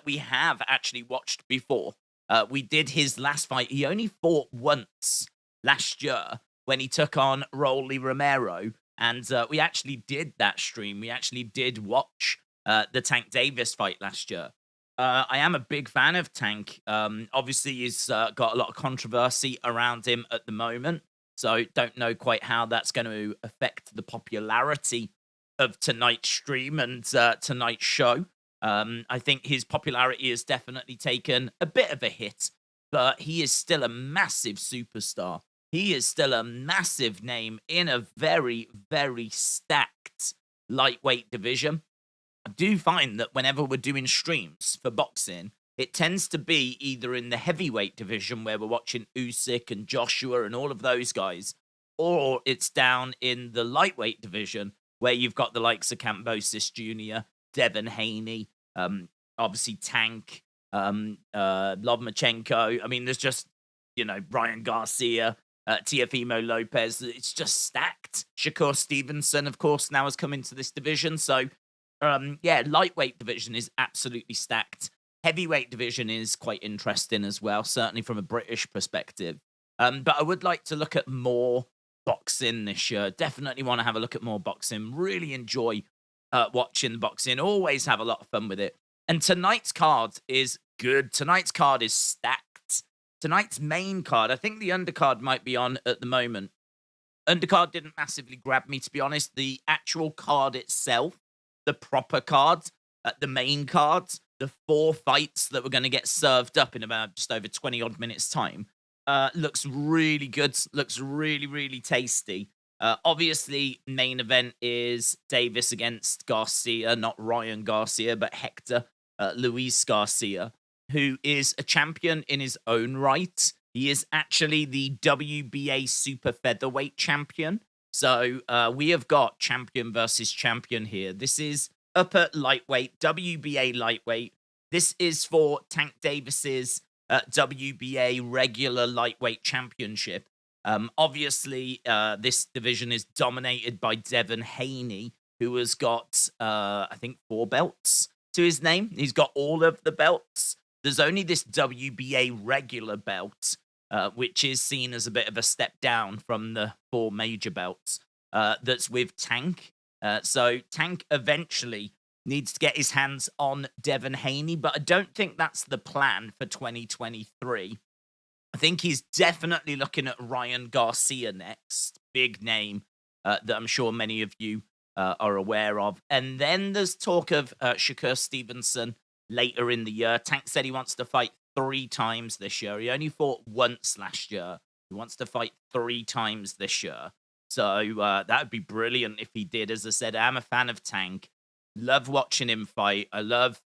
we have actually watched before. We did his last fight. He only fought once last year when he took on Romero, and we actually did that stream. We actually did watch the Tank Davis fight last year. I am a big fan of Tank. Obviously, he's got a lot of controversy around him at the moment, so don't know quite how that's going to affect the popularity of tonight's stream and tonight's show. I think his popularity has definitely taken a bit of a hit, but he is still a massive superstar. He is still a massive name in a very, very stacked lightweight division. I do find that whenever we're doing streams for boxing, it tends to be either in the heavyweight division where we're watching Usyk and Joshua and all of those guys, or it's down in the lightweight division where you've got the likes of Kambosos Jr., Devin Haney, obviously Tank, Lomachenko. I mean, there's just, Ryan Garcia, Teofimo Lopez. It's just stacked. Shakur Stevenson, of course, now has come into this division. So, lightweight division is absolutely stacked. Heavyweight division is quite interesting as well, certainly from a British perspective. But I would like to look at more boxing this year. Definitely want to have a look at more boxing. Really enjoy watching boxing. Always have a lot of fun with it. And tonight's card is good. Tonight's card is stacked. Tonight's main card, I think the undercard might be on at the moment. Undercard didn't massively grab me, to be honest. The actual card itself, the proper card, the main cards, the 4 fights that were going to get served up in about just over 20 odd minutes time, looks really good. Looks really, really tasty. Obviously, main event is Davis against Garcia, not Ryan Garcia, but Hector Luis Garcia, who is a champion in his own right. He is actually the WBA super featherweight champion. So we have got champion versus champion here. This is up at lightweight, WBA lightweight. This is for Tank Davis's WBA regular lightweight championship. Obviously, this division is dominated by Devin Haney, who has got, I think, 4 belts to his name. He's got all of the belts. There's only this WBA regular belt, which is seen as a bit of a step down from the 4 major belts that's with Tank. So Tank eventually needs to get his hands on Devin Haney, but I don't think that's the plan for 2023. I think he's definitely looking at Ryan Garcia next. Big name that I'm sure many of you are aware of. And then there's talk of Shakur Stevenson later in the year. Tank said he wants to fight 3 times this year. He only fought once last year. He wants to fight 3 times this year. So that would be brilliant if he did. As I said, I'm a fan of Tank. Love watching him fight. I love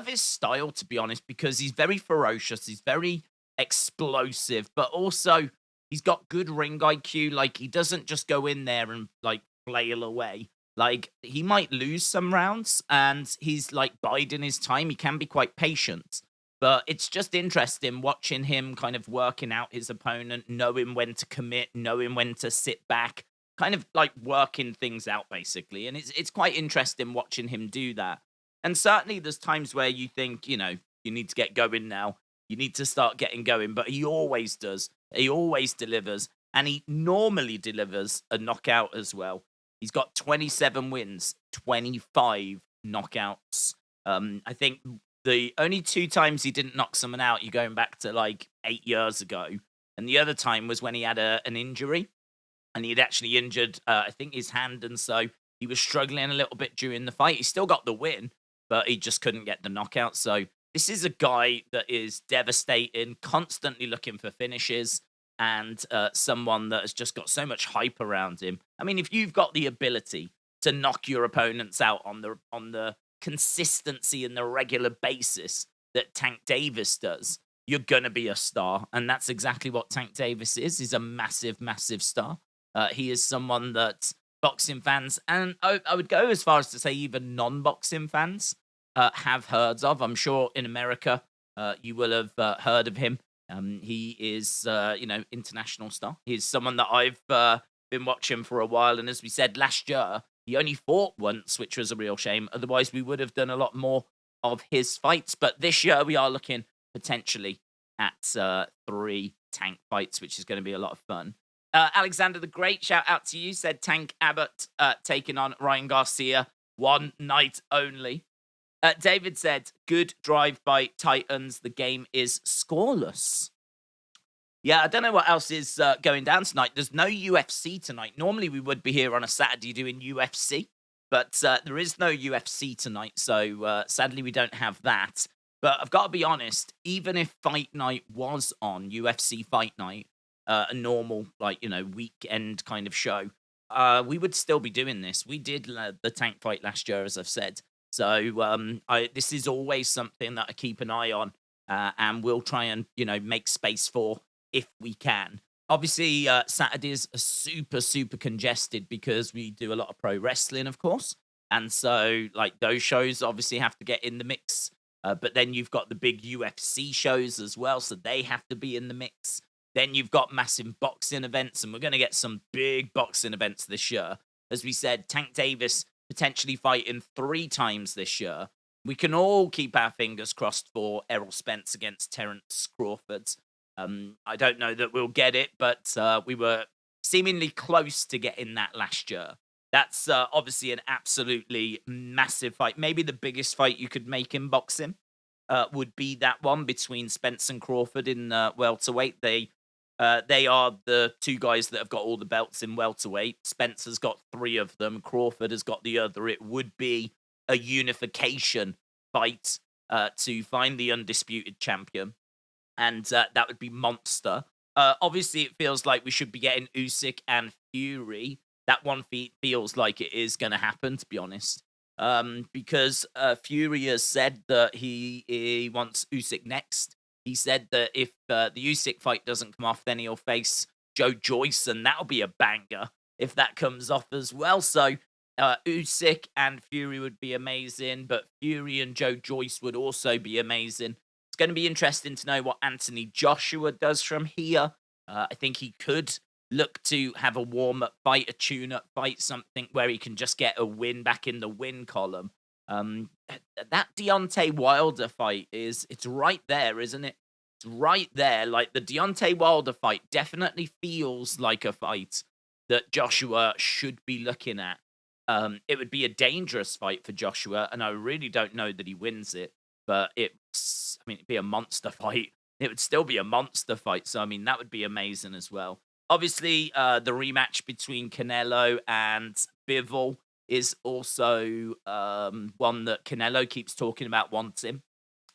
his style, to be honest, because he's very ferocious. He's very explosive, but also he's got good ring IQ. Like, he doesn't just go in there and like flail away. Like, he might lose some rounds and he's like biding his time. He can be quite patient, but it's just interesting watching him kind of working out his opponent, knowing when to commit, knowing when to sit back, kind of like working things out basically. And it's quite interesting watching him do that. And certainly there's times where you think, you need to get going now. You need to start getting going, but he always does. He always delivers, and he normally delivers a knockout as well. He's got 27 wins, 25 knockouts. I think the only 2 times he didn't knock someone out, you're going back to like 8 years ago. And the other time was when he had an injury, and he had actually injured, I think, his hand. And so he was struggling a little bit during the fight. He still got the win, but he just couldn't get the knockout. So this is a guy that is devastating, constantly looking for finishes, and someone that has just got so much hype around him. I mean, if you've got the ability to knock your opponents out on the consistency and the regular basis that Tank Davis does, you're going to be a star. And that's exactly what Tank Davis is. He's a massive, massive star. He is someone that boxing fans, and I would go as far as to say even non-boxing fans, have heard of. I'm sure in America, you will have heard of him. He is, international star. He's someone that I've been watching for a while. And as we said last year, he only fought once, which was a real shame. Otherwise, we would have done a lot more of his fights. But this year we are looking potentially at 3 Tank fights, which is going to be a lot of fun. Alexander the Great, shout out to you, said Tank Abbott taking on Ryan Garcia, one night only. David said, good drive by Titans. The game is scoreless. Yeah, I don't know what else is going down tonight. There's no UFC tonight. Normally we would be here on a Saturday doing UFC, but there is no UFC tonight. So sadly we don't have that. But I've got to be honest, even if Fight Night was on, UFC Fight Night, a normal, like, weekend kind of show, we would still be doing this. We did the Tank fight last year, as I've said. So this is always something that I keep an eye on, and we'll try and, make space for if we can. Obviously, Saturdays are super, super congested because we do a lot of pro wrestling, of course. And so, like, those shows obviously have to get in the mix. But then you've got the big UFC shows as well, so they have to be in the mix. Then you've got massive boxing events, and we're going to get some big boxing events this year. As we said, Tank Davis potentially fighting 3 times this year. We can all keep our fingers crossed for Errol Spence against Terence Crawford. I don't know that we'll get it, but we were seemingly close to getting that last year. That's obviously an absolutely massive fight. Maybe the biggest fight you could make in boxing would be that one between Spence and Crawford in welterweight. They are the 2 guys that have got all the belts in welterweight. Spence has got 3 of them. Crawford has got the other. It would be a unification fight to find the undisputed champion. And that would be monster. Obviously, it feels like we should be getting Usyk and Fury. That one feels like it is going to happen, to be honest. Because Fury has said that he wants Usyk next. He said that if the Usyk fight doesn't come off, then he'll face Joe Joyce, and that'll be a banger if that comes off as well. So Usyk and Fury would be amazing, but Fury and Joe Joyce would also be amazing. It's going to be interesting to know what Anthony Joshua does from here. I think he could look to have a warm-up fight, a tune-up fight, something where he can just get a win back in the win column. That Deontay Wilder fight it's right there, isn't it? It's right there. Like, the Deontay Wilder fight definitely feels like a fight that Joshua should be looking at. It would be a dangerous fight for Joshua, and I really don't know that he wins it, but it'd be a monster fight. It would still be a monster fight, so, that would be amazing as well. Obviously, the rematch between Canelo and Bivol is also one that Canelo keeps talking about wanting.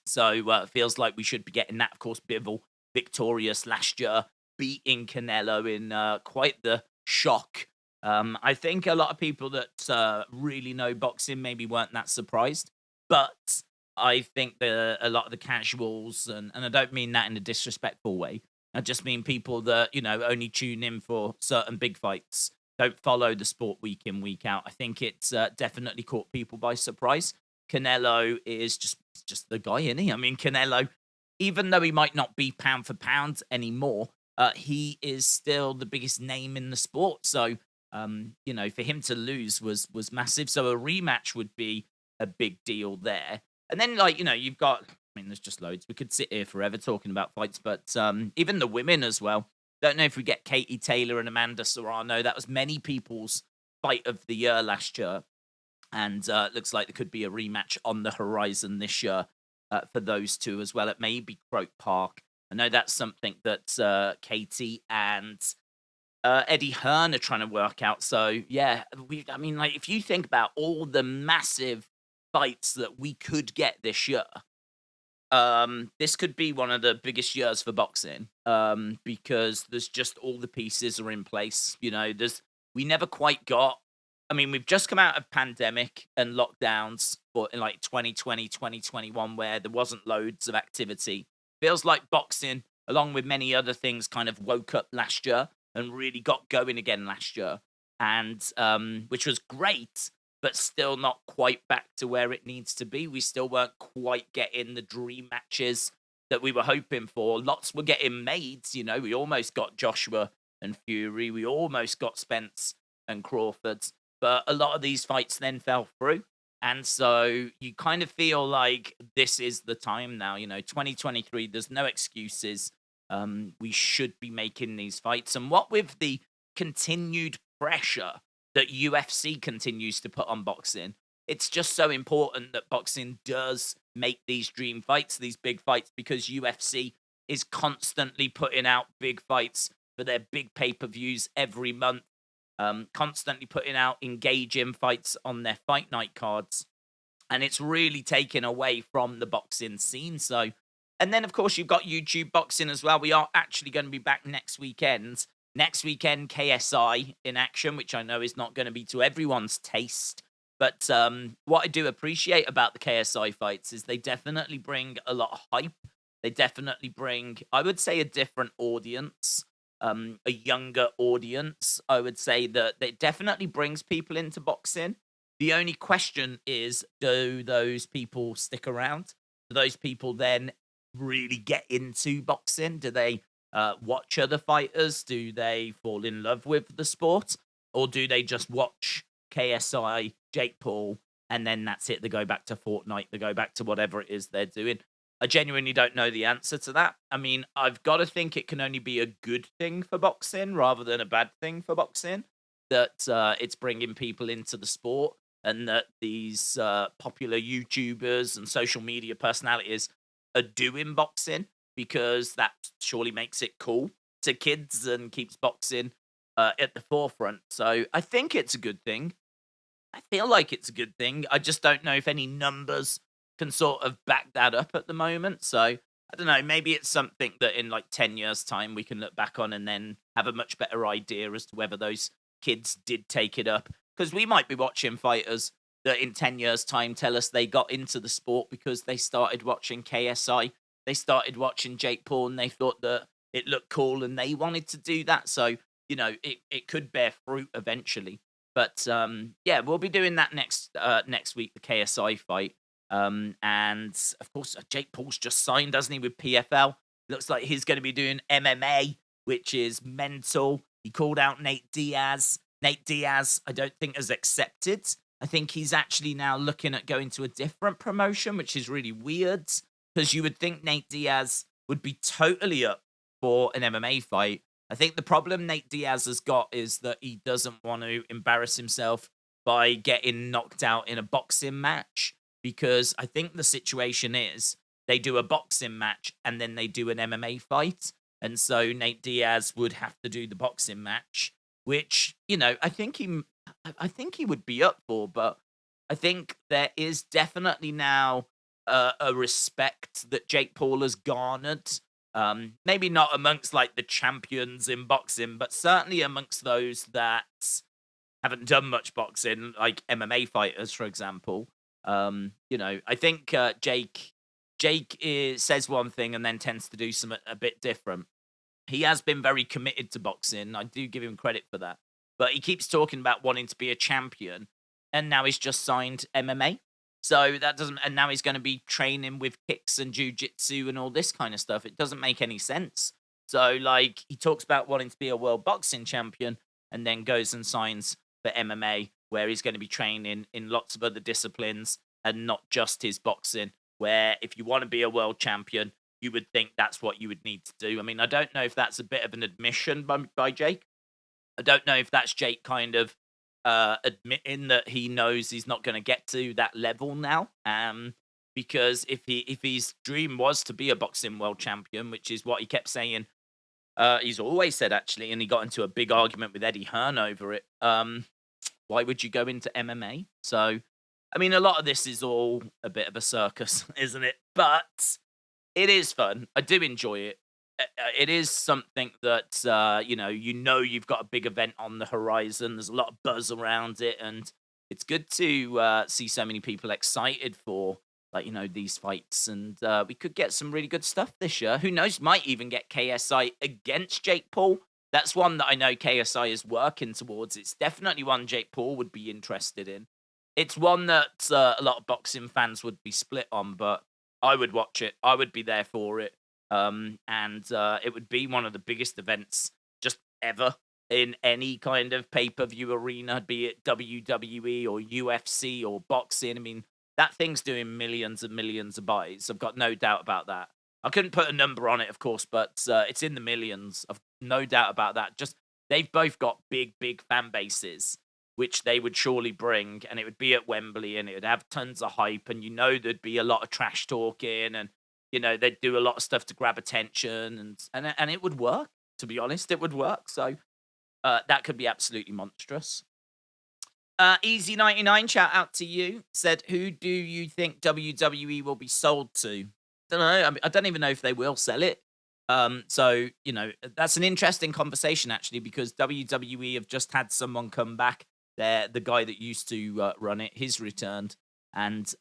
So it feels like we should be getting that. Of course, Bivol victorious last year, beating Canelo in quite the shock. I think a lot of people that really know boxing maybe weren't that surprised. But I think a lot of the casuals, and I don't mean that in a disrespectful way, I just mean people that, only tune in for certain big fights, don't follow the sport week in, week out. I think it's definitely caught people by surprise. Canelo is just the guy, isn't he? Canelo, even though he might not be pound for pound anymore, he is still the biggest name in the sport. So, for him to lose was massive. So a rematch would be a big deal there. And then, you've got, there's just loads. We could sit here forever talking about fights, but even the women as well. Don't know if we get Katie Taylor and Amanda Serrano. That was many people's fight of the year last year. And looks like there could be a rematch on the horizon this year for those 2 as well. It may be Croke Park. I know that's something that Katie and Eddie Hearn are trying to work out. So, yeah, if you think about all the massive fights that we could get this year, this could be one of the biggest years for boxing, because there's just all the pieces are in place. We never quite got, we've just come out of pandemic and lockdowns in 2020, 2021, where there wasn't loads of activity. Feels like boxing, along with many other things, kind of woke up last year and really got going again last year, and which was great, but still not quite back to where it needs to be. We still weren't quite getting the dream matches that we were hoping for. Lots were getting made. We almost got Joshua and Fury. We almost got Spence and Crawford. But a lot of these fights then fell through. And so you kind of feel like this is the time now, 2023, there's no excuses. We should be making these fights. And what with the continued pressure that UFC continues to put on boxing, it's just so important that boxing does make these dream fights, these big fights, because UFC is constantly putting out big fights for their big pay-per-views every month, constantly putting out engaging fights on their fight night cards. And it's really taken away from the boxing scene. So, and then of course you've got YouTube boxing as well. We are actually going to be back next weekend. Next weekend, KSI in action, which I know is not going to be to everyone's taste. But what I do appreciate about the KSI fights is they definitely bring a lot of hype. They definitely bring, I would say, a different audience, a younger audience. I would say that it definitely brings people into boxing. The only question is, do those people stick around? Do those people then really get into boxing? Do they watch other fighters? Do they fall in love with the sport? Or do they just watch KSI, Jake Paul, and then that's it? They go back to Fortnite. They go back to whatever it is they're doing. I genuinely don't know the answer to that. I mean, I've got to think it can only be a good thing for boxing rather than a bad thing for boxing, that it's bringing people into the sport, and that these popular YouTubers and social media personalities are doing boxing, because that surely makes it cool to kids and keeps boxing at the forefront. So I think it's a good thing. I feel like it's a good thing. I just don't know if any numbers can sort of back that up at the moment. So I don't know. Maybe it's something that in like 10 years' time we can look back on and then have a much better idea as to whether those kids did take it up. Because we might be watching fighters that in 10 years' time tell us they got into the sport because they started watching KSI, they started watching Jake Paul, and they thought that it looked cool and they wanted to do that. So, it could bear fruit eventually. But yeah, we'll be doing that next week, the KSI fight. And of course, Jake Paul's just signed, hasn't he, with PFL? Looks like he's going to be doing MMA, which is mental. He called out Nate Diaz. Nate Diaz, I don't think has accepted. I think he's actually now looking at going to a different promotion, which is really weird, because you would think Nate Diaz would be totally up for an MMA fight. I think the problem Nate Diaz has got is that he doesn't want to embarrass himself by getting knocked out in a boxing match, because I think the situation is they do a boxing match and then they do an MMA fight. And so Nate Diaz would have to do the boxing match, which, I think he would be up for, but I think there is definitely now a respect that Jake Paul has garnered. Maybe not amongst like the champions in boxing, but certainly amongst those that haven't done much boxing, like MMA fighters, for example. I think Jake says one thing and then tends to do something a bit different. He has been very committed to boxing. I do give him credit for that. But he keeps talking about wanting to be a champion, and now he's just signed MMA. So that doesn't, and now he's going to be training with kicks and jujitsu and all this kind of stuff. It doesn't make any sense. So, like, he talks about wanting to be a world boxing champion and then goes and signs for MMA, where he's going to be training in lots of other disciplines and not just his boxing. Where if you want to be a world champion, you would think that's what you would need to do. I mean, I don't know if that's a bit of an admission by Jake. I don't know if that's Jake kind of admitting that he knows he's not going to get to that level now. Because if his dream was to be a boxing world champion, which is what he kept saying, he's always said actually, and he got into a big argument with Eddie Hearn over it. Why would you go into MMA? So, I mean, a lot of this is all a bit of a circus, isn't it? But it is fun. I do enjoy it. It is something that you've got a big event on the horizon. There's a lot of buzz around it, and it's good to see so many people excited for these fights. And we could get some really good stuff this year. Who knows? Might even get KSI against Jake Paul. That's one that I know KSI is working towards. It's definitely one Jake Paul would be interested in. It's one that a lot of boxing fans would be split on, but I would watch it. I would be there for it. And it would be one of the biggest events just ever. in any kind of pay-per-view arena, be it WWE or UFC or boxing. I mean, that thing's doing millions and millions of buys. I've got no doubt about that. I couldn't put a number on it, of course, but it's in the millions. I've no doubt about that. Just they've both got big, big fan bases, which they would surely bring, and it would be at Wembley, and it would have tons of hype, and there'd be a lot of trash talking, and they'd do a lot of stuff to grab attention, and it would work. To be honest, it would work. So that could be absolutely monstrous. Easy99, shout out to you. Said, who do you think WWE will be sold to? Don't know. I mean, I don't even know if they will sell it. So, that's an interesting conversation, actually, because WWE have just had someone come back. The guy that used to run it, he's returned. And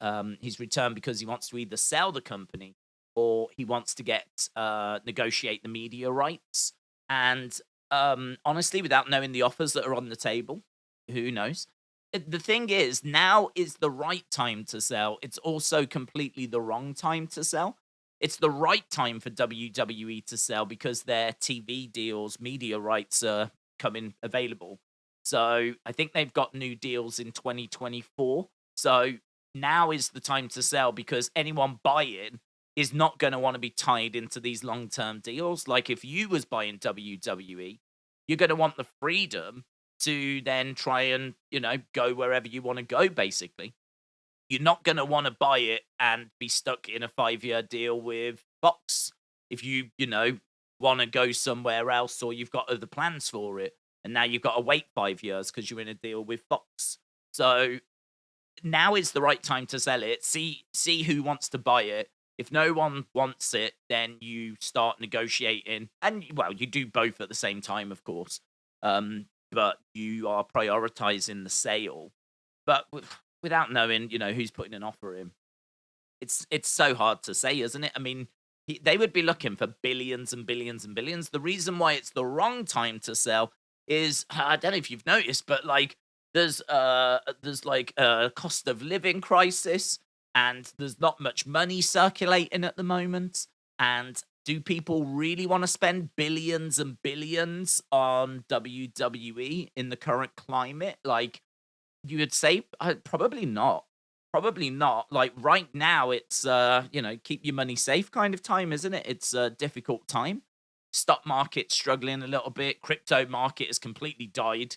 he's returned because he wants to either sell the company or he wants to negotiate the media rights. And honestly, without knowing the offers that are on the table, who knows? The thing is, now is the right time to sell. It's also completely the wrong time to sell. It's the right time for WWE to sell because their TV deals, media rights are coming available. So I think they've got new deals in 2024. So now is the time to sell because anyone buying is not going to want to be tied into these long-term deals. Like if you was buying WWE, you're going to want the freedom to then try and, go wherever you want to go, basically. You're not going to want to buy it and be stuck in a 5-year deal with Fox if you want to go somewhere else or you've got other plans for it. And now you've got to wait 5 years because you're in a deal with Fox. So now is the right time to sell it. See who wants to buy it. If no one wants it, then you start negotiating. And, well, you do both at the same time, of course. But you are prioritizing the sale. But without knowing, who's putting an offer in, it's so hard to say, isn't it? I mean, they would be looking for billions and billions and billions. The reason why it's the wrong time to sell is, I don't know if you've noticed, but there's like a cost of living crisis, and there's not much money circulating at the moment. And do people really want to spend billions and billions on WWE in the current climate? Like, you would say probably not. Probably not. Like right now, it's keep your money safe kind of time, isn't it? It's a difficult time. Stock market struggling a little bit. Crypto market has completely died.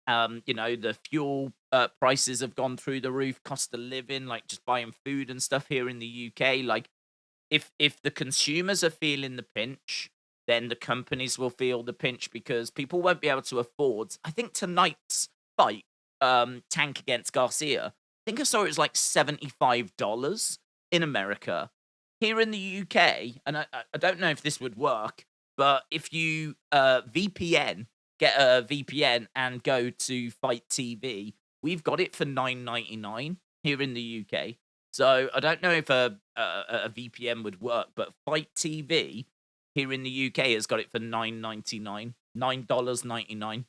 The fuel prices have gone through the roof. Cost of living, like just buying food and stuff here in the UK. Like if the consumers are feeling the pinch, then the companies will feel the pinch because people won't be able to afford. I think tonight's fight, Tank against Garcia, I think I saw it was like $75 in America. Here in the UK, and I don't know if this would work, but if you get a VPN and go to Fight TV, we've got it for $9.99 here in the UK. So I don't know if a VPN would work, but Fight TV here in the UK has got it for $9.99, $9.99.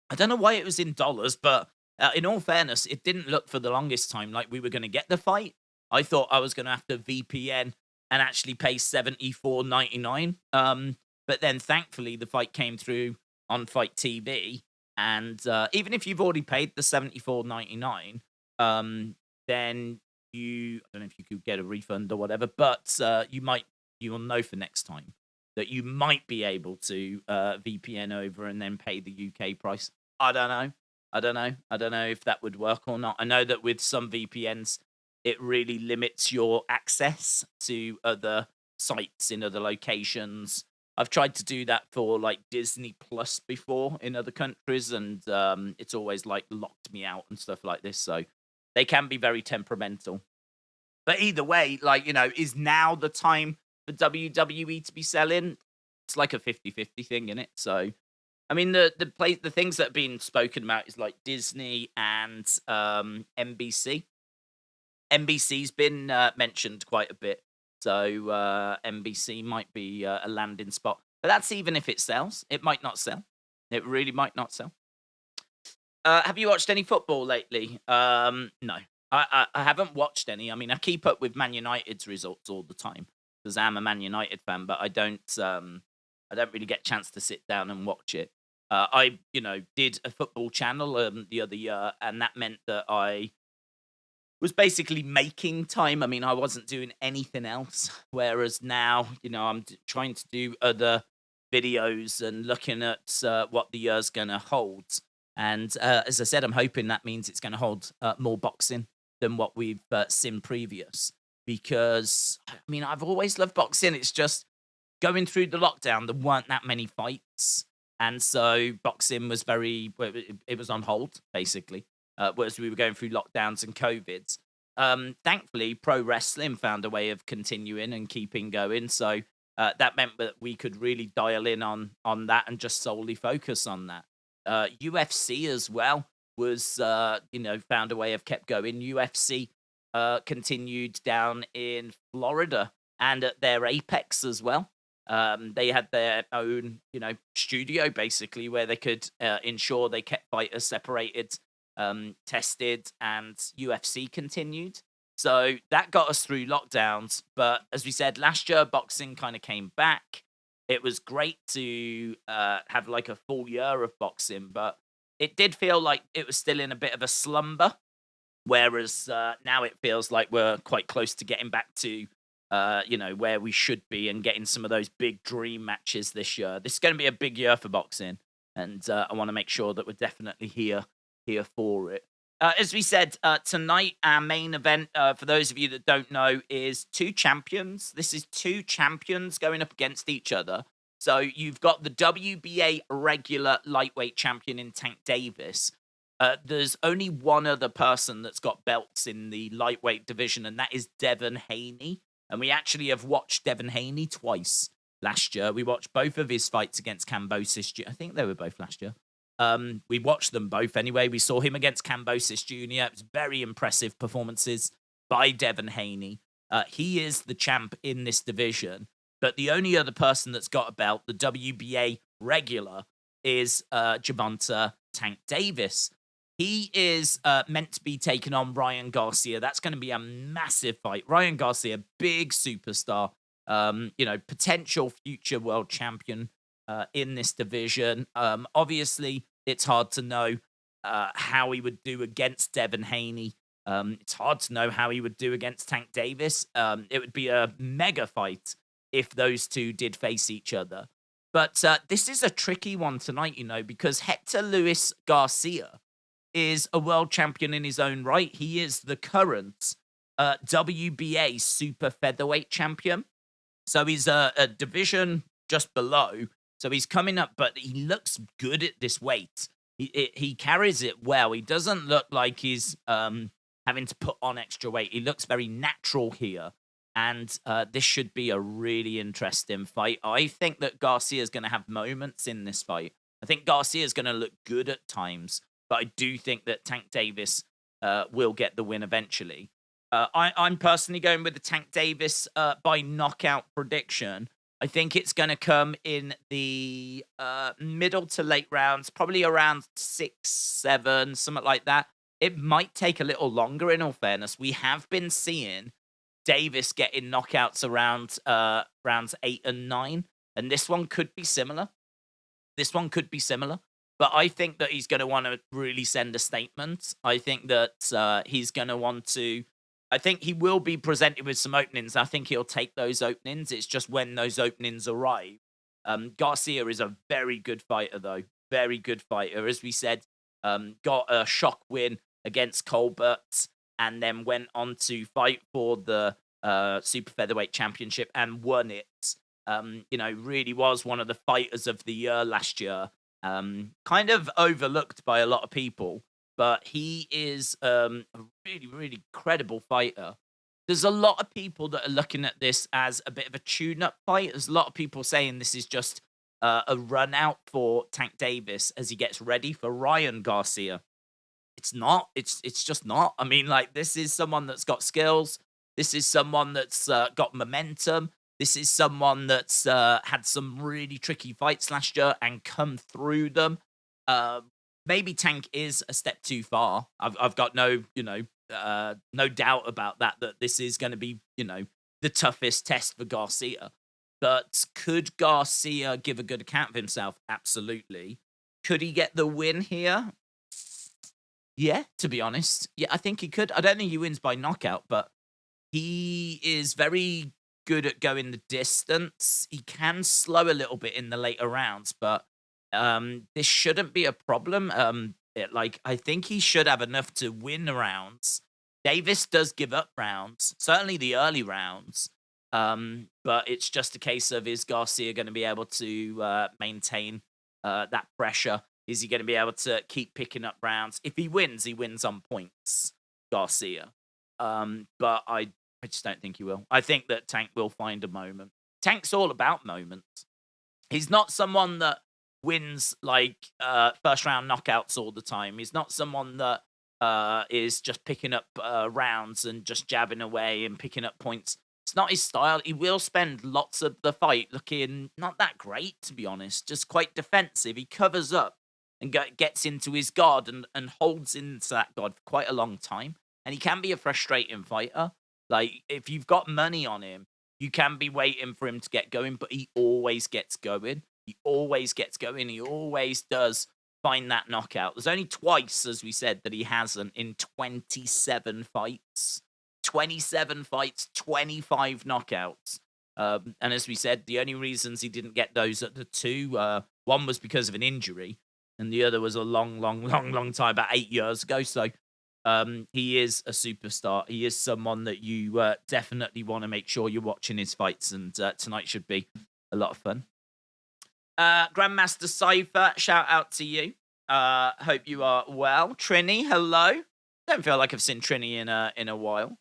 I don't know why it was in dollars, but in all fairness, it didn't look for the longest time like we were going to get the fight. I thought I was going to have to VPN and actually pay $74.99. But then thankfully the fight came through on Fight TV, and even if you've already paid the $74.99, then I don't know if you could get a refund or whatever, but you'll know for next time that you might be able to VPN over and then pay the UK price. I don't know if that would work or not. I know that with some VPNs, it really limits your access to other sites in other locations. I've tried to do that for like Disney Plus before in other countries, and it's always like locked me out and stuff like this. So they can be very temperamental. But either way, is now the time for WWE to be selling? It's like a 50-50 thing, isn't it? So, I mean, the things that have been spoken about is like Disney and NBC. NBC's been mentioned quite a bit. So NBC might be a landing spot. But that's even if it sells. It might not sell. It really might not sell. Have you watched any football lately? No. I haven't watched any. I mean, I keep up with Man United's results all the time because I'm a Man United fan, but I don't really get a chance to sit down and watch it. I, did a football channel the other year, and that meant that I was basically making time. I mean, I wasn't doing anything else. Whereas now, I'm trying to do other videos and looking at what the year's going to hold. And as I said, I'm hoping that means it's going to hold more boxing than what we've seen previous. Because, I mean, I've always loved boxing. It's just going through the lockdown, there weren't that many fights. And so boxing was it was on hold, basically, whereas we were going through lockdowns and COVIDs. Thankfully, pro wrestling found a way of continuing and keeping going. So that meant that we could really dial in on that and just solely focus on that. UFC as well was, found a way of kept going. UFC continued down in Florida and at their apex as well. They had their own, studio basically where they could ensure they kept fighters separated, tested, and UFC continued. So that got us through lockdowns. But as we said, last year, boxing kind of came back. It was great to have like a full year of boxing, but it did feel like it was still in a bit of a slumber. Whereas now it feels like we're quite close to getting back to where we should be and getting some of those big dream matches this year. This is going to be a big year for boxing, and I want to make sure that we're definitely here for it. As we said, tonight, our main event, for those of you that don't know, is two champions. This is two champions going up against each other. So you've got the WBA regular lightweight champion in Tank Davis. There's only one other person that's got belts in the lightweight division, and that is Devin Haney. And we actually have watched Devin Haney twice last year. We watched both of his fights against Kambosos. I think they were both last year. We watched them both anyway. We saw him against Kambosos Jr. It was very impressive performances by Devin Haney. He is the champ in this division. But the only other person that's got a belt, the WBA regular, is Gervonta Tank Davis. He is meant to be taking on Ryan Garcia. That's going to be a massive fight. Ryan Garcia, big superstar, potential future world champion in this division. Obviously, it's hard to know how he would do against Devin Haney. It's hard to know how he would do against Tank Davis. It would be a mega fight if those two did face each other. But this is a tricky one tonight, because Hector Luis Garcia is a world champion in his own right. He is the current WBA super featherweight champion. So he's a division just below. So he's coming up, but he looks good at this weight. He carries it well. He doesn't look like he's having to put on extra weight. He looks very natural here. And this should be a really interesting fight. I think that Garcia is going to have moments in this fight. I think Garcia is going to look good at times. But I do think that Tank Davis will get the win eventually. I'm personally going with the Tank Davis by knockout prediction. I think it's going to come in the middle to late rounds, probably around 6, 7, something like that. It might take a little longer, in all fairness. We have been seeing Davis getting knockouts around rounds 8 and 9, and this one could be similar. But I think that he's going to want to really send a statement. I think that he's going to want to. I think he will be presented with some openings. I think he'll take those openings. It's just when those openings arrive. Garcia is a very good fighter, though. Very good fighter. As we said, got a shock win against Colbert and then went on to fight for the Super Featherweight Championship and won it. Really was one of the fighters of the year last year. Kind of overlooked by a lot of people, but he is a really, really credible fighter. There's a lot of people that are looking at this as a bit of a tune-up fight. There's a lot of people saying this is just a run out for Tank Davis as he gets ready for Ryan Garcia. It's not. It's just not. I mean, this is someone that's got skills. This is someone that's got momentum. This is someone that's had some really tricky fights last year and come through them. Maybe Tank is a step too far. I've got no doubt about that this is going to be, the toughest test for Garcia. But could Garcia give a good account of himself? Absolutely. Could he get the win here? Yeah, to be honest. Yeah, I think he could. I don't think he wins by knockout, but he is very good at going the distance. He can slow a little bit in the later rounds, but this shouldn't be a problem. I think he should have enough to win the rounds. Davis does give up rounds, certainly the early rounds. But it's just a case of, is Garcia going to be able to maintain that pressure? Is he going to be able to keep picking up rounds? If he wins on points, Garcia. But I just don't think he will. I think that Tank will find a moment. Tank's all about moments. He's not someone that wins first round knockouts all the time. He's not someone that is just picking up rounds and just jabbing away and picking up points. It's not his style. He will spend lots of the fight looking not that great, to be honest, just quite defensive. He covers up and gets into his guard and holds into that guard for quite a long time. And he can be a frustrating fighter. Like, if you've got money on him, you can be waiting for him to get going, but he always gets going. He always gets going. He always does find that knockout. There's only twice, as we said, that he hasn't in 27 fights. 27 fights, 25 knockouts. And as we said, the only reasons he didn't get those at the two, one was because of an injury, and the other was a long time, about 8 years ago. So he is a superstar. He is someone that you definitely want to make sure you're watching his fights, and tonight should be a lot of fun. Grandmaster Cypher, shout out to you. Hope you are well. Trini, hello. Don't feel like I've seen Trini in a while.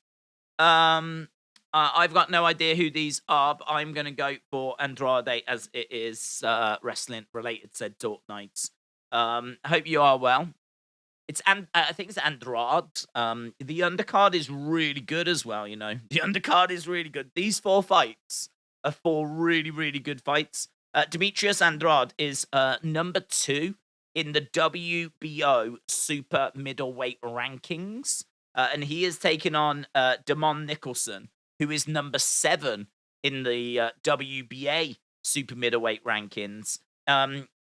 I've got no idea who these are, but I'm going to go for Andrade, as it is wrestling related, said Talk Nights. Hope you are well. I think it's Andrade. The undercard is really good as well, you know. The undercard is really good. These 4 fights are 4 really good fights. Demetrius Andrade is number 2 in the WBO super middleweight rankings. And he is taking on Damon Nicholson, who is number 7 in the WBA super middleweight rankings.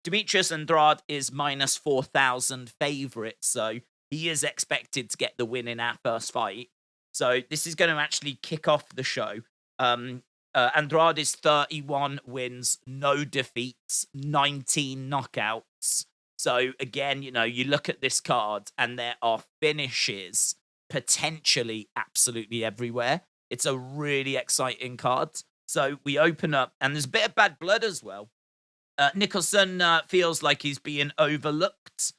Demetrius Andrade is minus 4,000 favorite, so he is expected to get the win in our first fight. So this is going to actually kick off the show. Andrade is 31 wins, no defeats, 19 knockouts. So again, you know, you look at this card and there are finishes potentially absolutely everywhere. It's a really exciting card. So we open up, and there's a bit of bad blood as well. Nicholson feels like he's being overlooked.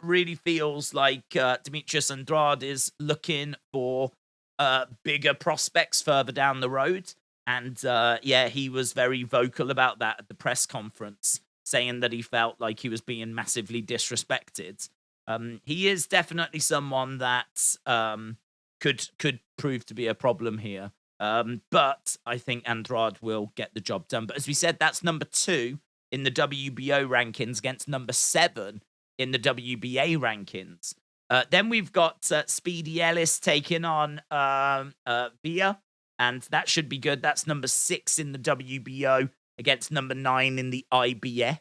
Really feels like Demetrius Andrade is looking for bigger prospects further down the road. And he was very vocal about that at the press conference, saying that he felt like he was being massively disrespected. He is definitely someone that could prove to be a problem here. But I think Andrade will get the job done. But as we said, that's number 2 in the WBO rankings against number 7 in the WBA rankings. Then we've got Speedy Ellis taking on Villa, and that should be good. That's number 6 in the WBO against number 9 in the IBF.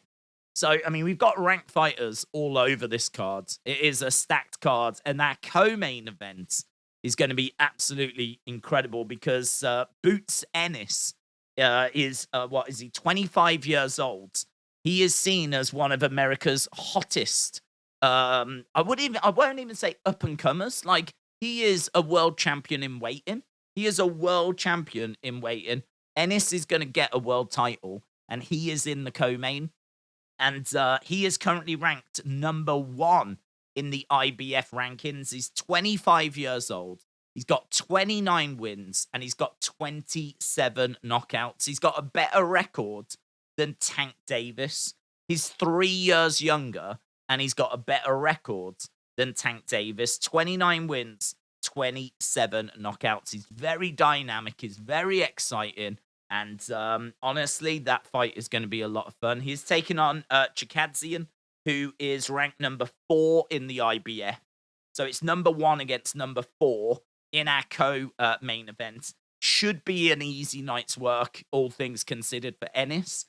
So, I mean, we've got ranked fighters all over this card. It is a stacked card, and that co-main event is going to be absolutely incredible because Boots Ennis is, 25 years old. He is seen as one of America's hottest, I won't even say up-and-comers. Like, he is a world champion in weighting. He is a world champion in weighting. Ennis is going to get a world title, and he is in the co-main. And he is currently ranked number 1 in the IBF rankings. He's 25 years old. He's got 29 wins, and he's got 27 knockouts. He's got a better record than Tank Davis. He's 3 years younger, and he's got a better record than Tank Davis. 29 wins, 27 knockouts. He's very dynamic. He's very exciting. And honestly, that fight is going to be a lot of fun. He's taking on Chikadzian, who is ranked number 4 in the IBF. So it's number 1 against number 4 in our co-main event. Should be an easy night's work, all things considered, for Ennis.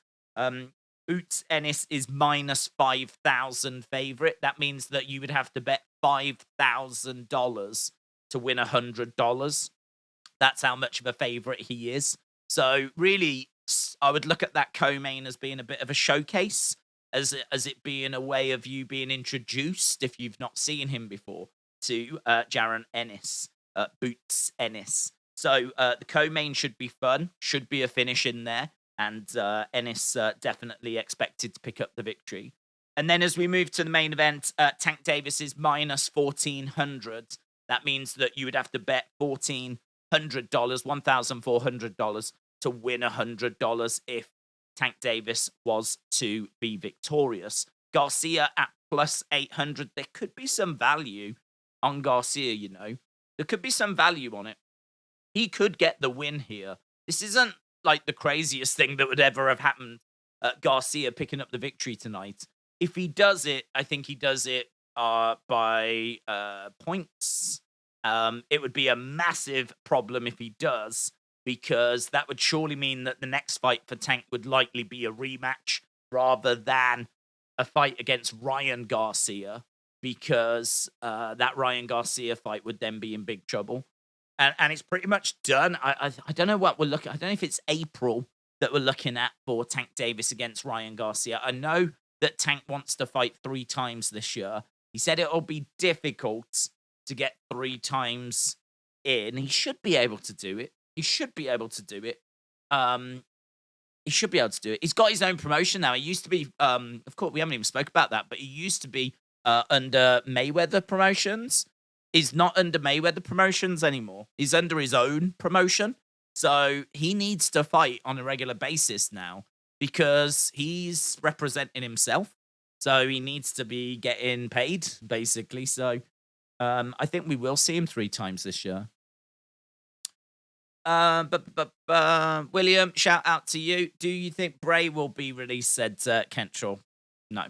Boots Ennis is minus 5,000 favorite. That means that you would have to bet $5,000 to win $100. That's how much of a favorite he is. So really, I would look at that co-main as being a bit of a showcase, as it being a way of you being introduced, if you've not seen him before, to Jaron Ennis, Boots Ennis. So the co-main should be fun, should be a finish in there, and Ennis definitely expected to pick up the victory. And then as we move to the main event, Tank Davis is minus 1,400. That means that you would have to bet $1,400, $1,400 to win $100 if Tank Davis was to be victorious. Garcia at plus 800. There could be some value on Garcia, you know. There could be some value on it. He could get the win here. This isn't like the craziest thing that would ever have happened. Garcia picking up the victory tonight. If he does it, I think he does it by points. It would be a massive problem if he does, because that would surely mean that the next fight for Tank would likely be a rematch rather than a fight against Ryan Garcia, because that Ryan Garcia fight would then be in big trouble. And it's pretty much done. I don't know what we're looking. I don't know if it's April that we're looking at for Tank Davis against Ryan Garcia. I know that Tank wants to fight 3 times this year. He said it'll be difficult to get 3 times in. He should be able to do it. He should be able to do it. He should be able to do it. He's got his own promotion now. He used to be, of course, we haven't even spoke about that, but he used to be under Mayweather Promotions. He's not under Mayweather Promotions anymore. He's under his own promotion. So he needs to fight on a regular basis now because he's representing himself. So he needs to be getting paid, basically. So I think we will see him 3 times this year. William, shout out to you. Do you think Bray will be released, said Kentrell? No.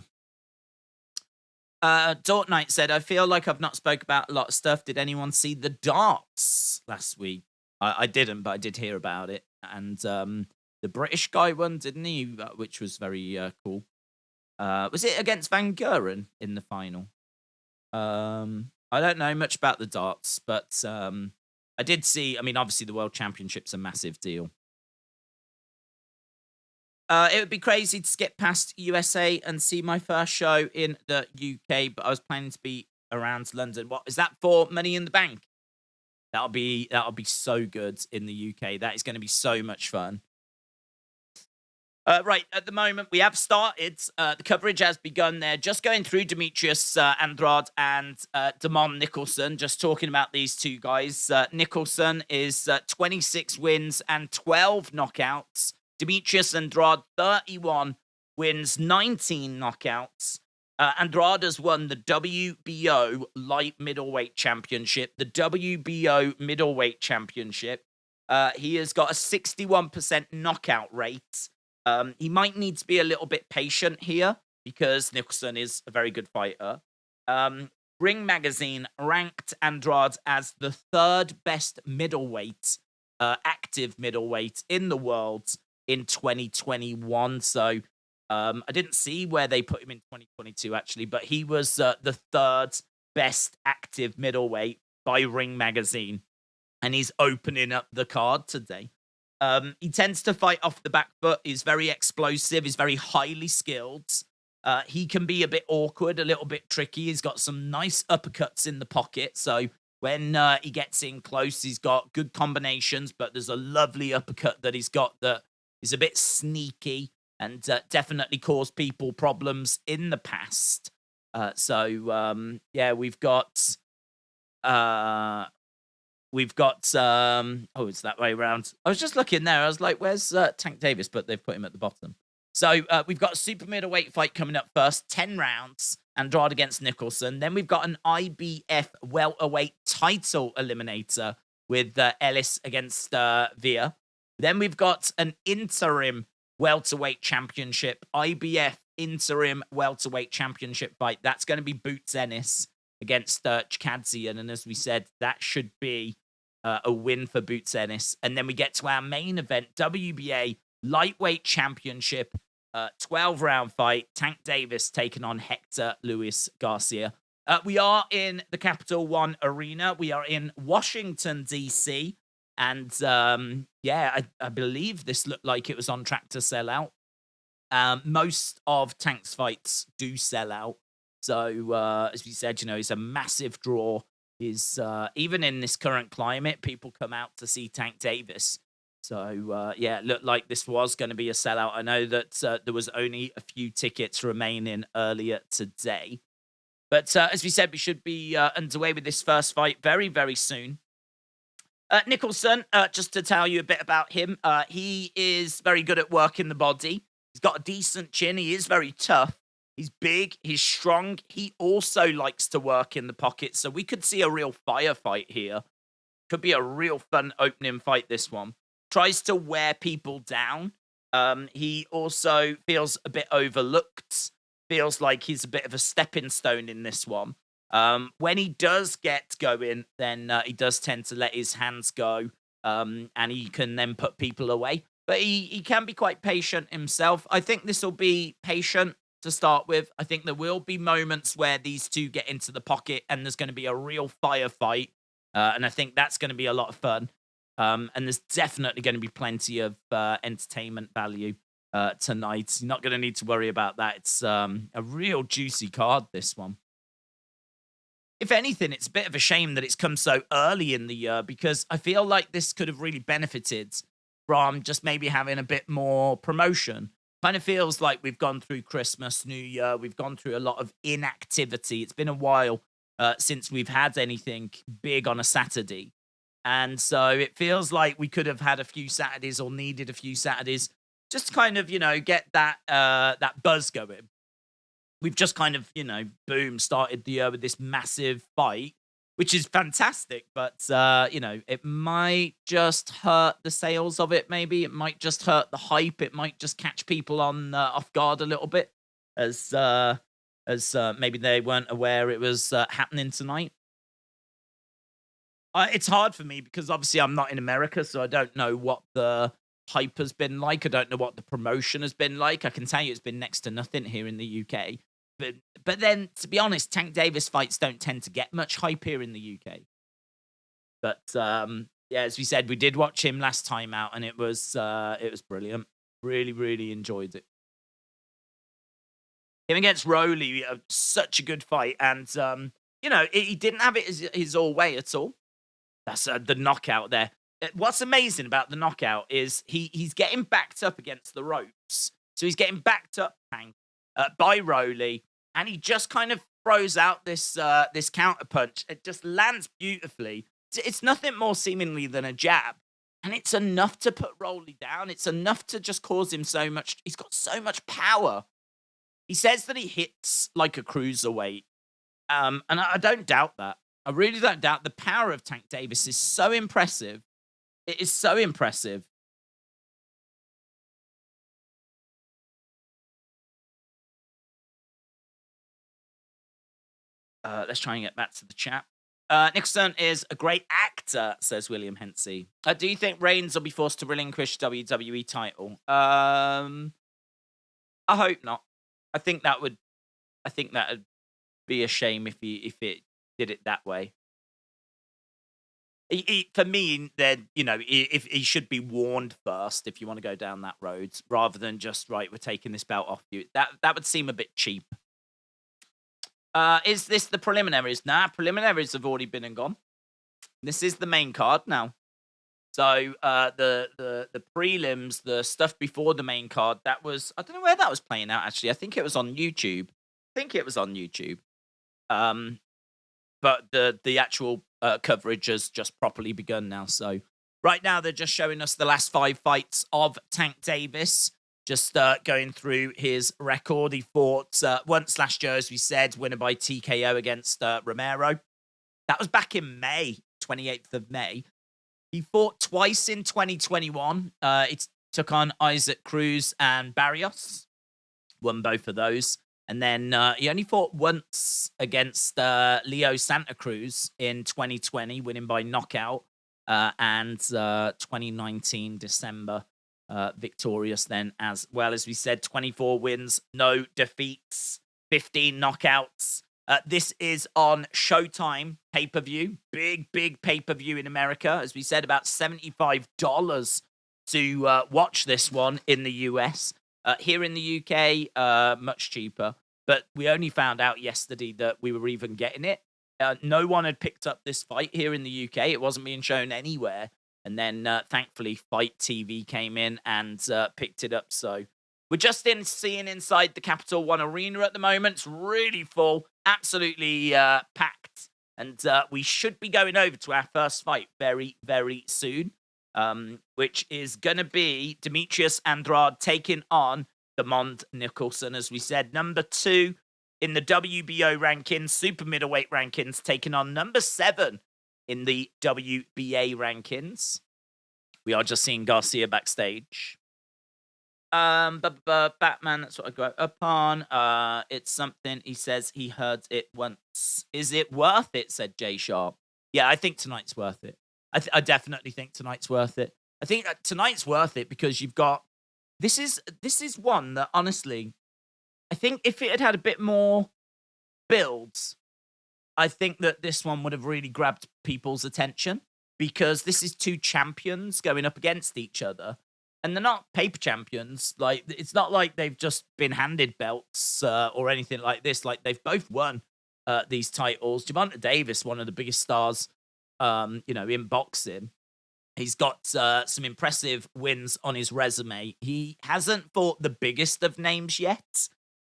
Dort Knight said, I feel like I've not spoke about a lot of stuff. Did anyone see the darts last week? I didn't, but I did hear about it. And the British guy won, didn't he? Which was very cool. Was it against Van Guren in the final? I don't know much about the darts, but I did see, I mean, obviously the World Championship's a massive deal. It would be crazy to skip past USA and see my first show in the UK, but I was planning to be around London. What is that for? Money in the Bank? That'll be so good in the UK. That is going to be so much fun. Right, at the moment, we have started. The coverage has begun there. Just going through Demetrius Andrade and Damon Nicholson, just talking about these two guys. Nicholson is 26 wins and 12 knockouts. Demetrius Andrade, 31 wins, 19 knockouts. Andrade has won the WBO Light Middleweight Championship, the WBO Middleweight Championship. He has got a 61% knockout rate. He might need to be a little bit patient here because Nicholson is a very good fighter. Ring Magazine ranked Andrade as the 3rd best middleweight, active middleweight in the world in 2021. So I didn't see where they put him in 2022, actually, but he was the 3rd best active middleweight by Ring Magazine, and he's opening up the card today. He tends to fight off the back foot. He's very explosive. He's very highly skilled. He can be a bit awkward, a little bit tricky. He's got some nice uppercuts in the pocket. So when he gets in close, he's got good combinations, but there's a lovely uppercut that he's got that is a bit sneaky and definitely caused people problems in the past. Yeah, we've got... oh, it's that way around. I was just looking there. I was like, where's Tank Davis? But they've put him at the bottom. So we've got a super middleweight fight coming up first. 10 rounds. Andrade against Nicholson. Then we've got an IBF welterweight title eliminator with Ellis against Villa. Then we've got an interim welterweight championship. IBF interim welterweight championship fight. That's going to be Boots Ennis against Chikadzian. And as we said, that should be a win for Boots Ennis. And then we get to our main event, WBA Lightweight Championship. 12-round fight. Tank Davis taking on Hector Luis Garcia. We are in the Capital One Arena. We are in Washington, D.C. And yeah, I believe this looked like it was on track to sell out. Most of Tank's fights do sell out. So, as we said, it's a massive draw. Even in this current climate, people come out to see Tank Davis. So, yeah, it looked like this was going to be a sellout. I know that there was only a few tickets remaining earlier today. But as we said, we should be underway with this first fight very, very soon. Nicholson, just to tell you a bit about him, he is very good at working the body. He's got a decent chin. He is very tough. He's big. He's strong. He also likes to work in the pocket. So we could see a real firefight here. Could be a real fun opening fight, this one. Tries to wear people down. He also feels a bit overlooked. Feels like he's a bit of a stepping stone in this one. When he does get going, then he does tend to let his hands go. And he can then put people away. But he can be quite patient himself. I think this will be patient to start with. I think there will be moments where these two get into the pocket and there's going to be a real firefight. And I think that's going to be a lot of fun. And there's definitely going to be plenty of entertainment value tonight. You're not going to need to worry about that. It's a real juicy card, this one. If anything, it's a bit of a shame that it's come so early in the year because I feel like this could have really benefited from just maybe having a bit more promotion. Kind of feels like we've gone through Christmas, New Year. We've gone through a lot of inactivity. It's been a while since we've had anything big on a Saturday. And so it feels like we could have had a few Saturdays or needed a few Saturdays just to kind of, get that buzz going. We've just kind of, boom, started the year with this massive fight, which is fantastic. But, it might just hurt the sales of it, maybe. It might just hurt the hype. It might just catch people on off guard a little bit as maybe they weren't aware it was happening tonight. It's hard for me because obviously I'm not in America, so I don't know what the hype has been like. I don't know what the promotion has been like. I can tell you it's been next to nothing here in the UK. But then, to be honest, Tank Davis fights don't tend to get much hype here in the UK. But yeah, as we said, we did watch him last time out, and it was brilliant. Really, really enjoyed it. Him against Rowley, such a good fight, and he didn't have it his all way at all. That's the knockout there. What's amazing about the knockout is he's getting backed up against the ropes. So he's getting backed up, Tank, by Rowley, and he just kind of throws out this counter punch. It just lands beautifully. It's nothing more seemingly than a jab, and it's enough to put Rowley down. It's enough to just cause him so much. He's got so much power. He says that he hits like a cruiserweight, and I don't doubt that. I really don't doubt the power of Tank Davis is so impressive. It is so impressive. Let's try and get back to the chat. Nixon is a great actor, says William Hensey. Do you think Reigns will be forced to relinquish WWE title? I hope not. I think that would be a shame if it did it that way. For me, then, if he should be warned first if you want to go down that road, rather than just, right, we're taking this belt off you. That would seem a bit cheap. Is this the preliminaries? Nah, preliminaries have already been and gone. This is the main card now. So the prelims, the stuff before the main card, I don't know where that was playing out, actually. I think it was on YouTube. But the actual coverage has just properly begun now. So right now they're just showing us the last 5 fights of Tank Davis. Just going through his record. He fought once last year, as we said, winner by TKO against Romero. That was back in May, 28th of May. He fought twice in 2021. It took on Isaac Cruz and Barrios. Won both of those. And then he only fought once against Leo Santa Cruz in 2020, winning by knockout. And 2019 December, victorious then as well. As we said, 24 wins, no defeats, 15 knockouts. This is on Showtime pay-per-view. Big pay-per-view in America. As we said, about $75 to watch this one in the US. Here in the UK, much cheaper. But we only found out yesterday that we were even getting it. No one had picked up this fight here in the UK. It wasn't being shown anywhere. And then, thankfully, Fight TV came in and picked it up. So we're just seeing inside the Capital One Arena at the moment. It's really full, absolutely packed. And we should be going over to our first fight very, very soon, which is going to be Demetrius Andrade taking on Demond Nicholson. As we said, number 2 in the WBO rankings, super middleweight rankings, taking on number 7 in the WBA rankings. We are just seeing Garcia backstage. Batman, that's what I go up on. It's something he says he heard it once. Is it worth it? Said Jay Sharp. Yeah, I think tonight's worth it. I definitely think tonight's worth it. I think tonight's worth it because you've got this is one that honestly, I think if it had a bit more builds, I think that this one would have really grabbed people's attention because this is 2 champions going up against each other. And they're not paper champions. Like, it's not like they've just been handed belts or anything like this. Like, they've both won these titles. Gervonta Davis, one of the biggest stars, in boxing. He's got some impressive wins on his resume. He hasn't fought the biggest of names yet.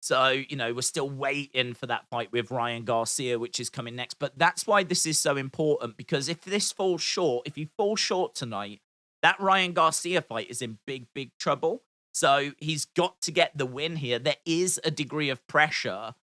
So, we're still waiting for that fight with Ryan Garcia, which is coming next. But that's why this is so important, because if this falls short, if you fall short tonight, that Ryan Garcia fight is in big trouble. So he's got to get the win here. There is a degree of pressure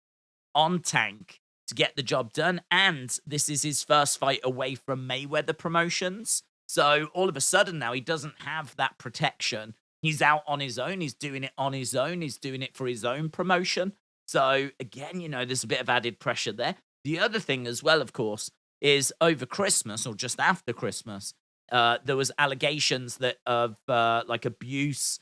on Tank to get the job done. And this is his first fight away from Mayweather Promotions. So all of a sudden now he doesn't have that protection. He's out on his own. He's doing it on his own. He's doing it for his own promotion. So again, there's a bit of added pressure there. The other thing as well, of course, is over Christmas or just after Christmas, there was allegations that of abuse.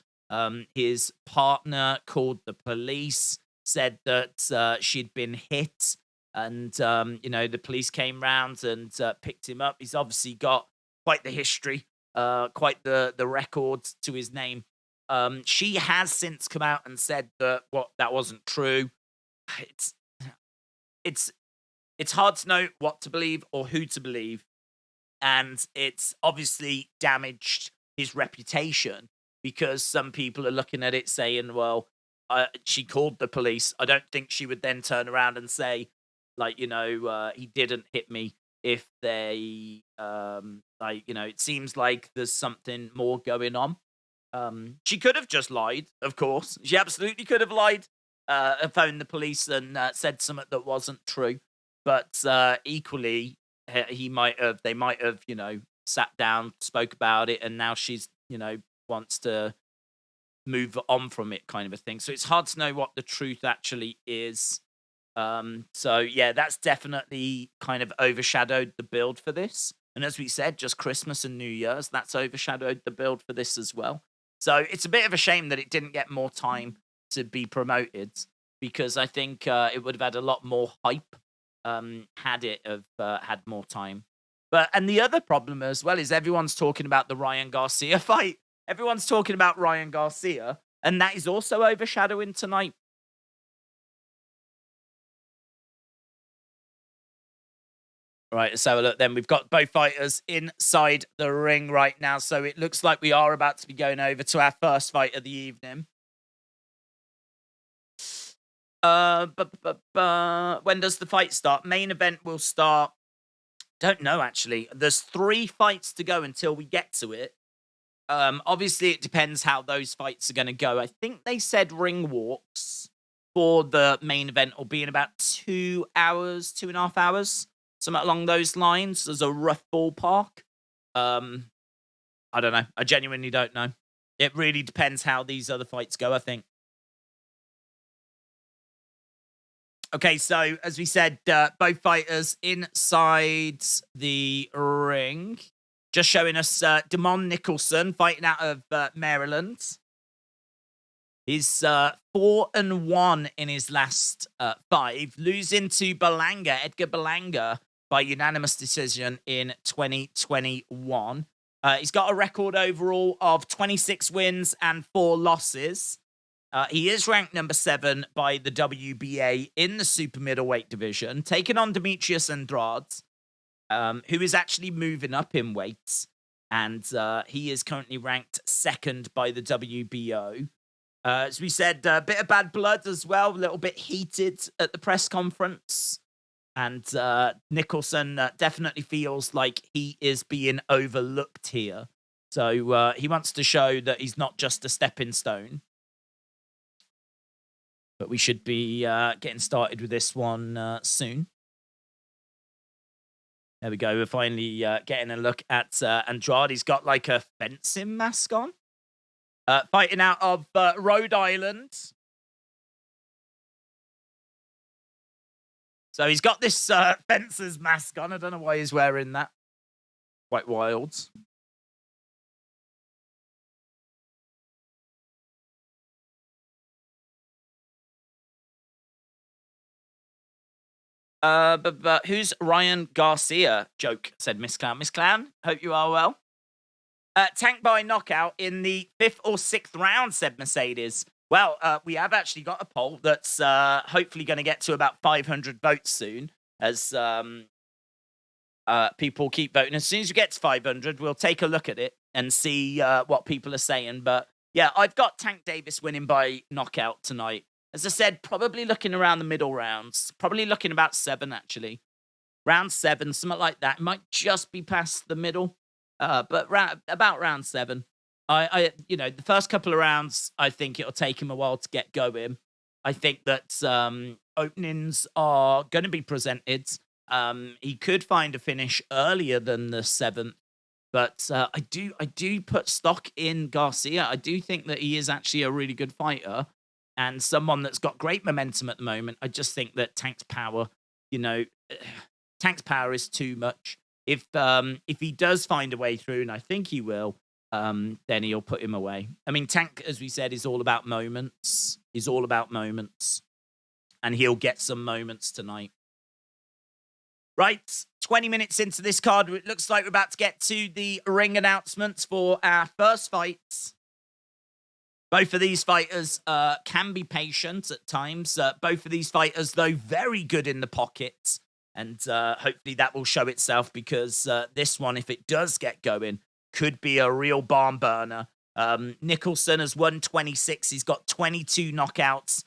His partner called the police, said that she'd been hit, and the police came round and picked him up. He's obviously got quite the history, quite the records to his name. She has since come out and said that that wasn't true. It's hard to know what to believe or who to believe. And it's obviously damaged his reputation because some people are looking at it saying, well, she called the police. I don't think she would then turn around and say, he didn't hit me if they, it seems like there's something more going on. She could have just lied, of course. She absolutely could have lied, phoned the police and said something that wasn't true. But equally, they might have, sat down, spoke about it, and now she's, wants to move on from it kind of a thing. So it's hard to know what the truth actually is. So yeah, that's definitely kind of overshadowed the build for this. And as we said, just Christmas and New Year's, that's overshadowed the build for this as well. So it's a bit of a shame that it didn't get more time to be promoted, because I think it would have had a lot more hype had it have had more time. And the other problem as well is everyone's talking about the Ryan Garcia fight. Everyone's talking about Ryan Garcia, and that is also overshadowing tonight. Right, let's have a look then. We've got both fighters inside the ring right now, so it looks like we are about to be going over to our first fight of the evening. When does the fight start? Main event will start. Don't know, actually. There's 3 fights to go until we get to it. Obviously, it depends how those fights are going to go. I think they said ring walks for the main event will be in about 2 hours, 2.5 hours, something along those lines. There's a rough ballpark. I don't know. I genuinely don't know. It really depends how these other fights go, I think. Okay, so as we said, both fighters inside the ring. just showing us Damon Nicholson fighting out of Maryland. He's 4-1 in his last 5, losing to Edgar Berlanga, by unanimous decision in 2021. He's got a record overall of 26 wins and 4 losses. He is ranked number 7 by the WBA in the super middleweight division, taking on Demetrius Andrade, who is actually moving up in weights, and he is currently ranked 2nd by the WBO. As we said, a bit of bad blood as well, a little bit heated at the press conference. And Nicholson definitely feels like he is being overlooked here. So he wants to show that he's not just a stepping stone. But we should be getting started with this one soon. There we go. We're finally getting a look at Andrade. He's got like a fencing mask on. Fighting out of Rhode Island. So he's got this fencer's mask on. I don't know why he's wearing that. Quite wild. But who's Ryan Garcia? Joke, said Miss Clown. Miss Clown, hope you are well. Tank by knockout in the 5th or 6th round, said Mercedes. Well, we have actually got a poll that's hopefully going to get to about 500 votes soon, as people keep voting. As soon as we get to 500, we'll take a look at it and see what people are saying. But yeah, I've got Tank Davis winning by knockout tonight. As I said, probably looking around the middle rounds. Probably looking about 7, actually. Round 7, something like that. Might just be past the middle. But about round 7. The first couple of rounds, I think it'll take him a while to get going. I think that openings are going to be presented. He could find a finish earlier than the 7th, but I do put stock in Garcia. I do think that he is actually a really good fighter and someone that's got great momentum at the moment. I just think that Tank's power is too much. If he does find a way through, and I think he will, then he'll put him away. I mean, Tank, as we said, is all about moments. He's all about moments. And he'll get some moments tonight. Right, 20 minutes into this card, it looks like we're about to get to the ring announcements for our first fights. Both of these fighters can be patient at times. Both of these fighters, though, very good in the pockets. And hopefully that will show itself, because this one, if it does get going, could be a real barn burner. Nicholson has won 26. He's got 22 knockouts.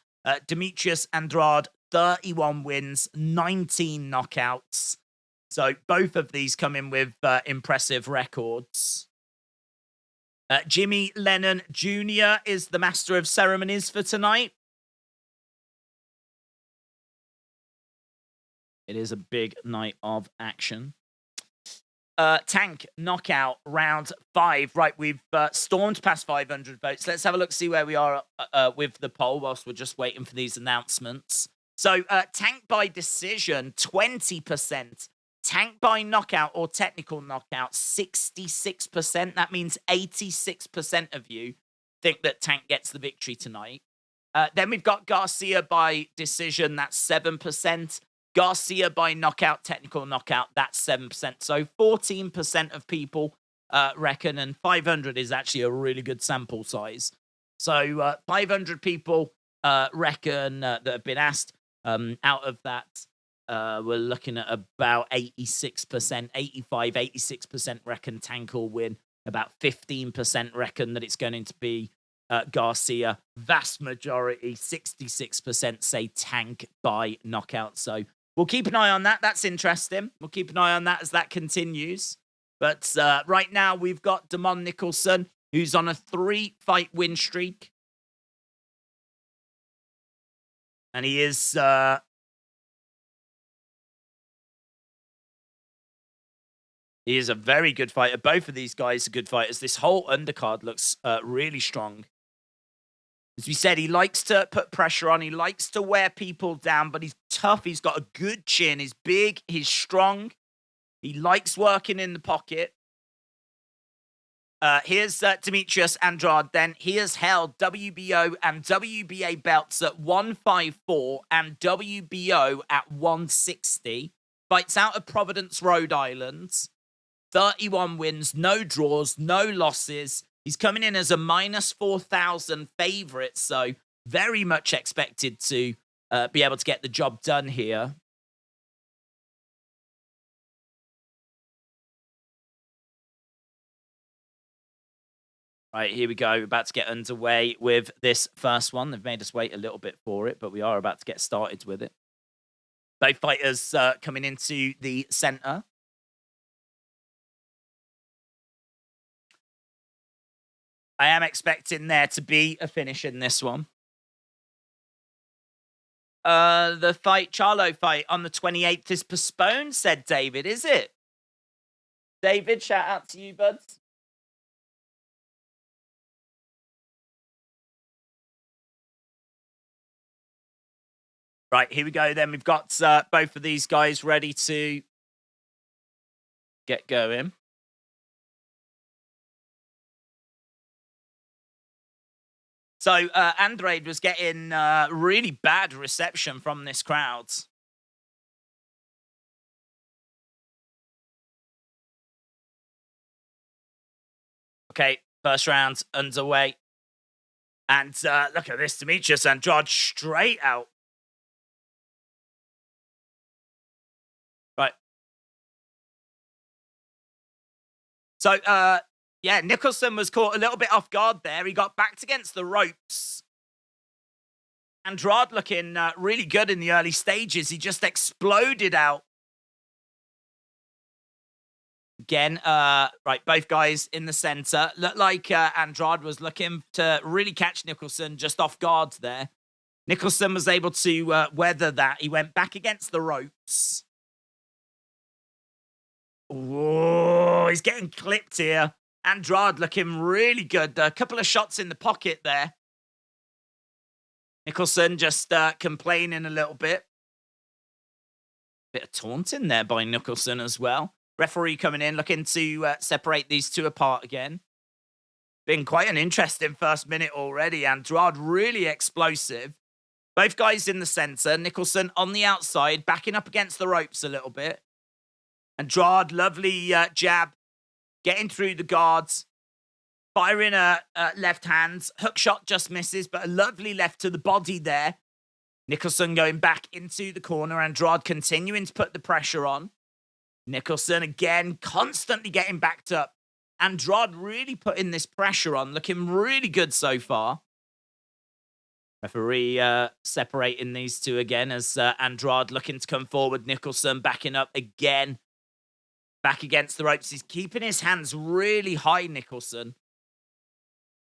Demetrius Andrade, 31 wins, 19 knockouts. So both of these come in with impressive records. Jimmy Lennon Jr. is the master of ceremonies for tonight. It is a big night of action. Tank knockout round 5. Right, we've stormed past 500 votes. Let's have a look, see where we are with the poll whilst we're just waiting for these announcements. So Tank by decision, 20%. Tank by knockout or technical knockout, 66%. That means 86% of you think that Tank gets the victory tonight. Then we've got Garcia by decision, that's 7%. Garcia by knockout, technical knockout, that's 7%. So 14% of people reckon, and 500 is actually a really good sample size. So 500 people reckon that have been asked. Out of that, we're looking at about 86%, 85, 86% reckon Tank will win. About 15% reckon that it's going to be Garcia. Vast majority, 66%, say Tank by knockout. So we'll keep an eye on that. That's interesting. We'll keep an eye on that as that continues. But right now, we've got Damon Nicholson, who's on a 3-fight win streak. And he is... he is a very good fighter. Both of these guys are good fighters. This whole undercard looks really strong. As we said, he likes to put pressure on. He likes to wear people down, but he's tough. He's got a good chin. He's big. He's strong. He likes working in the pocket. Here's Demetrius Andrade then. He has held WBO and WBA belts at 154 and WBO at 160. Fights out of Providence, Rhode Island. 31 wins, no draws, no losses. He's coming in as a minus 4,000 favorite, so very much expected to be able to get the job done here. Right, here we go. We're about to get underway with this first one. They've made us wait a little bit for it, but we are about to get started with it. Both fighters coming into the center. I am expecting there to be a finish in this one. The Charlo fight on the 28th is postponed, said David. Is it? David, shout out to you, buds. Right, here we go then. We've got both of these guys ready to get going. So, Andrade was getting really bad reception from this crowd. Okay, first round underway. And look at this, Demetrius Andrade straight out. Right. So, yeah, Nicholson was caught a little bit off guard there. He got backed against the ropes. Andrade looking really good in the early stages. He just exploded out. Again, right, both guys in the center. Looked like Andrade was looking to really catch Nicholson just off guard there. Nicholson was able to weather that. He went back against the ropes. Oh, he's getting clipped here. Andrade looking really good. A couple of shots in the pocket there. Nicholson just complaining a little bit. Bit of taunting there by Nicholson as well. Referee coming in, looking to separate these two apart again. Been quite an interesting first minute already. Andrade really explosive. Both guys in the center. Nicholson on the outside, backing up against the ropes a little bit. Andrade, lovely jab. Getting through the guards. Firing a left hand. Hook shot just misses, but a lovely left to the body there. Nicholson going back into the corner. Andrade continuing to put the pressure on. Nicholson again, constantly getting backed up. Andrade really putting this pressure on. Looking really good so far. Referee separating these two again as Andrade looking to come forward. Nicholson backing up again. Back against the ropes. He's keeping his hands really high, Nicholson.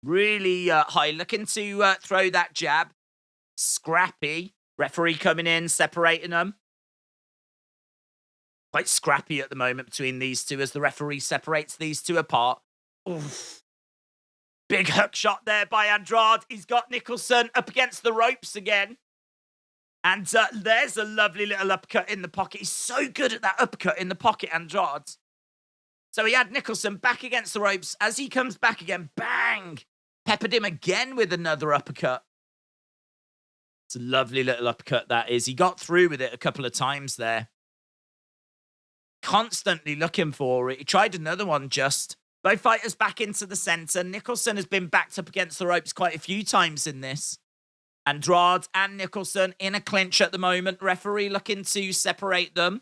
Really high. Looking to throw that jab. Scrappy. Referee coming in, separating them. Quite scrappy at the moment between these two as the referee separates these two apart. Oof. Big hook shot there by Andrade. He's got Nicholson up against the ropes again. And there's a lovely little uppercut in the pocket. He's so good at that uppercut in the pocket, Andrade. So he had Nicholson back against the ropes. As he comes back again, bang! Peppered him again with another uppercut. It's a lovely little uppercut, that is. He got through with it a couple of times there. Constantly looking for it. He tried another one just. Both fighters back into the center. Nicholson has been backed up against the ropes quite a few times in this. Andrade and Nicholson in a clinch at the moment. Referee looking to separate them.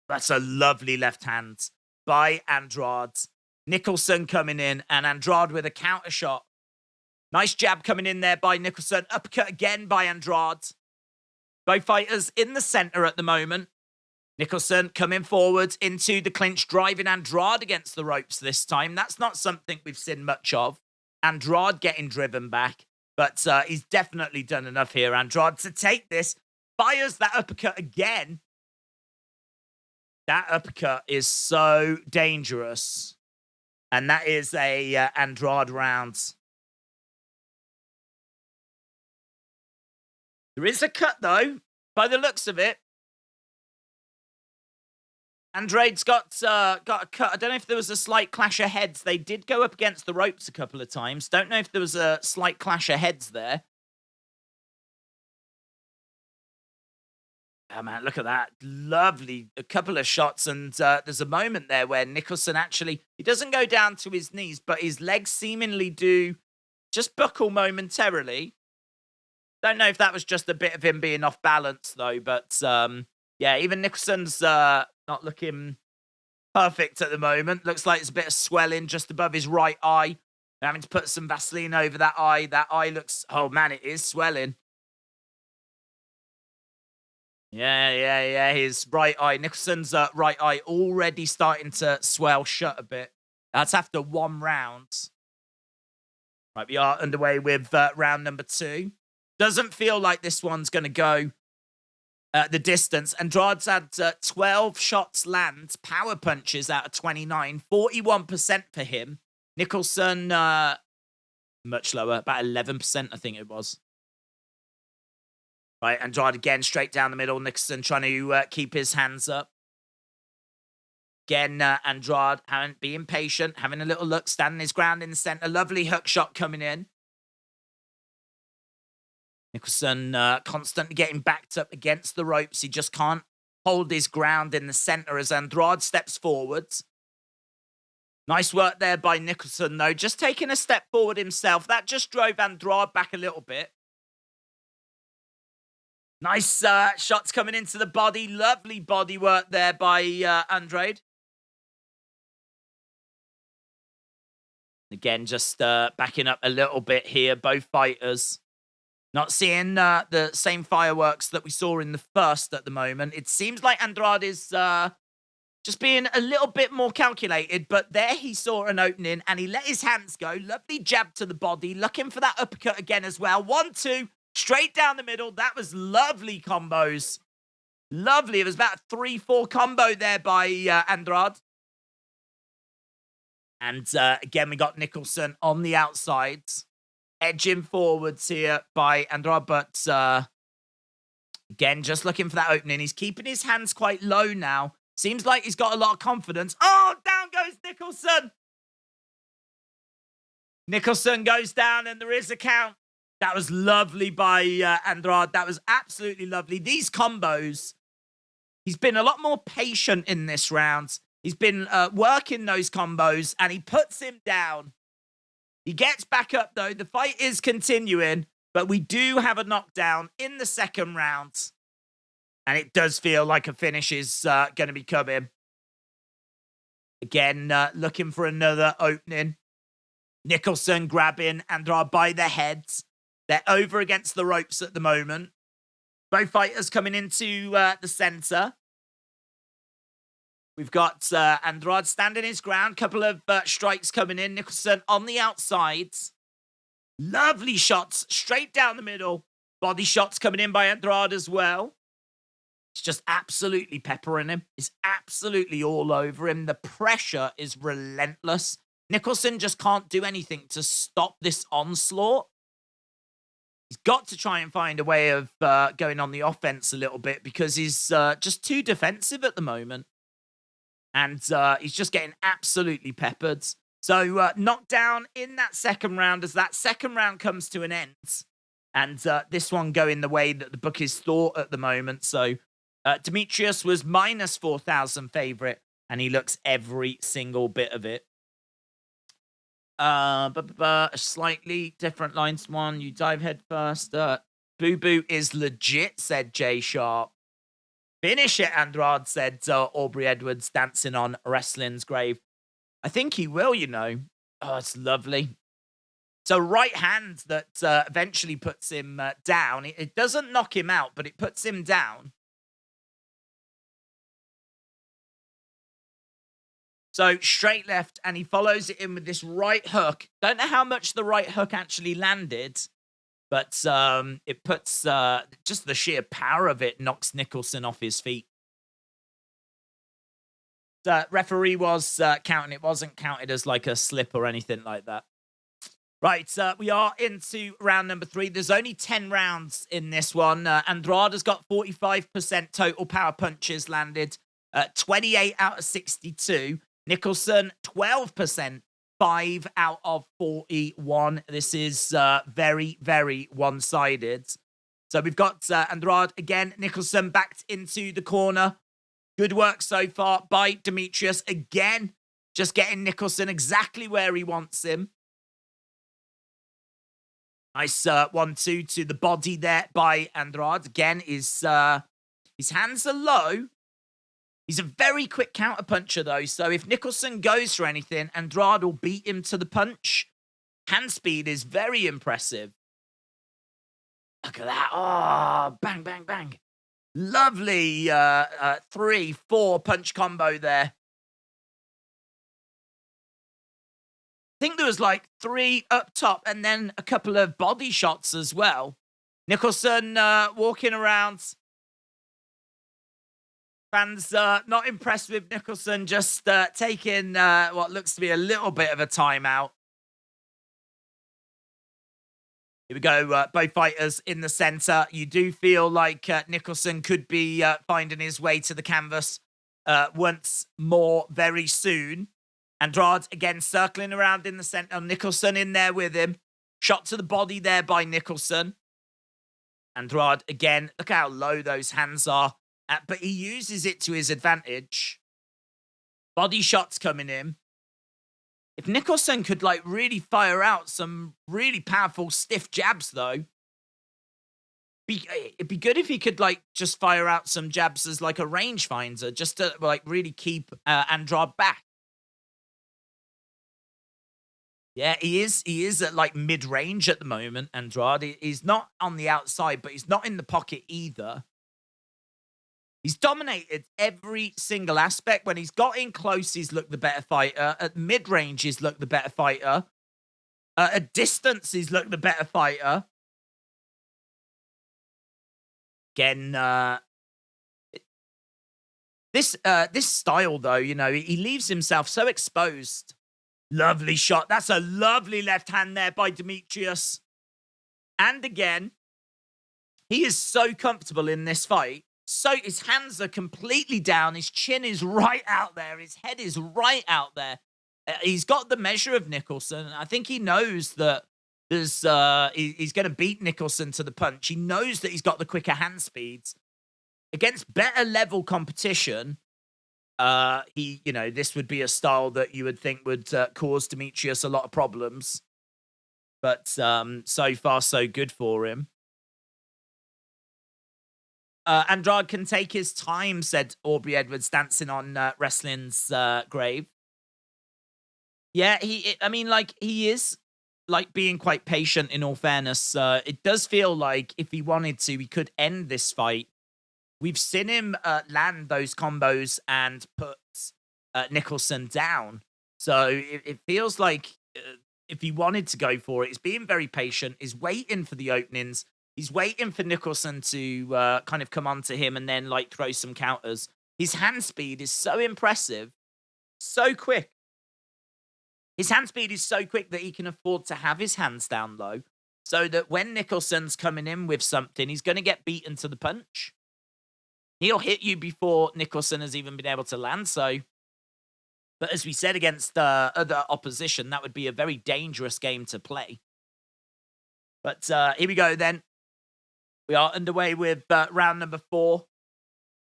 That's a lovely left hand by Andrade. Nicholson coming in and Andrade with a counter shot. Nice jab coming in there by Nicholson. Uppercut again by Andrade. Both fighters in the center at the moment. Nicholson coming forward into the clinch, driving Andrade against the ropes this time. That's not something we've seen much of. Andrade getting driven back, but he's definitely done enough here, Andrade, to take this. Fires that uppercut again. That uppercut is so dangerous. And that is a Andrade round. There is a cut, though, by the looks of it. Andrade's got a cut. I don't know if there was a slight clash of heads. They did go up against the ropes a couple of times. Don't know if there was a slight clash of heads there. Oh, man, look at that. Lovely. A couple of shots, and there's a moment there where Nicholson actually, he doesn't go down to his knees, but his legs seemingly do just buckle momentarily. Don't know if that was just a bit of him being off balance, though, but yeah, even Nicholson's not looking perfect at the moment. Looks like it's a bit of swelling just above his right eye. They're having to put some Vaseline over that eye. That eye looks, oh man, it is swelling. Yeah. His right eye, Nicholson's right eye already starting to swell shut a bit. That's after 1 round. Right, we are underway with round number 2. Doesn't feel like this one's going to go the distance. Andrade's had 12 shots land, power punches out of 29, 41% for him. Nicholson, much lower, about 11%, I think it was. Right, Andrade again, straight down the middle. Nicholson trying to keep his hands up. Again, Andrade being patient, having a little look, standing his ground in the center. Lovely hook shot coming in. Nicholson constantly getting backed up against the ropes. He just can't hold his ground in the center as Andrade steps forwards. Nice work there by Nicholson, though. Just taking a step forward himself. That just drove Andrade back a little bit. Nice shots coming into the body. Lovely body work there by Andrade. Again, just backing up a little bit here. Both fighters not seeing the same fireworks that we saw in the first at the moment. It seems like Andrade is just being a little bit more calculated, but there he saw an opening and he let his hands go. Lovely jab to the body. Looking for that uppercut again as well. 1-2. Straight down the middle. That was lovely combos. Lovely. It was about a 3-4 combo there by Andrade. And again, we got Nicholson on the outsides. Edging forwards here by Andrade. But again, just looking for that opening. He's keeping his hands quite low now. Seems like he's got a lot of confidence. Oh, down goes Nicholson. Nicholson goes down and there is a count. That was lovely by Andrade. That was absolutely lovely. These combos, he's been a lot more patient in this round. He's been working those combos, and he puts him down. He gets back up, though. The fight is continuing, but we do have a knockdown in the second round, and it does feel like a finish is going to be coming. Again, looking for another opening. Nicholson grabbing Andrade by the heads. They're over against the ropes at the moment. Both fighters coming into the center. We've got Andrade standing his ground. Couple of strikes coming in. Nicholson on the outsides. Lovely shots straight down the middle. Body shots coming in by Andrade as well. It's just absolutely peppering him. It's absolutely all over him. The pressure is relentless. Nicholson just can't do anything to stop this onslaught. He's got to try and find a way of going on the offense a little bit because he's just too defensive at the moment. And he's just getting absolutely peppered. So knockdown in that second round as that second round comes to an end. And this one going the way that the book is thought at the moment. So Demetrius was minus 4,000 favorite, and he looks every single bit of it. A slightly different lines. One, you dive head first. Boo Boo is legit, said Jay Sharp. Finish it, Andrade, said Aubrey Edwards, dancing on wrestling's grave. I think he will, you know. Oh, it's lovely. So right hand that eventually puts him down. It doesn't knock him out, but it puts him down. So straight left, and he follows it in with this right hook. Don't know how much the right hook actually landed, but it puts just the sheer power of it knocks Nicholson off his feet. The referee was counting. It wasn't counted as like a slip or anything like that. Right, we are into round number 3. There's only 10 rounds in this one. Andrade has got 45% total power punches landed. 28 out of 62. Nicholson, 12%, 5 out of 41. This is very, very one-sided. So we've got Andrade again. Nicholson backed into the corner. Good work so far by Demetrius. Again, just getting Nicholson exactly where he wants him. Nice 1-2 to the body there by Andrade. Again, his hands are low. He's a very quick counter-puncher, though. So if Nicholson goes for anything, Andrade will beat him to the punch. Hand speed is very impressive. Look at that. Oh, bang, bang, bang. Lovely 3-4 punch combo there. I think there was like 3 up top and then a couple of body shots as well. Nicholson walking around. Fans not impressed with Nicholson, just taking what looks to be a little bit of a timeout. Here we go, both fighters in the center. You do feel like Nicholson could be finding his way to the canvas once more very soon. Andrade again circling around in the center. Nicholson in there with him. Shot to the body there by Nicholson. Andrade again. Look how low those hands are. But he uses it to his advantage. Body shots coming in. If Nicholson could like really fire out some really powerful stiff jabs though. It'd be good if he could like just fire out some jabs as like a rangefinder. Just to like really keep Andrade back. Yeah, he is at like mid-range at the moment, Andrade. He's not on the outside, but he's not in the pocket either. He's dominated every single aspect. When he's got in close, he's looked the better fighter. At mid-range, he's looked the better fighter. At distance, he's looked the better fighter. Again, this style, though, you know, he leaves himself so exposed. Lovely shot. That's a lovely left hand there by Demetrius. And again, he is so comfortable in this fight. So his hands are completely down. His chin is right out there. His head is right out there. He's got the measure of Nicholson. I think he knows that there's he's going to beat Nicholson to the punch. He knows that he's got the quicker hand speeds. Against better level competition, this would be a style that you would think would cause Demetrius a lot of problems. But so far, so good for him. Andrade can take his time, said Aubrey Edwards, dancing on wrestling's grave. Yeah, he is like being quite patient in all fairness. It does feel like if he wanted to, he could end this fight. We've seen him land those combos and put Nicholson down. So it feels like if he wanted to go for it, he's being very patient. He's waiting for the openings. He's waiting for Nicholson to kind of come onto him and then like throw some counters. His hand speed is so impressive. So quick. His hand speed is so quick that he can afford to have his hands down low. So that when Nicholson's coming in with something, he's going to get beaten to the punch. He'll hit you before Nicholson has even been able to land. So, but as we said against other opposition, that would be a very dangerous game to play. But here we go then. We are underway with round number 4.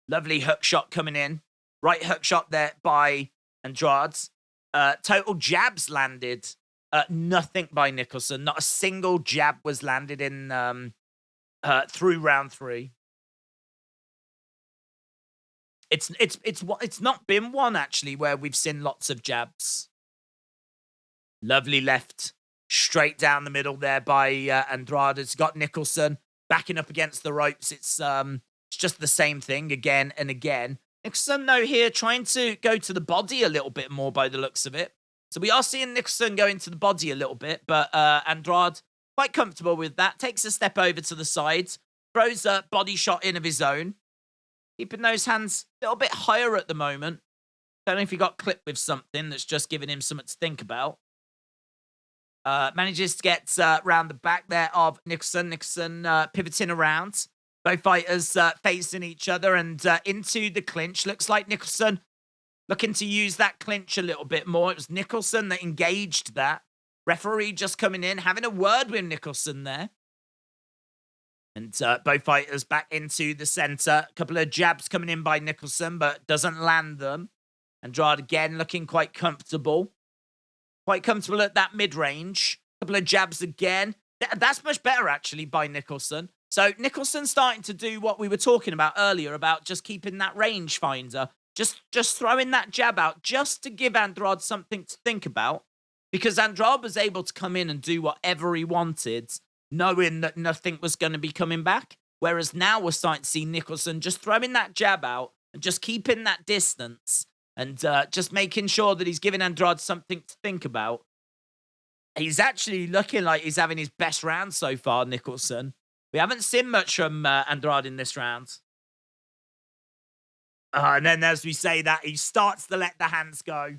Lovely hook shot coming in. Right hook shot there by Andrade. Total jabs landed. Nothing by Nicholson. Not a single jab was landed in through round 3. It's not been one actually where we've seen lots of jabs. Lovely left, straight down the middle there by Andrade. It's got Nicholson backing up against the ropes. It's just the same thing again and again. Nicholson though here trying to go to the body a little bit more by the looks of it. So we are seeing Nicholson go into the body a little bit, but Andrade quite comfortable with that. Takes a step over to the side, throws a body shot in of his own. Keeping those hands a little bit higher at the moment. Don't know if he got clipped with something that's just giving him something to think about. Manages to get round the back there of Nicholson. Nicholson pivoting around. Both fighters facing each other and into the clinch. Looks like Nicholson looking to use that clinch a little bit more. It was Nicholson that engaged that. Referee just coming in, having a word with Nicholson there. And both fighters back into the center. A couple of jabs coming in by Nicholson, but doesn't land them. Andrade again looking quite comfortable. Quite comfortable at that mid-range. A couple of jabs again. That's much better, actually, by Nicholson. So Nicholson starting to do what we were talking about earlier about just keeping that range finder. Just throwing that jab out just to give Andrade something to think about. Because Andrade was able to come in and do whatever he wanted, knowing that nothing was going to be coming back. Whereas now we're starting to see Nicholson just throwing that jab out and just keeping that distance and just making sure that he's giving Andrade something to think about. He's actually looking like he's having his best round so far, Nicholson. We haven't seen much from Andrade in this round. And then as we say that, he starts to let the hands go.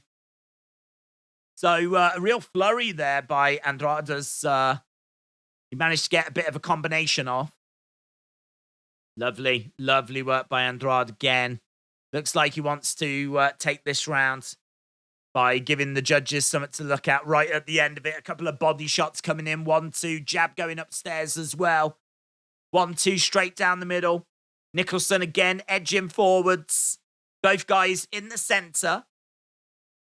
So a real flurry there by Andrade as he managed to get a bit of a combination off. Lovely, lovely work by Andrade again. Looks like he wants to take this round by giving the judges something to look at right at the end of it. A couple of body shots coming in. 1-2, jab going upstairs as well. 1-2 straight down the middle. Nicholson again edging forwards. Both guys in the center.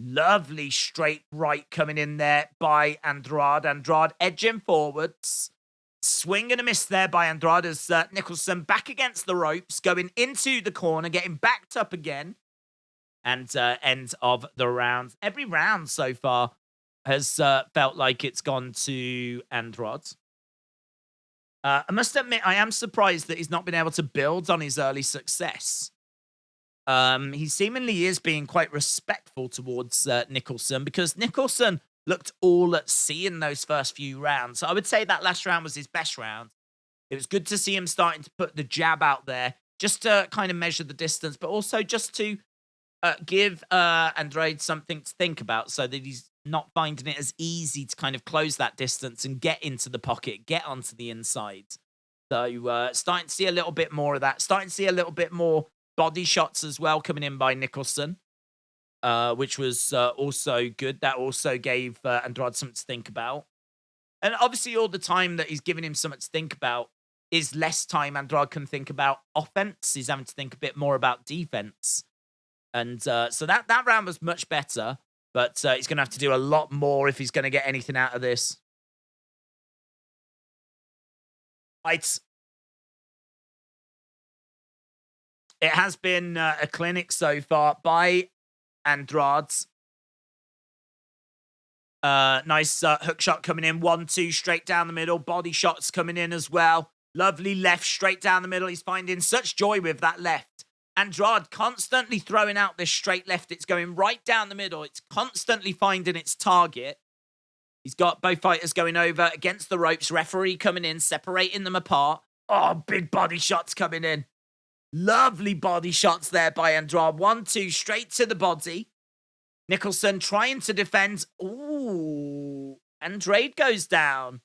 Lovely straight right coming in there by Andrade. Andrade edging forwards. Swing and a miss there by Andrade as Nicholson back against the ropes, going into the corner, getting backed up again. And end of the round. Every round so far has felt like it's gone to Andrade. I must admit, I am surprised that he's not been able to build on his early success. He seemingly is being quite respectful towards Nicholson because Nicholson looked all at sea in those first few rounds. So I would say that last round was his best round. It was good to see him starting to put the jab out there just to kind of measure the distance, but also just to give Andrade something to think about so that he's not finding it as easy to kind of close that distance and get into the pocket, get onto the inside. So starting to see a little bit more of that. Starting to see a little bit more body shots as well coming in by Nicholson, which was also good. That also gave Andrade something to think about. And obviously all the time that he's giving him something to think about is less time Andrade can think about offense. He's having to think a bit more about defense. And so that round was much better, but he's going to have to do a lot more if he's going to get anything out of this. Right. It has been a clinic so far by Andrade. Nice hook shot coming in. 1-2 straight down the middle. Body shots coming in as well. Lovely left straight down the middle. He's finding such joy with that left. Andrade constantly throwing out this straight left. It's going right down the middle. It's constantly finding its target. He's got both fighters going over against the ropes. Referee coming in, separating them apart. Oh, big body shots coming in. Lovely body shots there by Andrade. 1-2 straight to the body. Nicholson trying to defend. Ooh. Andrade goes down.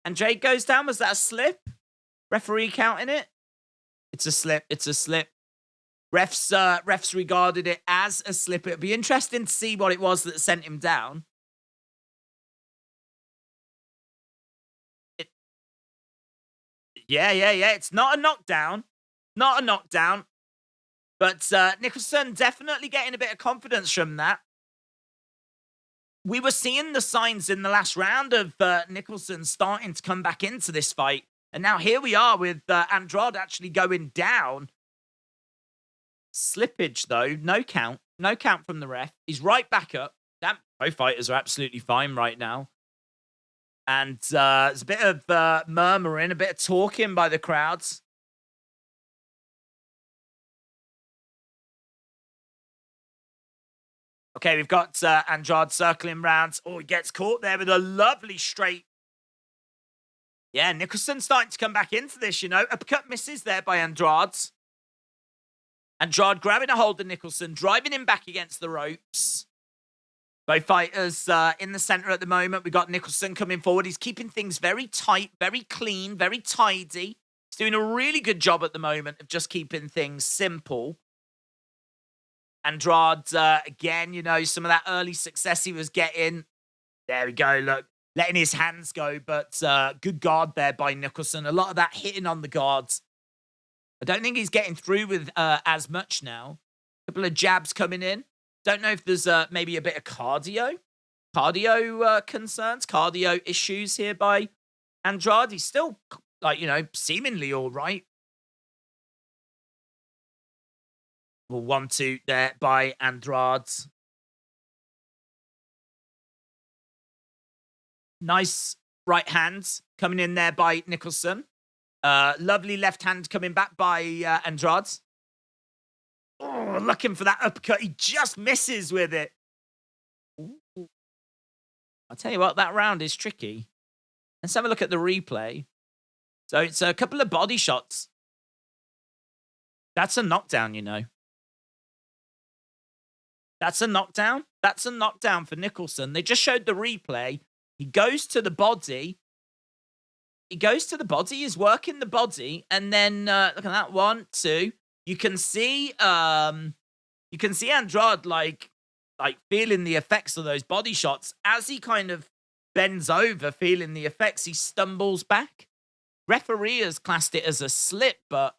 Andrade goes down. Was that a slip? Referee counting it? It's a slip. It's a slip. Refs regarded it as a slip. It'd be interesting to see what it was that sent him down. Yeah. It's not a knockdown. Not a knockdown. But Nicholson definitely getting a bit of confidence from that. We were seeing the signs in the last round of Nicholson starting to come back into this fight. And now here we are with Andrade actually going down. Slippage, though. No count. No count from the ref. He's right back up. Both fighters are absolutely fine right now. And there's a bit of murmuring, a bit of talking by the crowds. Okay, we've got Andrade circling round. Oh, he gets caught there with a lovely straight. Yeah, Nicholson starting to come back into this, you know. Uppercut misses there by Andrade. Andrade grabbing a hold of Nicholson, driving him back against the ropes. Both fighters in the center at the moment. We got Nicholson coming forward. He's keeping things very tight, very clean, very tidy. He's doing a really good job at the moment of just keeping things simple. Andrade, again, some of that early success he was getting. There we go, look. Letting his hands go, but good guard there by Nicholson. A lot of that hitting on the guards. I don't think he's getting through with as much now. A couple of jabs coming in. Don't know if there's maybe a bit of cardio concerns, cardio issues here by Andrade. He's still, seemingly all right. Well, 1-2 there by Andrade. Nice right hand coming in there by Nicholson. Lovely left hand coming back by Andrade. Oh, looking for that uppercut. He just misses with it. Ooh. I'll tell you what, that round is tricky. Let's have a look at the replay. So it's a couple of body shots. That's a knockdown, That's a knockdown. That's a knockdown for Nicholson. They just showed the replay. He goes to the body. He's working the body. And then, look at that. 1, 2. You can see Andrade, like feeling the effects of those body shots. As he kind of bends over, feeling the effects, he stumbles back. Referee has classed it as a slip, but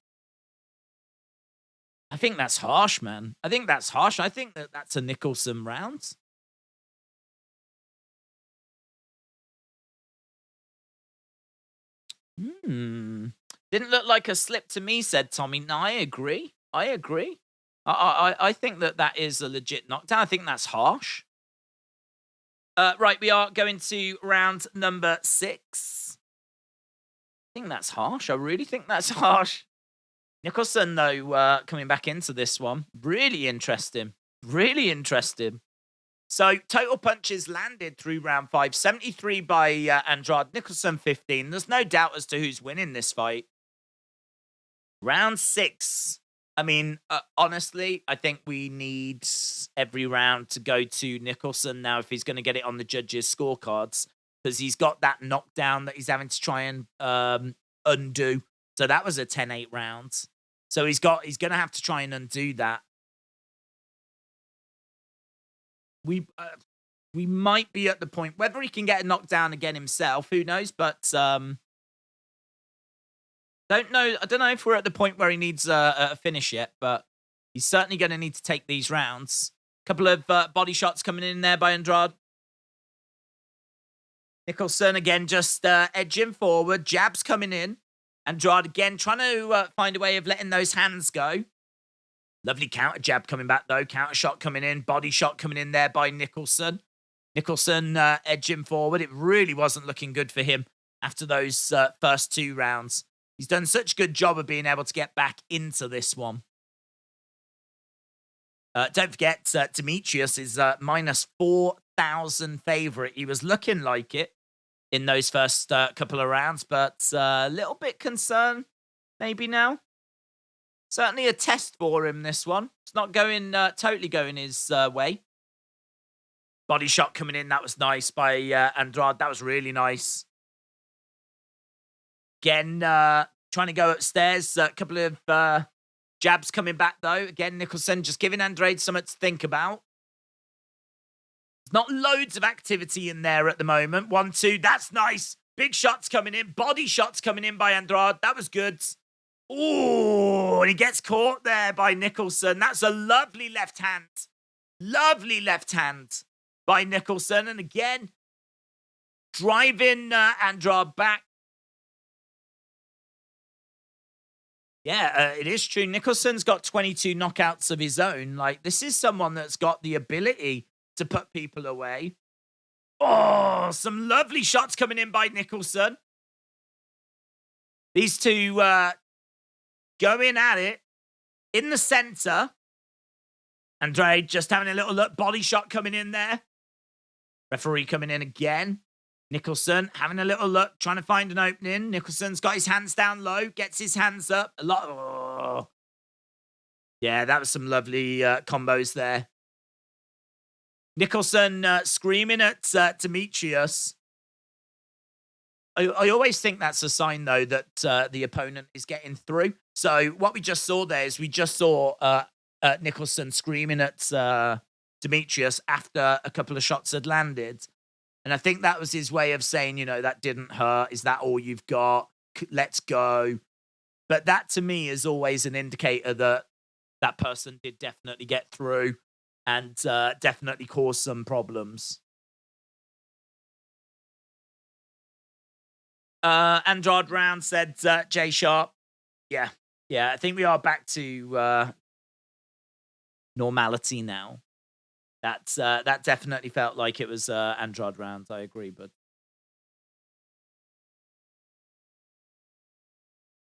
I think that's harsh, man. I think that's harsh. I think that's a Nicholson round. Didn't look like a slip to me, said Tommy. No, I agree. I think that is a legit knockdown. I think that's harsh. Right, we are going to round number 6. I think that's harsh. I really think that's harsh. Nicholson, though, coming back into this one. Really interesting. So, total punches landed through round 5. 73 by Andrade. Nicholson, 15. There's no doubt as to who's winning this fight. Round 6. I mean, honestly, I think we need every round to go to Nicholson now if he's going to get it on the judges' scorecards. Because he's got that knockdown that he's having to try and undo. So that was a 10-8 round. So he's going to have to try and undo that. We might be at the point, whether he can get a knockdown again himself, who knows? But don't know. I don't know if we're at the point where he needs a finish yet, but he's certainly going to need to take these rounds. Couple of body shots coming in there by Andrade. Nicholson again just edging forward. Jabs coming in. Andrade again trying to find a way of letting those hands go. Lovely counter jab coming back, though. Counter shot coming in. Body shot coming in there by Nicholson. Nicholson edging forward. It really wasn't looking good for him after those first 2 rounds. He's done such a good job of being able to get back into this one. Don't forget, Demetrius is minus 4,000 favorite. He was looking like it in those first couple of rounds, but a little bit concerned maybe now. Certainly a test for him, this one. It's not going totally going his way. Body shot coming in. That was nice by Andrade. That was really nice. Again, trying to go upstairs. A couple of jabs coming back, though. Again, Nicholson just giving Andrade something to think about. There's not loads of activity in there at the moment. 1, 2. That's nice. Big shots coming in. Body shots coming in by Andrade. That was good. Oh, and he gets caught there by Nicholson. That's a lovely left hand. Lovely left hand by Nicholson. And again, driving Andrade back. Yeah, it is true. Nicholson's got 22 knockouts of his own. Like, this is someone that's got the ability to put people away. Oh, some lovely shots coming in by Nicholson. These two going at it in the center. Andrade just having a little look. Body shot coming in there. Referee coming in again. Nicholson having a little look, trying to find an opening. Nicholson's got his hands down low, gets his hands up. A lot. Oh. Yeah, that was some lovely combos there. Nicholson screaming at Demetrius. I always think that's a sign, though, that the opponent is getting through. So what we just saw there is we just saw Nicholson screaming at Demetrius after a couple of shots had landed. And I think that was his way of saying, that didn't hurt. Is that all you've got? Let's go. But that, to me, is always an indicator that that person did definitely get through and definitely cause some problems. Andrade Round said Jay Sharp. Yeah. I think we are back to normality now. That definitely felt like it was Andrade Round. I agree, but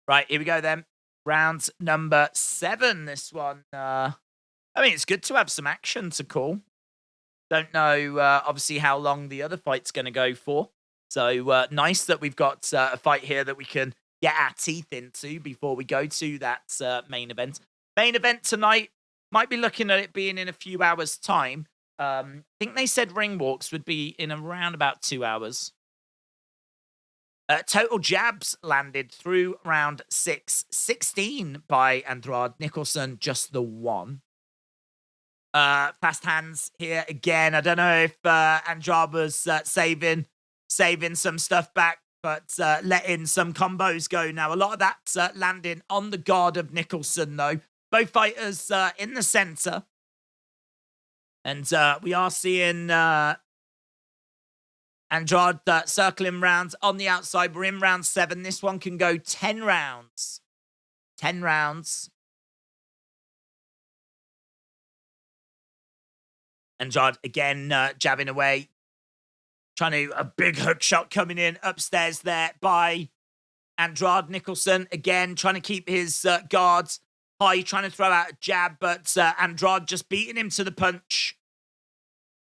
right, here we go then. Round number 7. This one. It's good to have some action to call. Don't know, obviously, how long the other fight's going to go for. So nice that we've got a fight here that we can get our teeth into before we go to that main event. Main event tonight, might be looking at it being in a few hours' time. I think they said ring walks would be in around about 2 hours. Total jabs landed through round 6, 16 by Andrade. Nicholson, just the 1. Fast hands here again. I don't know if Andrade was saving some stuff back, but letting some combos go. Now, a lot of that landing on the guard of Nicholson, though. Both fighters in the center. And we are seeing Andrade circling rounds on the outside. We're in round 7. This one can go 10 rounds. 10 rounds. Andrade again jabbing away. A big hook shot coming in upstairs there by Andrade. Nicholson again trying to keep his guards high, trying to throw out a jab, but Andrade just beating him to the punch.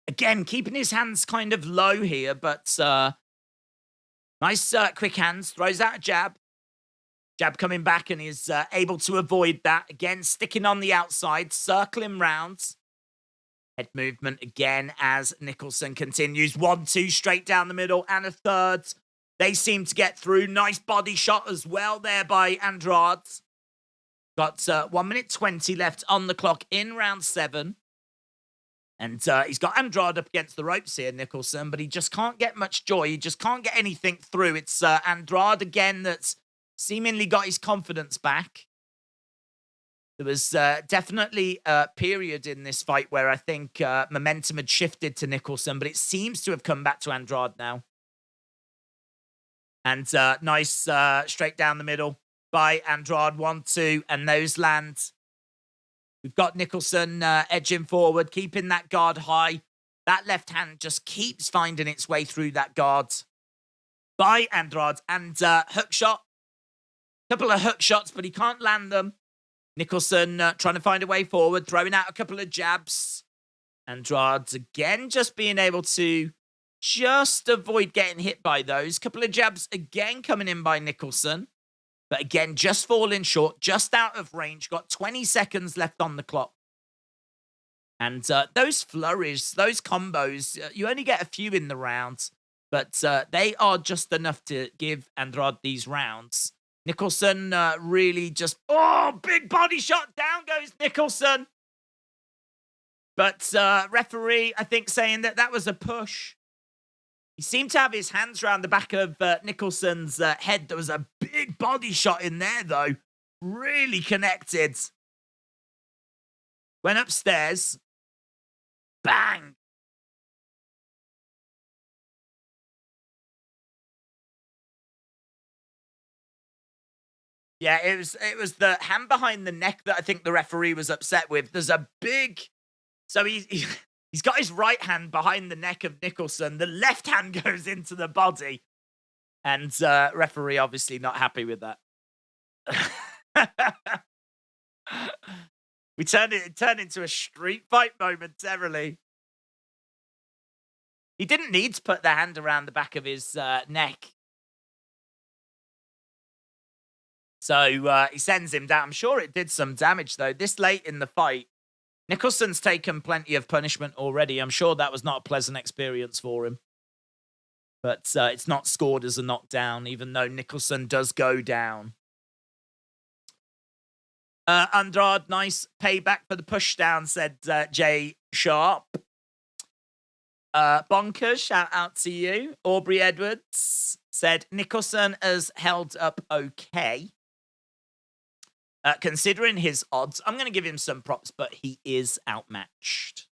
Again, keeping his hands kind of low here, but nice quick hands. Throws out a jab. Jab coming back, and he's able to avoid that. Again, sticking on the outside, circling rounds. Head movement again as Nicholson continues. 1-2 straight down the middle and a third. They seem to get through. Nice body shot as well there by Andrade. Got 1 minute 20 left on the clock in round 7. And he's got Andrade up against the ropes here, Nicholson, but he just can't get much joy. He just can't get anything through. It's Andrade again that's seemingly got his confidence back. There was definitely a period in this fight where I think momentum had shifted to Nicholson, but it seems to have come back to Andrade now. And nice straight down the middle by Andrade. 1-2, and those land. We've got Nicholson edging forward, keeping that guard high. That left hand just keeps finding its way through that guard by Andrade. And hook shot. Couple of hook shots, but he can't land them. Nicholson trying to find a way forward, throwing out a couple of jabs. Andrade again just being able to just avoid getting hit by those. Couple of jabs again coming in by Nicholson. But again, just falling short, just out of range. Got 20 seconds left on the clock. And those flurries, those combos, you only get a few in the rounds. But they are just enough to give Andrade these rounds. Nicholson really just... Oh, big body shot. Down goes Nicholson. But referee, I think, saying that was a push. He seemed to have his hands around the back of Nicholson's head. There was a big body shot in there, though. Really connected. Went upstairs. Bang. Yeah, it was the hand behind the neck that I think the referee was upset with. There's a big... So he's got his right hand behind the neck of Nicholson. The left hand goes into the body. And referee obviously not happy with that. It turned into a street fight momentarily. He didn't need to put the hand around the back of his neck. So he sends him down. I'm sure it did some damage, though. This late in the fight, Nicholson's taken plenty of punishment already. I'm sure that was not a pleasant experience for him. But it's not scored as a knockdown, even though Nicholson does go down. Andrade, nice payback for the pushdown, said Jay Sharp. Bonkers, shout out to you. Aubrey Edwards said Nicholson has held up okay. Considering his odds, I'm going to give him some props, but he is outmatched.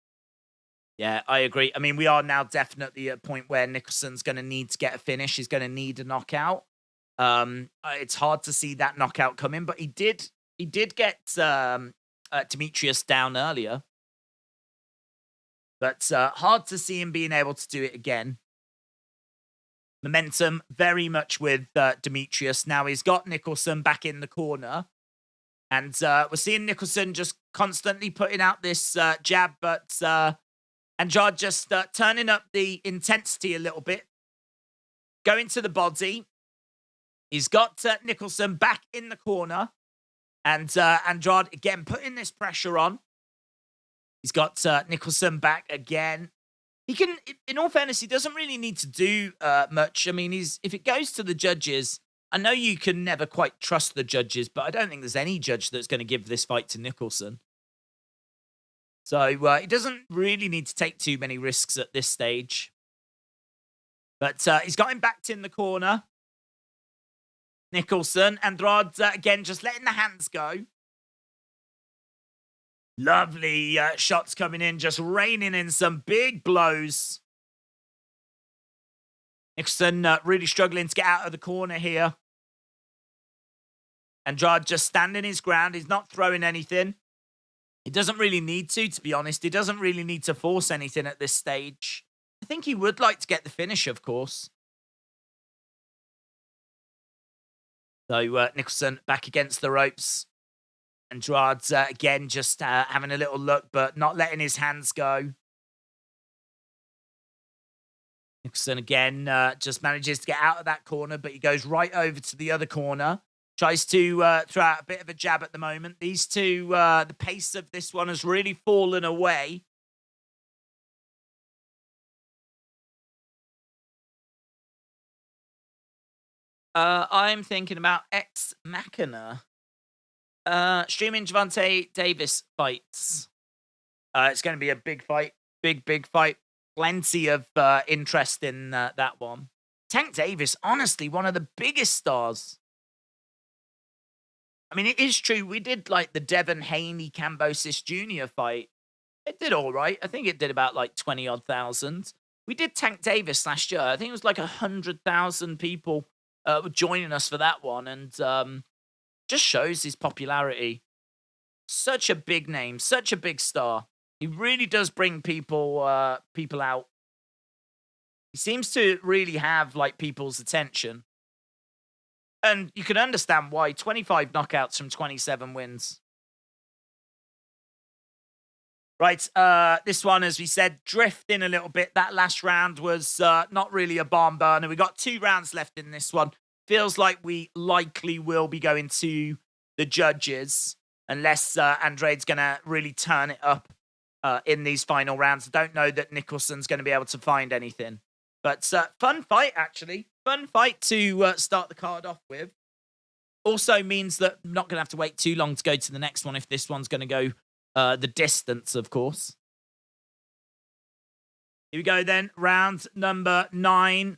Yeah, I agree. I mean, we are now definitely at a point where Nicholson's going to need to get a finish. He's going to need a knockout. It's hard to see that knockout coming, but he did get Demetrius down earlier. But hard to see him being able to do it again. Momentum very much with Demetrius. Now he's got Nicholson back in the corner. And we're seeing Nicholson just constantly putting out this jab, but Andrade just turning up the intensity a little bit. Going to the body. He's got Nicholson back in the corner. And Andrade, again, putting this pressure on. He's got Nicholson back again. He can, in all fairness, he doesn't really need to do much. I mean, if it goes to the judges, I know you can never quite trust the judges, but I don't think there's any judge that's going to give this fight to Nicholson. So he doesn't really need to take too many risks at this stage. But he's got him backed in the corner. Nicholson, Andrade, again, just letting the hands go. Lovely shots coming in, just raining in some big blows. Nicholson really struggling to get out of the corner here. Andrade just standing his ground. He's not throwing anything. He doesn't really need to be honest. He doesn't really need to force anything at this stage. I think he would like to get the finish, of course. So Nicholson back against the ropes. Andrade, again, just having a little look, but not letting his hands go. Nicholson, again, just manages to get out of that corner, but he goes right over to the other corner. Tries to throw out a bit of a jab at the moment. These two, the pace of this one has really fallen away. I'm thinking about Ex Machina. Streaming Gervonta Davis fights. It's going to be a big fight. Big fight. Plenty of interest in that one. Tank Davis, honestly, one of the biggest stars. I mean, it is true. We did like the Devin Haney Cambosis Jr. fight. It did all right. I think it did about like 20-odd thousand. We did Tank Davis last year. I think it was like 100,000 people were joining us for that one. And just shows his popularity. Such a big name. Such a big star. He really does bring people out. He seems to really have like people's attention. And you can understand why. 25 knockouts from 27 wins. Right, this one, as we said, drifting a little bit. That last round was not really a barn burner. We got 2 rounds left in this one. Feels like we likely will be going to the judges. Unless Andrade's going to really turn it up in these final rounds. I don't know that Nicholson's going to be able to find anything. But fun fight, actually. Fun fight to start the card off with. Also means that I'm not going to have to wait too long to go to the next one if this one's going to go the distance, of course. Here we go then. Round number 9.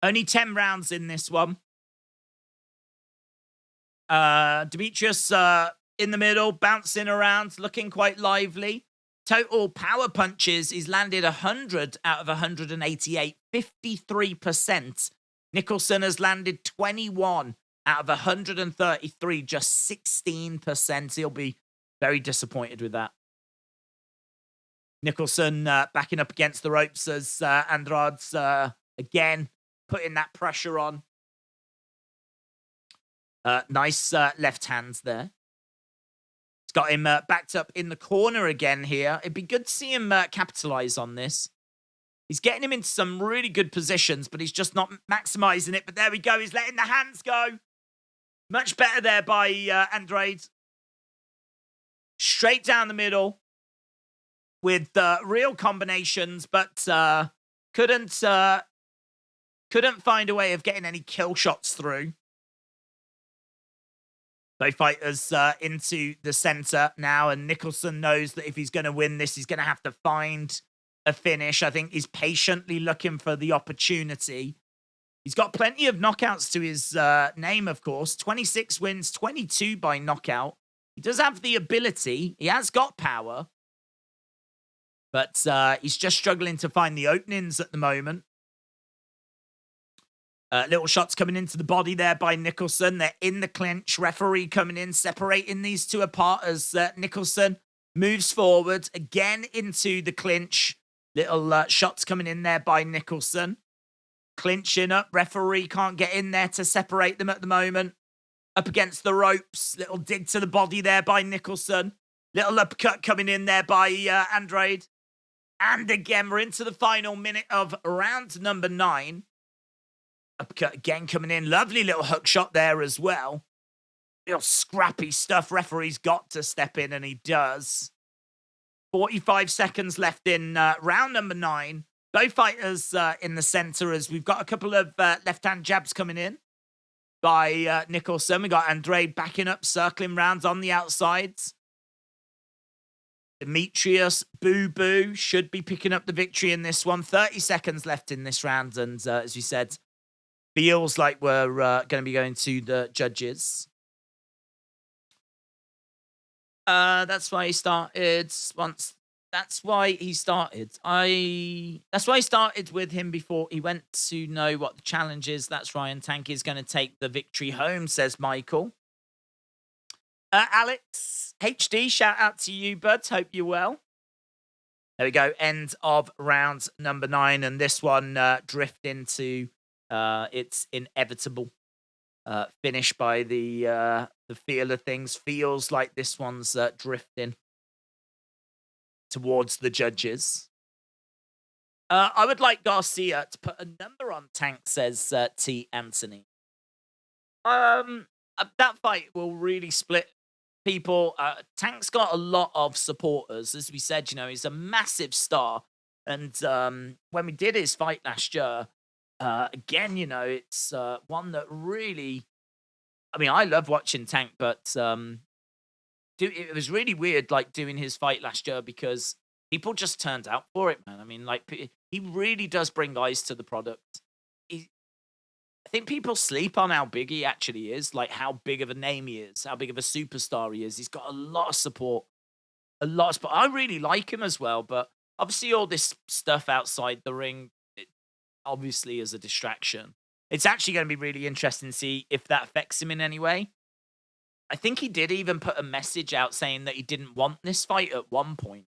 Only 10 rounds in this one. Demetrius in the middle, bouncing around, looking quite lively. Total power punches, he's landed 100 out of 188, 53%. Nicholson has landed 21 out of 133, just 16%. He'll be very disappointed with that. Nicholson backing up against the ropes as Andrade's again putting that pressure on. Nice left hands there. Got him backed up in the corner again here. It'd be good to see him capitalize on this. He's getting him into some really good positions, but he's just not maximizing it. But there we go. He's letting the hands go. Much better there by Andrade. Straight down the middle with real combinations, but couldn't find a way of getting any kill shots through. Both fighters into the center now, and Nicholson knows that if he's going to win this, he's going to have to find a finish. I think he's patiently looking for the opportunity. He's got plenty of knockouts to his name, of course. 26 wins, 22 by knockout. He does have the ability. He has got power. But he's just struggling to find the openings at the moment. Little shots coming into the body there by Nicholson. They're in the clinch. Referee coming in, separating these two apart as Nicholson moves forward again into the clinch. Little shots coming in there by Nicholson. Clinching up. Referee can't get in there to separate them at the moment. Up against the ropes. Little dig to the body there by Nicholson. Little uppercut coming in there by Andrade. And again, we're into the final minute of round number 9. Uppercut again coming in. Lovely little hook shot there as well. Little scrappy stuff. Referee's got to step in, and he does. 45 seconds left in round number 9. Both fighters in the center as we've got a couple of left-hand jabs coming in by Nicholson. We got Andrade backing up, circling rounds on the outsides. Demetrius Boo Boo should be picking up the victory in this one. 30 seconds left in this round, and as you said, feels like we're going to be going to the judges. That's why he started once. That's why he started. That's why I started with him before he went to know what the challenge is. That's Ryan Tank is going to take the victory home, says Michael. Alex HD, shout out to you, bud. Hope you're well. There we go. End of round number 9, and this one drift into its inevitable finish by the feel of things. Feels like this one's drifting towards the judges. I would like Garcia to put a number on Tank, says T. Anthony. That fight will really split people. Tank's got a lot of supporters. As we said, you know, he's a massive star. And when we did his fight last year, again, you know, it's one that really, I mean, I love watching Tank, but it was really weird, like, doing his fight last year because people just turned out for it, man. I mean, like, he really does bring eyes to the product. I think people sleep on how big he actually is, like how big of a name he is, how big of a superstar he is. He's got a lot of support, a lot of support. I really like him as well, but obviously all this stuff outside the ring, it obviously is a distraction. It's actually going to be really interesting to see if that affects him in any way. I think he did even put a message out saying that he didn't want this fight at one point.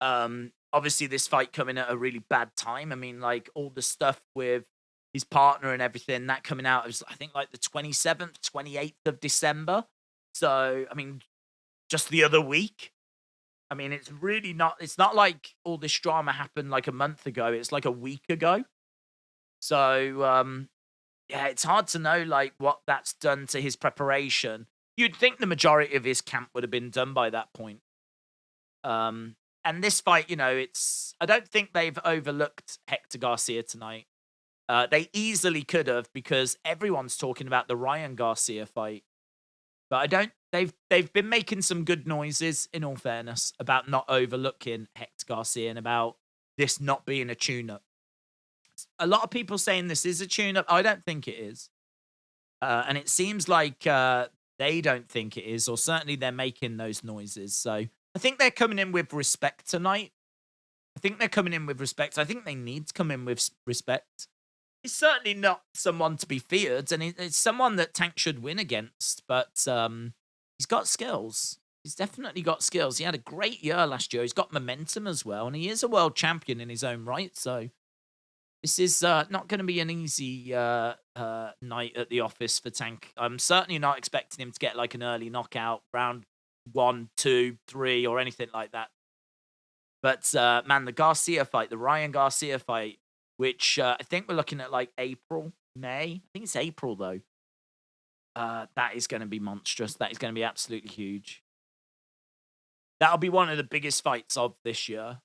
Obviously this fight coming at a really bad time. I mean, like all the stuff with his partner and everything, that coming out was, I think, like the 27th, 28th of December. So, I mean, just the other week. I mean, it's really not, it's not like all this drama happened like a month ago. It's like a week ago. So, yeah, it's hard to know, like, what that's done to his preparation. You'd think the majority of his camp would have been done by that point. And this fight, you know, I don't think they've overlooked Hector Garcia tonight. They easily could have, because everyone's talking about the Ryan Garcia fight. But they've been making some good noises, in all fairness, about not overlooking Hector Garcia and about this not being a tune-up. A lot of people saying this is a tune-up. I don't think it is. And it seems like they don't think it is, or certainly they're making those noises. So I think they're coming in with respect tonight. I think they need to come in with respect. He's certainly not someone to be feared, and it's someone that Tank should win against, but he's got skills. He's definitely got skills. He had a great year last year. He's got momentum as well, and he is a world champion in his own right, so this is not going to be an easy night at the office for Tank. I'm certainly not expecting him to get like an early knockout, round 1, 2, 3, or anything like that. But, man, the Garcia fight, the Ryan Garcia fight, which I think we're looking at like April, May. I think it's April, though. That is going to be monstrous. That is going to be absolutely huge. That'll be one of the biggest fights of this year.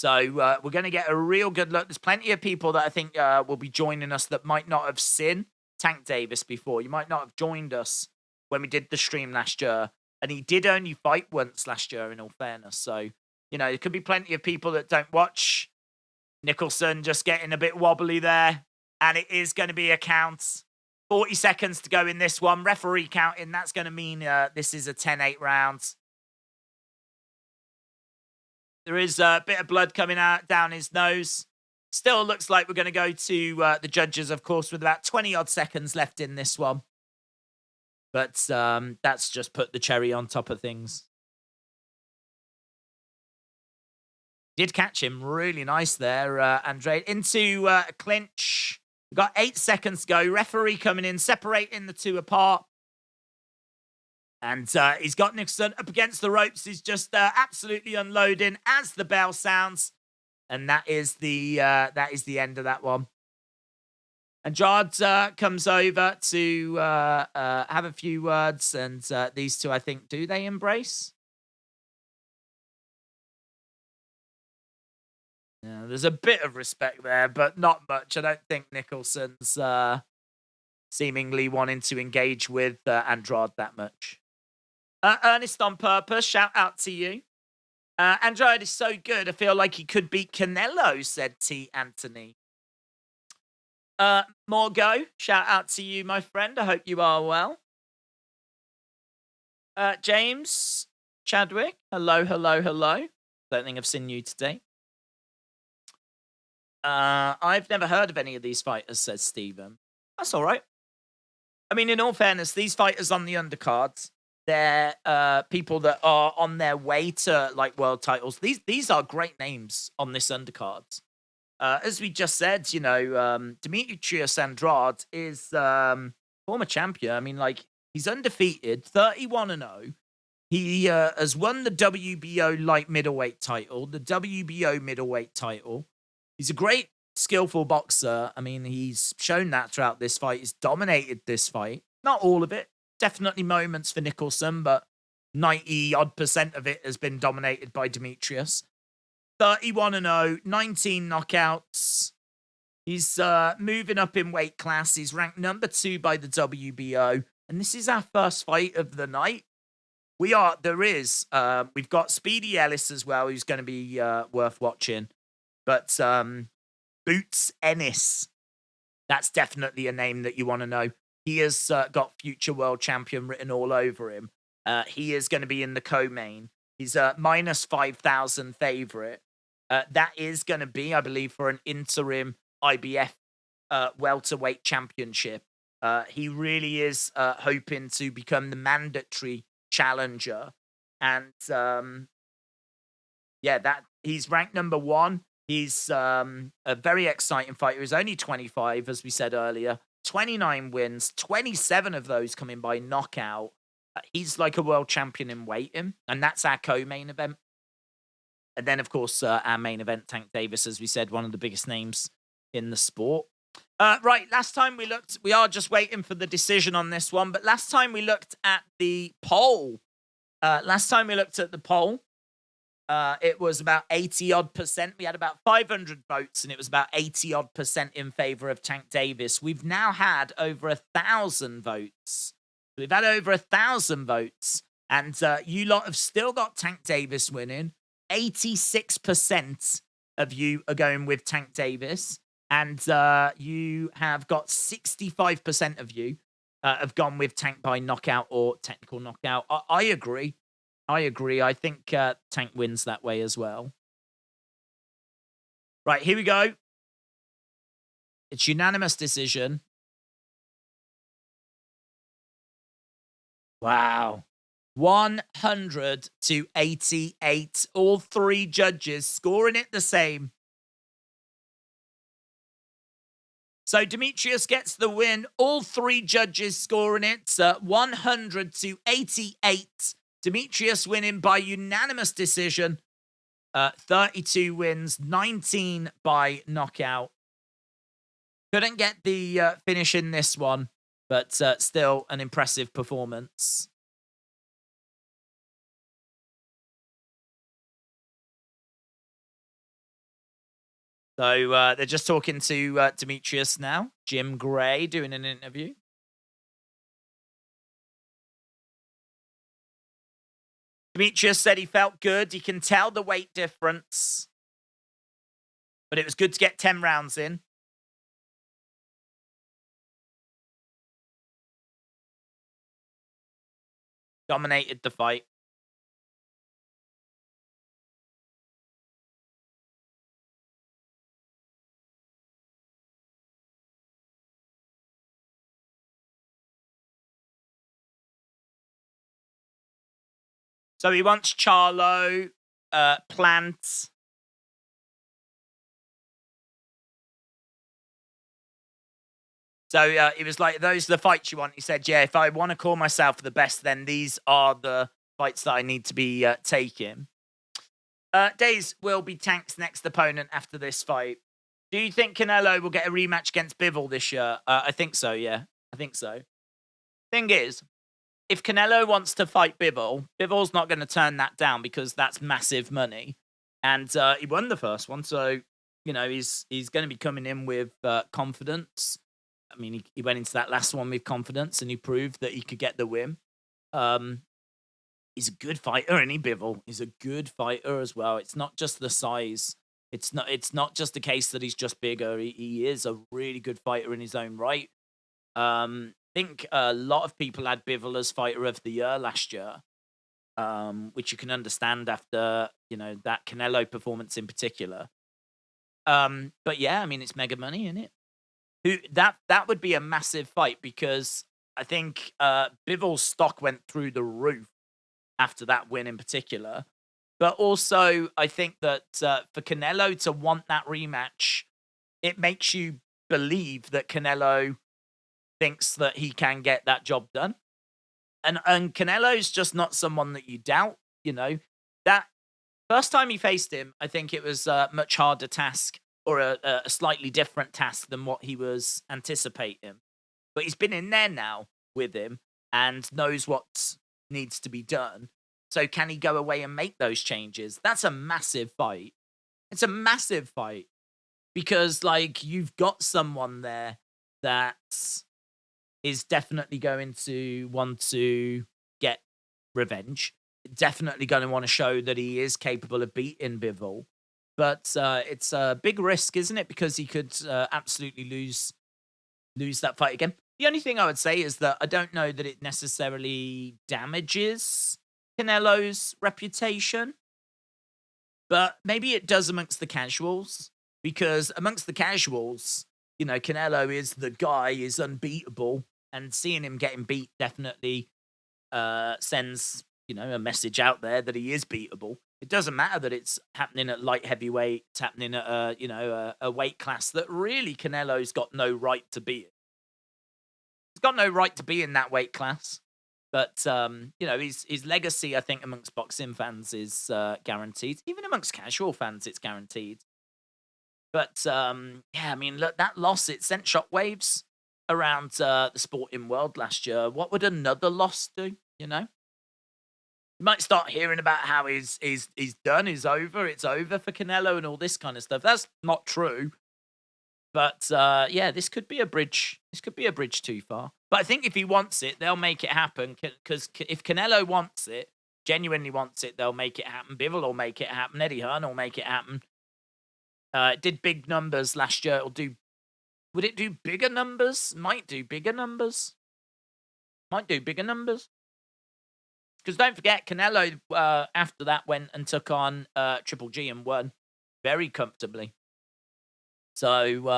So we're going to get a real good look. There's plenty of people that I think will be joining us that might not have seen Tank Davis before. You might not have joined us when we did the stream last year. And he did only fight once last year, in all fairness. So, there could be plenty of people that don't watch. Nicholson just getting a bit wobbly there. And it is going to be a count. 40 seconds to go in this one. Referee counting. That's going to mean this is a 10-8 round. There is a bit of blood coming out down his nose. Still looks like we're going to go to the judges, of course, with about 20-odd seconds left in this one. But that's just put the cherry on top of things. Did catch him really nice there, Andre. Into a clinch. We've got 8 seconds to go. Referee coming in, separating the two apart. And he's got Nicholson up against the ropes. He's just absolutely unloading as the bell sounds. And that is the end of that one. Andrade comes over to have a few words. And these two, I think, do they embrace? Yeah, there's a bit of respect there, but not much. I don't think Nicholson's seemingly wanting to engage with Andrade that much. Ernest on purpose, shout out to you. Andrade is so good, I feel like he could beat Canelo, said T. Anthony. Morgo, shout out to you, my friend. I hope you are well. James Chadwick, hello, hello, hello. Don't think I've seen you today. I've never heard of any of these fighters, says Stephen. That's all right. I mean, in all fairness, these fighters on the undercards, they're people that are on their way to like world titles. These are great names on this undercard. As we just said, Demetrius Andrade is former champion. I mean, like, he's undefeated, 31-0. He has won the WBO light middleweight title, the WBO middleweight title. He's a great, skillful boxer. I mean, he's shown that throughout this fight. He's dominated this fight. Not all of it. Definitely moments for Nicholson, but 90-odd% of it has been dominated by Demetrius. 31-0, 19 knockouts. He's moving up in weight class. He's ranked number 2 by the WBO. And this is our first fight of the night. We've got Speedy Ellis as well, who's going to be worth watching. But Boots Ennis, that's definitely a name that you want to know. He has got future world champion written all over him. He is going to be in the co-main. He's a minus 5,000 favorite. That is going to be, I believe, for an interim IBF welterweight championship. He really is hoping to become the mandatory challenger. And he's ranked number 1. He's a very exciting fighter. He's only 25, as we said earlier. 29 wins, 27 of those coming by knockout. He's like a world champion in weighting, and that's our co-main event. And then, of course, our main event, Tank Davis, as we said, one of the biggest names in the sport. Right, last time we looked, we are just waiting for the decision on this one, but last time we looked at the poll. It was about 80-odd%. We had about 500 votes, and it was about 80-odd% in favor of Tank Davis. We've now had over 1,000 votes. We've had over 1,000 votes, and you lot have still got Tank Davis winning. 86% of you are going with Tank Davis, and you have got 65% of you have gone with Tank by knockout or technical knockout. I agree. I think Tank wins that way as well. Right, here we go. It's unanimous decision. Wow. 100 to 88. All 3 judges scoring it the same. So Demetrius gets the win. All 3 judges scoring it 100 to 88. Demetrius winning by unanimous decision. 32 wins, 19 by knockout. Couldn't get the finish in this one, but still an impressive performance. So they're just talking to Demetrius now. Jim Gray doing an interview. Demetrius said he felt good. He can tell the weight difference. But it was good to get 10 rounds in. Dominated the fight. So he wants Charlo, Plant. So it was like, those are the fights you want. He said, yeah, if I want to call myself the best, then these are the fights that I need to be taking. Days will be Tank's next opponent after this fight. Do you think Canelo will get a rematch against Bivol this year? I think so, yeah. I think so. Thing is, if Canelo wants to fight Bivol, Bivol's not going to turn that down because that's massive money. And he won the first one, so, you know, he's going to be coming in with confidence. I mean, he went into that last one with confidence, and he proved that he could get the win. He's a good fighter, and Bivol. He's a good fighter as well. It's not just the size. It's not just the case that he's just bigger. He is a really good fighter in his own right. I think a lot of people had Bivol as fighter of the year last year, which you can understand after, you know, that Canelo performance in particular. But yeah, I mean, it's mega money, isn't it? That would be a massive fight because I think Bivol's stock went through the roof after that win in particular. But also, I think that for Canelo to want that rematch, it makes you believe that Canelo thinks that he can get that job done. And Canelo's just not someone that you doubt, you know. That first time he faced him, I think it was a much harder task, or a slightly different task than what he was anticipating. But he's been in there now with him and knows what needs to be done. So can he go away and make those changes? That's a massive fight. It's a massive fight because, like, you've got someone there that is definitely going to want to get revenge. Definitely going to want to show that he is capable of beating Bivol. But it's a big risk, isn't it? Because he could absolutely lose that fight again. The only thing I would say is that I don't know that it necessarily damages Canelo's reputation, but maybe it does amongst the casuals, because amongst the casuals, you know, Canelo is the guy, is unbeatable, and seeing him getting beat definitely sends, you know, a message out there that he is beatable. It doesn't matter that it's happening at light heavyweight, it's happening at a weight class that really Canelo's got no right to be in. He's got no right to be in that weight class. But, you know, his legacy, I think, amongst boxing fans is guaranteed. Even amongst casual fans, it's guaranteed. But, yeah, I mean, look, that loss, it sent shockwaves around the sporting world last year. What would another loss do, you know? You might start hearing about how he's done, it's over for Canelo and all this kind of stuff. That's not true. But yeah, this could be a bridge. This could be a bridge too far. But I think if he wants it, they'll make it happen. Because if Canelo wants it, genuinely wants it, they'll make it happen. Bivol will make it happen. Eddie Hearn will make it happen. It did big numbers last year. Would it do bigger numbers? Might do bigger numbers. Might do bigger numbers. Because don't forget, Canelo after that went and took on Triple G and won very comfortably. So,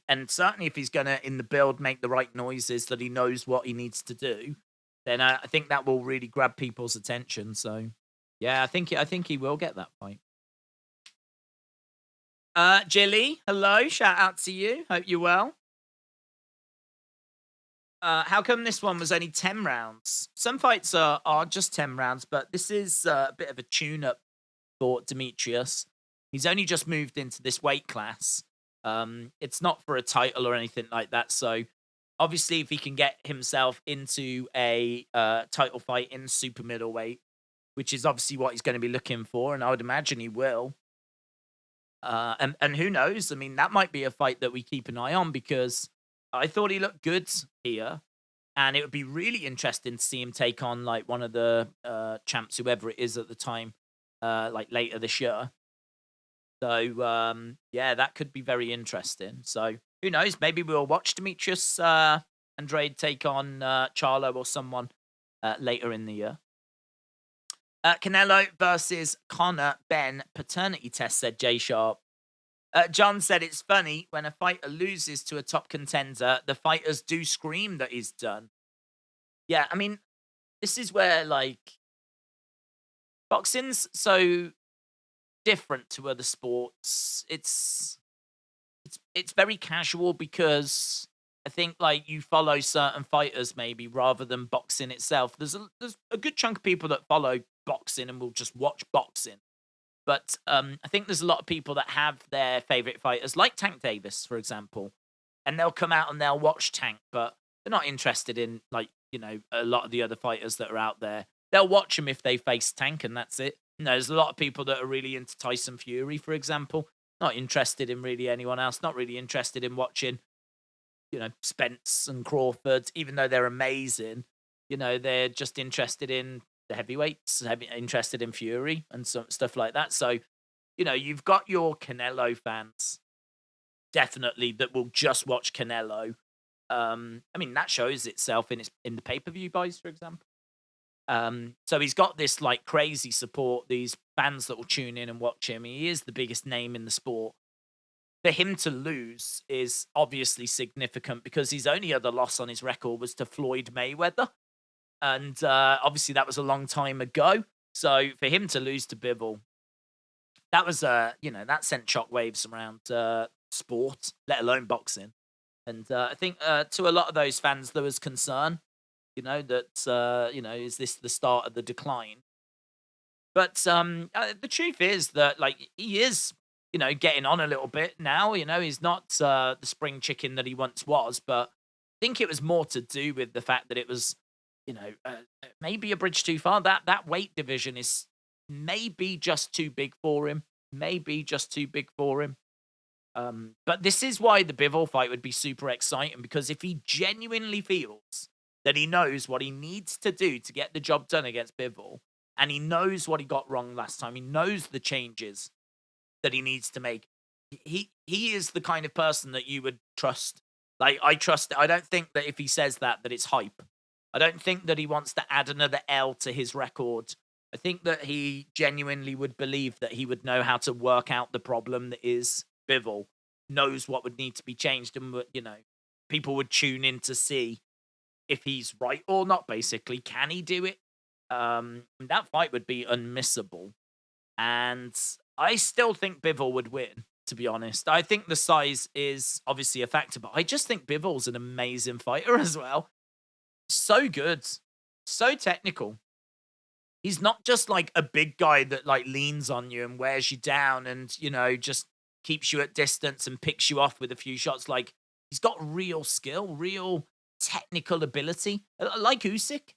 and certainly if he's going to, in the build, make the right noises, that he knows what he needs to do, then I think that will really grab people's attention. So, yeah, I think he will get that fight. Jilly, hello. Shout out to you. Hope you're well. How come this one was only 10 rounds? Some fights are just 10 rounds, but this is a bit of a tune-up for Demetrius. He's only just moved into this weight class. It's not for a title or anything like that. So obviously if he can get himself into a title fight in super middleweight, which is obviously what he's going to be looking for, and I would imagine he will, And who knows? I mean, that might be a fight that we keep an eye on because I thought he looked good here, and it would be really interesting to see him take on like one of the champs, whoever it is at the time, like later this year. So yeah, that could be very interesting. So who knows? Maybe we'll watch Demetrius Andrade take on Charlo or someone later in the year. Canelo versus Connor Ben paternity test, said Jay Sharp. John said it's funny when a fighter loses to a top contender, the fighters do scream that he's done. Yeah, I mean, this is where like boxing's so different to other sports. It's very casual because I think like you follow certain fighters maybe rather than boxing itself. There's a good chunk of people that follow boxing and will just watch boxing. But I think there's a lot of people that have their favorite fighters, like Tank Davis, for example, and they'll come out and they'll watch Tank, but they're not interested in like a lot of the other fighters that are out there. They'll watch him if they face Tank, and that's it. There's a lot of people that are really into Tyson Fury, for example. Not interested in really anyone else. Not really interested in watching, Spence and Crawford, even though they're amazing. They're just interested in the heavyweights, interested in Fury and some stuff like that. So, you've got your Canelo fans, definitely, that will just watch Canelo. I mean, that shows itself in the pay-per-view buys, for example. So he's got this like crazy support, these fans that will tune in and watch him. He is the biggest name in the sport. For him to lose is obviously significant because his only other loss on his record was to Floyd Mayweather. And obviously that was a long time ago. So for him to lose to Bivol, that was, that sent shockwaves around sport, let alone boxing. And I think to a lot of those fans, there was concern, that, is this the start of the decline? But the truth is that, like, he is, getting on a little bit now. He's not the spring chicken that he once was. But I think it was more to do with the fact that it was, maybe a bridge too far. That weight division is maybe just too big for him. Maybe just too big for him. But this is why the Bivol fight would be super exciting, because if he genuinely feels that he knows what he needs to do to get the job done against Bivol, and he knows what he got wrong last time, he knows the changes that he needs to make, he is the kind of person that you would trust. Like, I don't think that if he says that it's hype. I don't think that he wants to add another L to his record. I think that he genuinely would believe that he would know how to work out the problem that is Bivol, knows what would need to be changed, and people would tune in to see if he's right or not. Basically, can he do it? That fight would be unmissable, and I still think Bivol would win. To be honest, I think the size is obviously a factor, but I just think Bivol's an amazing fighter as well. So good, so technical. He's not just like a big guy that like leans on you and wears you down and, just keeps you at distance and picks you off with a few shots. Like, he's got real skill, real technical ability, like Usyk,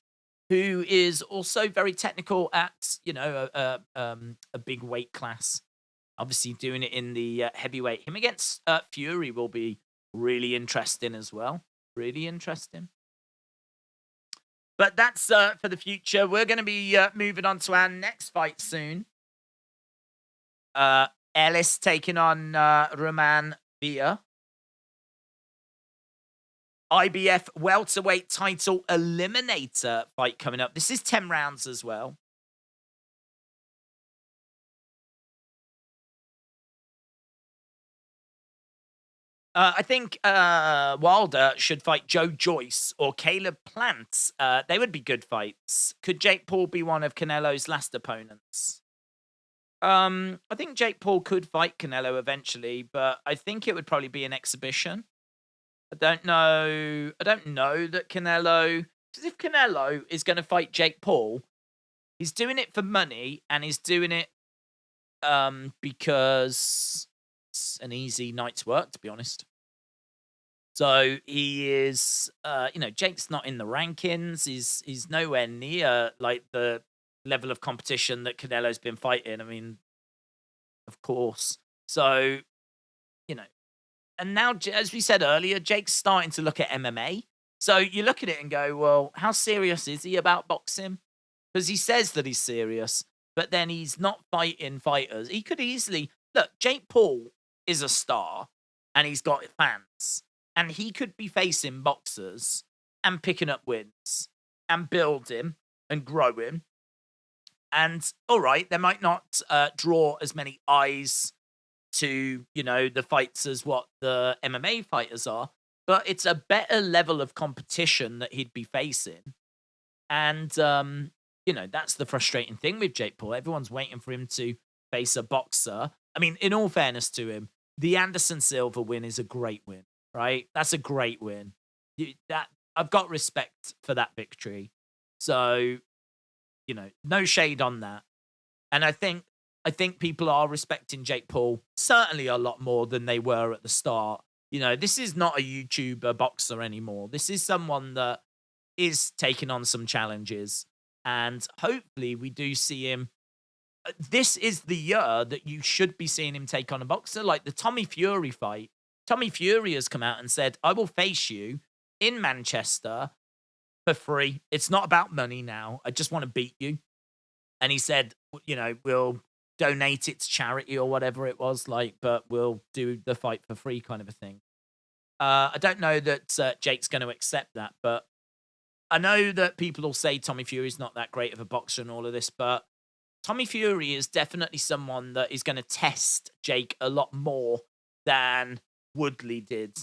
who is also very technical at, a big weight class. Obviously doing it in the heavyweight. Him against Fury will be really interesting as well. Really interesting. But that's for the future. We're going to be moving on to our next fight soon. Ellis taking on Roman Villa. IBF welterweight title eliminator fight coming up. This is 10 rounds as well. I think Wilder should fight Joe Joyce or Caleb Plant. They would be good fights. Could Jake Paul be one of Canelo's last opponents? I think Jake Paul could fight Canelo eventually, but I think it would probably be an exhibition. I don't know that Canelo, because if Canelo is going to fight Jake Paul, he's doing it for money, and he's doing it because it's an easy night's work, to be honest. So he is, Jake's not in the rankings. He's nowhere near like the level of competition that Canelo's been fighting. I mean, of course, So, you know, and now, as we said earlier, Jake's starting to look at MMA. So you look at it and go, well, how serious is he about boxing? Because he says that he's serious, but then he's not fighting fighters. He could easily look. Jake Paul is a star, and he's got fans, and he could be facing boxers and picking up wins and building and growing. And all right, they might not draw as many eyes to, the fights as what the MMA fighters are, but it's a better level of competition that he'd be facing. And, that's the frustrating thing with Jake Paul. Everyone's waiting for him to face a boxer. I mean, in all fairness to him, the Anderson Silva win is a great win, right? That's a great win. I've got respect for that victory. So, no shade on that. And I think people are respecting Jake Paul certainly a lot more than they were at the start. This is not a YouTuber boxer anymore. This is someone that is taking on some challenges. And hopefully we do see him. This is the year that you should be seeing him take on a boxer. Like the Tommy Fury fight. Tommy Fury has come out and said, I will face you in Manchester for free. It's not about money now. I just want to beat you. And he said, we'll donate it to charity or whatever it was, but we'll do the fight for free kind of a thing. I don't know that Jake's going to accept that, but I know that people will say Tommy Fury's not that great of a boxer and all of this, but Tommy Fury is definitely someone that is going to test Jake a lot more than Woodley did.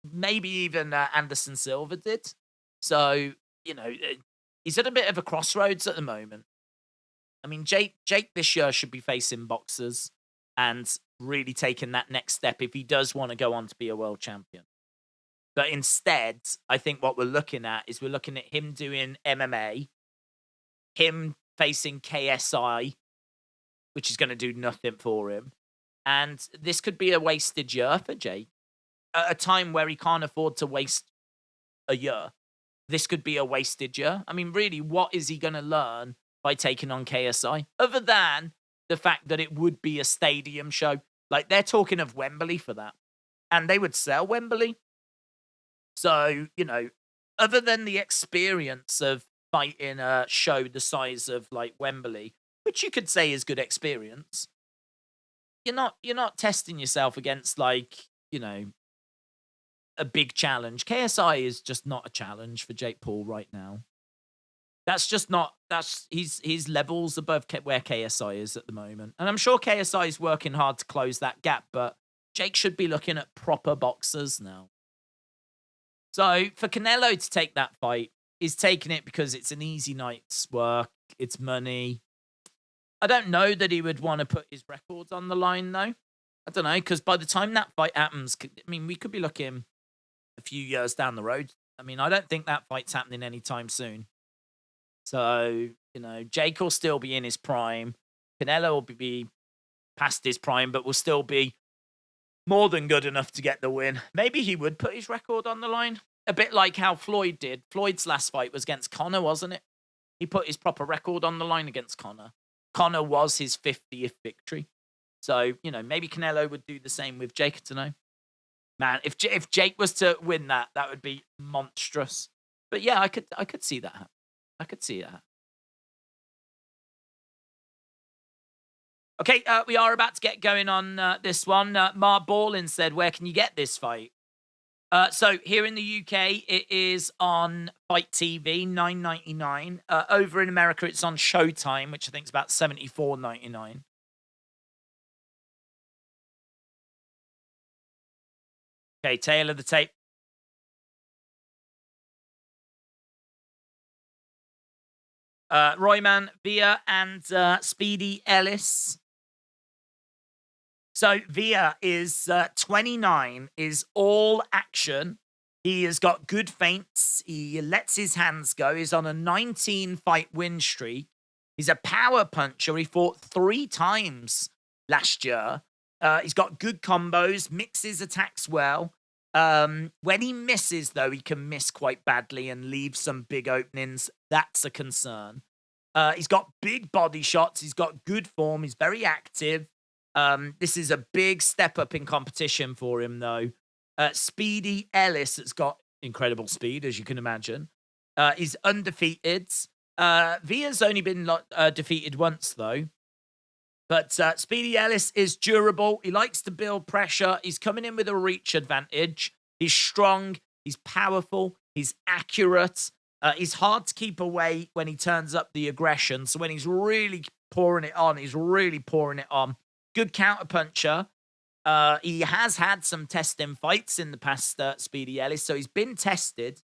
Maybe even Anderson Silva did. So, he's at a bit of a crossroads at the moment. I mean, Jake this year should be facing boxers and really taking that next step if he does want to go on to be a world champion. But instead, I think what we're looking at him doing MMA, him facing KSI, which is going to do nothing for him. And this could be a wasted year for Jake. At a time where he can't afford to waste a year. This could be a wasted year. I mean, really, what is he going to learn by taking on KSI? Other than the fact that it would be a stadium show. Like, they're talking of Wembley for that. And they would sell Wembley. So, other than the experience of fighting a show the size of, Wembley, which you could say is good experience, you're not testing yourself against, a big challenge. KSI is just not a challenge for Jake Paul right now. That's just not, he's levels above where KSI is at the moment. And I'm sure KSI is working hard to close that gap, but Jake should be looking at proper boxers now. So for Canelo to take that fight, he's taking it because it's an easy night's work, it's money. I don't know that he would want to put his records on the line, though. I don't know, because by the time that fight happens, we could be looking a few years down the road. I mean, I don't think that fight's happening anytime soon. So, Jake will still be in his prime. Canelo will be past his prime, but will still be more than good enough to get the win. Maybe he would put his record on the line. A bit like how Floyd did. Floyd's last fight was against Conor, wasn't it? He put his proper record on the line against Conor. Conor was his 50th victory. So, maybe Canelo would do the same with Jake. I don't know. Man, if Jake was to win that would be monstrous. But yeah, I could see that happen. I could see that. Okay, we are about to get going on this one. Mark Ballin said, where can you get this fight? So here in the UK, it is on Fight TV, $9.99. Over in America, it's on Showtime, which I think is about $74.99. Okay, tail of the tape. Royman Villa and Speedy Ellis. So Villa is 29, is all action. He has got good feints. He lets his hands go. He's on a 19-fight win streak. He's a power puncher. He fought 3 times last year. He's got good combos, mixes attacks well. When he misses, though, he can miss quite badly and leave some big openings. That's a concern. He's got big body shots. He's got good form. He's very active. This is a big step up in competition for him, though. Speedy Ellis has got incredible speed, as you can imagine. He's undefeated. Villa's only been defeated once, though. But Speedy Ellis is durable. He likes to build pressure. He's coming in with a reach advantage. He's strong. He's powerful. He's accurate. He's hard to keep away when he turns up the aggression. So when he's really pouring it on, he's really pouring it on. Good counterpuncher. He has had some testing fights in the past, Speedy Ellis. So he's been tested.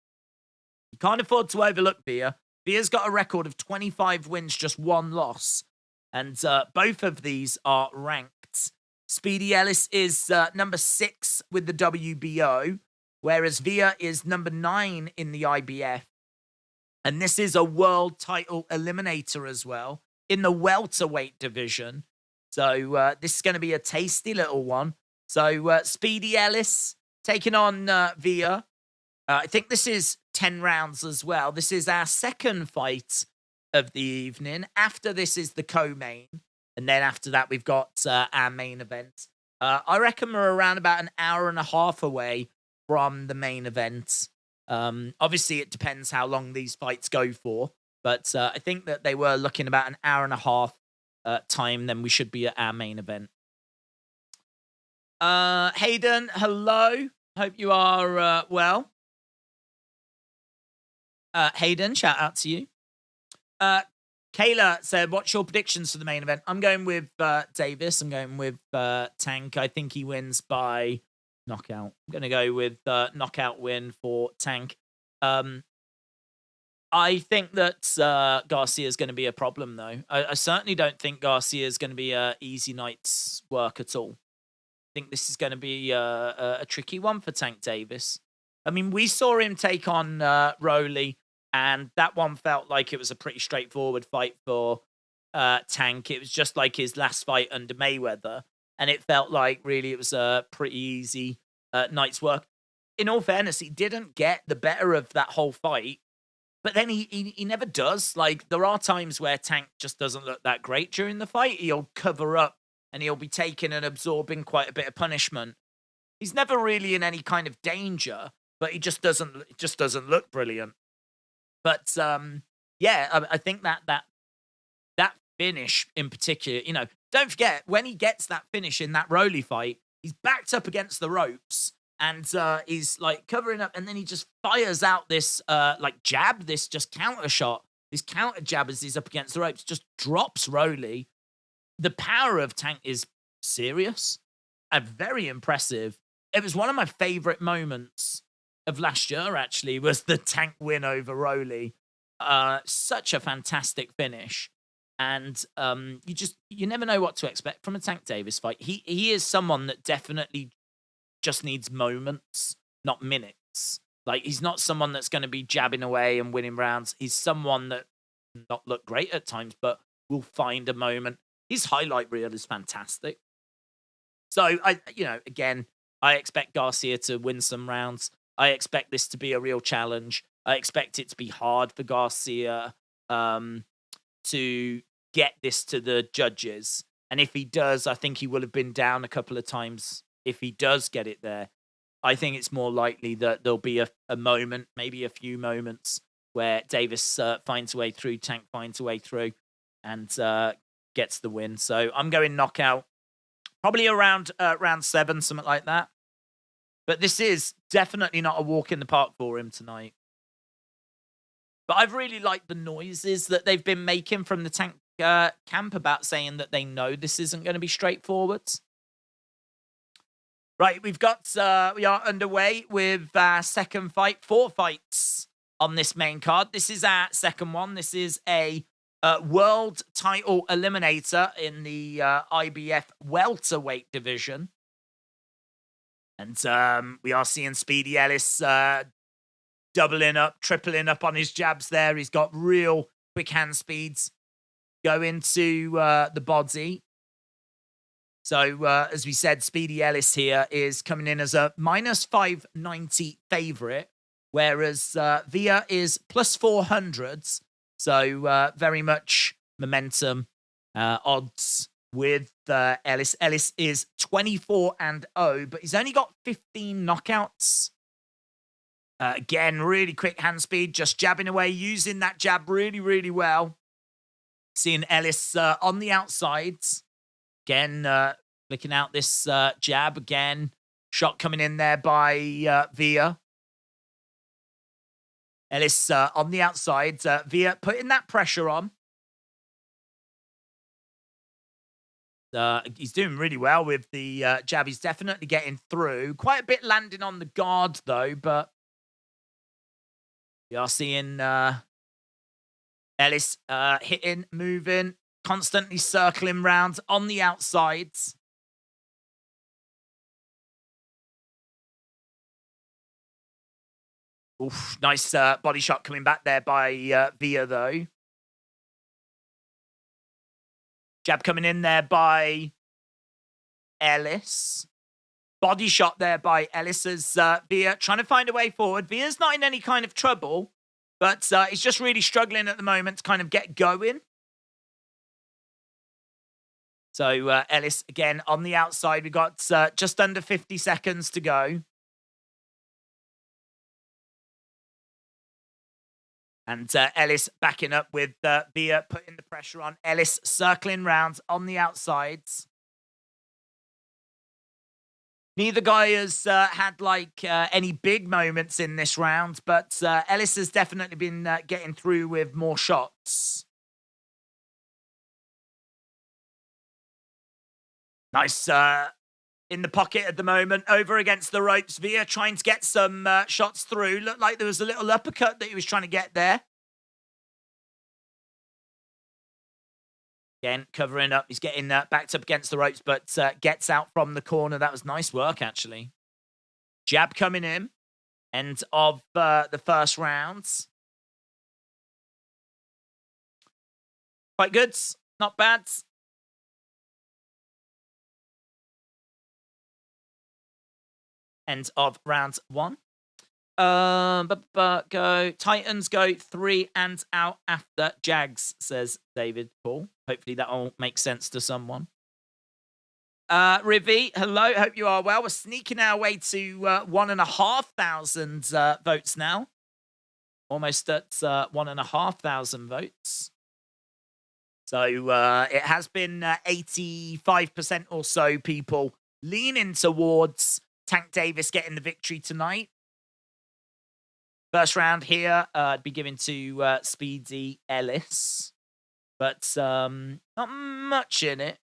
You can't afford to overlook Villa. Villa's got a record of 25 wins, just 1 loss. And both of these are ranked. Speedy Ellis is number 6 with the WBO, whereas Villa is number 9 in the IBF. And this is a world title eliminator as well in the welterweight division. So this is going to be a tasty little one. So Speedy Ellis taking on Villa. I think this is 10 rounds as well. This is our second fight of the evening. After this is the co-main. And then after that, we've got our main event. I reckon we're around about an hour and a half away from the main event. Obviously, it depends how long these fights go for. But I think that they were looking about an hour and a half time. Then we should be at our main event. Hayden, hello. Hope you are well. Hayden, shout out to you. Kayla said, what's your predictions for the main event? I'm going with Davis. I'm going with Tank. I think he wins by knockout. I'm going to go with knockout win for Tank. I think that Garcia is going to be a problem, though. I certainly don't think Garcia is going to be an easy night's work at all. I think this is going to be a tricky one for Tank Davis. I mean, we saw him take on Roley, and that one felt like it was a pretty straightforward fight for Tank. It was just like his last fight under Mayweather, and it felt like really it was a pretty easy night's work. In all fairness, he didn't get the better of that whole fight, but then he never does. Like, there are times where Tank just doesn't look that great during the fight. He'll cover up, and he'll be taking and absorbing quite a bit of punishment. He's never really in any kind of danger, but he just doesn't look brilliant. But yeah, I think that finish in particular, you know, don't forget when he gets that finish in that Roley fight, he's backed up against the ropes and he's like covering up, and then he just fires out this like jab, this just counter shot, this counter jab as he's up against the ropes, just drops Roley. The power of Tank is serious and very impressive. It was one of my favorite moments of last year, actually, was the Tank win over Roley. Such a fantastic finish. And you never know what to expect from a Tank Davis fight. He is someone that definitely just needs moments, not minutes. Like, he's not someone that's going to be jabbing away and winning rounds. He's someone that not look great at times, but will find a moment. His highlight reel is fantastic. So, again, I expect Garcia to win some rounds. I expect this to be a real challenge. I expect it to be hard for Garcia to get this to the judges. And if he does, I think he will have been down a couple of times. If he does get it there, I think it's more likely that there'll be a moment, maybe a few moments, where Davis finds a way through, Tank finds a way through, and gets the win. So I'm going knockout, probably around round 7, something like that. But this is definitely not a walk in the park for him tonight. But I've really liked the noises that they've been making from the Tank camp about saying that they know this isn't going to be straightforward. Right, we are underway with our second fight. 4 fights on this main card. This is our second one. This is a world title eliminator in the IBF welterweight division. And we are seeing Speedy Ellis doubling up, tripling up on his jabs there. He's got real quick hand speeds going to the body. So, as we said, Speedy Ellis here is coming in as a minus 590 favorite, whereas Villa is plus 400s. So, very much momentum odds with Ellis. Ellis is 24-0, but he's only got 15 knockouts. Again, really quick hand speed, just jabbing away, using that jab really, really well. Seeing Ellis on the outsides. Again, flicking out this jab again. Shot coming in there by Villa. Ellis on the outside. Villa putting that pressure on. He's doing really well with the jab. He's definitely getting through. Quite a bit landing on the guard, though, but we are seeing Ellis hitting, moving, constantly circling round on the outsides. Oof, nice body shot coming back there by Villa, though. Jab coming in there by Ellis. Body shot there by Ellis as Villa trying to find a way forward. Villa's not in any kind of trouble, but he's just really struggling at the moment to kind of get going. So Ellis, again, on the outside. We've got just under 50 seconds to go. And Ellis backing up with Villa putting the pressure on. Ellis circling round on the outsides. Neither guy has had like any big moments in this round, but Ellis has definitely been getting through with more shots. Nice in the pocket at the moment, over against the ropes. Villa trying to get some shots through. Looked like there was a little uppercut that he was trying to get there. Again, covering up. He's getting backed up against the ropes, but gets out from the corner. That was nice work, actually. Jab coming in. End of the first rounds. Quite good. Not bad. End of round one. Go. Titans go 3 and out after Jags, says David Paul. Hopefully that will make sense to someone. Rivi, hello. Hope you are well. We're sneaking our way to 1,500 votes now. Almost at 1,500 votes. So it has been 85% or so people leaning towards Tank Davis getting the victory tonight. First round here, I'd be giving to Speedy Ellis. But not much in it.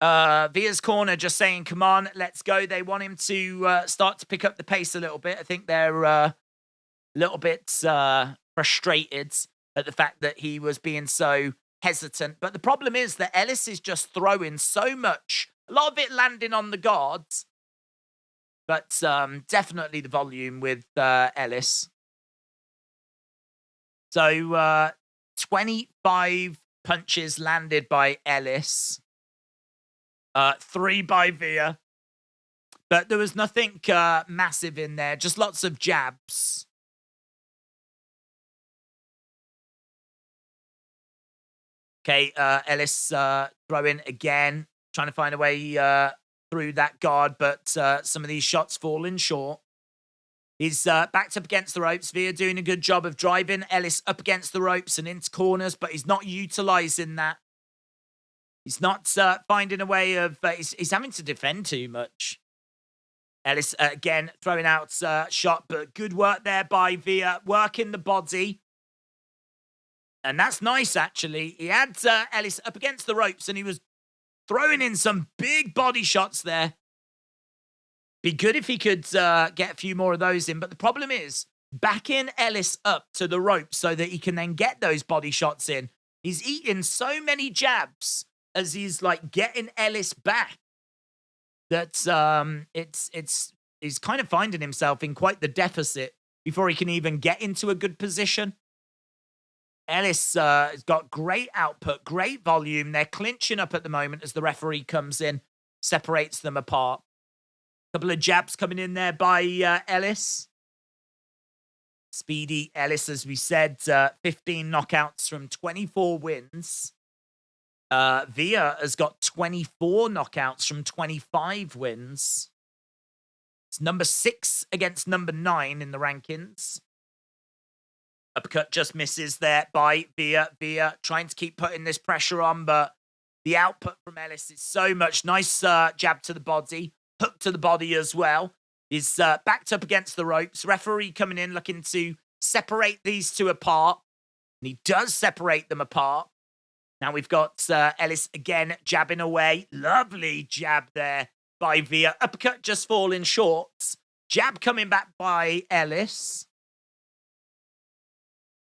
Villa's corner just saying, come on, let's go. They want him to start to pick up the pace a little bit. I think they're a little bit frustrated at the fact that he was being so hesitant. But the problem is that Ellis is just throwing so much. A lot of it landing on the guards. But definitely the volume with Ellis. So 25 punches landed by Ellis. 3 by Villa. But there was nothing massive in there. Just lots of jabs. Okay, Ellis throwing again. Trying to find a way through that guard. But some of these shots falling short. He's backed up against the ropes. Villa doing a good job of driving Ellis up against the ropes and into corners. But he's not utilizing that. He's not finding a way of... he's having to defend too much. Ellis, again, throwing out shot. But good work there by Villa. Working the body. And that's nice, actually. He had Ellis up against the ropes. And he was throwing in some big body shots there. Be good if he could get a few more of those in. But the problem is backing Ellis up to the ropes so that he can then get those body shots in. He's eating so many jabs as he's like getting Ellis back that he's kind of finding himself in quite the deficit before he can even get into a good position. Ellis has got great output, great volume. They're clinching up at the moment as the referee comes in, separates them apart. Couple of jabs coming in there by Ellis. Speedy Ellis, as we said, 15 knockouts from 24 wins. Villa has got 24 knockouts from 25 wins. It's number 6 against number 9 in the rankings. Uppercut just misses there by Villa. Villa trying to keep putting this pressure on, but the output from Ellis is so much. Nice jab to the body, hook to the body as well. He's backed up against the ropes. Referee coming in looking to separate these two apart. And he does separate them apart. Now we've got Ellis again jabbing away. Lovely jab there by Villa. Uppercut just falling short. Jab coming back by Ellis.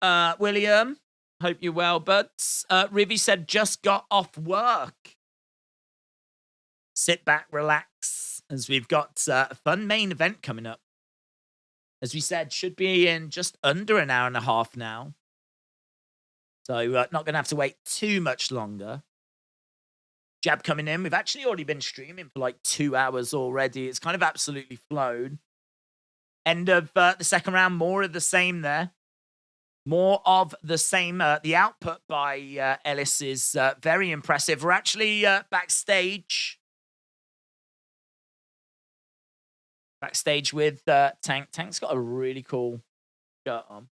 William, hope you're well, buds. Rivy said, just got off work. Sit back, relax, as we've got a fun main event coming up. As we said, should be in just under an hour and a half now. So not going to have to wait too much longer. Jab coming in. We've actually already been streaming for like 2 hours already. It's kind of absolutely flown. End of the second round, more of the same there. More of the same. The output by Ellis is very impressive. We're actually backstage. Backstage with Tank. Tank's got a really cool shirt on.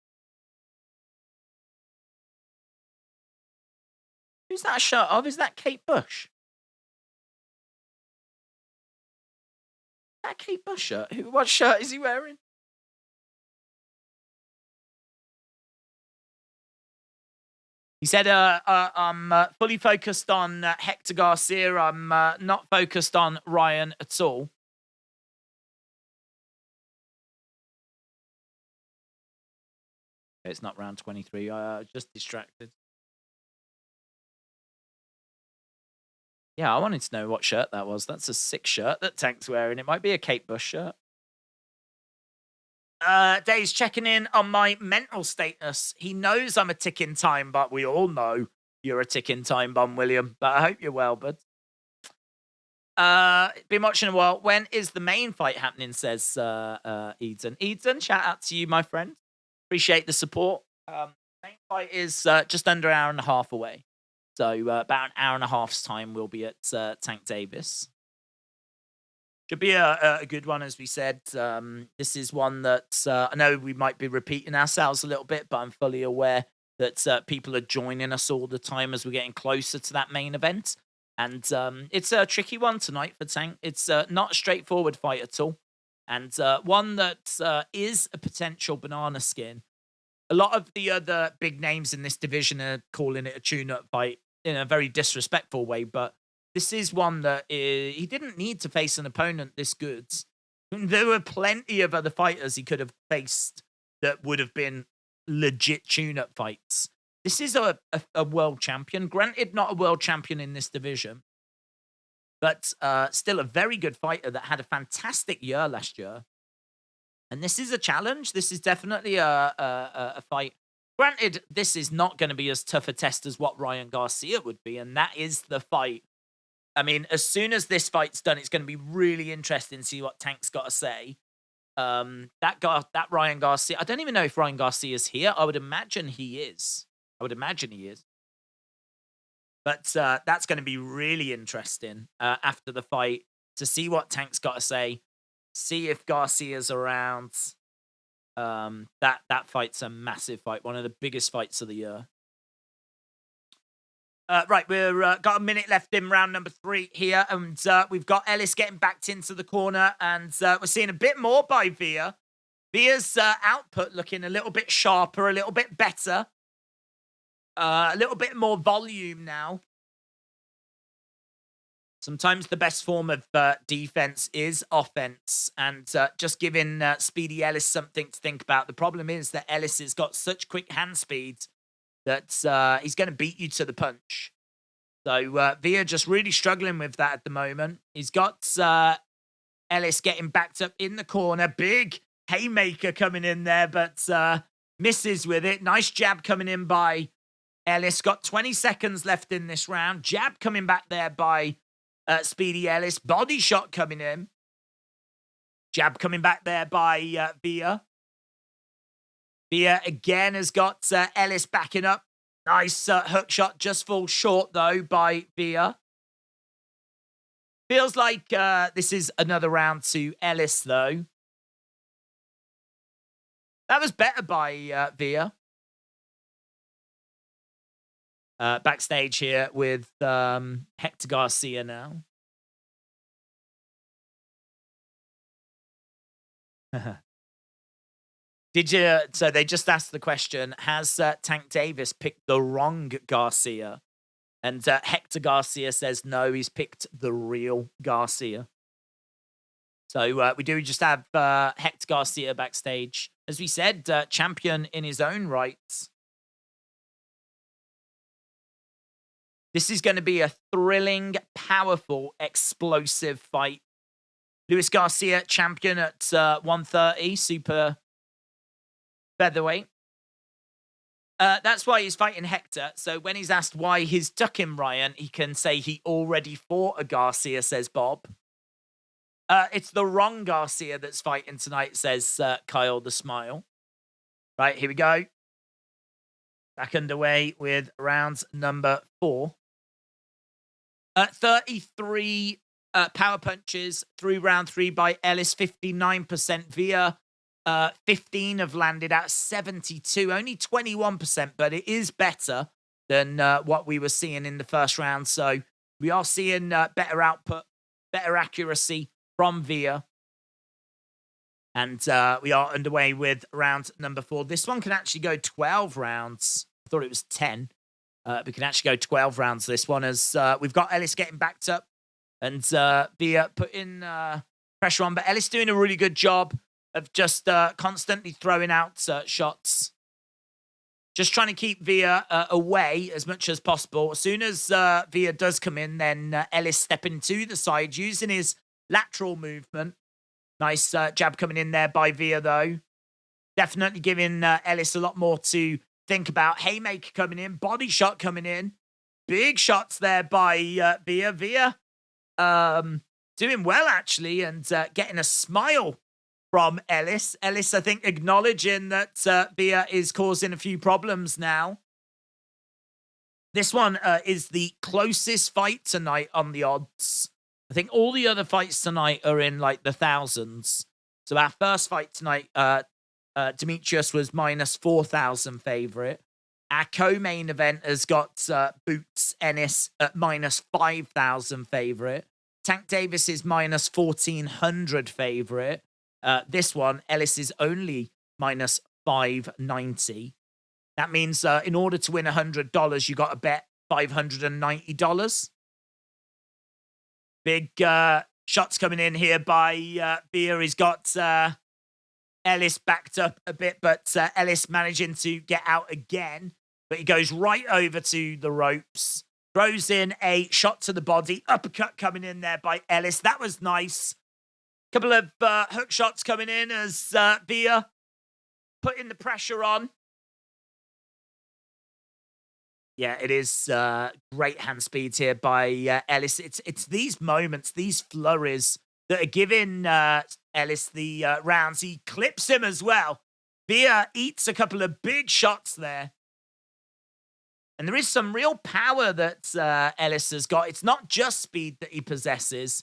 Who's that a shirt of? Is that Kate Bush? Is that Kate Bush shirt? What shirt is he wearing? He said, I'm fully focused on Hector Garcia. I'm not focused on Ryan at all. It's not round 23. Just distracted. Yeah, I wanted to know what shirt that was. That's a sick shirt that Tank's wearing. It might be a Kate Bush shirt. Dave's checking in on my mental status. He knows I'm a ticking time, but we all know you're a ticking time bomb, William. But I hope you're well, bud. Been watching a while. When is the main fight happening, says Eden. Eden, shout out to you, my friend. Appreciate the support. Main fight is just under an hour and a half away. So about an hour and a half's time, we'll be at Tank Davis. Should be a good one, as we said. This is one that I know we might be repeating ourselves a little bit, but I'm fully aware that people are joining us all the time as we're getting closer to that main event. And it's a tricky one tonight for Tank. It's not a straightforward fight at all. And one that is a potential banana skin. A lot of the other big names in this division are calling it a tune-up fight in a very disrespectful way, but this is one that he didn't need to face an opponent this good. There were plenty of other fighters he could have faced that would have been legit tune-up fights. This is a world champion. Granted, not a world champion in this division, but still a very good fighter that had a fantastic year last year. And this is a challenge. This is definitely a fight. Granted, this is not going to be as tough a test as what Ryan Garcia would be, and that is the fight. I mean, as soon as this fight's done, it's going to be really interesting to see what Tank's got to say. That Ryan Garcia, I don't even know if Ryan Garcia is here. I would imagine he is. But that's going to be really interesting after the fight to see what Tank's got to say. See if Garcia's around. That fight's a massive fight. One of the biggest fights of the year. Right, we've got a minute left in round number 3 here. And we've got Ellis getting backed into the corner. And we're seeing a bit more by Villa. Villa's output looking a little bit sharper, a little bit better. A little bit more volume now. Sometimes the best form of defense is offense, and just giving Speedy Ellis something to think about. The problem is that Ellis has got such quick hand speed that he's going to beat you to the punch. So Villa just really struggling with that at the moment. He's got Ellis getting backed up in the corner. Big haymaker coming in there, but misses with it. Nice jab coming in by Ellis. Got 20 seconds left in this round. Jab coming back there by Speedy Ellis. Body shot coming in. Jab coming back there by Villa. Villa again has got Ellis backing up. Nice hook shot, just falls short though by Villa. Feels like this is another round to Ellis though. That was better by Villa. Backstage here with Hector Garcia now. So they just asked the question, has Tank Davis picked the wrong Garcia? And Hector Garcia says no, he's picked the real Garcia. So we do just have Hector Garcia backstage. As we said, champion in his own right. This is going to be a thrilling, powerful, explosive fight. Luis Garcia, champion at 130, super featherweight. That's why he's fighting Hector. So when he's asked why he's ducking Ryan, he can say he already fought a Garcia, says Bob. It's the wrong Garcia that's fighting tonight, says Kyle the Smile. Right, here we go. Back underway with round number 4. 33 power punches through round 3 by Ellis, 59% Villa. 15 have landed at 72, only 21%, but it is better than what we were seeing in the first round. So we are seeing better output, better accuracy from Villa. And we are underway with round number 4. This one can actually go 12 rounds. I thought it was 10. We can actually go 12 rounds this one as we've got Ellis getting backed up and Villa putting pressure on. But Ellis doing a really good job of just constantly throwing out shots. Just trying to keep Villa away as much as possible. As soon as Villa does come in, then Ellis stepping to the side, using his lateral movement. Nice jab coming in there by Villa, though. Definitely giving Ellis a lot more to think about. Haymaker coming in, body shot coming in. Big shots there by Villa. Villa doing well, actually, and getting a smile from Ellis. Ellis, I think, acknowledging that Villa is causing a few problems now. This one is the closest fight tonight on the odds. I think all the other fights tonight are in like the thousands. So our first fight tonight, Demetrius was minus 4,000 favorite. Our co-main event has got Boots Ennis at minus 5,000 favorite. Tank Davis is minus 1,400 favorite. This one, Ellis is only minus 590. That means in order to win $100, you got to bet $590. Big shots coming in here by Villa. He's got Ellis backed up a bit, but Ellis managing to get out again. But he goes right over to the ropes. Throws in a shot to the body. Uppercut coming in there by Ellis. That was nice. Couple of hook shots coming in as Villa putting the pressure on. Yeah, it is great hand speed here by Ellis. It's these moments, these flurries that are giving Ellis the rounds. He clips him as well. Villa eats a couple of big shots there. And there is some real power that Ellis has got. It's not just speed that he possesses.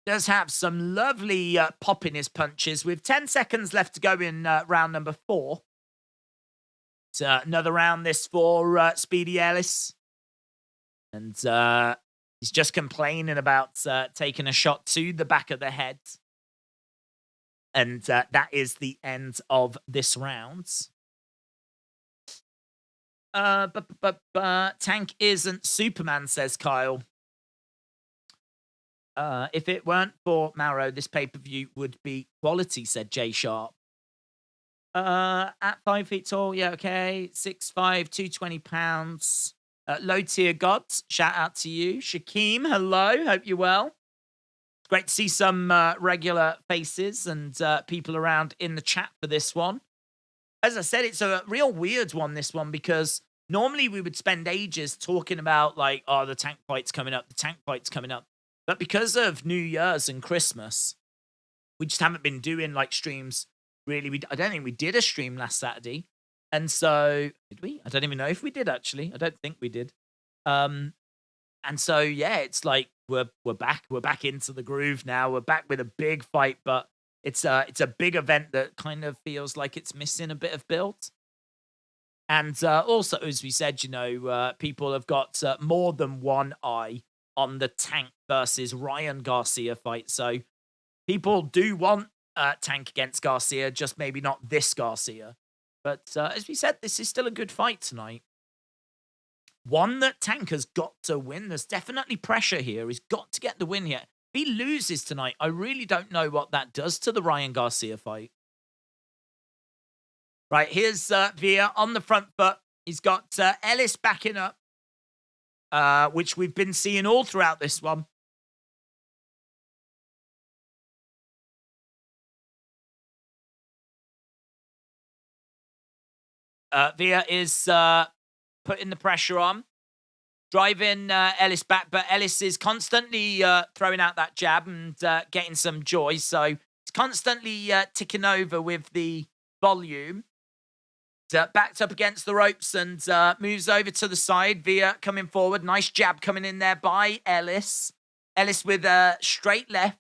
Does have some lovely pop in his punches. With 10 seconds left to go in round number 4. It's another round this for Speedy Ellis. And he's just complaining about taking a shot to the back of the head. And that is the end of this round. Tank isn't Superman, says Kyle. If it weren't for Mauro, this pay-per-view would be quality, said Jay Sharp. At 5 feet tall, yeah, okay. 6'5", 220 pounds. Low tier gods, shout out to you. Shakeem, hello, hope you're well. It's great to see some regular faces and people around in the chat for this one. As I said, it's a real weird one, this one, because normally we would spend ages talking about, like, oh, the Tank fight's coming up, the Tank fight's coming up. But because of New Year's and Christmas, we just haven't been doing, like, streams really, I don't think we did a stream last Saturday. And so, did we? I don't even know if we did actually. I don't think we did. Um, and so yeah, it's like we're back. We're back into the groove now. We're back with a big fight, but it's a big event that kind of feels like it's missing a bit of build. And also, as we said, people have got more than one eye on the Tank versus Ryan Garcia fight. So people do want Tank against Garcia, just maybe not this Garcia. But as we said, this is still a good fight tonight. One that Tank has got to win. There's definitely pressure here. He's got to get the win here. If he loses tonight, I really don't know what that does to the Ryan Garcia fight. Right, here's Villa on the front foot. He's got Ellis backing up, which we've been seeing all throughout this one. Villa is putting the pressure on, driving Ellis back, but Ellis is constantly throwing out that jab and getting some joy. So it's constantly ticking over with the volume. Backed up against the ropes and moves over to the side. Villa coming forward. Nice jab coming in there by Ellis. Ellis with a straight left.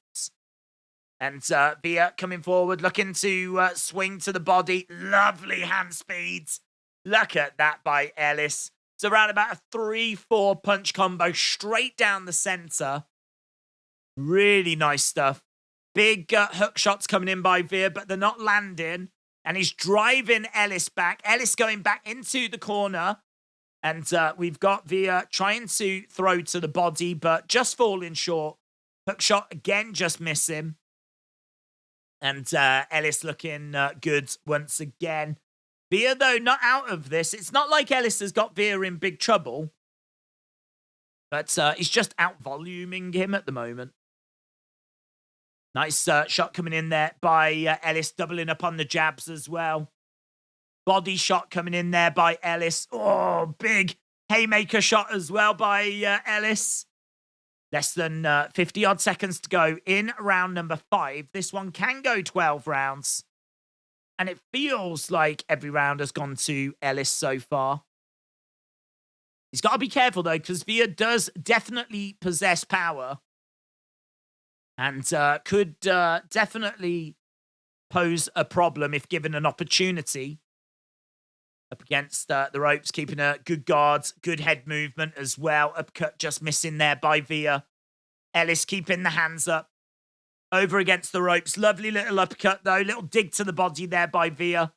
And Villa coming forward, looking to swing to the body. Lovely hand speeds. Look at that by Ellis. It's around about a 3-4 punch combo straight down the center. Really nice stuff. Big hook shots coming in by Villa, but they're not landing. And he's driving Ellis back. Ellis going back into the corner. And we've got Villa trying to throw to the body, but just falling short. Hook shot again, just missing. And Ellis looking good once again. Villa, though, not out of this. It's not like Ellis has got Villa in big trouble. But he's just out-voluming him at the moment. Nice shot coming in there by Ellis, doubling up on the jabs as well. Body shot coming in there by Ellis. Oh, big haymaker shot as well by Ellis. Less than 50-odd seconds to go in round number 5. This one can go 12 rounds. And it feels like every round has gone to Ellis so far. He's got to be careful, though, because Villa does definitely possess power. And could definitely pose a problem if given an opportunity. Up against the ropes, keeping a good guard, good head movement as well. Uppercut just missing there by Villa. Ellis keeping the hands up. Over against the ropes. Lovely little uppercut, though. Little dig to the body there by Villa.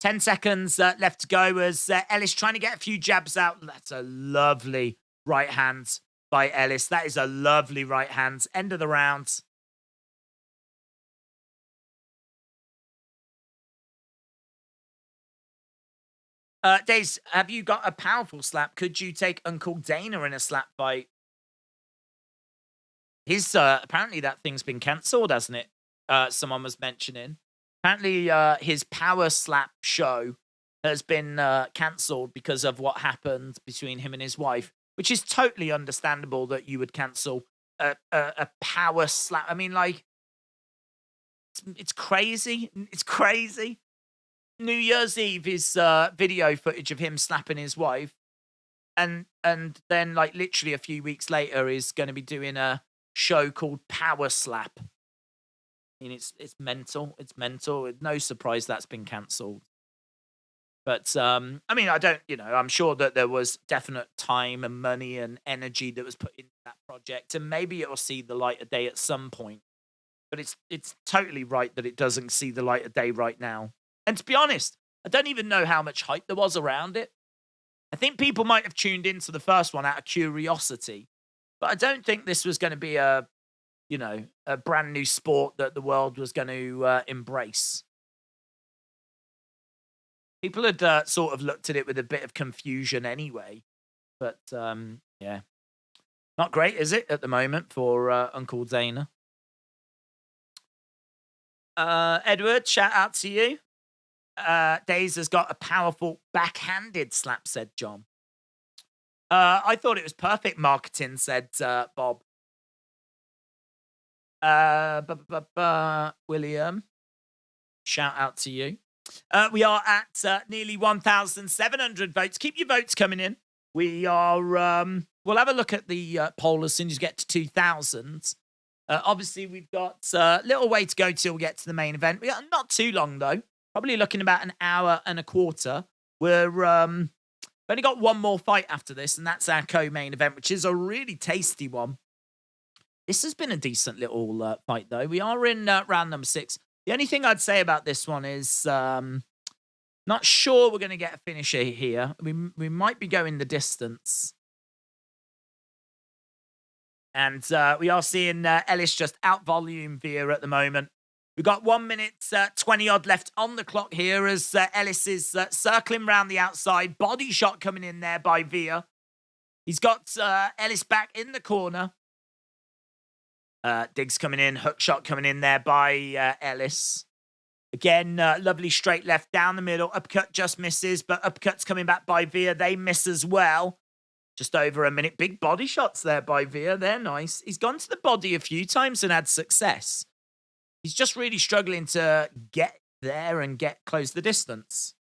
10 seconds left to go as Ellis trying to get a few jabs out. That's a lovely right hand by Ellis. That is a lovely right hand. End of the round. Daze, have you got a powerful slap? Could you take Uncle Dana in a slap fight? His apparently that thing's been cancelled, hasn't it? Someone was mentioning. Apparently his power slap show has been cancelled because of what happened between him and his wife, which is totally understandable that you would cancel a power slap. I mean, like, it's crazy. It's crazy. New Year's Eve is video footage of him slapping his wife. And then, like, literally a few weeks later is going to be doing a show called Power Slap. I mean, it's mental. It's mental. No surprise that's been cancelled. But, I mean, I don't, I'm sure that there was definite time and money and energy that was put into that project. And maybe it'll see the light of day at some point. But it's totally right that it doesn't see the light of day right now. And to be honest, I don't even know how much hype there was around it. I think people might have tuned into the first one out of curiosity. But I don't think this was going to be a brand new sport that the world was going to embrace. People had sort of looked at it with a bit of confusion anyway. But, yeah. Not great, is it, at the moment for Uncle Dana? Edward, shout out to you. Daze has got a powerful backhanded slap, said John. I thought it was perfect marketing, said Bob. William. Shout out to you. We are at nearly 1,700 votes. Keep your votes coming in. We are, we'll have a look at the poll as soon as you get to 2,000. Obviously, we've got a little way to go till we get to the main event. We got not too long, though. Probably looking about an hour and a quarter. We've only got one more fight after this, and that's our co-main event, which is a really tasty one. This has been a decent little fight, though. We are in round number 6. The only thing I'd say about this one is not sure we're going to get a finisher here. We might be going the distance. And we are seeing Ellis just out-volume Via at the moment. We've got 1 minute 20-odd left on the clock here as Ellis is circling around the outside. Body shot coming in there by Via. He's got Ellis back in the corner. Diggs coming in, hook shot coming in there by Ellis. Again, lovely straight left down the middle. Uppercut just misses, but uppercuts coming back by Via. They miss as well. Just over a minute. Big body shots there by Via. They're nice. He's gone to the body a few times and had success. He's just really struggling to get there and close the distance.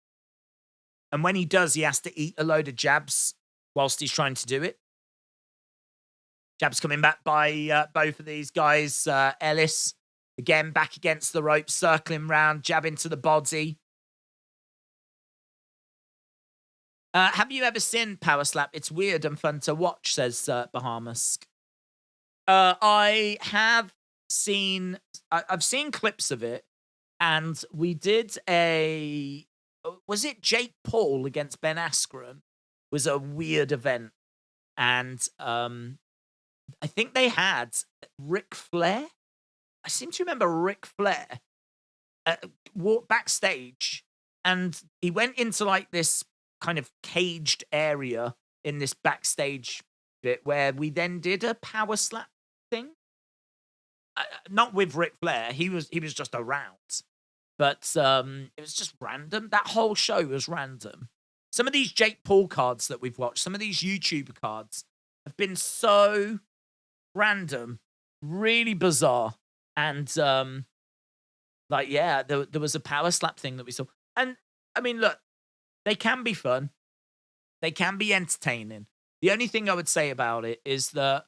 And when he does, he has to eat a load of jabs whilst he's trying to do it. Jabs coming back by both of these guys. Ellis, again, back against the rope, circling round, jab into the body. Have you ever seen Power Slap? It's weird and fun to watch, says Bahamas. I have seen... I've seen clips of it, and we did a... Was it Jake Paul against Ben Askren? Was a weird event. And... I think they had Ric Flair. I seem to remember Ric Flair walked backstage, and he went into like this kind of caged area in this backstage bit where we then did a power slap thing. Not with Ric Flair. He was just around, but it was just random. That whole show was random. Some of these Jake Paul cards that we've watched, some of these YouTuber cards have been so random, really bizarre, and like there was a power slap thing that we saw, and I mean, look, they can be fun, they can be entertaining. The only thing I would say about it is that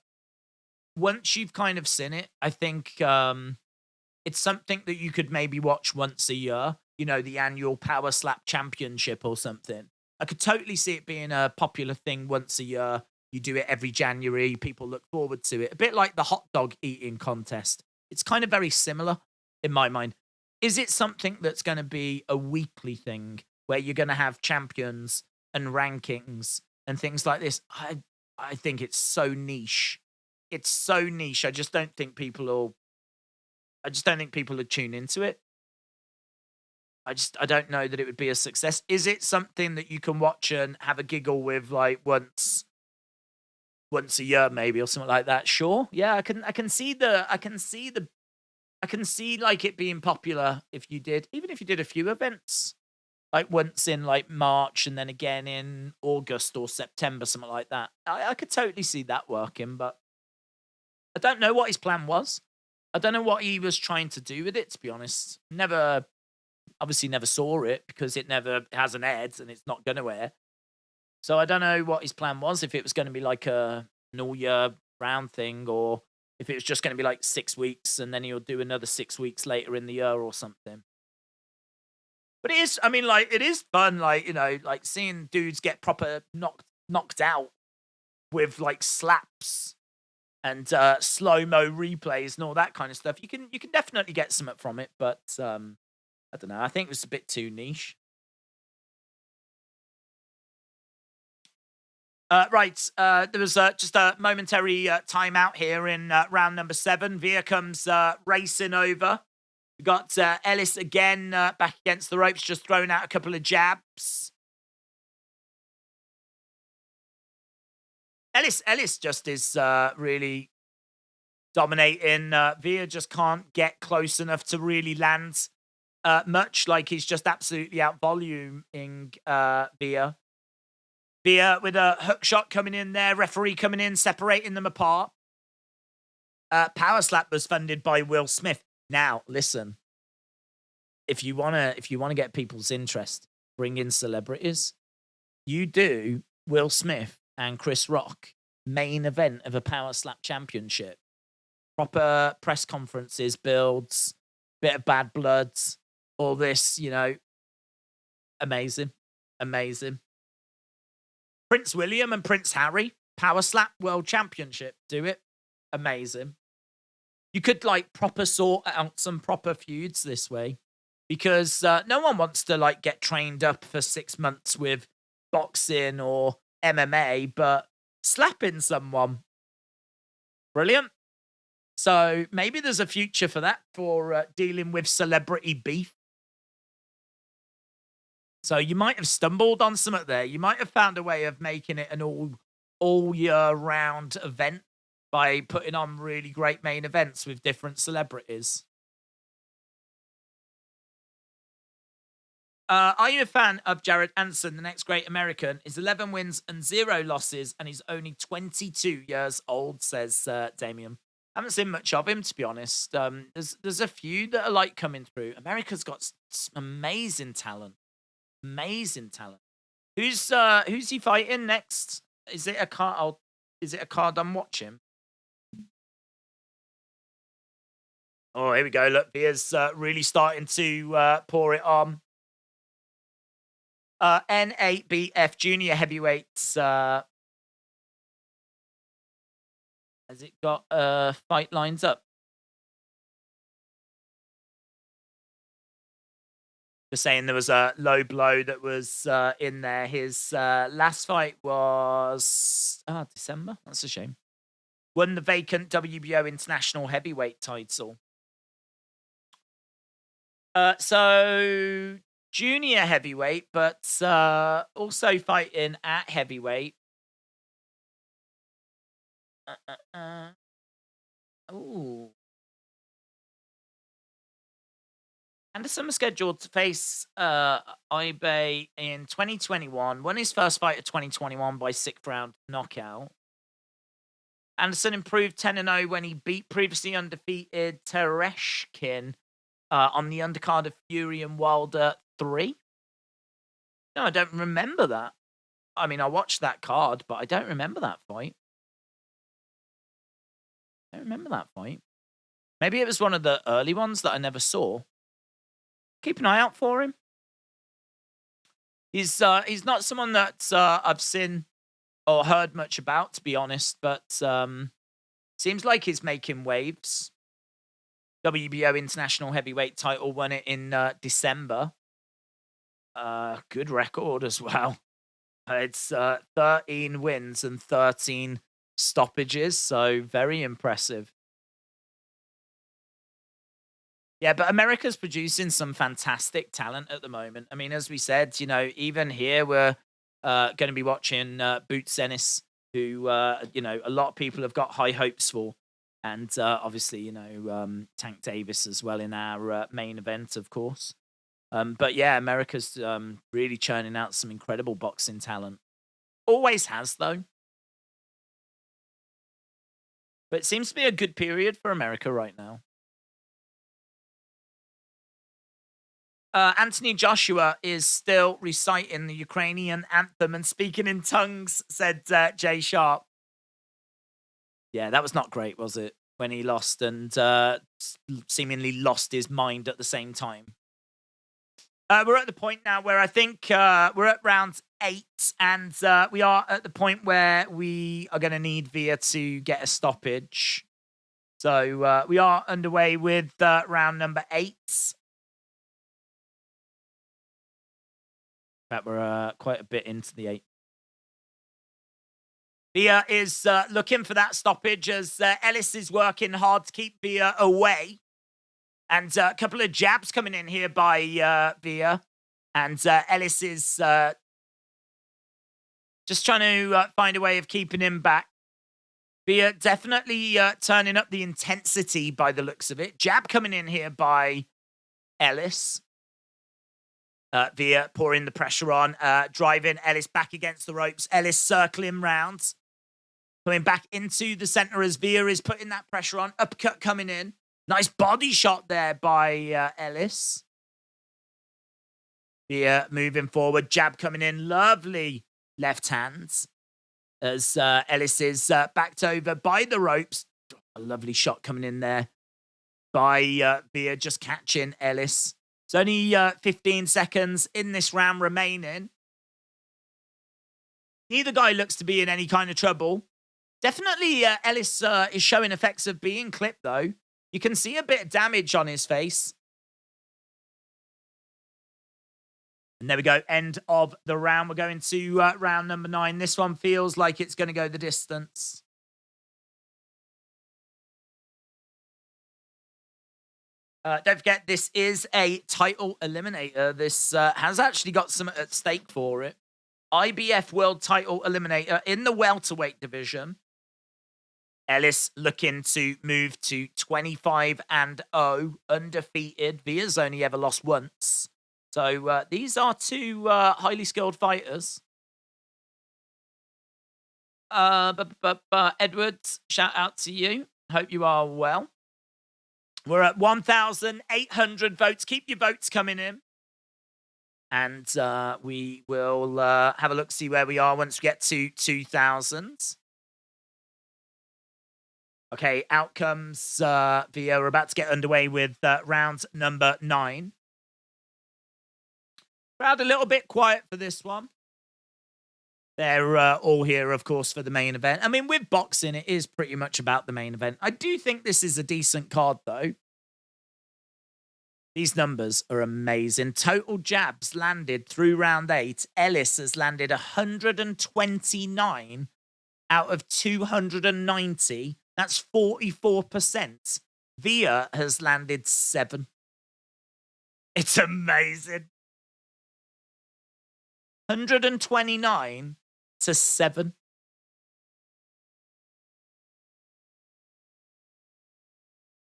once you've kind of seen it, I think it's something that you could maybe watch once a year. You know, the annual Power Slap Championship or something. I could totally see it being a popular thing once a year. You do it every January. People look forward to it. A bit like the hot dog eating contest. It's kind of very similar in my mind. Is it something that's going to be a weekly thing where you're going to have champions and rankings and things like this? I think it's so niche. It's so niche. I just don't think people will tune into it. I don't know that it would be a success. Is it something that you can watch and have a giggle with like once a year maybe or something like that? Sure. Yeah, I can see like it being popular if you did a few events. Like once in like March and then again in August or September, something like that. I could totally see that working, but I don't know what his plan was. I don't know what he was trying to do with it, to be honest. Obviously never saw it because it never has an ad and it's not going to air. So I don't know what his plan was, if it was going to be like an all-year round thing or if it was just going to be like 6 weeks and then he'll do another 6 weeks later in the year or something. But it is, I mean, like, it is fun, like, you know, like seeing dudes get proper knocked out with like slaps and slow-mo replays and all that kind of stuff. You can definitely get something from it, but I don't know. I think it was a bit too niche. Right. There was just a momentary timeout here in round number 7. Via comes racing over. We got Ellis again back against the ropes, just throwing out a couple of jabs. Ellis just is really dominating. Via just can't get close enough to really land much. Like he's just absolutely out-voluming Via. Via with a hook shot coming in there. Referee coming in, separating them apart. Power Slap was funded by Will Smith. Now, listen. if you wanna get people's interest, bring in celebrities. You do Will Smith and Chris Rock main event of a Power Slap Championship. Proper press conferences, builds, bit of bad bloods, all this, amazing, amazing. Prince William and Prince Harry, Power Slap World Championship, do it, amazing. You could proper sort out some proper feuds this way, because no one wants to get trained up for 6 months with boxing or MMA, but slapping someone, brilliant. So maybe there's a future for that, for dealing with celebrity beef. So you might have stumbled on something there. You might have found a way of making it an all year round event by putting on really great main events with different celebrities. Are you a fan of Jared Anson, the next great American? He's 11 wins and 0 losses, and he's only 22 years old, says Damien. I haven't seen much of him, to be honest. There's a few that are coming through. America's got some amazing talent. Amazing talent. Who's he fighting next? Is it a card? Is it a card I'm watching? Oh, here we go. Look, Via's really starting to pour it on. N8BF Junior Heavyweights. Has it got fight lines up? Just saying there was a low blow that was in there. His last fight was December. That's a shame. Won the vacant WBO International Heavyweight title. So junior heavyweight, but also fighting at heavyweight. Ooh. Anderson was scheduled to face Ibe in 2021. Won his first fight of 2021 by 6th round knockout. Anderson improved 10-0 when he beat previously undefeated Tereshkin on the undercard of Fury and Wilder 3. No, I don't remember that. I mean, I watched that card, but I don't remember that fight. I don't remember that fight. Maybe it was one of the early ones that I never saw. Keep an eye out for him. He's not someone that I've seen or heard much about, to be honest, but seems like he's making waves. WBO International Heavyweight title, won it in December. Good record as well. It's 13 wins and 13 stoppages, so very impressive. Yeah, but America's producing some fantastic talent at the moment. I mean, as we said, even here we're going to be watching Boots Ennis, who, a lot of people have got high hopes for. And obviously, Tank Davis as well in our main event, of course. But yeah, America's really churning out some incredible boxing talent. Always has, though. But it seems to be a good period for America right now. Anthony Joshua is still reciting the Ukrainian anthem and speaking in tongues, said Jay Sharp. Yeah, that was not great, was it? When he lost and seemingly lost his mind at the same time. We're at the point now where I think we're at round 8, and we are at the point where we are going to need Via to get a stoppage. So we are underway with round number 8. In fact, we're quite a bit into the 8. Via is looking for that stoppage as Ellis is working hard to keep Via away. And a couple of jabs coming in here by Via. And Ellis is just trying to find a way of keeping him back. Via definitely turning up the intensity by the looks of it. Jab coming in here by Ellis. Via pouring the pressure on, driving Ellis back against the ropes. Ellis circling round. Coming back into the center as Via is putting that pressure on. Uppercut coming in. Nice body shot there by Ellis. Via moving forward, jab coming in, lovely left hands as Ellis is backed over by the ropes. A lovely shot coming in there by Via, just catching Ellis. It's only 15 seconds in this round remaining. Neither guy looks to be in any kind of trouble. Definitely Ellis is showing effects of being clipped, though. You can see a bit of damage on his face. And there we go. End of the round. We're going to round number 9. This one feels like it's going to go the distance. Don't forget, this is a title eliminator. This has actually got some at stake for it. IBF World Title Eliminator in the welterweight division. Ellis looking to move to 25-0, undefeated. Via's only ever lost once. So these are two highly skilled fighters. Edwards, shout out to you. Hope you are well. We're at 1,800 votes. Keep your votes coming in. And we will have a look, see where we are once we get to 2,000. Okay, out comes Via. We're about to get underway with round number 9. Crowd a little bit quiet for this one. They're all here, of course, for the main event. I mean, with boxing, it is pretty much about the main event. I do think this is a decent card, though. These numbers are amazing. Total jabs landed through round 8. Ellis has landed 129 out of 290. That's 44%. Via has landed 7. It's amazing. 129 to 7.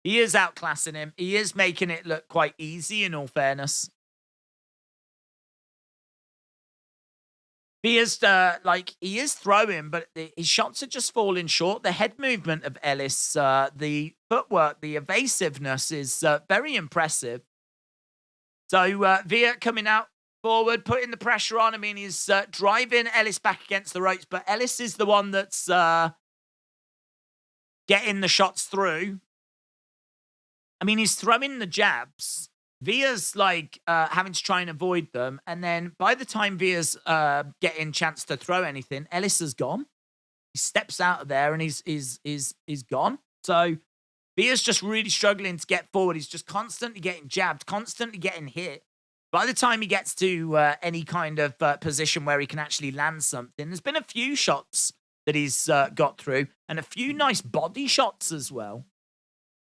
He is outclassing him. He is making it look quite easy, in all fairness. He is, he is throwing, but his shots are just falling short. The head movement of Ellis, the footwork, the evasiveness is very impressive. So Via coming out forward, putting the pressure on. I mean, he's driving Ellis back against the ropes, but Ellis is the one that's getting the shots through. I mean, he's throwing the jabs. Via's having to try and avoid them. And then by the time Via's getting a chance to throw anything, Ellis has gone. He steps out of there and he's gone. So Via's just really struggling to get forward. He's just constantly getting jabbed, constantly getting hit. By the time he gets to any kind of position where he can actually land something, there's been a few shots that he's got through and a few nice body shots as well.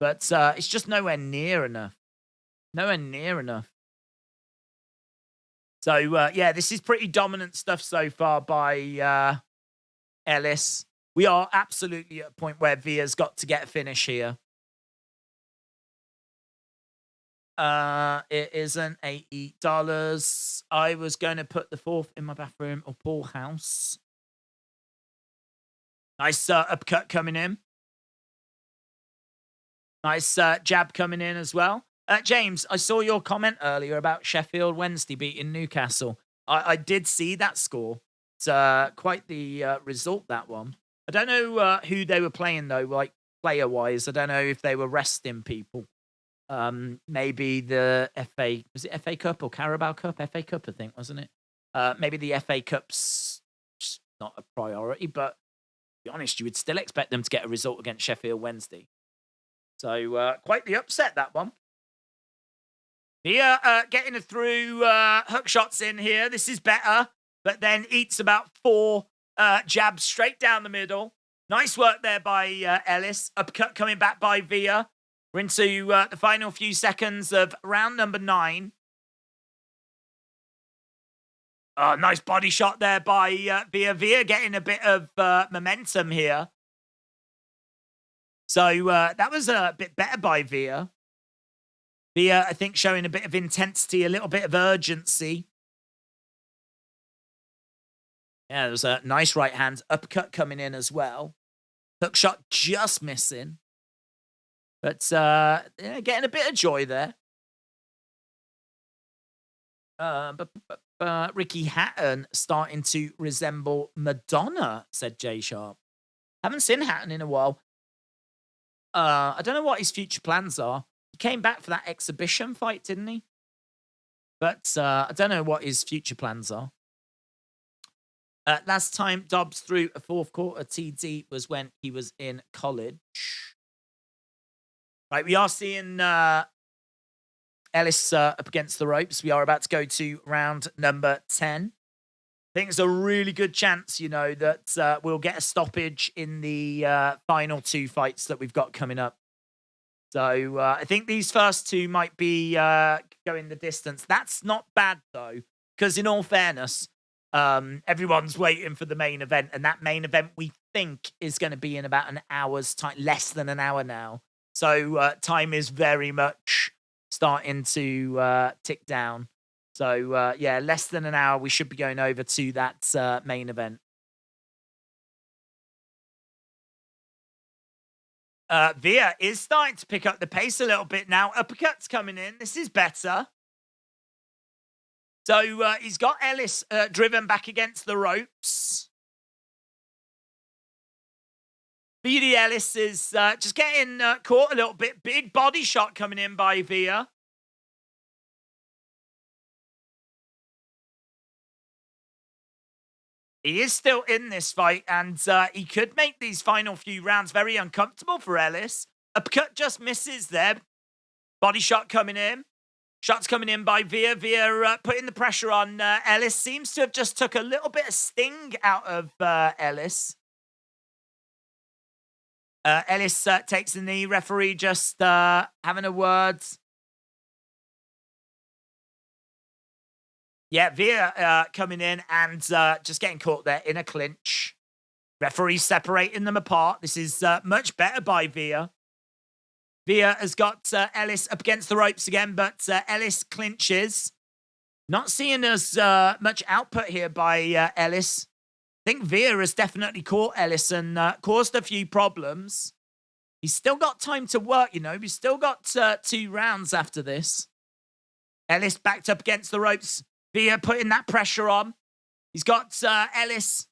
But it's just nowhere near enough. Nowhere near enough. So, yeah, this is pretty dominant stuff so far by Ellis. We are absolutely at a point where Via's got to get a finish here. It isn't $80. I was going to put the 4th in my bathroom or pool house. Nice uppercut coming in. Nice jab coming in as well. James, I saw your comment earlier about Sheffield Wednesday beating Newcastle. I did see that score. It's quite the result, that one. I don't know who they were playing, though, like player-wise. I don't know if they were resting people. Maybe the FA... Was it FA Cup or Carabao Cup? FA Cup, I think, wasn't it? Maybe the FA Cup's just not a priority, but to be honest, you would still expect them to get a result against Sheffield Wednesday. So, quite the upset, that one. Here, getting through hook shots in here. This is better, but then eats about 4 jabs straight down the middle. Nice work there by Ellis. Uppercut coming back by Via. We're into the final few seconds of round number 9. Oh, nice body shot there by Via. Via getting a bit of momentum here. So that was a bit better by Via. Via, I think, showing a bit of intensity, a little bit of urgency. Yeah, there was a nice right hand uppercut coming in as well. Hook shot just missing. But yeah, getting a bit of joy there. Ricky Hatton starting to resemble Madonna, said Jay Sharp. Haven't seen Hatton in a while. I don't know what his future plans are. He came back for that exhibition fight, didn't he? But I don't know what his future plans are. Last time Dobbs threw a fourth quarter TD was when he was in college. Right, we are seeing Ellis up against the ropes. We are about to go to round number 10. I think there's a really good chance, that we'll get a stoppage in the final two fights that we've got coming up. So I think these first two might be going the distance. That's not bad, though, because in all fairness, everyone's waiting for the main event, and that main event we think is going to be in about an hour's time, less than an hour now. So time is very much starting to tick down. So yeah, less than an hour, we should be going over to that main event. Via is starting to pick up the pace a little bit now. Uppercut's coming in. This is better. So he's got Ellis driven back against the ropes. BD Ellis is just getting caught a little bit. Big body shot coming in by Via. He is still in this fight, and he could make these final few rounds very uncomfortable for Ellis. Uppercut just misses there. Body shot coming in. Shots coming in by Via. Via putting the pressure on Ellis. Seems to have just took a little bit of sting out of Ellis. Ellis takes the knee. Referee just having a word. Yeah, Via coming in and just getting caught there in a clinch. Referee separating them apart. This is much better by Via. Via has got Ellis up against the ropes again, but Ellis clinches. Not seeing as much output here by Ellis. I think Via has definitely caught Ellis and caused a few problems. He's still got time to work, He's still got 2 rounds after this. Ellis backed up against the ropes. Via putting that pressure on. He's got Ellis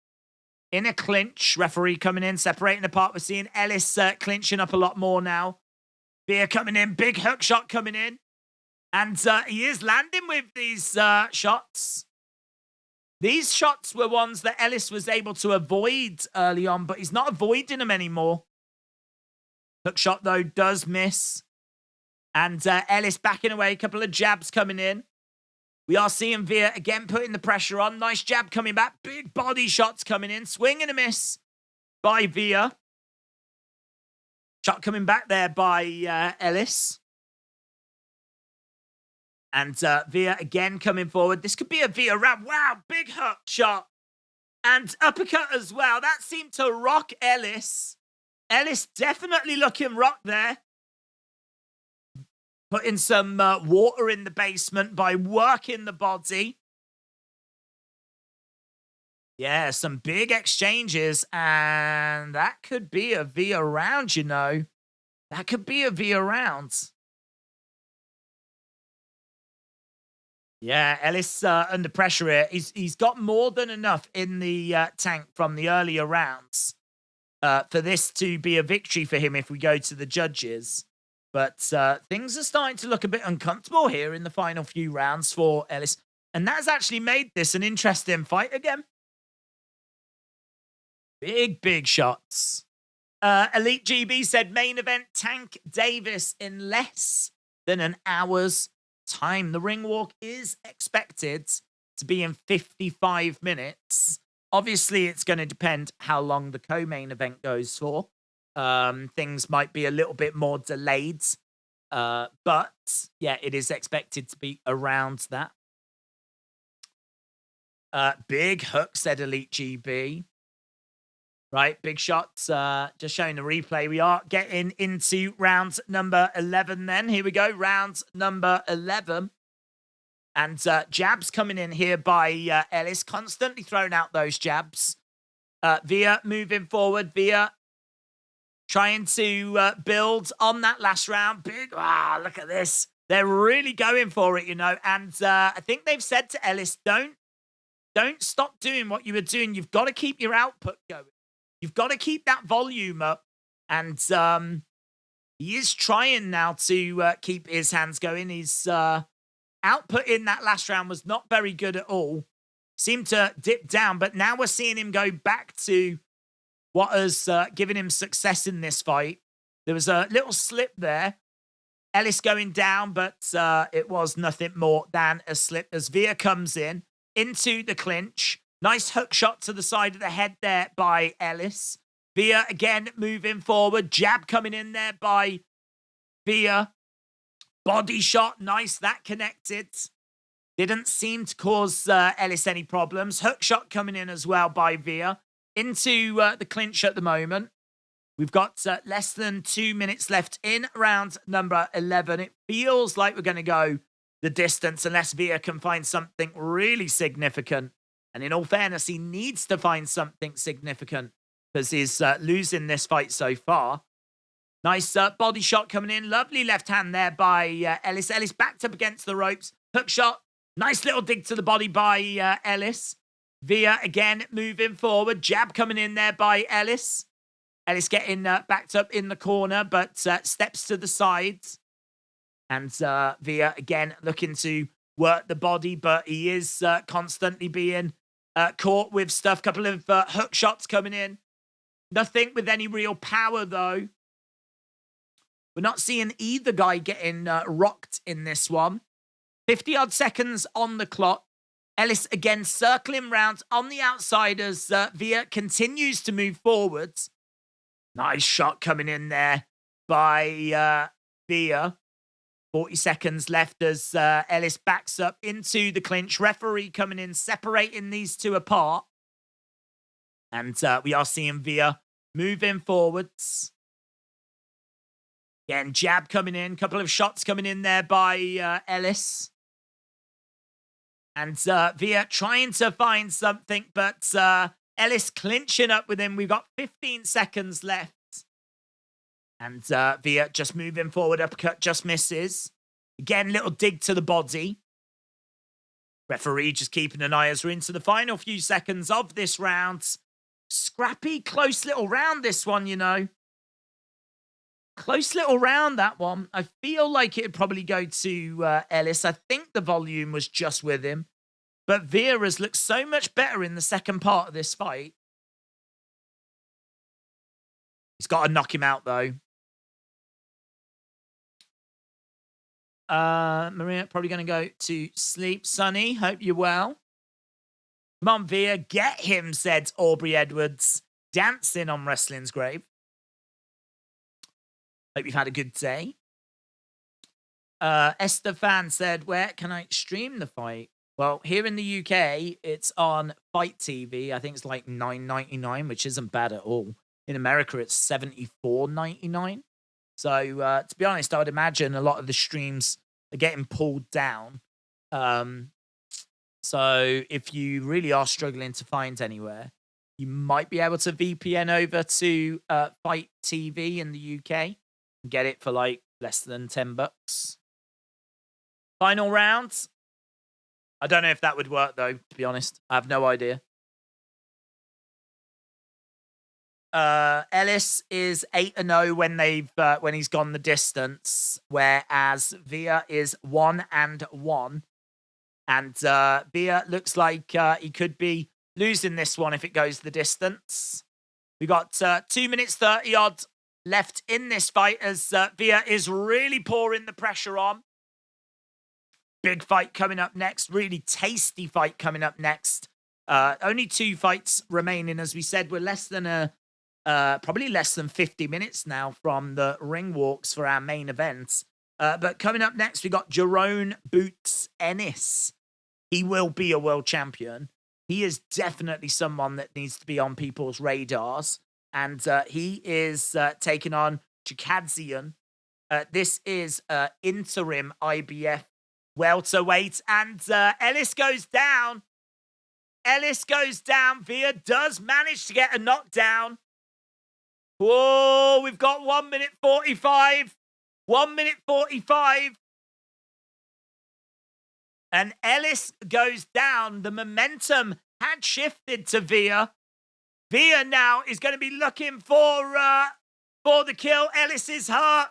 in a clinch. Referee coming in, separating apart. We're seeing Ellis clinching up a lot more now. Via coming in. Big hook shot coming in. And he is landing with these shots. These shots were ones that Ellis was able to avoid early on, but he's not avoiding them anymore. Hook shot, though, does miss. And Ellis backing away. A couple of jabs coming in. We are seeing Via again putting the pressure on. Nice jab coming back. Big body shots coming in. Swing and a miss by Via. Shot coming back there by Ellis. And Via again coming forward. This could be a Via round. Wow, big hook shot. And uppercut as well. That seemed to rock Ellis. Ellis definitely looking rocked there. Putting some water in the basement by working the body. Yeah, some big exchanges. And that could be a Via round, That could be a Via round. Yeah, Ellis under pressure here. He's got more than enough in the tank from the earlier rounds for this to be a victory for him if we go to the judges. But things are starting to look a bit uncomfortable here in the final few rounds for Ellis. And that has actually made this an interesting fight again. Big shots. Elite GB said main event Tank Davis in less than an hour's time. The ring walk is expected to be in 55 minutes. Obviously, it's going to depend how long the co-main event goes for. Things might be a little bit more delayed. But, yeah, it is expected to be around that. Big hook, said Elite GB. Right, big shots. Just showing the replay. We are getting into round number 11 then. Here we go, round number 11. And jabs coming in here by Ellis. Constantly throwing out those jabs. Via moving forward. Via trying to build on that last round. Big, look at this. They're really going for it, and I think they've said to Ellis, don't stop doing what you were doing. You've got to keep your output going. You've got to keep that volume up. And he is trying now to keep his hands going. His output in that last round was not very good at all. Seemed to dip down, but now we're seeing him go back to what has given him success in this fight. There was a little slip there. Ellis going down, but it was nothing more than a slip as Villa comes in into the clinch. Nice hook shot to the side of the head there by Ellis. Villa again moving forward. Jab coming in there by Villa. Body shot. Nice. That connected. Didn't seem to cause Ellis any problems. Hook shot coming in as well by Villa. Into the clinch at the moment. We've got less than 2 minutes left in round number 11. It feels like we're going to go the distance unless Villa can find something really significant. And in all fairness, he needs to find something significant because he's losing this fight so far. Nice body shot coming in. Lovely left hand there by Ellis. Ellis backed up against the ropes. Hook shot. Nice little dig to the body by Ellis. Villa again moving forward. Jab coming in there by Ellis. Ellis getting backed up in the corner, but steps to the sides. And Villa again looking to work the body, but he is constantly being caught with stuff. Couple of hook shots coming in. Nothing with any real power, though. We're not seeing either guy getting rocked in this one. 50-odd seconds on the clock. Ellis again circling round on the outside as Villa continues to move forwards. Nice shot coming in there by Villa. 40 seconds left as Ellis backs up into the clinch. Referee coming in, separating these two apart. And we are seeing Villa moving forwards. Again, jab coming in. Couple of shots coming in there by Ellis. And Villa trying to find something, but Ellis clinching up with him. We've got 15 seconds left. And Villa just moving forward. Uppercut just misses. Again, little dig to the body. Referee just keeping an eye as we're into the final few seconds of this round. Scrappy, close little round this one, Close little round, that one. I feel like it would probably go to Ellis. I think the volume was just with him. But Vieira's looked so much better in the second part of this fight. He's got to knock him out, though. Maria, probably going to go to sleep. Sonny, hope you're well. Come on, Villa, get him, said Aubrey Edwards, dancing on wrestling's grave. Hope you've had a good day. Esther Fan said, where can I stream the fight? Well, here in the UK, it's on Fight TV. I think it's like $9.99, which isn't bad at all. In America, it's $74.99. So, to be honest, I would imagine a lot of the streams are getting pulled down. So, if you really are struggling to find anywhere, you might be able to VPN over to Fight TV in the UK and get it for like less than $10. Final round. I don't know if that would work, though, to be honest. I have no idea. Ellis is 8-0 when he's gone the distance, whereas Villa is 1-1. And Villa looks like he could be losing this one if it goes the distance. We got 2 minutes 30 odd left in this fight as Villa is really pouring the pressure on. Big fight coming up next. Really tasty fight coming up next. Only 2 fights remaining. As we said, we're less than probably less than 50 minutes now from the ring walks for our main event. But coming up next, we got Jerome Boots Ennis. He will be a world champion. He is definitely someone that needs to be on people's radars. And he is taking on Chikadzian. This is interim IBF welterweight. And Ellis goes down. Ellis goes down. Villa does manage to get a knockdown. Whoa, we've got 1 minute 45. 1 minute 45. And Ellis goes down. The momentum had shifted to Villa. Villa now is going to be looking for the kill. Ellis is hurt.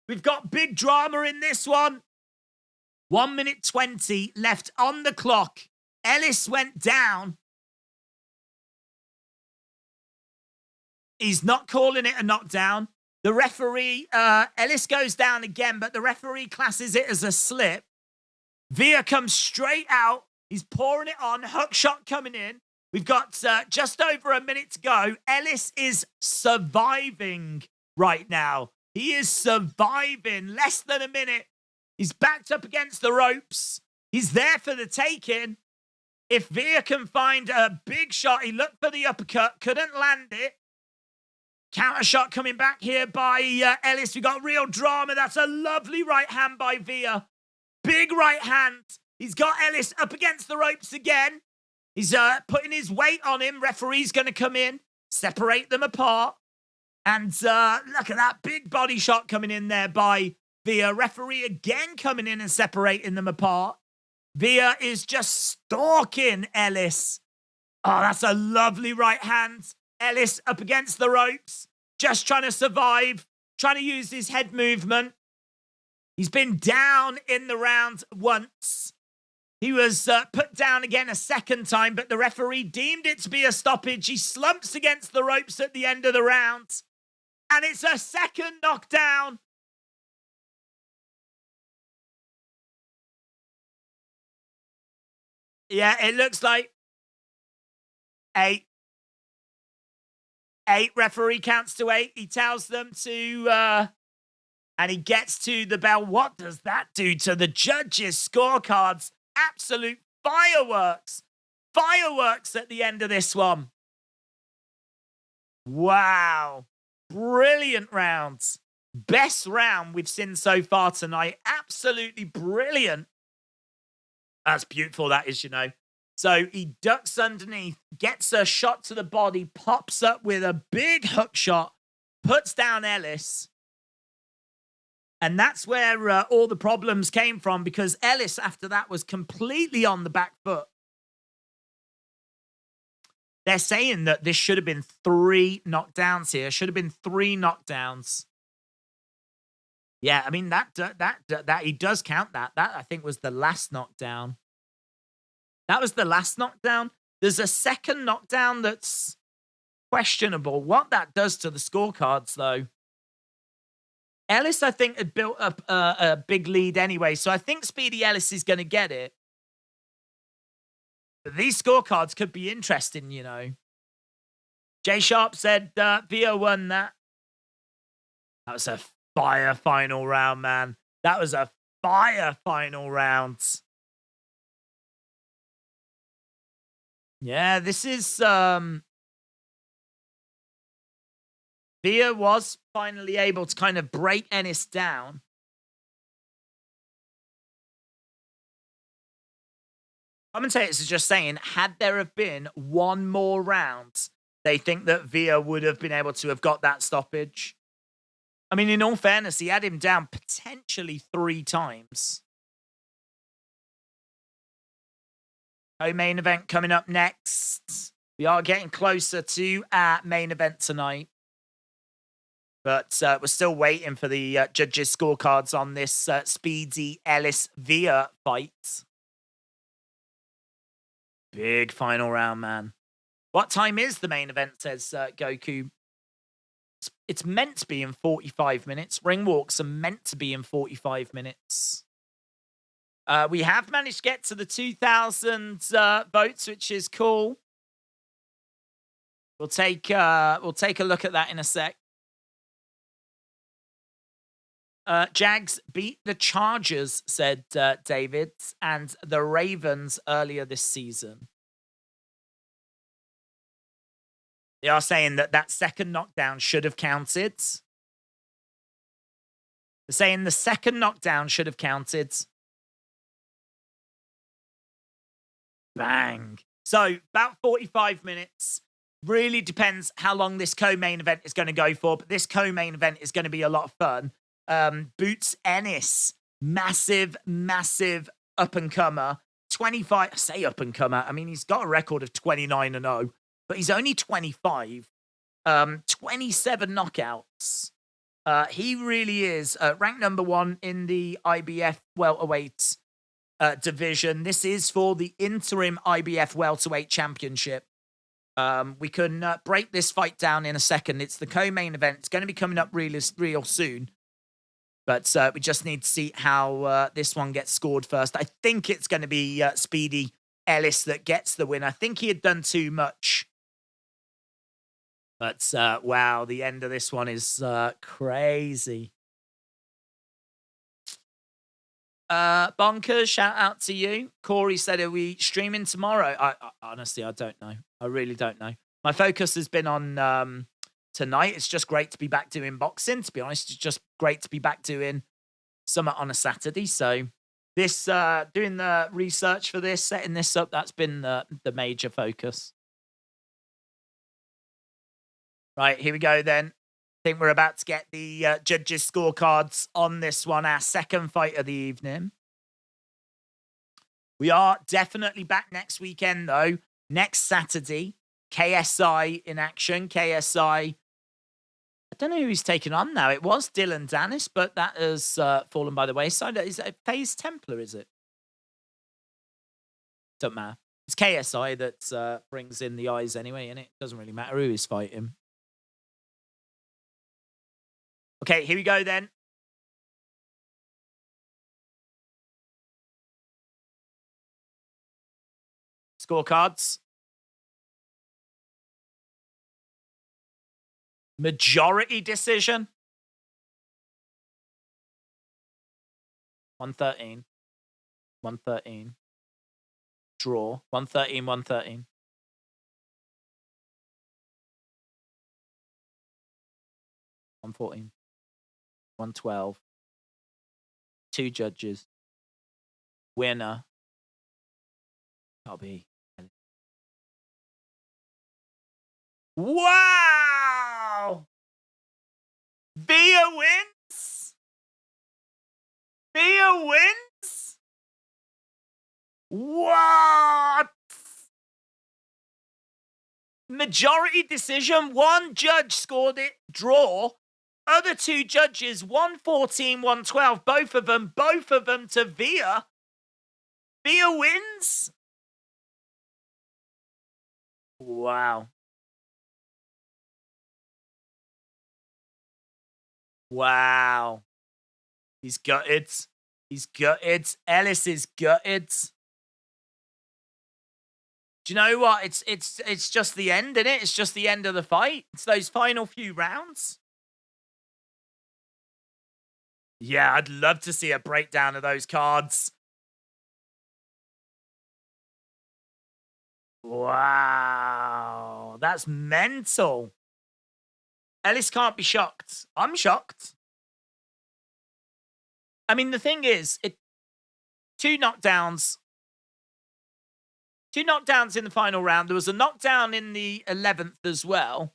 We've got big drama in this one. 1 minute 20 left on the clock. Ellis went down. He's not calling it a knockdown. The referee, Ellis goes down again, but the referee classes it as a slip. Villa comes straight out. He's pouring it on. Hook shot coming in. We've got just over a minute to go. Ellis is surviving right now. He is surviving. Less than a minute. He's backed up against the ropes. He's there for the taking. If Villa can find a big shot, he looked for the uppercut, couldn't land it. Counter shot coming back here by Ellis. We got real drama. That's a lovely right hand by Villa. Big right hand. He's got Ellis up against the ropes again. He's putting his weight on him. Referee's going to come in, separate them apart. And look at that big body shot coming in there by Villa. Referee again coming in and separating them apart. Villa is just stalking Ellis. Oh, that's a lovely right hand. Ellis up against the ropes, just trying to survive, trying to use his head movement. He's been down in the round once. He was put down again a second time, but the referee deemed it to be a stoppage. He slumps against the ropes at the end of the round, and it's a second knockdown. Yeah, it looks like 8. Referee counts to 8. He tells them to, and he gets to the bell. What does that do to the judges' scorecards? Absolute fireworks. Fireworks at the end of this one. Wow. Brilliant rounds. Best round we've seen so far tonight. Absolutely brilliant. That's beautiful, that is, you know. So he ducks underneath, gets a shot to the body, pops up with a big hook shot, puts down Ellis. And that's where all the problems came from, because Ellis, after that, was completely on the back foot. They're saying that this should have been 3 knockdowns here. Should have been 3 knockdowns. Yeah, I mean, that he does count that. That, I think, was the last knockdown. That was the last knockdown. There's a second knockdown that's questionable. What that does to the scorecards, though. Ellis, I think, had built up a big lead anyway, so I think Speedy Ellis is going to get it. But these scorecards could be interesting, you know. Jay Sharp said Villa won that. That was a fire final round, man. That was a fire final round. Yeah, this is... Villa was finally able to kind of break Ennis down. Commentators are just saying, had there have been one more round, they think that Villa would have been able to have got that stoppage. I mean, in all fairness, he had him down potentially 3 times. Co-main event coming up next. We are getting closer to our main event tonight. But we're still waiting for the judges' scorecards on this Speedy Ellis-Villa fight. Big final round, man. What time is the main event, says Goku. It's meant to be in 45 minutes. Ring walks are meant to be in 45 minutes. We have managed to get to the 2,000 votes, which is cool. We'll take a look at that in a sec. Jags beat the Chargers, said David, and the Ravens earlier this season. They are saying that second knockdown should have counted. They're saying the second knockdown should have counted. Bang. So, about 45 minutes. Really depends how long this co-main event is going to go for, but this co-main event is going to be a lot of fun. Boots Ennis, massive up-and-comer, 25, I say up-and-comer, I mean, he's got a record of 29-0, but he's only 25, 27 knockouts. He really is ranked number 1 in the IBF welterweight division. This is for the interim IBF welterweight championship. We can break this fight down in a second. It's the co-main event. It's going to be coming up real soon. But we just need to see how this one gets scored first. I think it's going to be Speedy Ellis that gets the win. I think he had done too much. But, wow, the end of this one is crazy. Bonkers, shout out to you. Corey said, are we streaming tomorrow? I honestly, I don't know. I really don't know. My focus has been on tonight. It's just great to be back doing boxing, to be honest. It's just great to be back doing something on a Saturday. So this, doing the research for this, setting this up, that's been the major focus. Right, here we go then. I think we're about to get the judges' scorecards on this one, our second fight of the evening. We are definitely back next weekend, though. Next Saturday, KSI in action. KSI, I don't know who he's taking on now. It was Dylan Dennis, but that has fallen by the wayside. Is it FaZe Templar, is it? Doesn't matter. It's KSI that brings in the eyes anyway, and it doesn't really matter who he's fighting. Okay, here we go then. Scorecards. Majority decision. 113. 113. Draw. 113, 113. 114. 112. 2 judges. Winner. That'll be. Wow! Via wins? Via wins? What? Majority decision. 1 judge scored it. Draw. Other 2 judges, 114, 112, both of them to Via. Via wins? Wow. Wow. He's gutted. He's gutted. Ellis is gutted. Do you know what? It's just the end, isn't it? It's just the end of the fight. It's those final few rounds. Yeah, I'd love to see a breakdown of those cards. Wow. That's mental. Ellis can't be shocked. I'm shocked. I mean, the thing is, 2 knockdowns. 2 knockdowns in the final round. There was a knockdown in the 11th as well.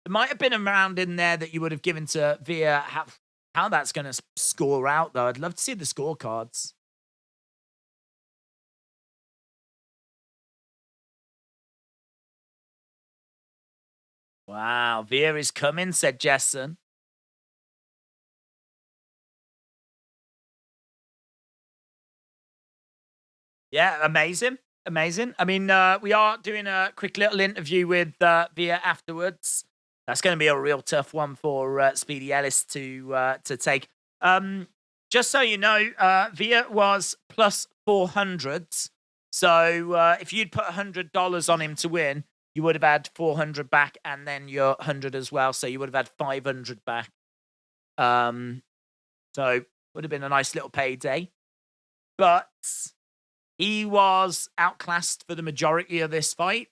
There might have been a round in there that you would have given to Via. How that's going to score out, though. I'd love to see the scorecards. Wow, Via is coming, said Jessen. Yeah, amazing. Amazing. I mean, we are doing a quick little interview with Via afterwards. That's going to be a real tough one for Speedy Ellis to take. Just so you know, Via was plus 400. So if you'd put $100 on him to win, you would have had 400 back and then your 100 as well. So you would have had 500 back. So would have been a nice little payday. But he was outclassed for the majority of this fight.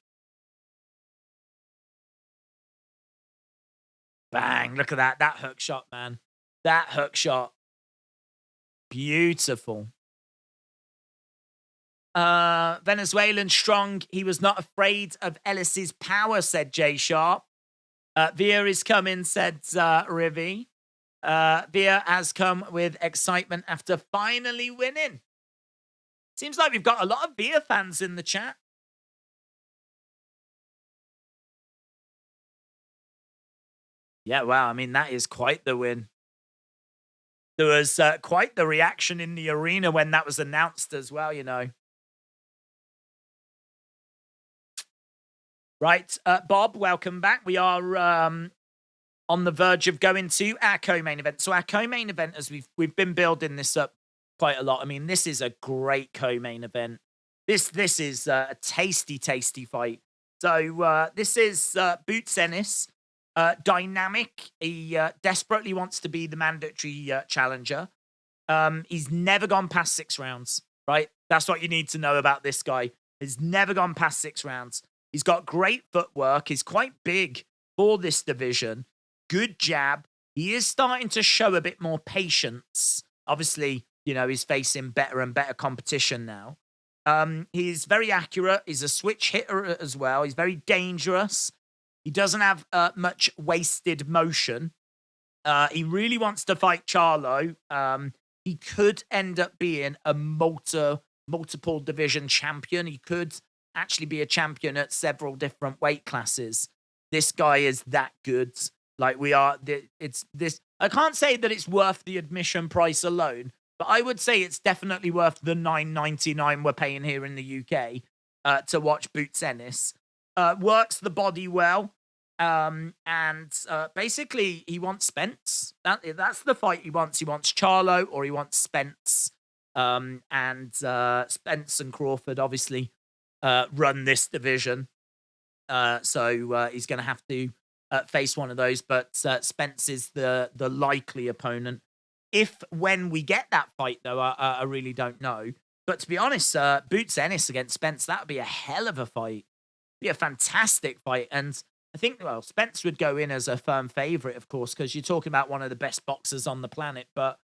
Bang, look at that. That hook shot, man. That hook shot. Beautiful. Venezuelan strong. He was not afraid of Ellis's power, said Jay Sharp. Via is coming, said Rivi. Via has come with excitement after finally winning. Seems like we've got a lot of beer fans in the chat. Yeah, wow. I mean, that is quite the win. There was quite the reaction in the arena when that was announced as well, you know. Right, Bob, welcome back. We are on the verge of going to our co-main event. So our co-main event, as we've been building this up quite a lot. I mean, this is a great co-main event. This is a tasty, tasty fight. So this is Boots Ennis, dynamic. He desperately wants to be the mandatory challenger. He's never gone past 6 rounds, right? That's what you need to know about this guy. He's never gone past 6 rounds. He's got great footwork. He's quite big for this division. Good jab. He is starting to show a bit more patience. Obviously, you know, he's facing better and better competition now. He's very accurate. He's a switch hitter as well. He's very dangerous. He doesn't have much wasted motion. He really wants to fight Charlo. He could end up being a multiple division champion. He could actually be a champion at several different weight classes. This guy is that good. Like we are, it's this. I can't say that it's worth the admission price alone, but I would say it's definitely worth the $9.99 we're paying here in the UK to watch Boots Ennis. Works the body well. And basically he wants Spence. That's the fight he wants. He wants Charlo or he wants Spence. And Spence and Crawford obviously run this division. So he's going to have to face one of those, but Spence is the likely opponent. When we get that fight, though, I really don't know. But to be honest, Boots Ennis against Spence, that would be a hell of a fight. Be a fantastic fight. And I think, well, Spence would go in as a firm favorite, of course, because you're talking about one of the best boxers on the planet. But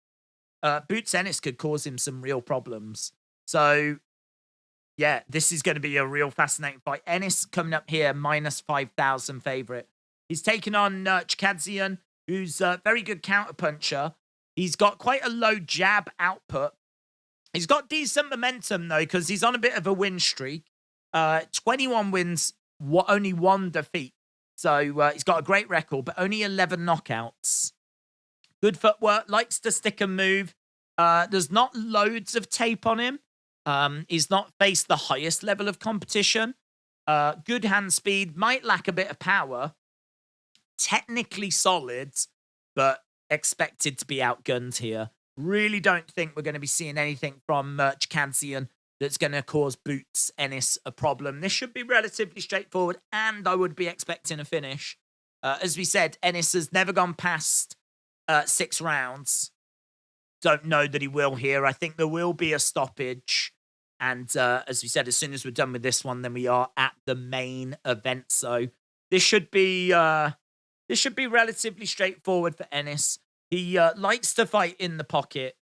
Boots Ennis could cause him some real problems. So, yeah, this is going to be a real fascinating fight. Ennis coming up here, minus 5,000 favorite. He's taking on Chikadzian, who's a very good counterpuncher. He's got quite a low jab output. He's got decent momentum, though, because he's on a bit of a win streak. 21 wins, only 1 defeat. So he's got a great record, but only 11 knockouts. Good footwork, likes to stick and move. There's not loads of tape on him. He's not faced the highest level of competition. Good hand speed, might lack a bit of power. Technically solid, but expected to be outgunned here. Really don't think we're going to be seeing anything from Chikadzian that's going to cause Boots Ennis a problem. This should be relatively straightforward, and I would be expecting a finish. As we said, Ennis has never gone past 6 rounds. Don't know that he will here. I think there will be a stoppage. And as we said, as soon as we're done with this one, then we are at the main event. So this should be relatively straightforward for Ennis. He likes to fight in the pocket.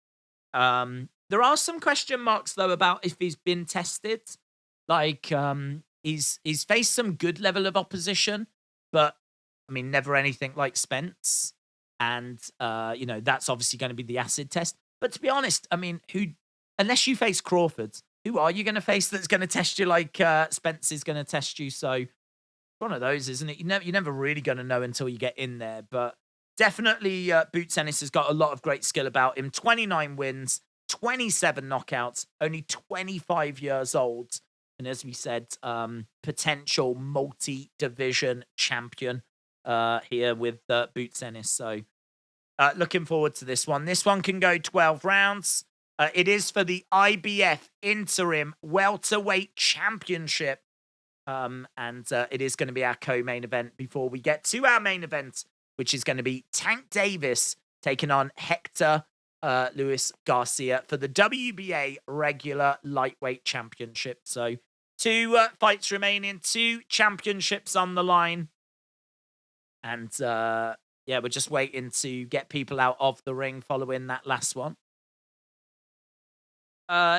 There are some question marks, though, about if he's been tested. Like, he's faced some good level of opposition, but, I mean, never anything like Spence. And, you know, that's obviously going to be the acid test. But to be honest, I mean, unless you face Crawford, who are you going to face that's going to test you like Spence is going to test you? So, one of those, isn't it? You're never really going to know until you get in there. But definitely, Boots Ennis has got a lot of great skill about him. 29 wins, 27 knockouts, only 25 years old. And as we said, potential multi-division champion here with Boots Ennis. So looking forward to this one. This one can go 12 rounds. It is for the IBF Interim Welterweight Championship. And it is going to be our co-main event before we get to our main event, which is going to be Tank Davis taking on Hector Luis Garcia for the WBA Regular Lightweight Championship. So 2 fights remaining, 2 championships on the line. And yeah, we're just waiting to get people out of the ring following that last one.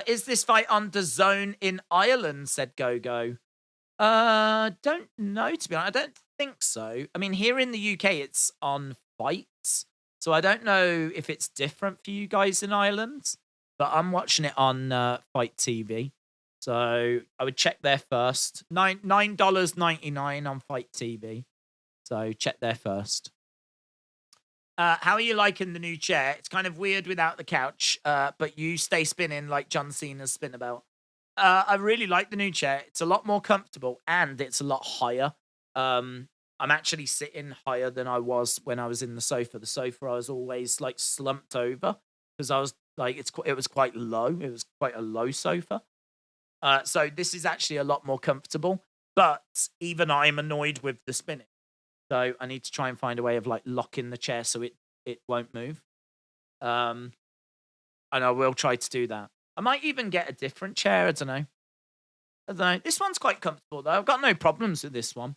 Is this fight on DAZN in Ireland, said Gogo. Don't know, to be honest. I don't think so. I mean, here in the UK, it's on Fight. So I don't know if it's different for you guys in Ireland. but I'm watching it on Fight TV. So I would check there first. $9.99 on Fight TV. So check there first. How are you liking the new chair? It's kind of weird without the couch, but you stay spinning like John Cena's spinabout. I really like the new chair. It's a lot more comfortable and it's a lot higher. I'm actually sitting higher than I was when I was in the sofa. The sofa I was always like slumped over because I was like it was quite low. It was quite a low sofa. So this is actually a lot more comfortable, but even I'm annoyed with the spinning. So I need to try and find a way of like locking the chair so it won't move. Um, and I will try to do that. I might even get a different chair. I don't know. I don't know. This one's quite comfortable though. I've got no problems with this one,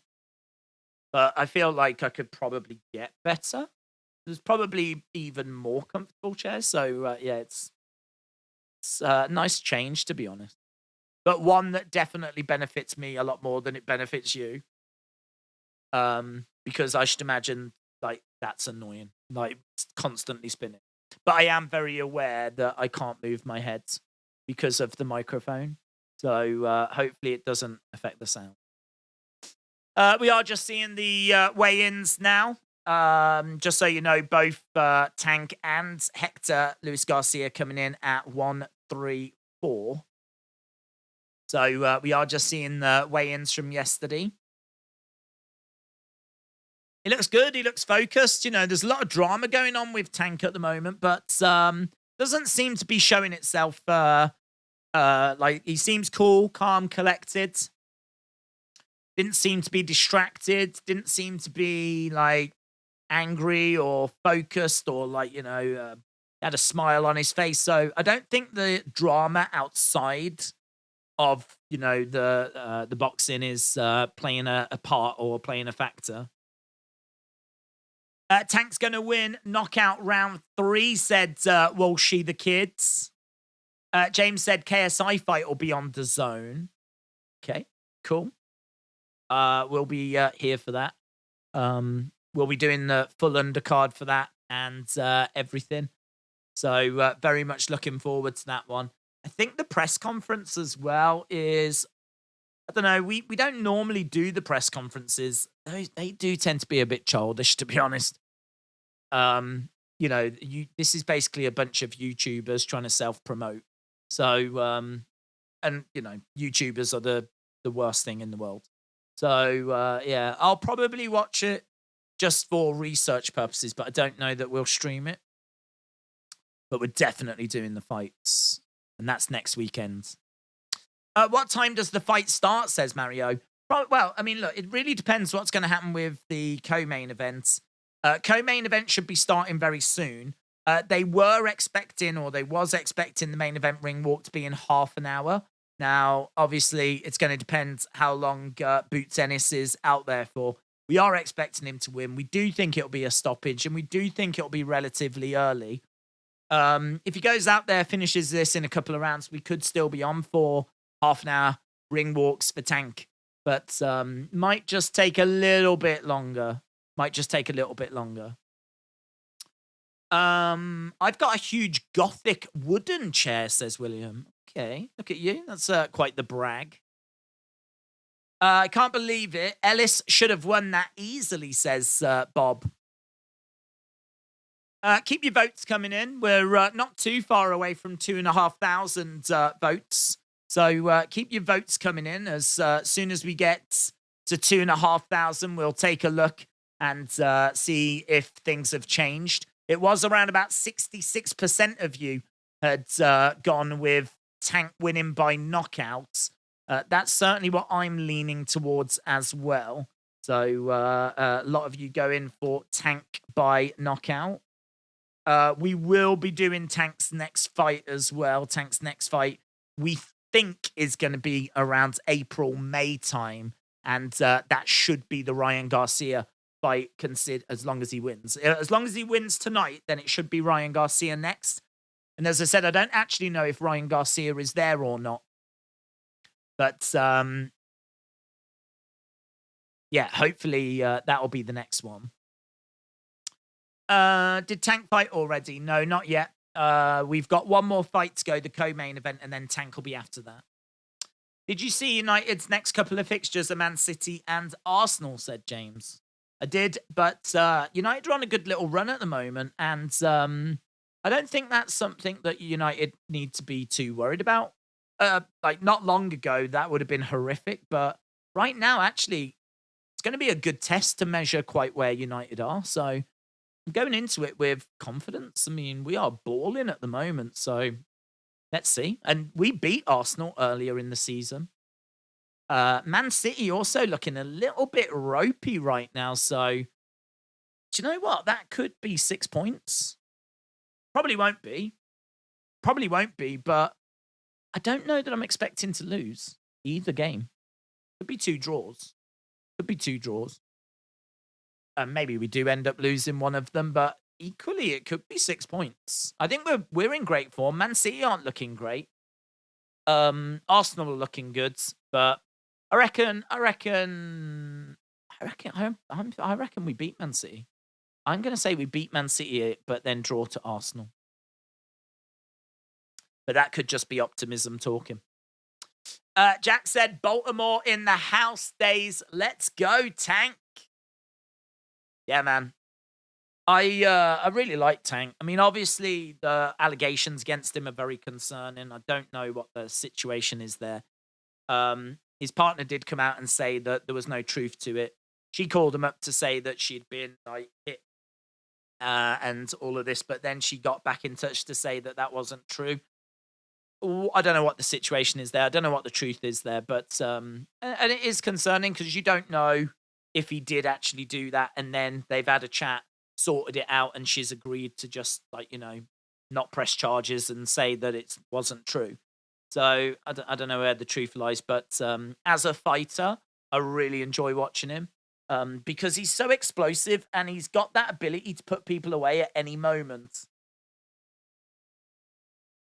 but I feel like I could probably get better. There's probably even more comfortable chairs. So yeah, it's a nice change to be honest, but one that definitely benefits me a lot more than it benefits you. Because I should imagine like that's annoying, like constantly spinning. But I am very aware that I can't move my head because of the microphone. So hopefully it doesn't affect the sound. We are just seeing the weigh-ins now. Just so you know, both Tank and Hector Luis Garcia coming in at 134. So we are just seeing the weigh-ins from yesterday. He looks good. He looks focused. You know, there's a lot of drama going on with Tank at the moment, but doesn't seem to be showing itself. Like he seems cool, calm, collected. Didn't seem to be distracted. Didn't seem to be like angry or focused or like had a smile on his face. So I don't think the drama outside of the boxing is playing a part or playing a factor. Tank's going to win knockout round 3, said Walshy the Kids. James said KSI fight will be on DAZN. Okay, cool. We'll be here for that. We'll be doing the full undercard for that and everything. So very much looking forward to that one. I think the press conference as well is, I don't know, we don't normally do the press conferences. They do tend to be a bit childish, to be honest. This is basically a bunch of YouTubers trying to self-promote. So, and YouTubers are the worst thing in the world. So, yeah, I'll probably watch it just for research purposes, but I don't know that we'll stream it. But we're definitely doing the fights, and that's next weekend. What time does the fight start, says Mario? Well, I mean, look, it really depends what's going to happen with the co-main events. Co-main event should be starting very soon. They was expecting the main event ring walk to be in half an hour. Now, obviously, it's going to depend how long Boots Ennis is out there for. We are expecting him to win. We do think it'll be a stoppage, and we do think it'll be relatively early. If he goes out there, finishes this in a couple of rounds, we could still be on for half an hour ring walks for Tank. But might just take a little bit longer. I've got a huge gothic wooden chair, says William. Okay, look at you. That's quite the brag. I can't believe it. Ellis should have won that easily, says Bob. Keep your votes coming in. We're not too far away from 2,500 votes. So keep your votes coming in. As soon as we get to 2,500, we'll take a look and see if things have changed. It was around about 66% of you had gone with Tank winning by knockouts. That's certainly what I'm leaning towards as well. So a lot of you go in for Tank by knockout. We will be doing Tank's next fight as well. Tank's next fight, we think, is going to be around April, May time. And that should be the Ryan Garcia fight, as long as he wins. As long as he wins tonight, then it should be Ryan Garcia next. And as I said, I don't actually know if Ryan Garcia is there or not. But, yeah, hopefully that'll be the next one. Did Tank fight already? No, not yet. We've got one more fight to go, the co-main event, and then Tank will be after that. Did you see United's next couple of fixtures are Man City and Arsenal, said James. I did, but United are on a good little run at the moment, and I don't think that's something that United need to be too worried about. Like, not long ago, that would have been horrific, but right now, actually, it's going to be a good test to measure quite where United are, so I'm going into it with confidence. I mean, we are balling at the moment, so let's see. And we beat Arsenal earlier in the season. Man City also looking a little bit ropey right now. So, do you know what? That could be 6 points. Probably won't be. But I don't know that I'm expecting to lose either game. Could be 2 draws. Maybe we do end up losing one of them, but equally, it could be 6 points. I think we're in great form. Man City aren't looking great. Arsenal are looking good, but I reckon we beat Man City. I'm going to say we beat Man City, but then draw to Arsenal. But that could just be optimism talking. Jack said, Baltimore in the house days. Let's go, Tank. Yeah, man. I really like Tank. I mean, obviously, the allegations against him are very concerning. I don't know what the situation is there. His partner did come out and say that there was no truth to it. She called him up to say that she'd been like hit and all of this, but then she got back in touch to say that that wasn't true. I don't know what the situation is there. I don't know what the truth is there, but and it is concerning because you don't know if he did actually do that, and then they've had a chat, sorted it out, and she's agreed to just not press charges and say that it wasn't true. So I don't know where the truth lies, but as a fighter, I really enjoy watching him because he's so explosive and he's got that ability to put people away at any moment.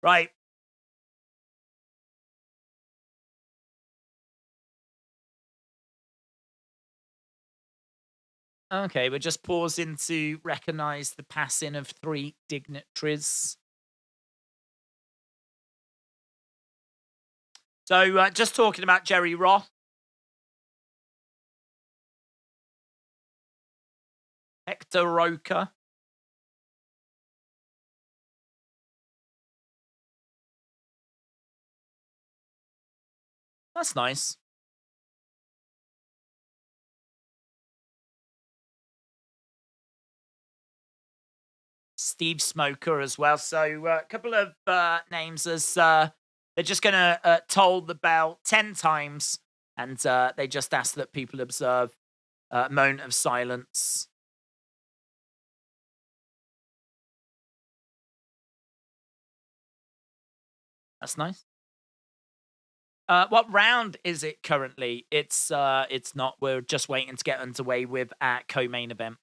Right. Okay, we're just pausing to recognize the passing of 3 dignitaries. So, just talking about Jerry Roth. Hector Roca. That's nice. Steve Smoker as well. So, a couple of names as they're just going to toll the bell 10 times, and they just ask that people observe a moment of silence. That's nice. What round is it currently? It's not. We're just waiting to get underway with our co-main event.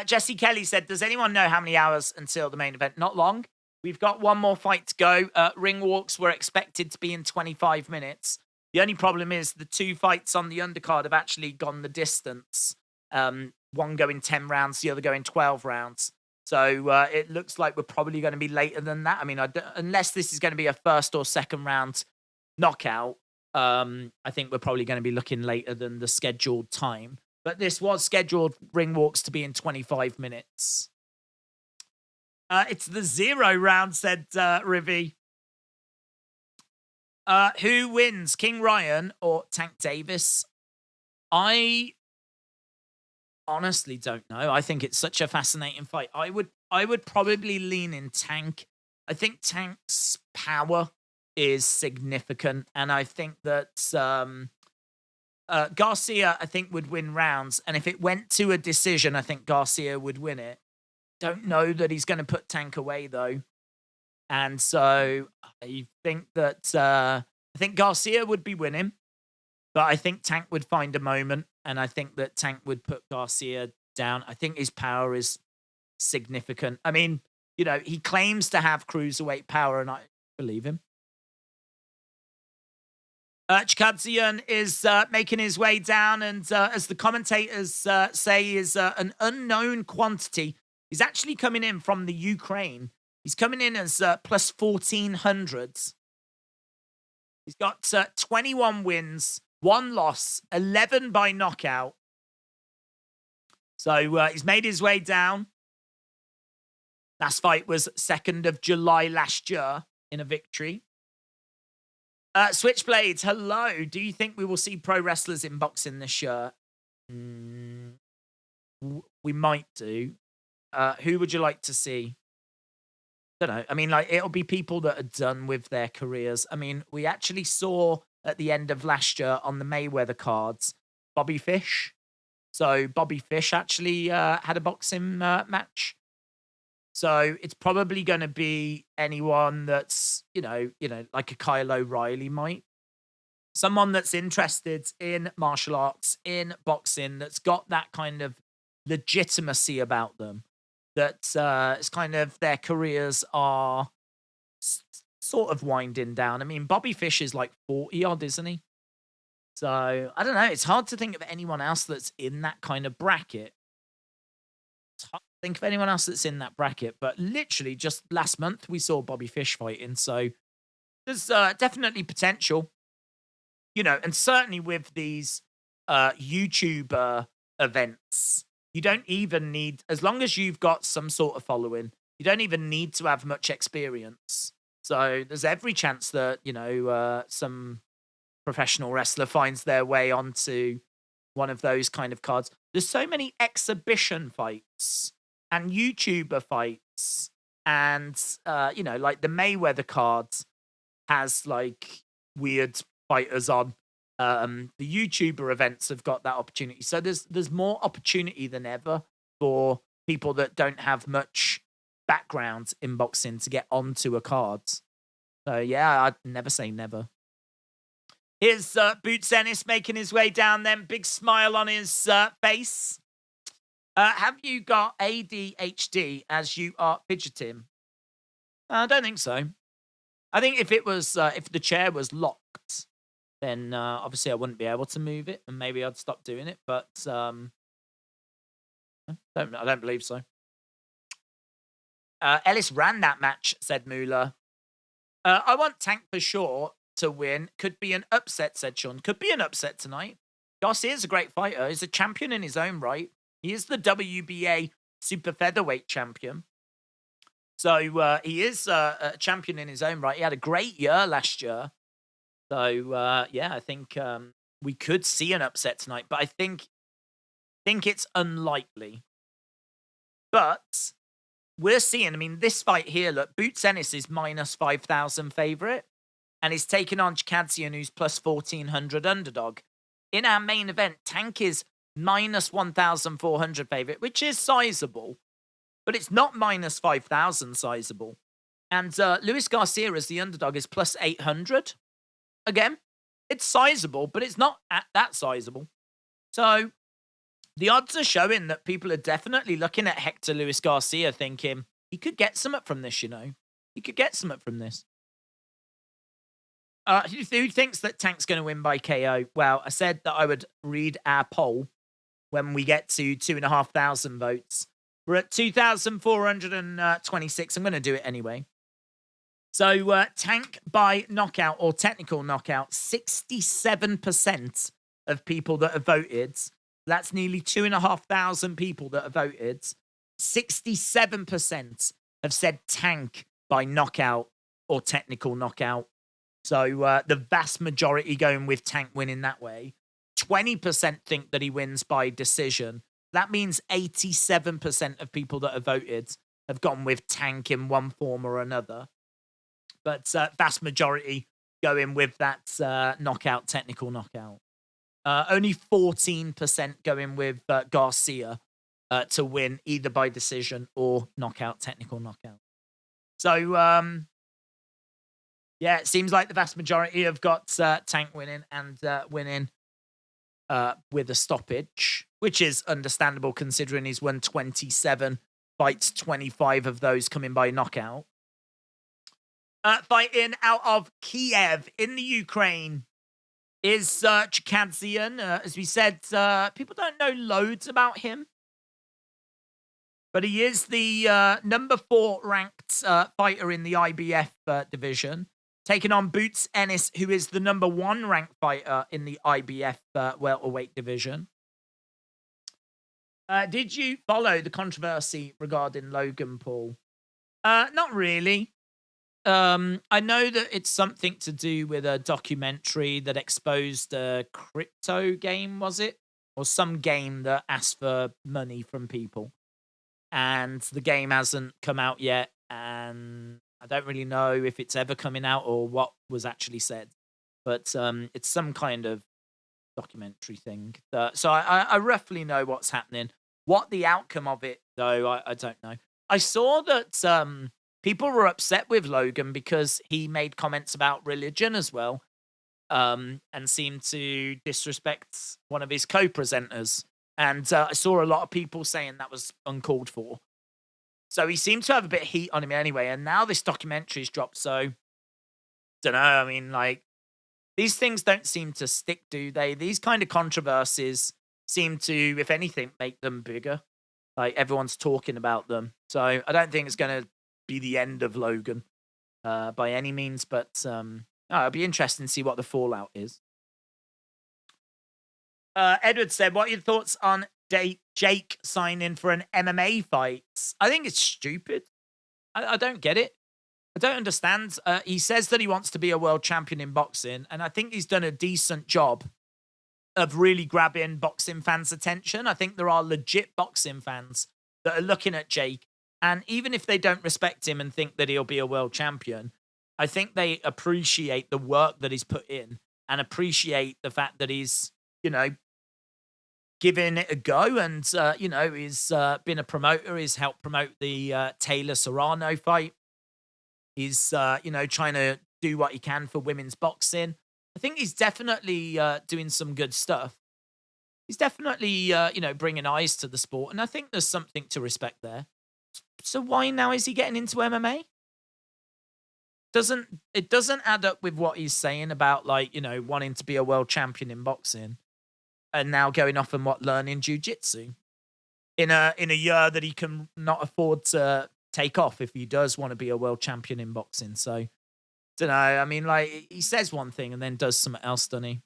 Jesse Kelly said, does anyone know how many hours until the main event? Not long. We've got one more fight to go. Ring walks were expected to be in 25 minutes. The only problem is the 2 fights on the undercard have actually gone the distance. One going 10 rounds, the other going 12 rounds. So it looks like we're probably going to be later than that. I mean, unless this is going to be a first or second round knockout, I think we're probably going to be looking later than the scheduled time. But this was scheduled ring walks to be in 25 minutes. It's the 0 round, said Rivi. Who wins, King Ryan or Tank Davis? I honestly don't know. I think it's such a fascinating fight. I would probably lean in Tank. I think Tank's power is significant, and I think that Garcia, I think, would win rounds, and if it went to a decision, I think Garcia would win it. Don't know that he's going to put Tank away, though. And so I think that I think Garcia would be winning, but I think Tank would find a moment, and I think that Tank would put Garcia down. I think his power is significant. I mean, he claims to have cruiserweight power, and I believe him. Chikadzian is making his way down, and as the commentators say, is an unknown quantity. He's actually coming in from the Ukraine. He's coming in as plus 1,400. He's got 21 wins, 1 loss, 11 by knockout. So he's made his way down. Last fight was 2nd of July last year in a victory. Switchblades, hello. Do you think we will see pro wrestlers in boxing this year? We might do. Who would you like to see? Don't know. I mean, like, it'll be people that are done with their careers. I mean, we actually saw at the end of last year on the Mayweather cards, Bobby Fish. So Bobby Fish actually had a boxing match. So it's probably going to be anyone that's, you know, like a Kyle O'Reilly might. Someone that's interested in martial arts, in boxing, that's got that kind of legitimacy about them. That it's kind of their careers are sort of winding down. I mean, Bobby Fish is like 40 odd, isn't he? So I don't know. It's hard to think of anyone else that's in that kind of bracket. It's hard to think of anyone else that's in that bracket. But literally just last month, we saw Bobby Fish fighting. So there's definitely potential. You know, and certainly with these YouTuber events, you don't even need, as long as you've got some sort of following, you don't even need to have much experience. So there's every chance that, you know, some professional wrestler finds their way onto one of those kind of cards. There's so many exhibition fights and YouTuber fights and, you know, like the Mayweather cards has like weird fighters on. The YouTuber events have got that opportunity. So there's more opportunity than ever for people that don't have much background in boxing to get onto a card. So yeah, I'd never say never. Here's Boots Ennis making his way down then. Big smile on his face. Have you got ADHD as you are fidgeting? I don't think so. I think if it was, if the chair was locked, then obviously I wouldn't be able to move it, and maybe I'd stop doing it. But I don't believe so. Ellis ran that match, said Moolah. I want Tank for sure to win. Could be an upset, said Sean. Could be an upset tonight. Garcia's a great fighter. He's a champion in his own right. He is the WBA super featherweight champion. So he is a champion in his own right. He had a great year last year. So, yeah, I think we could see an upset tonight, but I think it's unlikely. But we're seeing, I mean, this fight here, look, Boots Ennis is minus 5,000 favorite, and he's taking on Chikadzian, who's plus 1,400 underdog. In our main event, Tank is minus 1,400 favorite, which is sizable, but it's not minus 5,000 sizable. And Luis Garcia as the underdog is plus 800. Again, it's sizable, but it's not that sizable. So the odds are showing that people are definitely looking at Hector Luis Garcia thinking, he could get something from this, you know. He could get something from this. Who thinks that Tank's going to win by KO? Well, I said that I would read our poll when we get to 2,500 votes. We're at 2,426. I'm going to do it anyway. So Tank by knockout or technical knockout, 67% of people that have voted. That's nearly 2,500 people that have voted. 67% have said Tank by knockout or technical knockout. So the vast majority going with Tank winning that way. 20% think that he wins by decision. That means 87% of people that have voted have gone with Tank in one form or another. But vast majority going with that knockout, technical knockout. Only 14% going with Garcia to win either by decision or knockout, technical knockout. So, yeah, it seems like the vast majority have got Tank winning and winning with a stoppage, which is understandable considering he's won 27 fights, 25 of those coming by knockout. Fighting out of Kiev in the Ukraine is Chikadzian. As we said, people don't know loads about him. But he is the number 4 ranked fighter in the IBF division, taking on Boots Ennis, who is the number 1 ranked fighter in the IBF welterweight division. Did you follow the controversy regarding Logan Paul? Not really. I know that it's something to do with a documentary that exposed a crypto game, was it? Or some game that asked for money from people. And the game hasn't come out yet, and I don't really know if it's ever coming out or what was actually said. But it's some kind of documentary thing. So I roughly know what's happening. What the outcome of it, though, I don't know. I saw that people were upset with Logan because he made comments about religion as well, and seemed to disrespect one of his co-presenters. And I saw a lot of people saying that was uncalled for. So he seemed to have a bit of heat on him anyway. And now this documentary's dropped. So, don't know. I mean, like, these things don't seem to stick, do they? These kind of controversies seem to, if anything, make them bigger. Like, everyone's talking about them. So I don't think it's going to be the end of Logan by any means. But it'll be interesting to see what the fallout is. Edward said, what are your thoughts on Jake signing for an MMA fight? I think it's stupid. I don't get it. I don't understand. He says that he wants to be a world champion in boxing, and I think he's done a decent job of really grabbing boxing fans' attention. I think there are legit boxing fans that are looking at Jake, and even if they don't respect him and think that he'll be a world champion, I think they appreciate the work that he's put in and appreciate the fact that he's, giving it a go, and he's been a promoter. He's helped promote the Taylor Serrano fight. He's trying to do what he can for women's boxing. I think he's definitely doing some good stuff. He's definitely bringing eyes to the sport, and I think there's something to respect there. So why now is he getting into MMA? It doesn't add up with what he's saying about wanting to be a world champion in boxing. And now going off and learning jiu-jitsu in a year that he can not afford to take off if he does want to be a world champion in boxing. So, don't know. I mean, he says one thing and then does something else, doesn't he?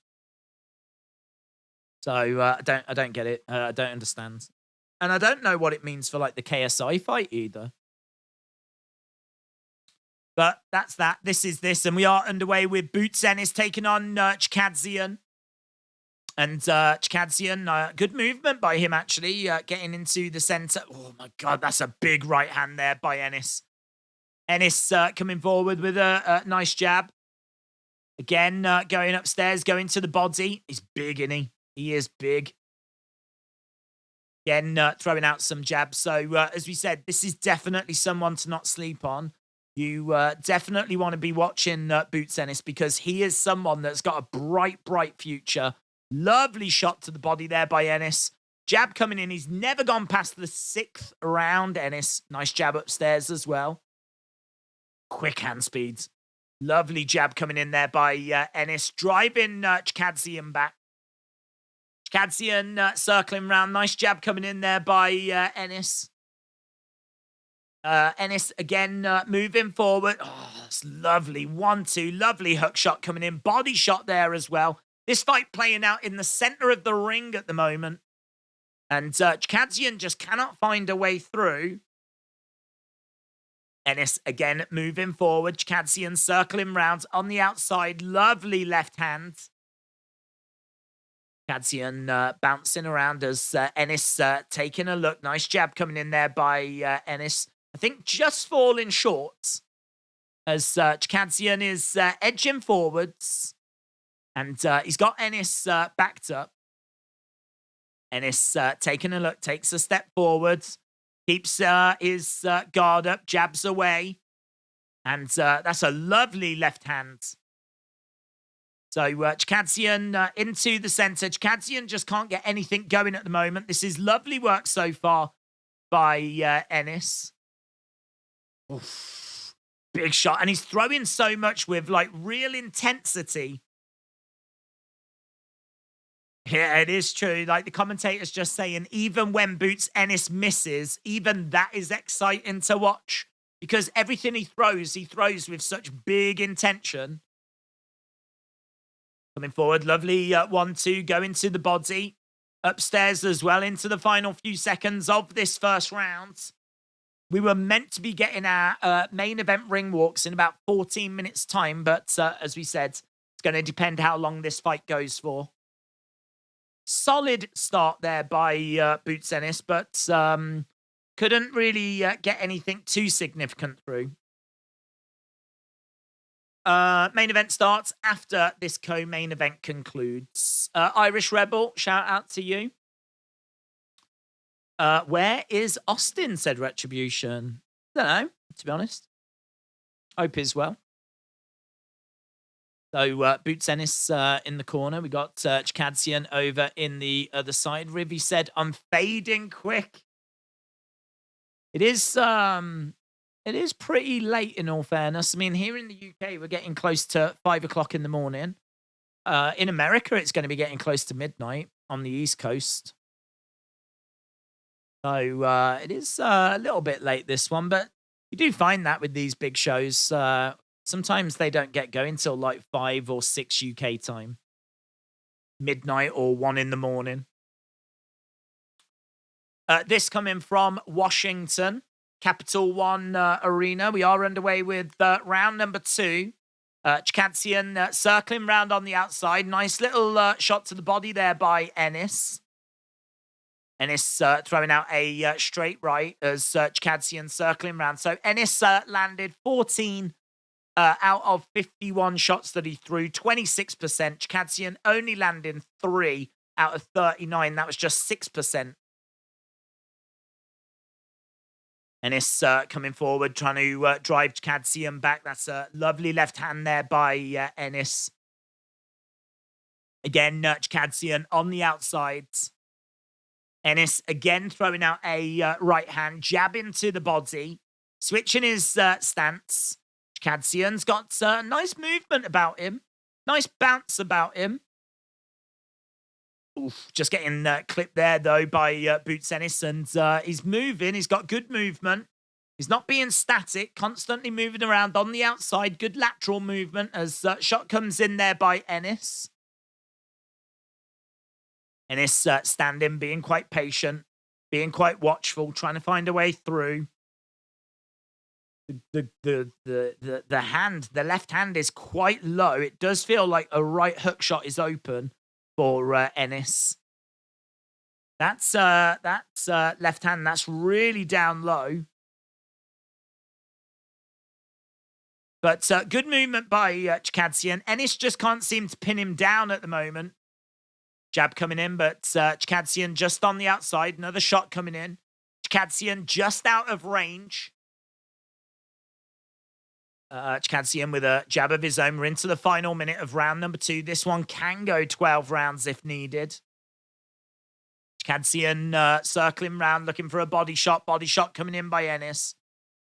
So I don't get it. I don't understand, and I don't know what it means for the KSI fight either. But that's that. This is this, and we are underway with Boots Ennis taking on Chikadzian. And Chikadzian, good movement by him, actually, getting into the center. Oh, my God, that's a big right hand there by Ennis. Ennis coming forward with a nice jab. Again, going upstairs, going to the body. He's big, isn't he? He is big. Again, throwing out some jabs. So, as we said, this is definitely someone to not sleep on. You definitely want to be watching Boots Ennis because he is someone that's got a bright, bright future. Lovely shot to the body there by Ennis. Jab coming in. He's never gone past the 6th round, Ennis. Nice jab upstairs as well. Quick hand speeds. Lovely jab coming in there by Ennis. Driving Chikadzian back. Chikadzian circling around. Nice jab coming in there by Ennis. Ennis again moving forward. Oh, that's lovely. 1-2. Lovely hook shot coming in. Body shot there as well. This fight playing out in the center of the ring at the moment. And Chikadzian just cannot find a way through. Ennis again moving forward. Chikadzian circling round on the outside. Lovely left hand. Chikadzian bouncing around as Ennis taking a look. Nice jab coming in there by Ennis. I think just falling short as Chikadzian is edging forwards. And he's got Ennis backed up. Ennis taking a look, takes a step forward, keeps his guard up, jabs away. And that's a lovely left hand. So Chikadzian into the center. Chikadzian just can't get anything going at the moment. This is lovely work so far by Ennis. Oof. Big shot. And he's throwing so much with real intensity. Yeah, it is true. Like the commentators just saying, even when Boots Ennis misses, even that is exciting to watch because everything he throws with such big intention. Coming forward, lovely 1-2, go into the body. Upstairs as well into the final few seconds of this first round. We were meant to be getting our main event ring walks in about 14 minutes time, but as we said, it's going to depend how long this fight goes for. Solid start there by Boots Ennis, but couldn't really get anything too significant through. Main event starts after this co-main event concludes. Irish Rebel, shout out to you. Where is Austin, said Retribution? Don't know, to be honest. Hope as well. So Boots Ennis in the corner. We got Chikadze over in the other side. Rivy said, I'm fading quick. It is pretty late in all fairness. I mean, here in the UK, we're getting close to 5 o'clock in the morning. In America, it's going to be getting close to midnight on the East Coast. So it is a little bit late, this one, but you do find that with these big shows. Sometimes they don't get going till like 5 or 6 UK time. Midnight or 1 in the morning. This coming from Washington, Capital One Arena. We are underway with round number 2. Chikadze circling round on the outside. Nice little shot to the body there by Ennis. Ennis throwing out a straight right as Chikadze circling round. So Ennis landed 14 out of 51 shots that he threw, 26%. Chikadze only landing 3 out of 39. That was just 6%. Ennis coming forward, trying to drive Chikadze back. That's a lovely left hand there by Ennis. Again, Chikadze on the outside. Ennis again throwing out a right hand, jab into the body, switching his stance. Chikadze's got nice movement about him, nice bounce about him. Oof, just getting clipped there though by Boots Ennis, and he's moving. He's got good movement. He's not being static, constantly moving around on the outside. Good lateral movement as shot comes in there by Ennis. Ennis standing, being quite patient, being quite watchful, trying to find a way through. The hand, the left hand is quite low. It does feel like a right hook shot is open for Ennis. That's left hand. That's really down low. But good movement by Chikadze. Ennis just can't seem to pin him down at the moment. Jab coming in, but Chikadze just on the outside. Another shot coming in. Chikadze just out of range. Chikadze with a jab of his own. We're into the final minute of round number 2. This one can go 12 rounds if needed. Chikadze circling round, looking for a body shot. Body shot coming in by Ennis.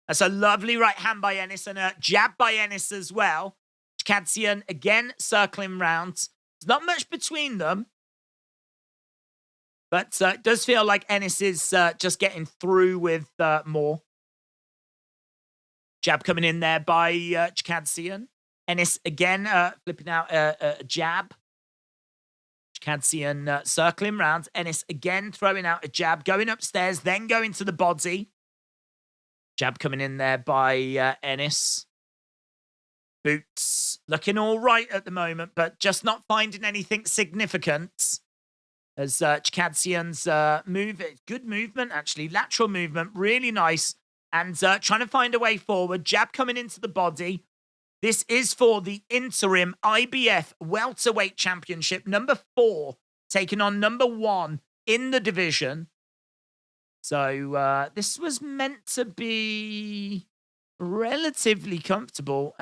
That's a lovely right hand by Ennis and a jab by Ennis as well. Chikadze again circling round. There's not much between them. But it does feel like Ennis is just getting through with more. Jab coming in there by Chikadze. Ennis again flipping out a jab. Chikadze circling round. Ennis again throwing out a jab, going upstairs, then going to the body. Jab coming in there by Ennis. Boots looking all right at the moment, but just not finding anything significant. As Chikadze's good movement, actually. Lateral movement, really nice. And trying to find a way forward. Jab coming into the body. This is for the interim IBF Welterweight Championship. Number 4, taking on number 1 in the division. So this was meant to be relatively comfortable.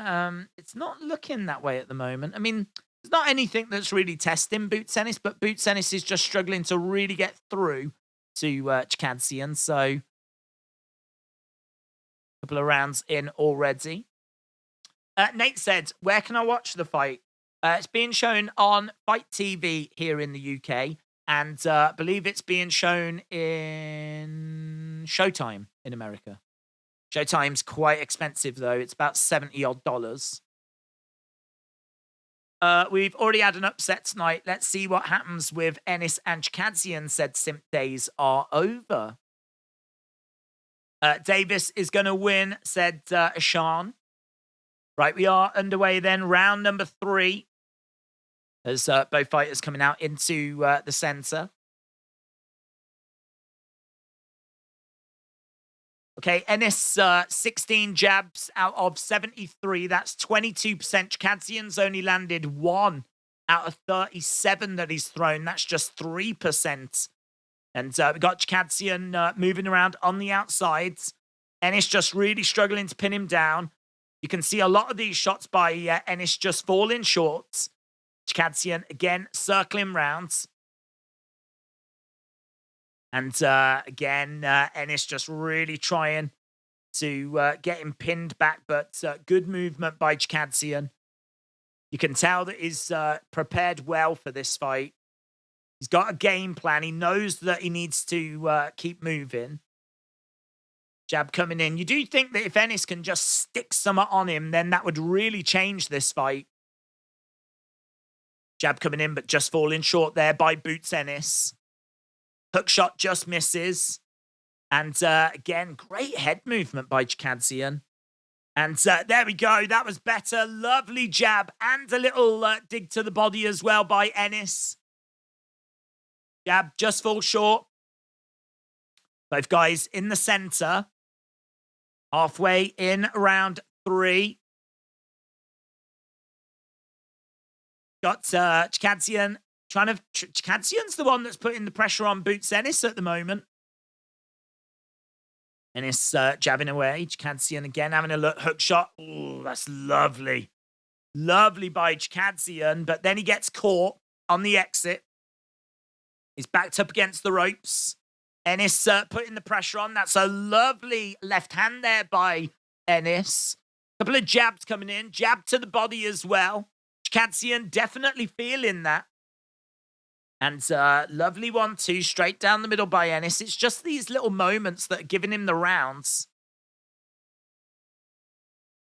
It's not looking that way at the moment. I mean, there's not anything that's really testing Boots Ennis, but Boots Ennis is just struggling to really get through to Chikadze. So a couple of rounds in already. Nate said, where can I watch the fight? It's being shown on Fight TV here in the UK, and I believe it's being shown in Showtime in America. Showtime's quite expensive though; it's about $70 odd. We've already had an upset tonight. Let's see what happens with Ennis and Chikadzian. Said Simp days are over. Davis is going to win, said Ashan. Right, we are underway then. Round number 3. As both fighters coming out into the center. Okay, Ennis, 16 jabs out of 73. That's 22%. Chikadzian's only landed 1 out of 37 that he's thrown. That's just 3%. And we got Chikadzian moving around on the outsides. Ennis just really struggling to pin him down. You can see a lot of these shots by Ennis just falling short. Chikadzian again circling rounds. And again, Ennis just really trying to get him pinned back, but good movement by Chikadzian. You can tell that he's prepared well for this fight. He's got a game plan. He knows that he needs to keep moving. Jab coming in. You do think that if Ennis can just stick some on him, then that would really change this fight. Jab coming in, but just falling short there by Boots Ennis. Hook shot just misses. And again, great head movement by Chikadzian. And there we go. That was better. Lovely jab and a little dig to the body as well by Ennis. Jab just falls short. Both guys in the center. Halfway in round 3. Got Chikadzian Chikadzian's the one that's putting the pressure on Boots Ennis at the moment. Ennis jabbing away. Chikadzian again having a look. Hook shot. Oh, that's lovely. Lovely by Chikadzian. But then he gets caught on the exit. He's backed up against the ropes. Ennis putting the pressure on. That's a lovely left hand there by Ennis. Couple of jabs coming in. Jab to the body as well. Chikadzian definitely feeling that. And lovely 1-2 straight down the middle by Ennis. It's just these little moments that are giving him the rounds.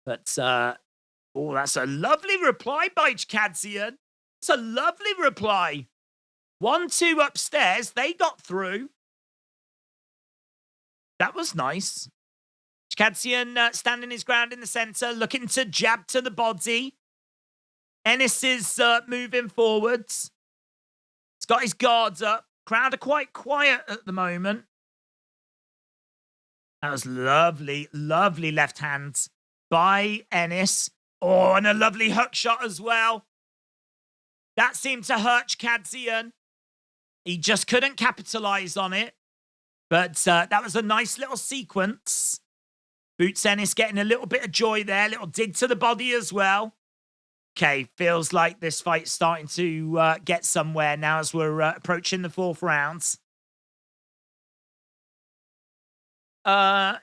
But, oh, that's a lovely reply by Chikadzian. It's a lovely reply. 1-2 upstairs. They got through. That was nice. Chikadzian standing his ground in the center, looking to jab to the body. Ennis is moving forwards. He's got his guards up. Crowd are quite quiet at the moment. That was lovely, lovely left hand by Ennis. Oh, and a lovely hook shot as well. That seemed to hurt Chikadzian. He just couldn't capitalize on it. But that was a nice little sequence. Boots Ennis getting a little bit of joy there. Little dig to the body as well. Okay, feels like this fight's starting to get somewhere now as we're approaching the 4th round.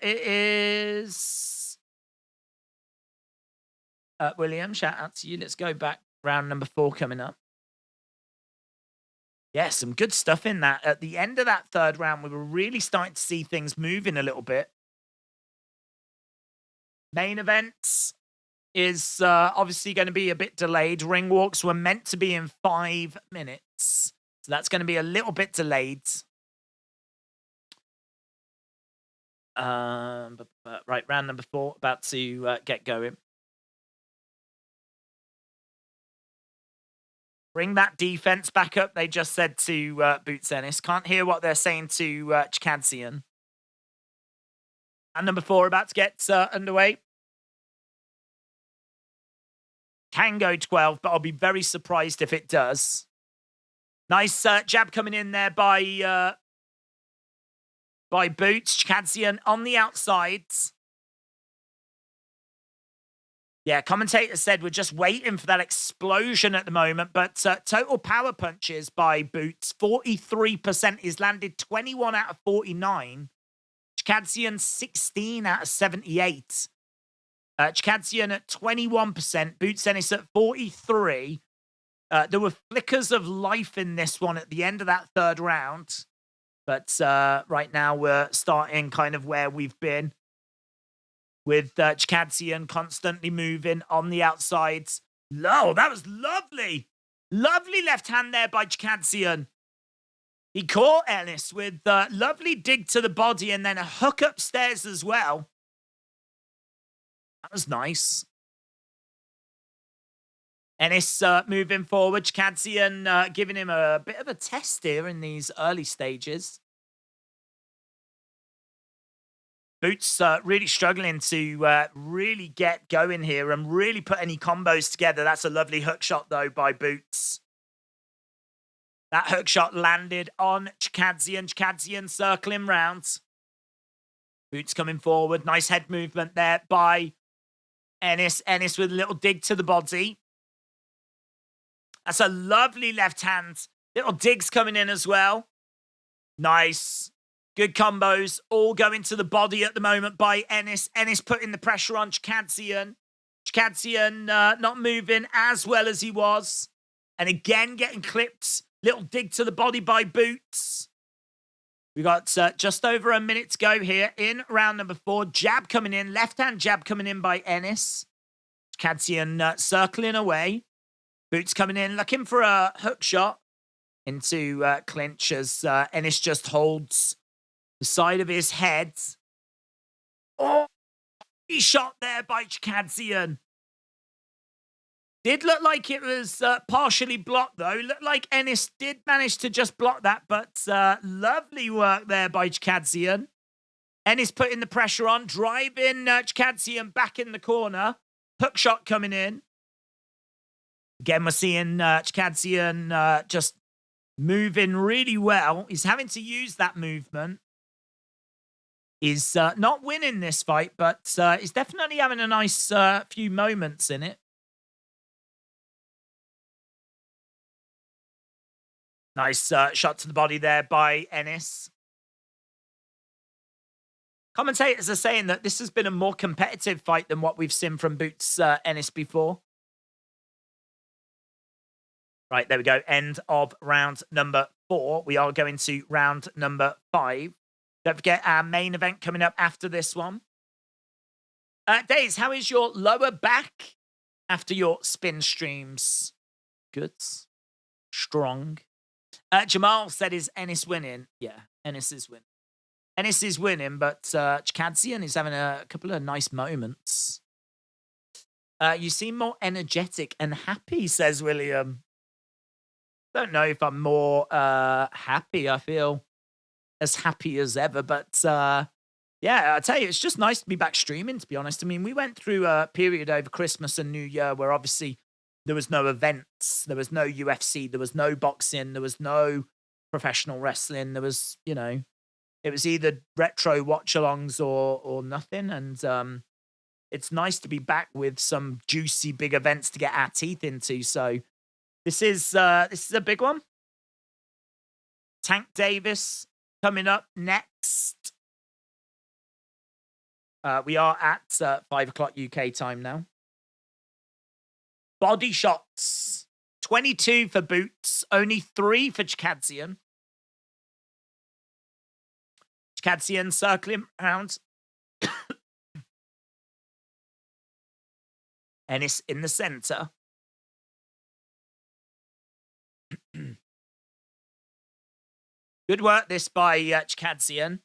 It is... William, shout out to you. Let's go back. Round number 4 coming up. Yeah, some good stuff in that. At the end of that 3rd round, we were really starting to see things moving a little bit. Main events is obviously going to be a bit delayed. Ring walks were meant to be in 5 minutes. So that's going to be a little bit delayed. Right, round number 4, about to get going. Bring that defense back up, they just said to Boots Ennis. Can't hear what they're saying to Chikadzian. And number 4 about to get underway. Can go 12, but I'll be very surprised if it does. Nice jab coming in there by Boots. Chikadzian on the outsides. Yeah, commentator said we're just waiting for that explosion at the moment, but total power punches by Boots, 43%. He's landed 21 out of 49. Chikadzian, 16 out of 78. Chikadzian at 21%. Boots Ennis at 43. There were flickers of life in this one at the end of that third round. But right now we're starting kind of where we've been, with Chikadze constantly moving on the outsides. Oh, that was lovely. Lovely left hand there by Chikadze. He caught Ennis with a lovely dig to the body and then a hook upstairs as well. That was nice. Ennis moving forward. Chikadze giving him a bit of a test here in these early stages. Boots really struggling to really get going here and really put any combos together. That's a lovely hook shot, though, by Boots. That hook shot landed on Chikadze. Chikadze circling round. Boots coming forward. Nice head movement there by Ennis. Ennis with a little dig to the body. That's a lovely left hand. Little digs coming in as well. Nice. Good combos. All going to the body at the moment by Ennis. Ennis putting the pressure on Chikadze. Chikadze not moving as well as he was. And again, getting clipped. Little dig to the body by Boots. We got just over a minute to go here in round number 4. Jab coming in. Left-hand jab coming in by Ennis. Chikadze circling away. Boots coming in, looking for a hook shot into clinch as Ennis just holds the side of his head. Oh, he shot there by Chikadze. Did look like it was partially blocked, though. Looked like Ennis did manage to just block that, but lovely work there by Chikadze. Ennis putting the pressure on, driving Chikadze back in the corner. Hook shot coming in. Again, we're seeing Chikadze just moving really well. He's having to use that movement. He's not winning this fight, but he's definitely having a nice few moments in it. Nice shot to the body there by Ennis. Commentators are saying that this has been a more competitive fight than what we've seen from Boots Ennis before. Right, there we go. End of round number 4. We are going to round number 5. Don't forget our main event coming up after this one. Days, how is your lower back after your spin streams? Good. Strong. Jamal said, is Ennis winning? Yeah, Ennis is winning. Ennis is winning, but Chikadze is having a couple of nice moments. You seem more energetic and happy, says William. Don't know if I'm more happy. I feel as happy as ever. But yeah, I tell you, it's just nice to be back streaming, to be honest. I mean, we went through a period over Christmas and New Year where obviously there was no events. There was no UFC. There was no boxing. There was no professional wrestling. There was, you know, it was either retro watch-alongs or nothing. And it's nice to be back with some juicy big events to get our teeth into. So this is a big one. Tank Davis coming up next. We are at 5 o'clock UK time now. Body shots. 22 for Boots. Only 3 for Chikadze. Chikadze circling around. Ennis in the center. Good work this by Chikadze.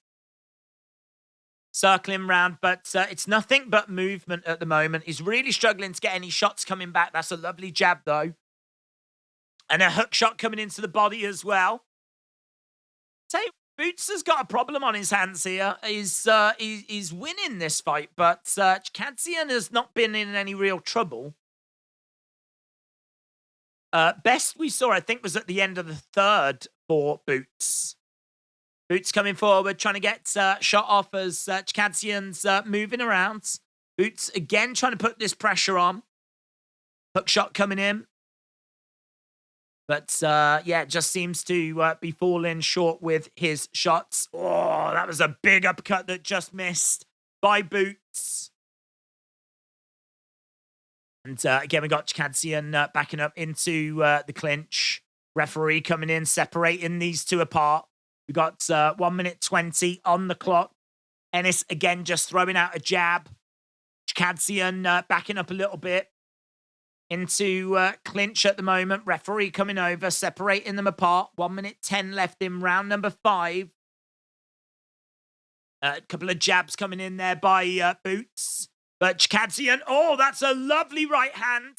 Circling round, but it's nothing but movement at the moment. He's really struggling to get any shots coming back. That's a lovely jab, though. And a hook shot coming into the body as well. Tell you, Boots has got a problem on his hands here. He's winning this fight, but Chikadze has not been in any real trouble. Best we saw, I think, was at the end of the third for Boots. Boots coming forward, trying to get shot off as Chikadze's moving around. Boots again trying to put this pressure on. Hook shot coming in. But yeah, it just seems to be falling short with his shots. Oh, that was a big uppercut that just missed by Boots. And again, we got Chikadze backing up into the clinch. Referee coming in, separating these two apart. We got 1 minute 20 on the clock. Ennis again just throwing out a jab. Chikadze backing up a little bit into clinch at the moment. Referee coming over, separating them apart. 1 minute 10 left in round number 5. A couple of jabs coming in there by Boots. But Chikadze, oh, that's a lovely right hand.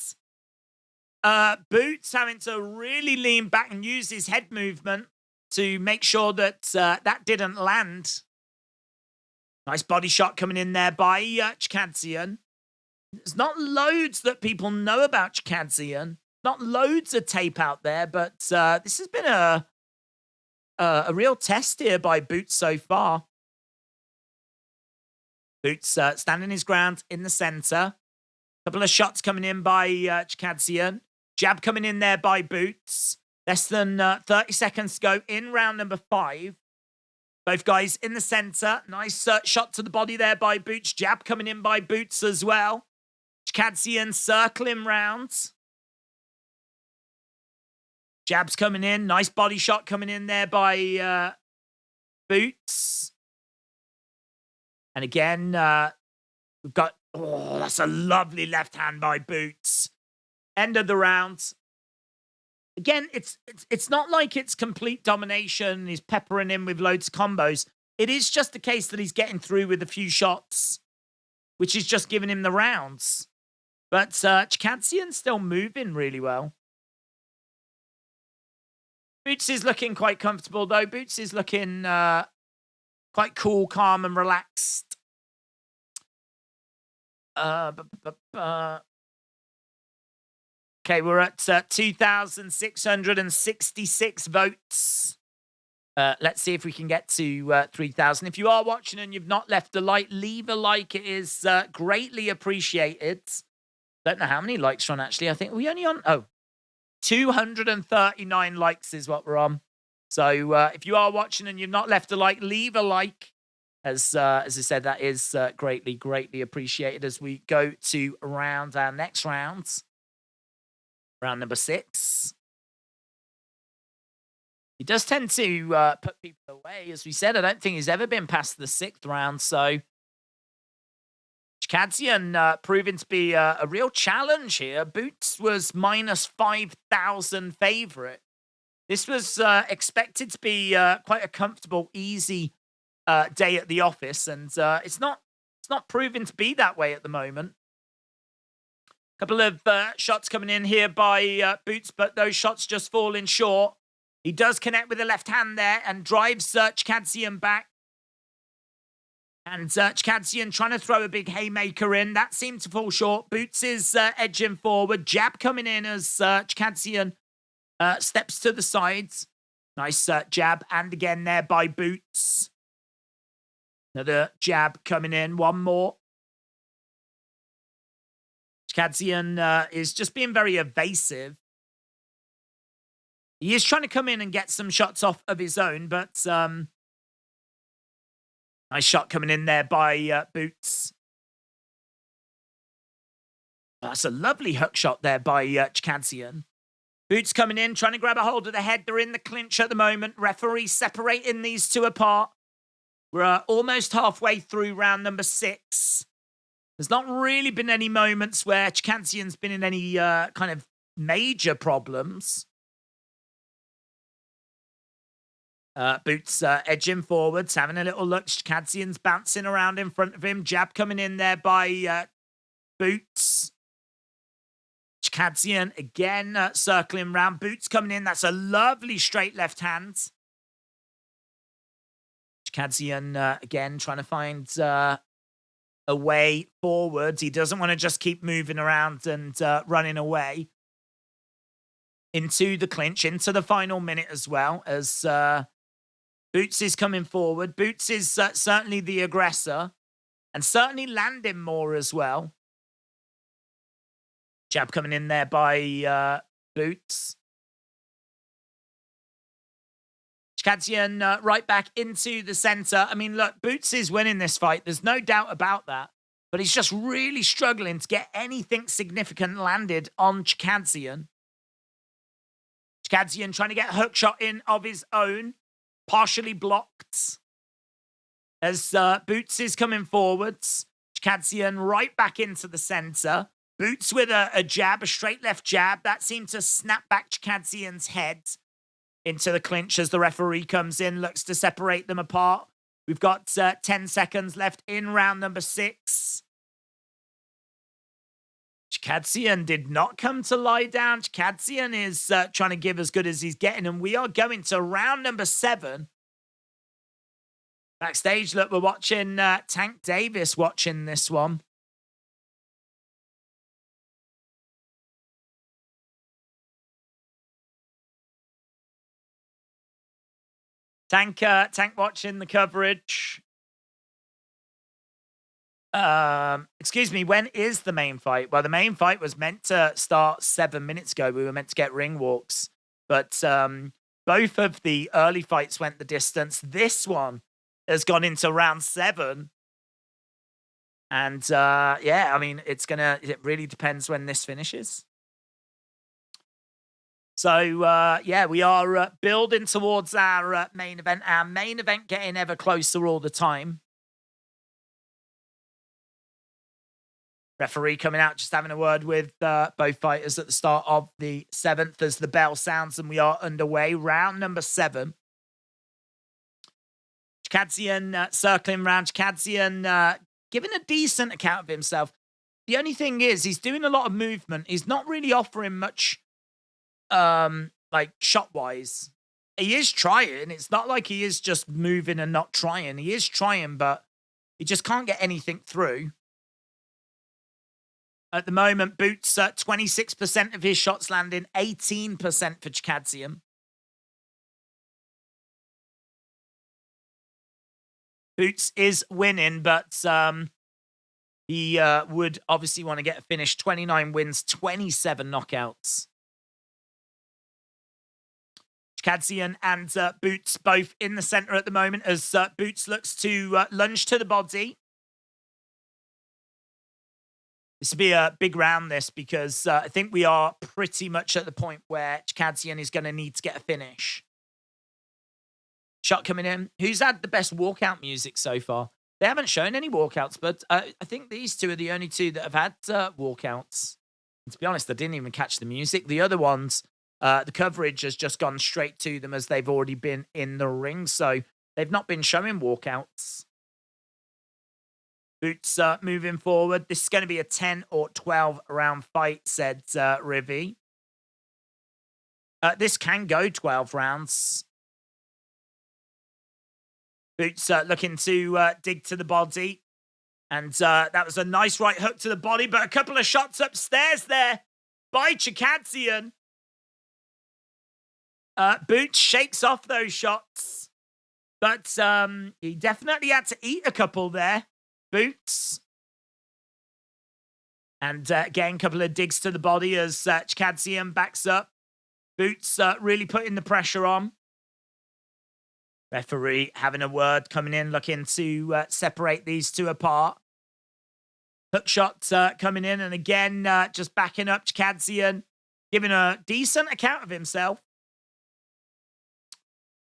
Boots having to really lean back and use his head movement to make sure that that didn't land. Nice body shot coming in there by Chikadze. There's not loads that people know about Chikadze. Not loads of tape out there, but this has been a real test here by Boots so far. Boots standing his ground in the center. Couple of shots coming in by Chikadze. Jab coming in there by Boots. Less than 30 seconds to go in round number 5. Both guys in the center. Nice shot to the body there by Boots. Jab coming in by Boots as well. Chikadze circling rounds. Jabs coming in. Nice body shot coming in there by Boots. And again, we've got, oh, that's a lovely left hand by Boots. End of the round. Again, it's not like it's complete domination. He's peppering in with loads of combos. It is just the case that he's getting through with a few shots, which is just giving him the rounds. But Chikadze still moving really well. Boots is looking quite comfortable, though. Boots is looking quite cool, calm, and relaxed. Okay, we're at 2,666 votes. Let's see if we can get to 3,000. If you are watching and you've not left a like, leave a like. It is greatly appreciated. Don't know how many likes we're on, actually. I think we only on, 239 likes is what we're on. So if you are watching and you've not left a like, leave a like. As I said, that is greatly, greatly appreciated as we go to our next rounds. Round number 6. He does tend to put people away. As we said, I don't think he's ever been past the 6th round. So Chikadze proving to be a real challenge here. Boots was minus 5,000 favorite. This was expected to be quite a comfortable, easy day at the office, and it's not proving to be that way at the moment. Couple of shots coming in here by Boots, but those shots just falling short. He does connect with the left hand there and drives Chikadze back. And Chikadze trying to throw a big haymaker in. That seemed to fall short. Boots is edging forward. Jab coming in as Chikadze steps to the sides. Nice jab, and again there by Boots. Another jab coming in. One more. Chikadze is just being very evasive. He is trying to come in and get some shots off of his own, but nice shot coming in there by Boots. That's a lovely hook shot there by Chikadze. Boots coming in, trying to grab a hold of the head. They're in the clinch at the moment. Referee separating these two apart. We're almost halfway through round number 6. There's not really been any moments where Chikadze's been in any kind of major problems. Boots edging forwards, having a little look. Chikadze's bouncing around in front of him. Jab coming in there by Boots. Chikadze again circling round. Boots coming in. That's a lovely straight left hand. Chikadze again trying to find a way forward. He doesn't want to just keep moving around and running away. Into the clinch, into the final minute as well, as Boots is coming forward. Boots is certainly the aggressor and certainly landing more as well. Jab coming in there by Boots. Chikadze right back into the center. I mean, look, Boots is winning this fight. There's no doubt about that. but he's just really struggling to get anything significant landed on Chikadzian. Chikadzian trying to get a hook shot in of his own, partially blocked. As Boots is coming forwards, Chikadzian right back into the center. Boots with a jab, a straight left jab. That seemed to snap back Chikadzian's head into the clinch as the referee comes in, looks to separate them apart. We've got 10 seconds left in round number 6. Chikadzian did not come to lie down. Chikadzian is trying to give as good as he's getting, and we are going to round number 7. Backstage, look, we're watching Tank Davis watching this one. Tank watching the coverage. Excuse me, when is the main fight? Well, the main fight was meant to start 7 minutes ago. We were meant to get ring walks, but both of the early fights went the distance. This one has gone into round 7. And yeah, I mean, it really depends when this finishes. So, yeah, we are building towards our main event. Our main event getting ever closer all the time. Referee coming out, just having a word with both fighters at the start of the 7th as the bell sounds and we are underway. Round number 7. Chikadzian circling around. Chikadzian giving a decent account of himself. The only thing is he's doing a lot of movement. He's not really offering much like shot-wise. He is trying. It's not like he is just moving and not trying. He is trying, but he just can't get anything through. At the moment, Boots 26% of his shots landing, 18% for Chikadzian. Boots is winning, but he would obviously want to get a finish. 29 wins, 27 knockouts. Chikadzian and Boots both in the center at the moment as Boots looks to lunge to the body. This will be a big round, this, because I think we are pretty much at the point where Chikadzian is going to need to get a finish. Shot coming in. Who's had the best walkout music so far? They haven't shown any walkouts, but I think these two are the only two that have had walkouts. And to be honest, I didn't even catch the music. The other ones, the coverage has just gone straight to them as they've already been in the ring, so they've not been showing walkouts. Boots moving forward. This is going to be a 10 or 12 round fight, said Rivi. This can go 12 rounds. Boots looking to dig to the body. And that was a nice right hook to the body, but a couple of shots upstairs there by Chikadzian. Boots shakes off those shots. But he definitely had to eat a couple there. Boots. And again, a couple of digs to the body as Chikadzian backs up. Boots really putting the pressure on. Referee having a word, coming in, looking to separate these two apart. Hook shot coming in, and again, just backing up Chikadzian, giving a decent account of himself.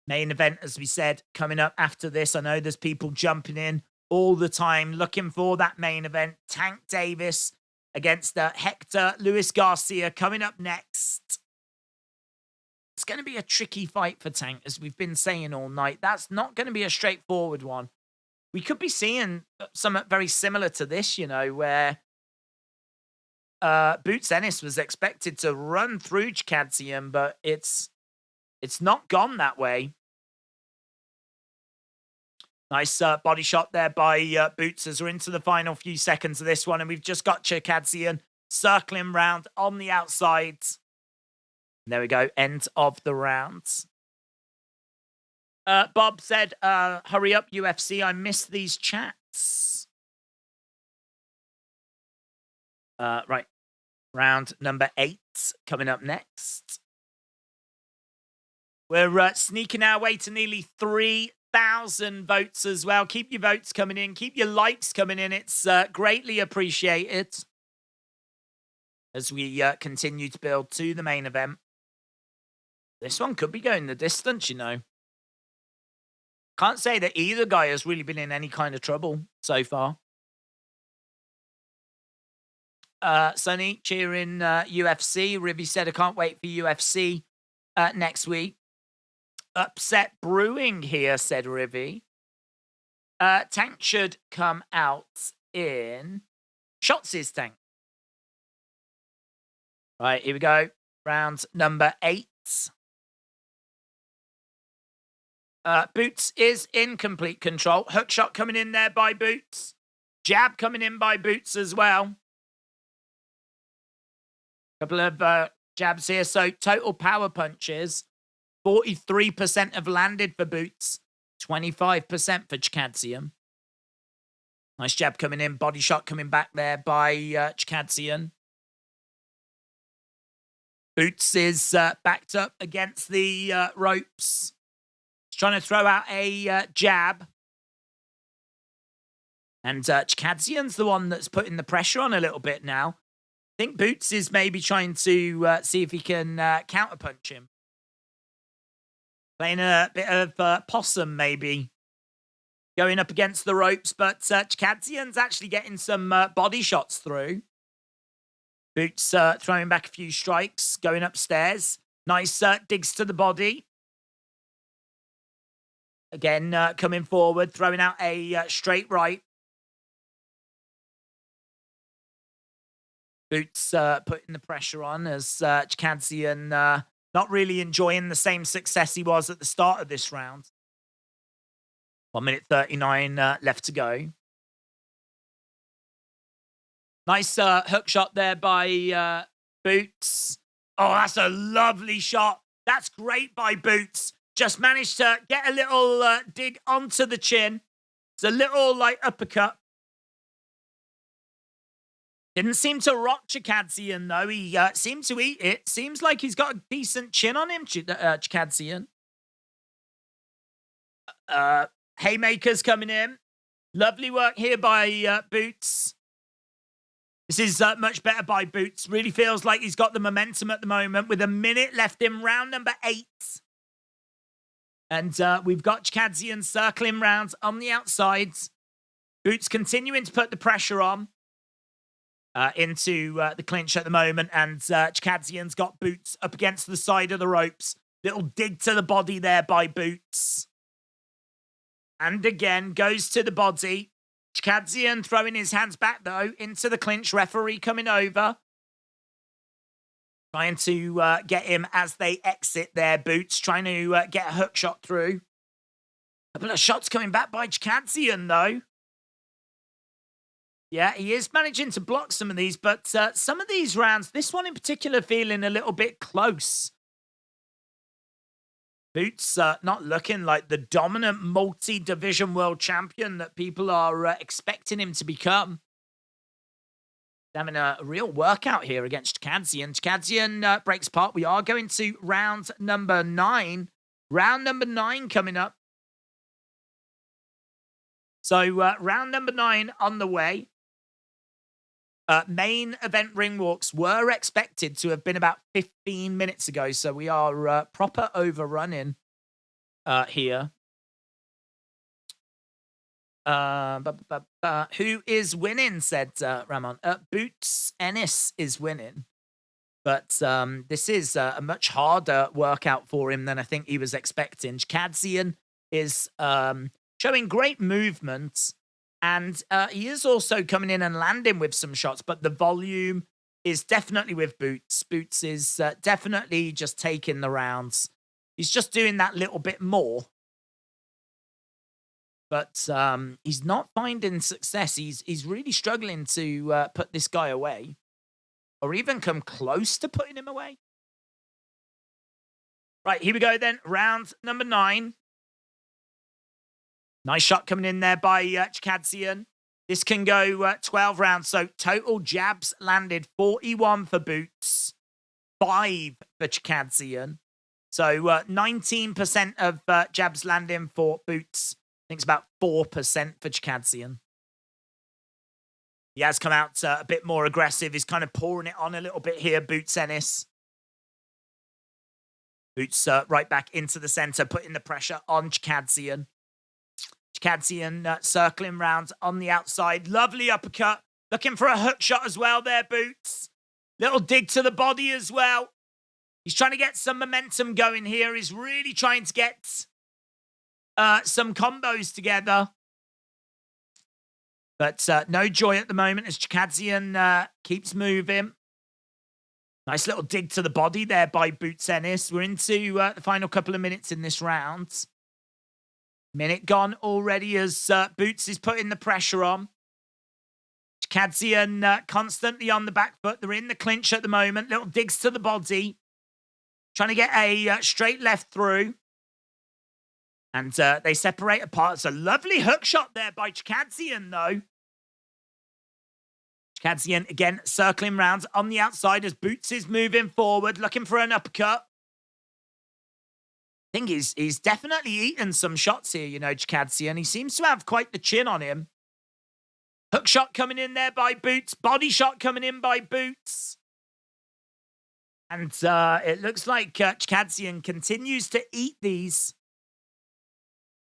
Main event, as we said, coming up after this. I know there's people jumping in all the time looking for that main event. Tank Davis against Hector Luis Garcia coming up next. It's going to be a tricky fight for Tank, as we've been saying all night. That's not going to be a straightforward one. We could be seeing something very similar to this, you know, where Boots Ennis was expected to run through Chikadzian, but it's not gone that way. Nice body shot there by Boots as we're into the final few seconds of this one. And we've just got Chikadzian circling round on the outside. And there we go. End of the round. Bob said, hurry up, UFC. I missed these chats. Right. Round number 8 coming up next. We're sneaking our way to nearly 3 1,000 votes as well. Keep your votes coming in. Keep your likes coming in. It's greatly appreciated as we continue to build to the main event. This one could be going the distance, you know. Can't say that either guy has really been in any kind of trouble so far. Sonny cheering UFC. Rivy said, I can't wait for UFC next week. Upset brewing here, said Rivy. Tank should come out in Shots' Tank. Right, here we go. Round number 8. Boots is in complete control. Hook shot coming in there by Boots. Jab coming in by Boots as well. Couple of jabs here. So total power punches. 43% have landed for Boots. 25% for Chikadzian. Nice jab coming in. Body shot coming back there by Chikadzian. Boots is backed up against the ropes. He's trying to throw out a jab. And Chikadzian's the one that's putting the pressure on a little bit now. I think Boots is maybe trying to see if he can counterpunch him. Playing a bit of possum, maybe. Going up against the ropes, but Chikadzian's actually getting some body shots through. Boots throwing back a few strikes, going upstairs. Nice digs to the body. Again, coming forward, throwing out a straight right. Boots putting the pressure on as Chikadzian not really enjoying the same success he was at the start of this round. 1 minute 39 left to go. Nice hook shot there by Boots. Oh, that's a lovely shot. That's great by Boots. Just managed to get a little dig onto the chin. It's a little like uppercut. Didn't seem to rock Chikadzian, though. He seemed to eat it. Seems like he's got a decent chin on him, Chikadzian. Haymakers coming in. Lovely work here by Boots. This is much better by Boots. Really feels like he's got the momentum at the moment with a minute left in round number 8. And we've got Chikadzian circling rounds on the outsides. Boots continuing to put the pressure on. Into the clinch at the moment, and Chikadzian's got Boots up against the side of the ropes. Little dig to the body there by Boots. And again, goes to the body. Chikadzian throwing his hands back, though, into the clinch. Referee coming over. Trying to get him as they exit there. Boots trying to get a hook shot through. A couple of shots coming back by Chikadzian, though. Yeah, he is managing to block some of these, but some of these rounds, this one in particular, feeling a little bit close. Boots not looking like the dominant multi-division world champion that people are expecting him to become. Having a real workout here against Chikadzian. Chikadzian breaks apart. We are going to round number 9. Round number 9 coming up. So round number 9 on the way. Main event ring walks were expected to have been about 15 minutes ago, so we are proper overrunning here. Who is winning, said Ramon. Boots Ennis is winning. But this is a much harder workout for him than I think he was expecting. Chikadzian is showing great movement. And he is also coming in and landing with some shots, but the volume is definitely with Boots. Boots is definitely just taking the rounds. He's just doing that little bit more. But he's not finding success. He's really struggling to put this guy away. Or even come close to putting him away. Right, here we go then. Round number 9. Nice shot coming in there by Chikadzian. This can go 12 rounds. So total jabs landed 41 for Boots, 5 for Chikadzian. So 19% of jabs landing for Boots. I think it's about 4% for Chikadzian. He has come out a bit more aggressive. He's kind of pouring it on a little bit here, Boots Ennis. Boots right back into the center, putting the pressure on Chikadzian. Chikadzian circling round on the outside. Lovely uppercut. Looking for a hook shot as well there, Boots. Little dig to the body as well. He's trying to get some momentum going here. He's really trying to get some combos together. But no joy at the moment as Chikadzian keeps moving. Nice little dig to the body there by Boots Ennis. We're into the final couple of minutes in this round. Minute gone already as Boots is putting the pressure on. Chikadzian constantly on the back foot. They're in the clinch at the moment. Little digs to the body. Trying to get a straight left through. And they separate apart. It's a lovely hook shot there by Chikadzian, though. Chikadzian, again, circling round on the outside as Boots is moving forward, looking for an uppercut. I think he's definitely eaten some shots here, you know, Chikadzian. He seems to have quite the chin on him. Hook shot coming in there by Boots. Body shot coming in by Boots. And it looks like Chikadzian continues to eat these.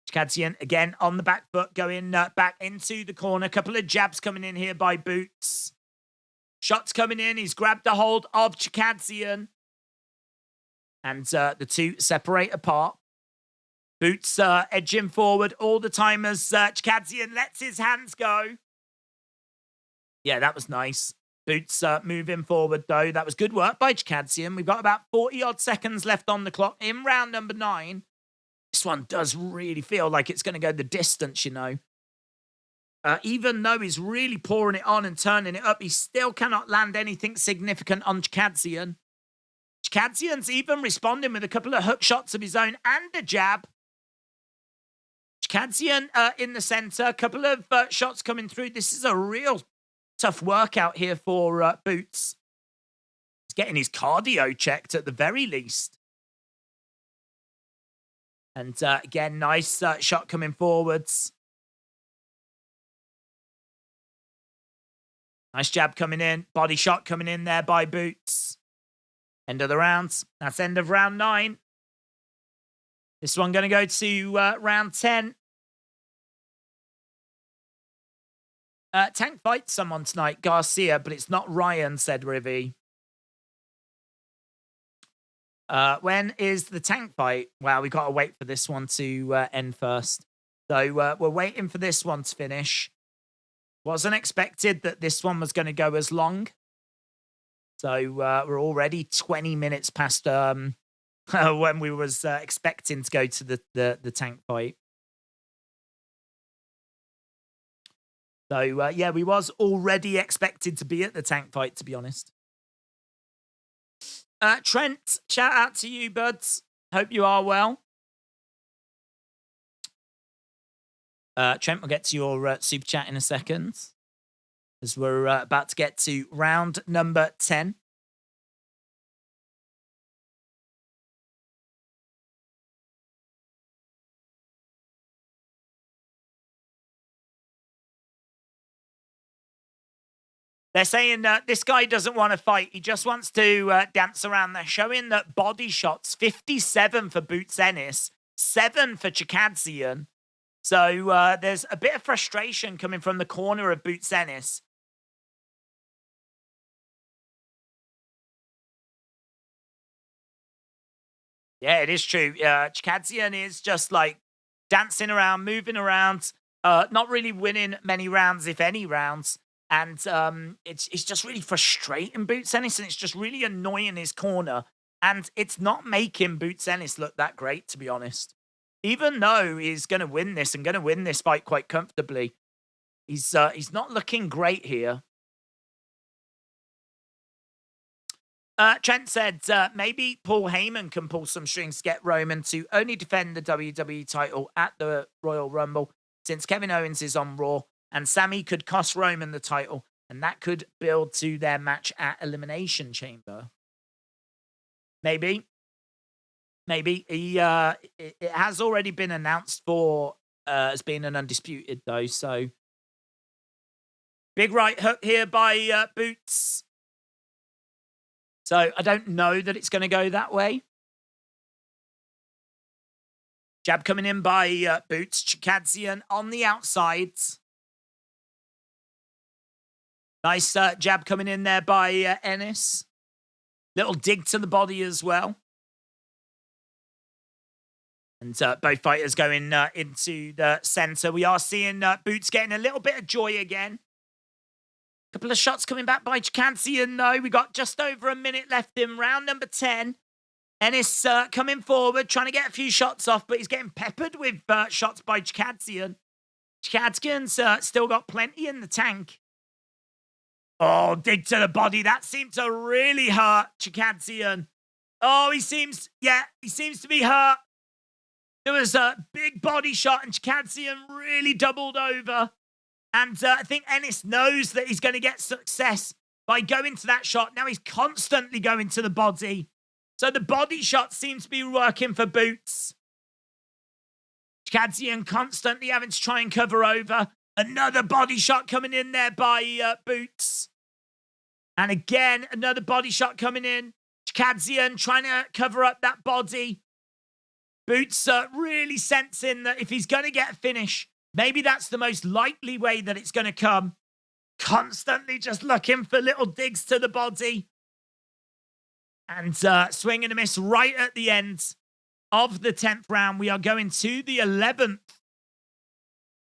Chikadzian, again, on the back foot, going back into the corner. A couple of jabs coming in here by Boots. Shots coming in. He's grabbed a hold of Chikadzian. And the two separate apart. Boots edging forward all the time as Chikadzian lets his hands go. Yeah, that was nice. Boots moving forward, though. That was good work by Chikadzian. We've got about 40-odd seconds left on the clock in round number 9. This one does really feel like it's going to go the distance, you know. Even though he's really pouring it on and turning it up, he still cannot land anything significant on Chikadzian. Chikadzian's even responding with a couple of hook shots of his own and a jab. Chikadzian in the center, a couple of shots coming through. This is a real tough workout here for Boots. He's getting his cardio checked at the very least. And again, nice shot coming forwards. Nice jab coming in. Body shot coming in there by Boots. End of the round. That's end of round 9. This one going to go to round 10. Tank fights someone tonight, Garcia, but it's not Ryan, said Rivy. When is the Tank fight? Well, we've got to wait for this one to end first. So we're waiting for this one to finish. Wasn't expected that this one was going to go as long. So we're already 20 minutes past when we was expecting to go to the Tank fight. So, yeah, we was already expected to be at the Tank fight, to be honest. Trent, shout out to you, buds. Hope you are well. Trent, we'll get to your super chat in a second, as we're about to get to round number 10. They're saying that this guy doesn't want to fight. He just wants to dance around. They're showing that body shots, 57 for Boots Ennis, 7 for Chikadzian. So there's a bit of frustration coming from the corner of Boots Ennis. Yeah, it is true. Chikadzian is just like dancing around, moving around, not really winning many rounds, if any rounds. And it's just really frustrating Boots Ennis, and it's just really annoying his corner. And it's not making Boots Ennis look that great, to be honest. Even though he's going to win this and going to win this fight quite comfortably, he's not looking great here. Trent said maybe Paul Heyman can pull some strings to get Roman to only defend the WWE title at the Royal Rumble, since Kevin Owens is on Raw. And Sammy could cost Roman the title, and that could build to their match at Elimination Chamber. Maybe. Maybe. It has already been announced for as being an undisputed, though, so. Big right hook here by Boots. So I don't know that it's going to go that way. Jab coming in by Boots. Chikadzian on the outsides. Nice jab coming in there by Ennis. Little dig to the body as well. And both fighters going into the center. We are seeing Boots getting a little bit of joy again. Couple of shots coming back by Chikadzian, though. We got just over a minute left in round number 10. Ennis coming forward, trying to get a few shots off, but he's getting peppered with shots by Chikadzian. Chikadzian's still got plenty in the tank. Oh, dig to the body. That seemed to really hurt Chikadzian. Oh, he seems to be hurt. There was a big body shot, and Chikadzian really doubled over. And I think Ennis knows that he's going to get success by going to that shot. Now he's constantly going to the body. So the body shot seems to be working for Boots. Chikadzian constantly having to try and cover over. Another body shot coming in there by Boots. And again, another body shot coming in. Chikadzian trying to cover up that body. Boots really sensing that if he's going to get a finish, maybe that's the most likely way that it's going to come. Constantly just looking for little digs to the body. And swing and a miss right at the end of the 10th round. We are going to the 11th.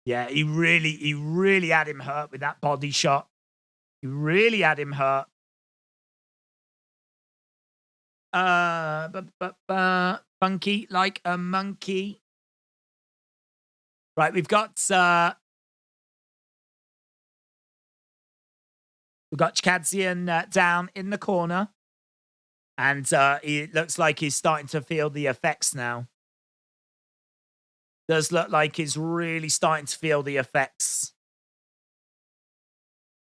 Yeah, he really had him hurt with that body shot. He really had him hurt. Funky like a monkey. Right, we've got Chikadzian down in the corner. And it looks like he's starting to feel the effects now. Does look like he's really starting to feel the effects.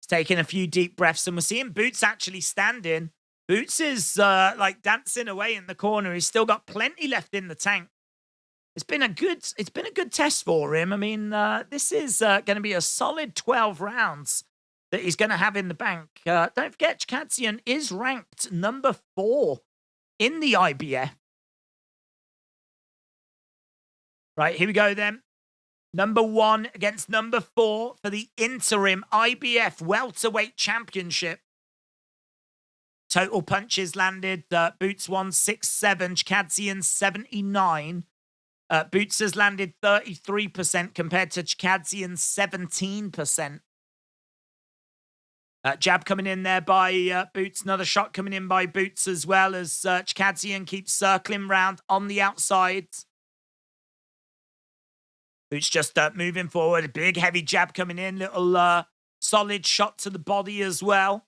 He's taking a few deep breaths, and we're seeing Boots actually standing. Boots is like dancing away in the corner. He's still got plenty left in the tank. It's been a good test for him. I mean, this is going to be a solid 12 rounds that he's going to have in the bank. Don't forget, Chikadzian is ranked number 4 in the IBF. Right, here we go then. Number 1 against number 4 for the interim IBF Welterweight Championship. Total punches landed. Boots 167, Chikadzian 79. Boots has landed 33% compared to Chikadzian's 17%. Jab coming in there by Boots. Another shot coming in by Boots as well as Chikadzian keeps circling round on the outside. Boots just moving forward. A big heavy jab coming in. Little solid shot to the body as well.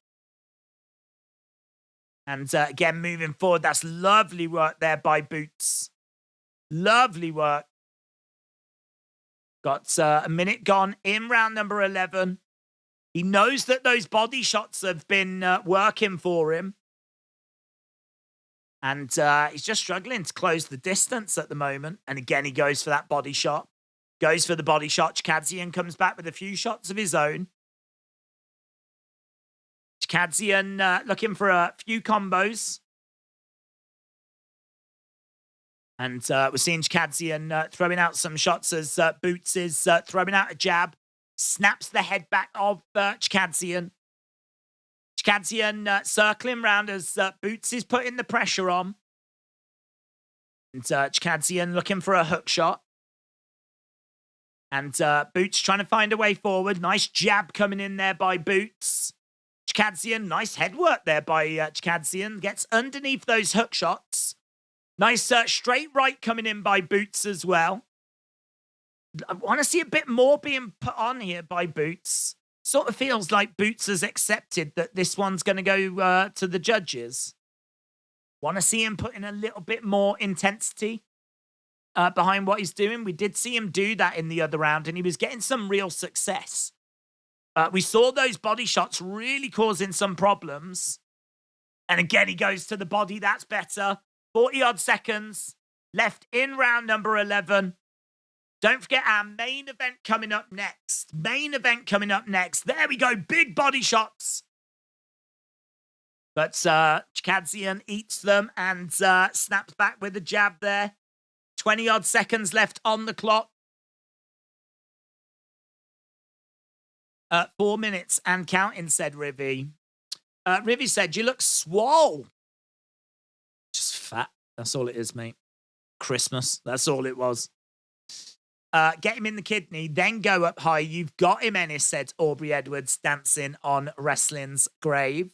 And again, moving forward. That's lovely work there by Boots. Lovely work. Got a minute gone in round number 11. He knows that those body shots have been working for him. And he's just struggling to close the distance at the moment. And again, he goes for that body shot. Goes for the body shot. Chikadzian comes back with a few shots of his own. Chikadzian looking for a few combos. And we're seeing Chikadzian throwing out some shots as Boots is throwing out a jab. Snaps the head back of Chikadzian. Chikadzian circling round as Boots is putting the pressure on. And Chikadzian looking for a hook shot. And Boots trying to find a way forward. Nice jab coming in there by Boots. Chikadzian, nice head work there by Chikadzian. Gets underneath those hook shots. Nice straight right coming in by Boots as well. I want to see a bit more being put on here by Boots. Sort of feels like Boots has accepted that this one's going to go to the judges. Want to see him put in a little bit more intensity behind what he's doing. We did see him do that in the other round, and he was getting some real success. We saw those body shots really causing some problems. And again, he goes to the body. That's better. 40-odd seconds. left in round number 11. Don't forget our main event coming up next. There we go. Big body shots. But Chikadzian eats them and snaps back with a jab there. 20-odd seconds left on the clock. 4 minutes and counting, said Rivy. Rivy said, you look swole. Just fat. That's all it is, mate. Christmas. That's all it was. Get him in the kidney, then go up high. You've got him, Ennis, said Aubrey Edwards, dancing on wrestling's grave.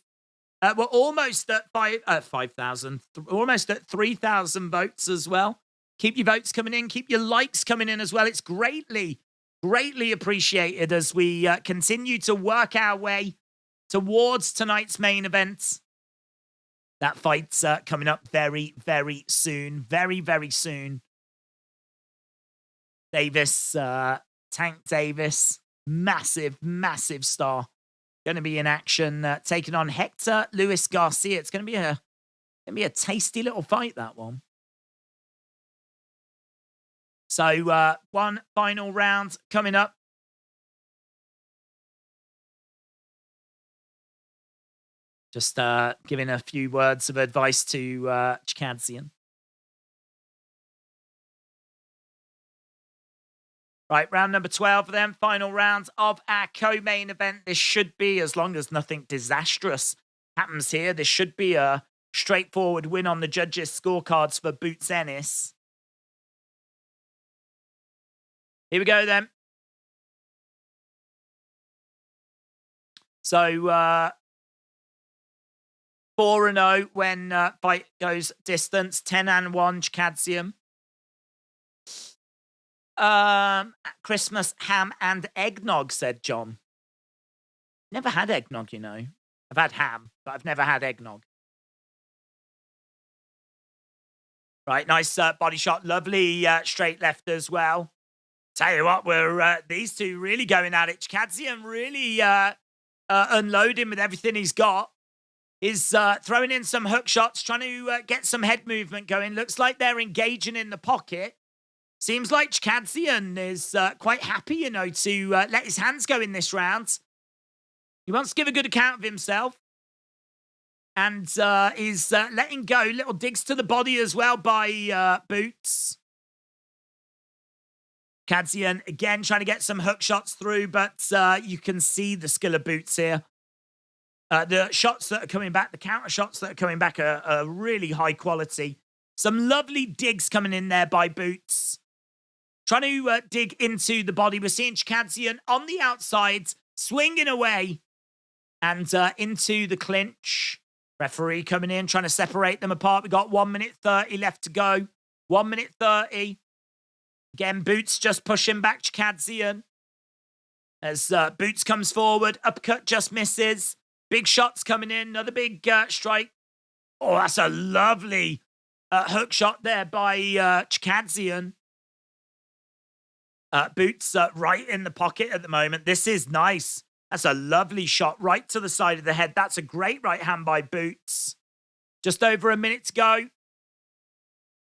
We're almost at 5,000, almost at 3,000 votes as well. Keep your votes coming in. Keep your likes coming in as well. It's greatly appreciated as we continue to work our way towards tonight's main event. That fight's coming up very, very soon. Very, very soon. Davis, Tank Davis, massive star. Going to be in action, taking on Hector Luis Garcia. It's going to be a tasty little fight, that one. So one final round coming up. Just giving a few words of advice to Chikadzian. Right, round number 12 then, final round of our co-main event. This should be, as long as nothing disastrous happens here, this should be a straightforward win on the judges' scorecards for Boots Ennis. Here we go then. So, 4-0 when fight goes distance, 10-1 Chikadzian. Christmas ham and eggnog, said John. Never had eggnog, you know. I've had ham, but I've never had eggnog. Right, nice body shot. Lovely straight left as well. Tell you what, we're these two really going at it. Chikadzian really unloading with everything he's got. He's throwing in some hook shots, trying to get some head movement going. Looks like they're engaging in the pocket. Seems like Chikadzian is quite happy, you know, to let his hands go in this round. He wants to give a good account of himself. And is letting go. Little digs to the body as well by Boots. Chikadzian, again, trying to get some hook shots through, but you can see the skill of Boots here. The shots that are coming back, the counter shots that are coming back are really high quality. Some lovely digs coming in there by Boots. Trying to dig into the body. We're seeing Chikadzian on the outside, swinging away and into the clinch. Referee coming in, trying to separate them apart. We got 1 minute 30 left to go. 1 minute 30. Again, Boots just pushing back Chikadzian. As Boots comes forward, uppercut just misses. Big shots coming in, another big strike. Oh, that's a lovely hook shot there by Chikadzian. Boots right in the pocket at the moment. This is nice. That's a lovely shot right to the side of the head. That's a great right hand by Boots. Just over a minute to go.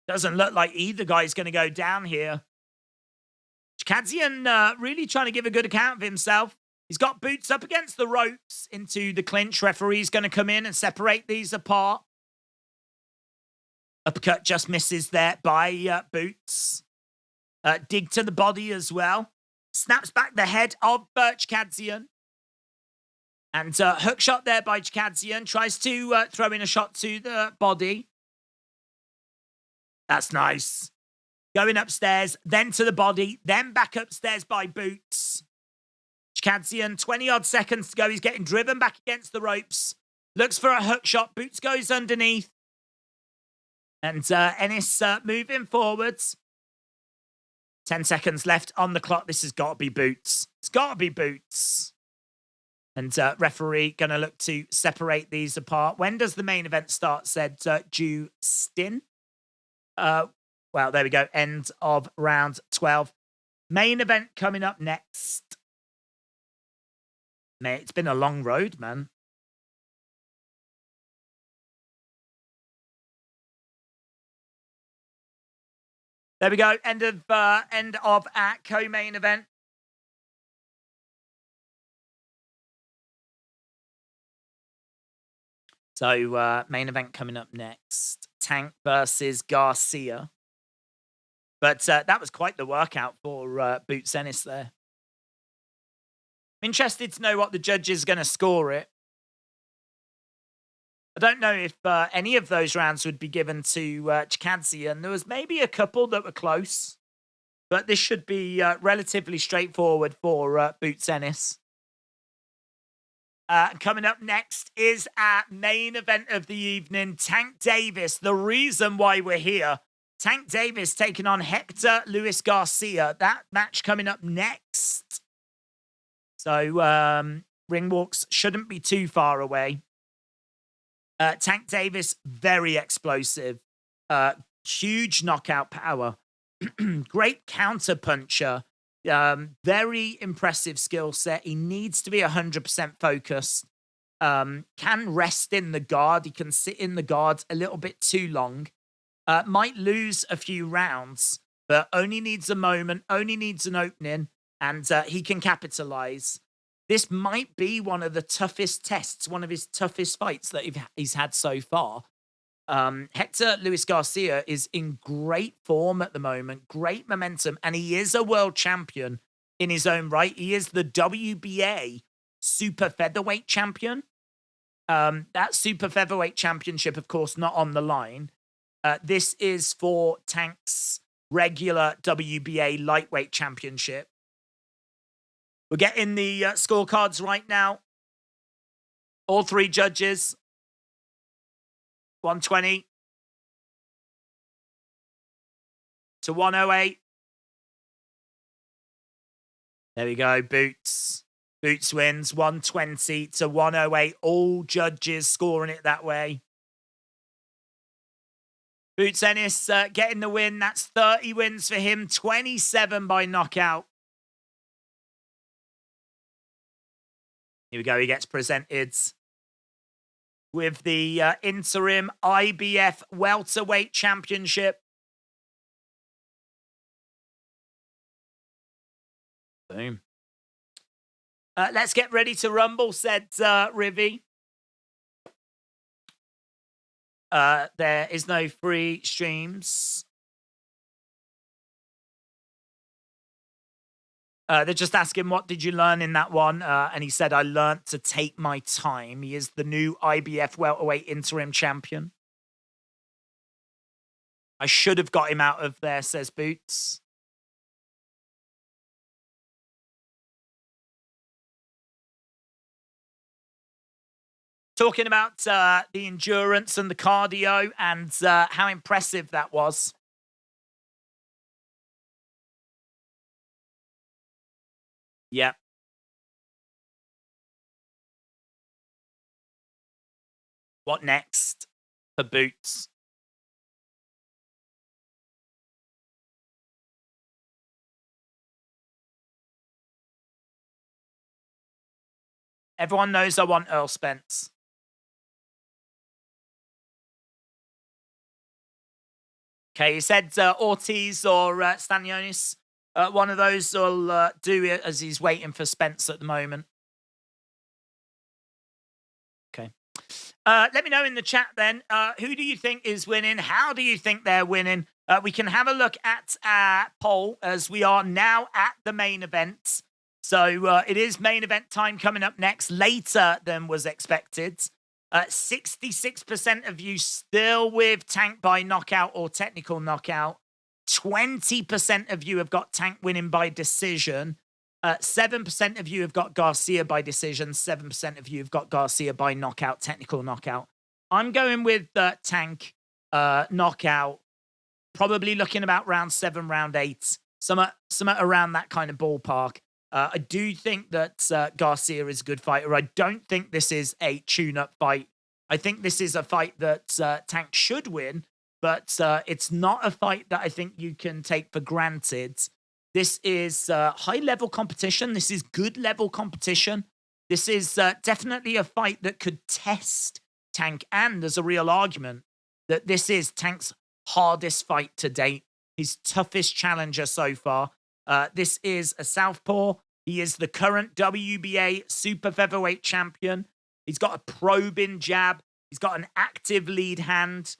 Doesn't look like either guy's going to go down here. Chikadzian really trying to give a good account of himself. He's got Boots up against the ropes into the clinch. Referee's going to come in and separate these apart. Uppercut just misses there by Boots. Dig to the body as well. Snaps back the head of Chikadzian. And hook shot there by Chikadzian. Tries to throw in a shot to the body. That's nice. Going upstairs, then to the body, then back upstairs by Boots. Chikadzian, 20-odd seconds to go. He's getting driven back against the ropes. Looks for a hook shot. Boots goes underneath. And Ennis moving forwards. 10 seconds left on the clock. This has got to be Boots. It's got to be Boots. And referee going to look to separate these apart. When does the main event start, said Justin. Well, there we go. End of round 12. Main event coming up next. Mate, it's been a long road, man. There we go. End of our co-main event. So main event coming up next. Tank versus Garcia. But that was quite the workout for Boots Ennis there. I'm interested to know what the judge is going to score it. I don't know if any of those rounds would be given to Chikadze, and there was maybe a couple that were close. But this should be relatively straightforward for Boots Ennis. Coming up next is our main event of the evening, Tank Davis. The reason why we're here, Tank Davis taking on Hector Luis Garcia. That match coming up next. So ring walks shouldn't be too far away. Tank Davis, very explosive. Huge knockout power. Great counter puncher. Very impressive skill set. He needs to be 100% focused. Can rest in the guard. He can sit in the guard a little bit too long. Might lose a few rounds, but only needs a moment, only needs an opening, and he can capitalize. This might be one of the toughest tests, one of his toughest fights that he's had so far. Hector Luis Garcia is in great form at the moment, great momentum, and he is a world champion in his own right. He is the WBA super featherweight champion. That super featherweight championship, of course, not on the line. This is for Tank's regular WBA Lightweight Championship. We're getting the scorecards right now. All three judges. 120 to 108. There we go. Boots wins 120 to 108. All judges scoring it that way. Boots Ennis getting the win. That's 30 wins for him. 27 by knockout. Here we go. He gets presented with the interim IBF Welterweight Championship. Boom. Let's get ready to rumble, said Rivy. There is no free streams. They're just asking, what did you learn in that one? And he said, I learned to take my time. He is the new IBF welterweight interim champion. I should have got him out of there, says Boots. Talking about the endurance and the cardio and how impressive that was. Yeah. What next for Boots? Everyone knows I want Earl Spence. Okay, he said Ortiz or Stanionis. One of those will do it as he's waiting for Spence at the moment. Okay. Let me know in the chat then. Who do you think is winning? How do you think they're winning? We can have a look at our poll as we are now at the main event. So it is main event time coming up next, later than was expected. 66% of you still with Tank by knockout or technical knockout. 20% of you have got Tank winning by decision. 7% of you have got Garcia by decision. 7% of you have got Garcia by knockout, technical knockout. I'm going with Tank knockout. Probably looking about round 7, round 8. Some around that kind of ballpark. I do think that Garcia is a good fighter. I don't think this is a tune-up fight. I think this is a fight that Tank should win, but it's not a fight that I think you can take for granted. This is high-level competition. This is good-level competition. This is definitely a fight that could test Tank, and there's a real argument that this is Tank's hardest fight to date. his toughest challenger so far. This is a southpaw. He is the current WBA super featherweight champion. He's got a probing jab. He's got an active lead hand.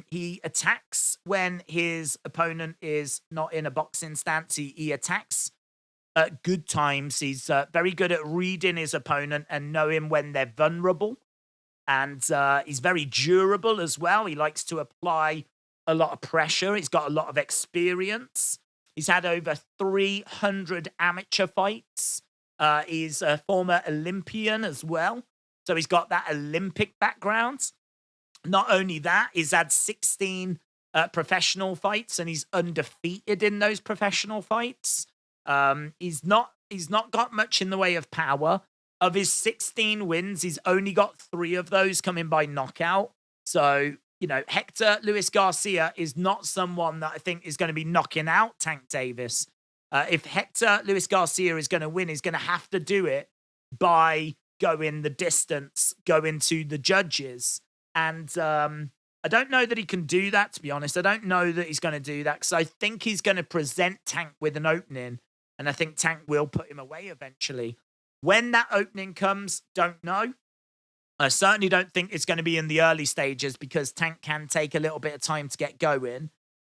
He attacks when his opponent is not in a boxing stance. He attacks at good times. He's very good at reading his opponent and knowing when they're vulnerable. And he's very durable as well. He likes to apply a lot of pressure. He's got a lot of experience. He's had over 300 amateur fights. He's a former Olympian as well. So he's got that Olympic background. Not only that, he's had 16 professional fights and he's undefeated in those professional fights. He's not got much in the way of power. Of his 16 wins, he's only got 3 of those coming by knockout. So, you know, Hector Luis Garcia is not someone that I think is going to be knocking out Tank Davis. If Hector Luis Garcia is going to win, he's going to have to do it by going the distance, going to the judges. And I don't know that he can do that, to be honest. I don't know that he's going to do that because I think he's going to present Tank with an opening. And I think Tank will put him away eventually. When that opening comes, don't know. I certainly don't think it's going to be in the early stages because Tank can take a little bit of time to get going.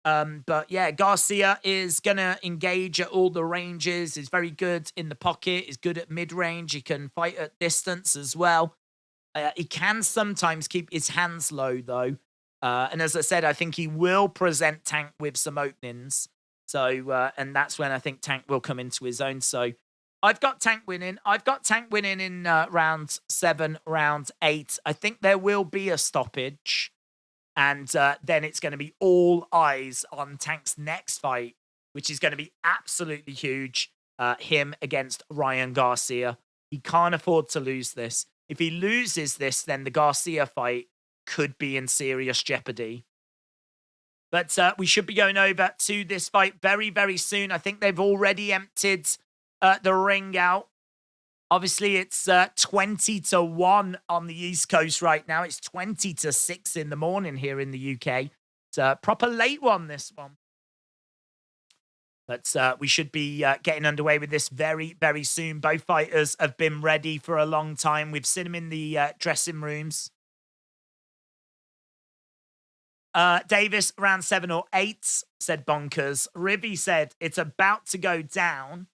But yeah, Garcia is going to engage at all the ranges. He's very good in the pocket. He's good at mid-range. He can fight at distance as well. He can sometimes keep his hands low, though. And as I said, I think he will present Tank with some openings. So, and that's when I think Tank will come into his own. So, I've got Tank winning. I've got Tank winning in round 7, round 8. I think there will be a stoppage. And then it's going to be all eyes on Tank's next fight, which is going to be absolutely huge. Him against Ryan Garcia. He can't afford to lose this. If he loses this, then the Garcia fight could be in serious jeopardy. But we should be going over to this fight very, very soon. I think they've already emptied the ring out. Obviously, it's 20-1 on the East Coast right now. It's 20-6 in the morning here in the UK. It's a proper late one, this one. But we should be getting underway with this very, very soon. Both fighters have been ready for a long time. We've seen them in the dressing rooms. Davis, round 7 or 8, said Bonkers. Ribby said, it's about to go down.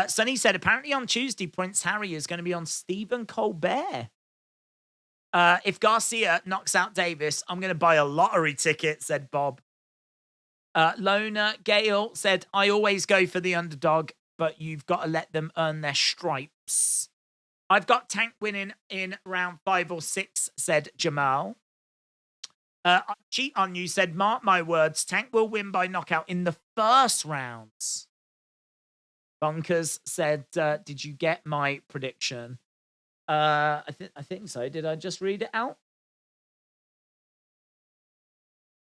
Sonny said, apparently on Tuesday, Prince Harry is going to be on Stephen Colbert. If Garcia knocks out Davis, I'm going to buy a lottery ticket, said Bob. Lona Gale said, I always go for the underdog, but you've got to let them earn their stripes. I've got Tank winning in round 5 or 6, said Jamal. I cheat on you, said, mark my words, Tank will win by knockout in the first rounds. Bonkers said, did you get my prediction? I think so. Did I just read it out?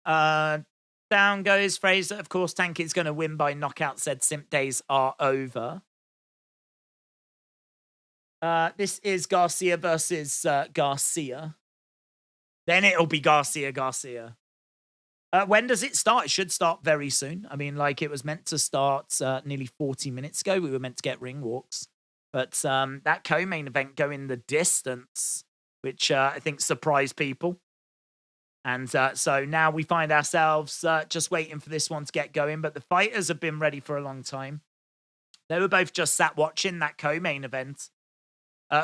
Down goes Fraser. Of course, Tank is going to win by knockout, said Simp days are over. This is Garcia versus Garcia. Then it'll be Garcia. When does it start? It should start very soon. I mean, like, it was meant to start nearly 40 minutes ago. We were meant to get ring walks. But that co-main event going the distance, which I think surprised people. And so now we find ourselves just waiting for this one to get going. But the fighters have been ready for a long time. They were both just sat watching that co-main event.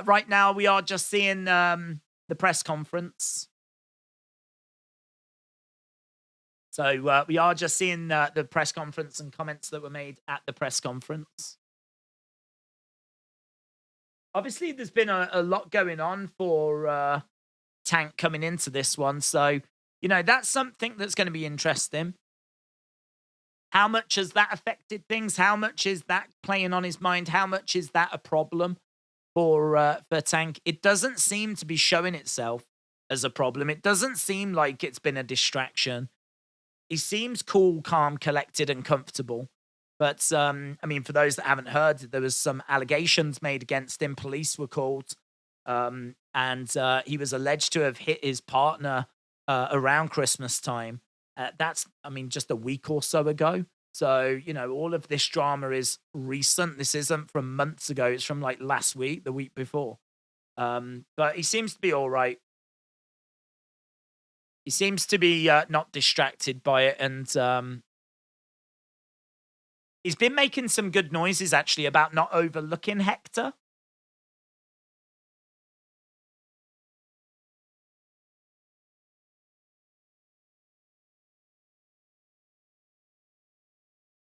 Right now, we are just seeing the press conference. So we are just seeing the press conference and comments that were made at the press conference. Obviously, there's been a lot going on for Tank coming into this one. So, you know, that's something that's going to be interesting. How much has that affected things? How much is that playing on his mind? How much is that a problem for Tank? It doesn't seem to be showing itself as a problem. It doesn't seem like it's been a distraction. He seems cool, calm, collected, and comfortable. But, I mean, for those that haven't heard, there was some allegations made against him. Police were called. And he was alleged to have hit his partner around Christmas time. That's, I mean, just a week or so ago. So, you know, all of this drama is recent. This isn't from months ago. It's from like last week, the week before. But he seems to be all right. He seems to be not distracted by it. And he's been making some good noises, actually, about not overlooking Hector.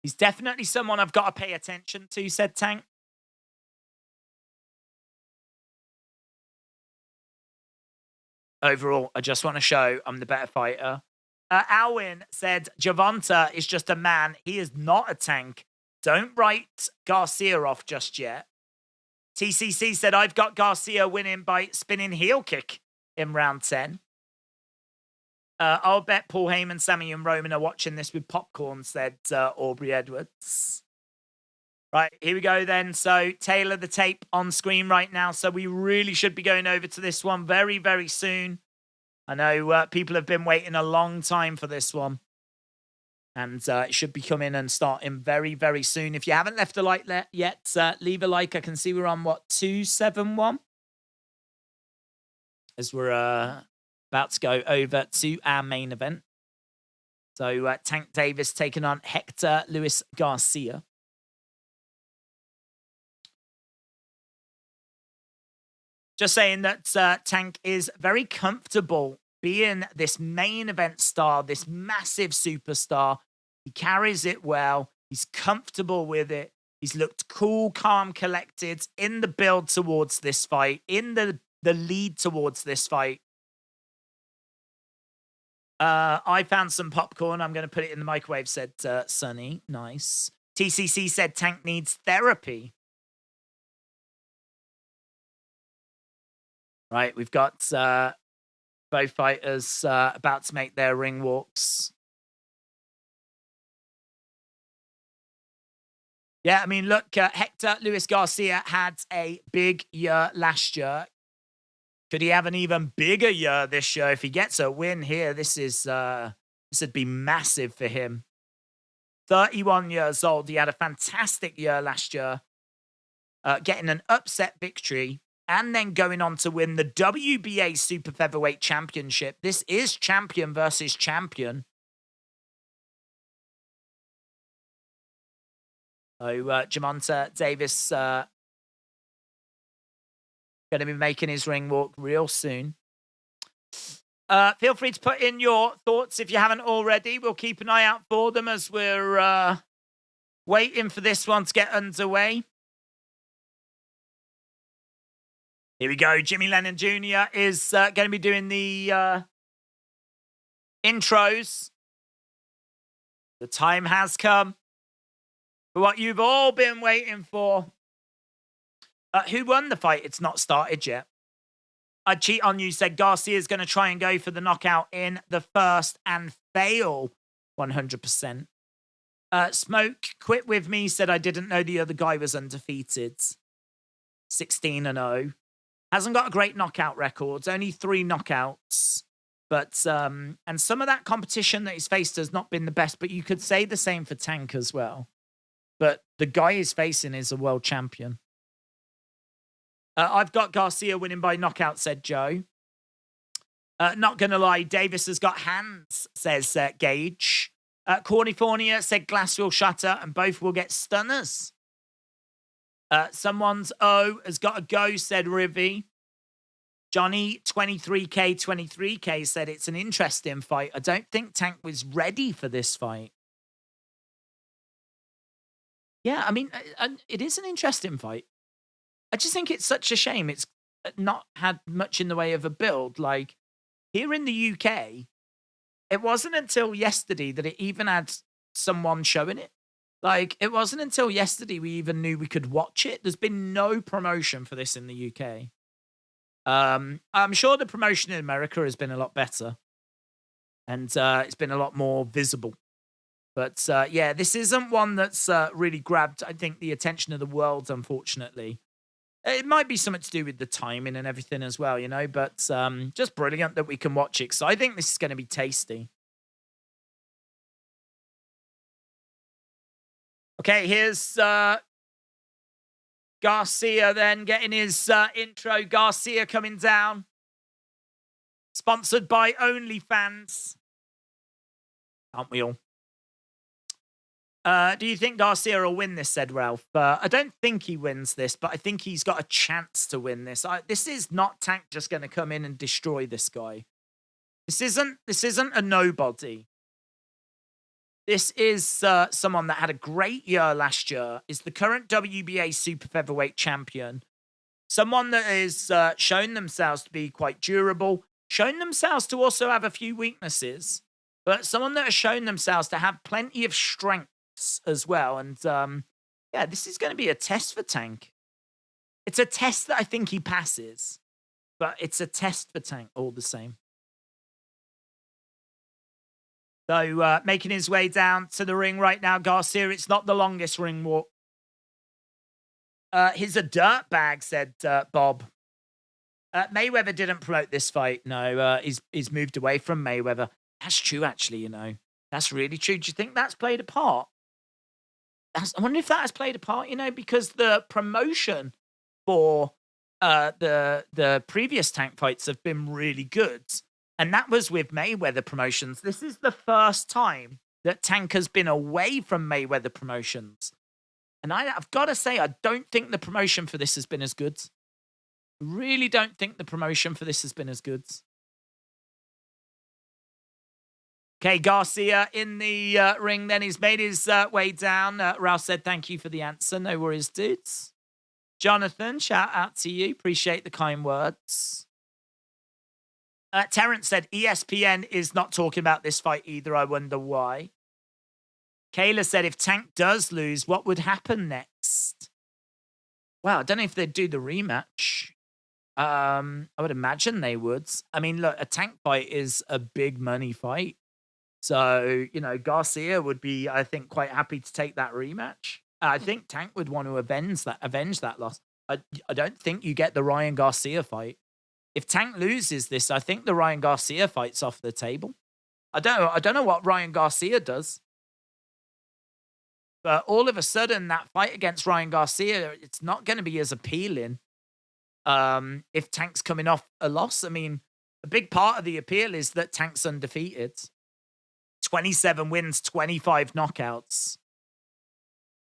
He's definitely someone I've got to pay attention to, said Tank. Overall, I just want to show I'm the better fighter. Alwyn said, Gervonta is just a man. He is not a tank. Don't write Garcia off just yet. TCC said, I've got Garcia winning by spinning heel kick in round 10. I'll bet Paul Heyman, Sammy, and Roman are watching this with popcorn, said Aubrey Edwards. Right, here we go then. So, Taylor, the tape on screen right now. So, we really should be going over to this one very, very soon. I know people have been waiting a long time for this one. And it should be coming and starting very, very soon. If you haven't left a like yet, leave a like. I can see we're on, 271? As we're about to go over to our main event. So, Tank Davis taking on Hector Luis Garcia. Just saying that Tank is very comfortable being this main event star, this massive superstar. He carries it well. He's comfortable with it. He's looked cool, calm, collected in the build towards this fight, in the lead towards this fight. I found some popcorn. I'm going to put it in the microwave, said Sunny. Nice. TCC said Tank needs therapy. Right, we've got both fighters about to make their ring walks. Yeah, I mean, look, Hector Luis Garcia had a big year last year. Could he have an even bigger year this year if he gets a win here? This would be massive for him. 31 years old. He had a fantastic year last year, getting an upset victory. And then going on to win the WBA Super Featherweight Championship. This is champion versus champion. So, Gervonta Davis going to be making his ring walk real soon. Feel free to put in your thoughts if you haven't already. We'll keep an eye out for them as we're waiting for this one to get underway. Here we go. Jimmy Lennon Jr. is going to be doing the intros. The time has come for what you've all been waiting for. Who won the fight? It's not started yet. I'd cheat on you, said Garcia is going to try and go for the knockout in the first and fail 100%. Smoke quit with me, said I didn't know the other guy was undefeated. 16-0. Hasn't got a great knockout record, only 3 knockouts. But, and some of that competition that he's faced has not been the best, but you could say the same for Tank as well. But the guy he's facing is a world champion. I've got Garcia winning by knockout, said Joe. Not going to lie, Davis has got hands, says Gage. Cornifornia said glass will shatter and both will get stunners. Someone's has got a go, said Rivy. Johnny, 23K said it's an interesting fight. I don't think Tank was ready for this fight. Yeah, I mean, it is an interesting fight. I just think it's such a shame it's not had much in the way of a build. Like, here in the UK, it wasn't until yesterday that it even had someone showing it. Like, it wasn't until yesterday we even knew we could watch it. There's been no promotion for this in the UK. I'm sure the promotion in America has been a lot better. And it's been a lot more visible. But, yeah, this isn't one that's really grabbed, I think, the attention of the world, unfortunately. It might be something to do with the timing and everything as well, you know, but just brilliant that we can watch it. So I think this is going to be tasty. Okay, here's Garcia then getting his intro. Garcia coming down. Sponsored by OnlyFans. Aren't we all? Do you think Garcia will win this, said Ralph? I don't think he wins this, but I think he's got a chance to win this. This is not Tank just going to come in and destroy this guy. This isn't a nobody. This is someone that had a great year last year, is the current WBA super featherweight champion. Someone that has shown themselves to be quite durable, shown themselves to also have a few weaknesses, but someone that has shown themselves to have plenty of strengths as well. And yeah, this is going to be a test for Tank. It's a test that I think he passes, but it's a test for Tank all the same. So making his way down to the ring right now, Garcia. It's not the longest ring walk. He's a dirtbag, said Bob. Mayweather didn't promote this fight. No, he's moved away from Mayweather. That's true, actually, you know. That's really true. Do you think that's played a part? I wonder if that has played a part, you know, because the promotion for the previous Tank fights have been really good. And that was with Mayweather Promotions. This is the first time that Tank has been away from Mayweather Promotions. And I've got to say, I don't think the promotion for this has been as good. Really don't think the promotion for this has been as good. Okay, Garcia in the ring then. He's made his way down. Ralph said, thank you for the answer. No worries, dudes. Jonathan, shout out to you. Appreciate the kind words. Terrence said, ESPN is not talking about this fight either. I wonder why. Kayla said, if Tank does lose, what would happen next? Well, I don't know if they'd do the rematch. I would imagine they would. I mean, look, a Tank fight is a big money fight. So, you know, Garcia would be, I think, quite happy to take that rematch. I think Tank would want to avenge that loss. I don't think you get the Ryan Garcia fight. If Tank loses this, I think the Ryan Garcia fight's off the table. I don't know what Ryan Garcia does. But all of a sudden, that fight against Ryan Garcia, it's not going to be as appealing if Tank's coming off a loss. I mean, a big part of the appeal is that Tank's undefeated. 27 wins, 25 knockouts.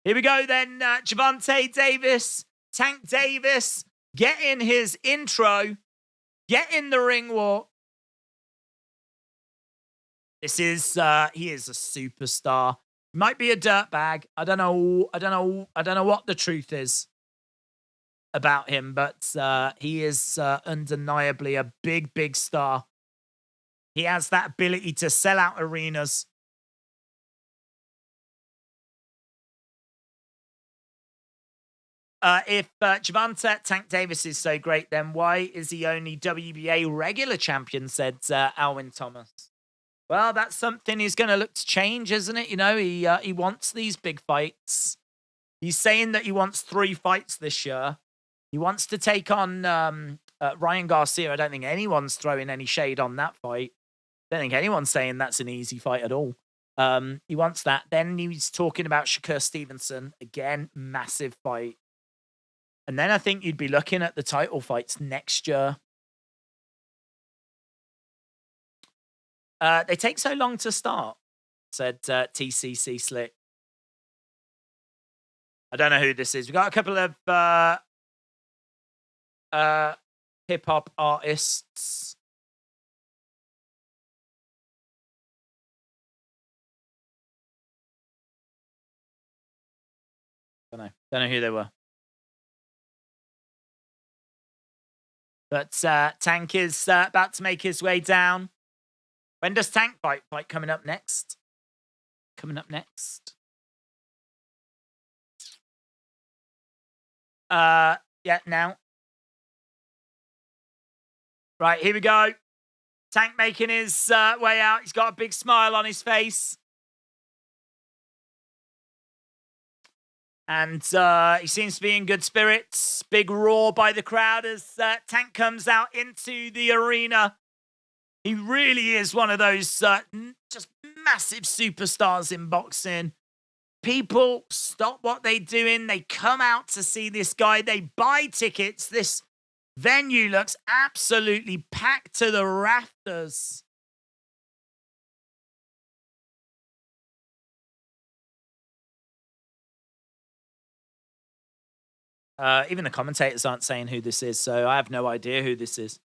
Here we go then. Gervonta Davis, Tank Davis, getting his intro. Get in the ring walk. This is he is a superstar. Might be a dirtbag. I don't know what the truth is about him, but he is undeniably a big star. He has that ability to sell out arenas. If Gervonta Tank Davis is so great, then why is he only WBA regular champion, said Alwyn Thomas. Well, that's something he's going to look to change, isn't it? You know, he wants these big fights. He's saying that he wants 3 fights this year. He wants to take on Ryan Garcia. I don't think anyone's throwing any shade on that fight. I don't think anyone's saying that's an easy fight at all. He wants that. Then he's talking about Shakur Stevenson. Again, massive fight. And then I think you'd be looking at the title fights next year. They take so long to start, said TCC Slick. I don't know who this is. We've got a couple of hip-hop artists. Don't know who they were. But Tank is about to make his way down. When does Tank fight coming up next? Yeah, now. Right, here we go. Tank making his way out. He's got a big smile on his face. And he seems to be in good spirits. Big roar by the crowd as Tank comes out into the arena. He really is one of those just massive superstars in boxing. people stop what they're doing. They come out to see this guy. They buy tickets. This venue looks absolutely packed to the rafters. Even the commentators aren't saying who this is, so I have no idea who this is.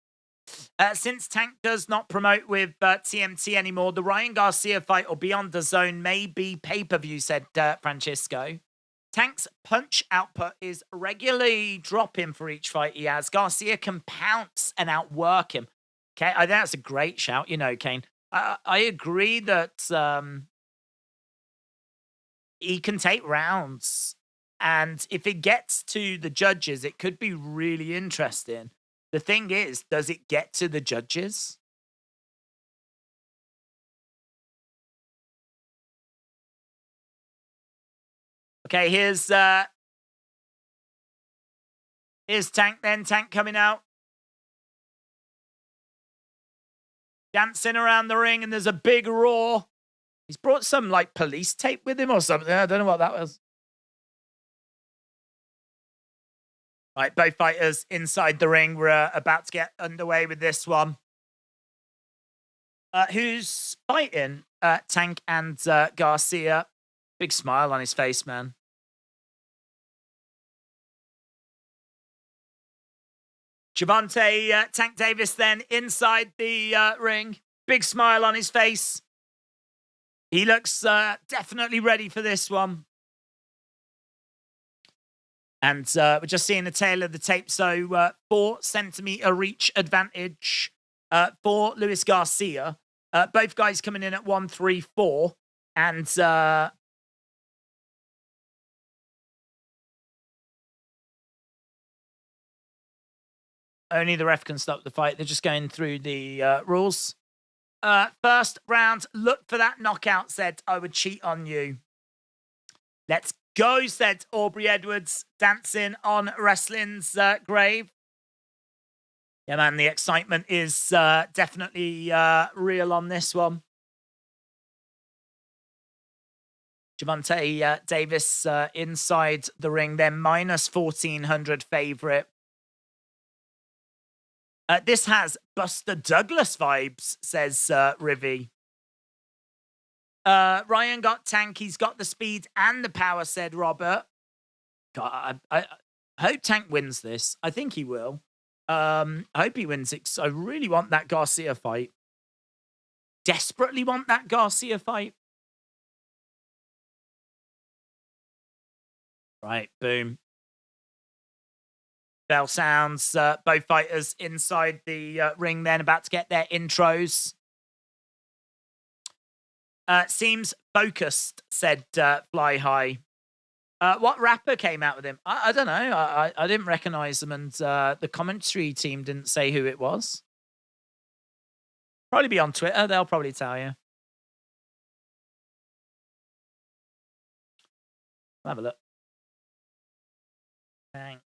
Since Tank does not promote with TMT anymore, the Ryan Garcia fight will be on the zone, maybe pay-per-view, said Francisco. Tank's punch output is regularly dropping for each fight he has. Garcia can pounce and outwork him. Okay, I think that's a great shout, Kane. I agree that he can take rounds. And if it gets to the judges, it could be really interesting. The thing is, does it get to the judges? Okay, here's Tank then. Tank coming out. Dancing around the ring, and there's a big roar. He's brought some, like, police tape with him or something. I don't know what that was. Right, both fighters inside the ring. We're about to get underway with this one. Who's fighting? Tank and Garcia. Big smile on his face, man. Gervonta Tank Davis then inside the ring. Big smile on his face. He looks definitely ready for this one. And we're just seeing the tail of the tape. So 4 centimeter reach advantage for Luis Garcia. Both guys coming in at 134. And only the ref can stop the fight. They're just going through the rules. First round, look for that knockout, said I would cheat on you. Let's go, said Aubrey Edwards, dancing on wrestling's grave. Yeah, man, the excitement is definitely real on this one. Gervonta Davis inside the ring, then minus 1,400 favorite. This has Buster Douglas vibes, says Rivy. Ryan got Tank. He's got the speed and the power, said Robert. God, I hope Tank wins this. I think he will. I hope he wins it because I really want that Garcia fight. Desperately want that Garcia fight. Right, boom. Bell sounds. Both fighters inside the ring then, about to get their intros. Seems focused, said Fly High. What rapper came out with him? I don't know. I didn't recognize them, and the commentary team didn't say who it was. Probably be on Twitter. They'll probably tell you. I'll have a look. Thanks.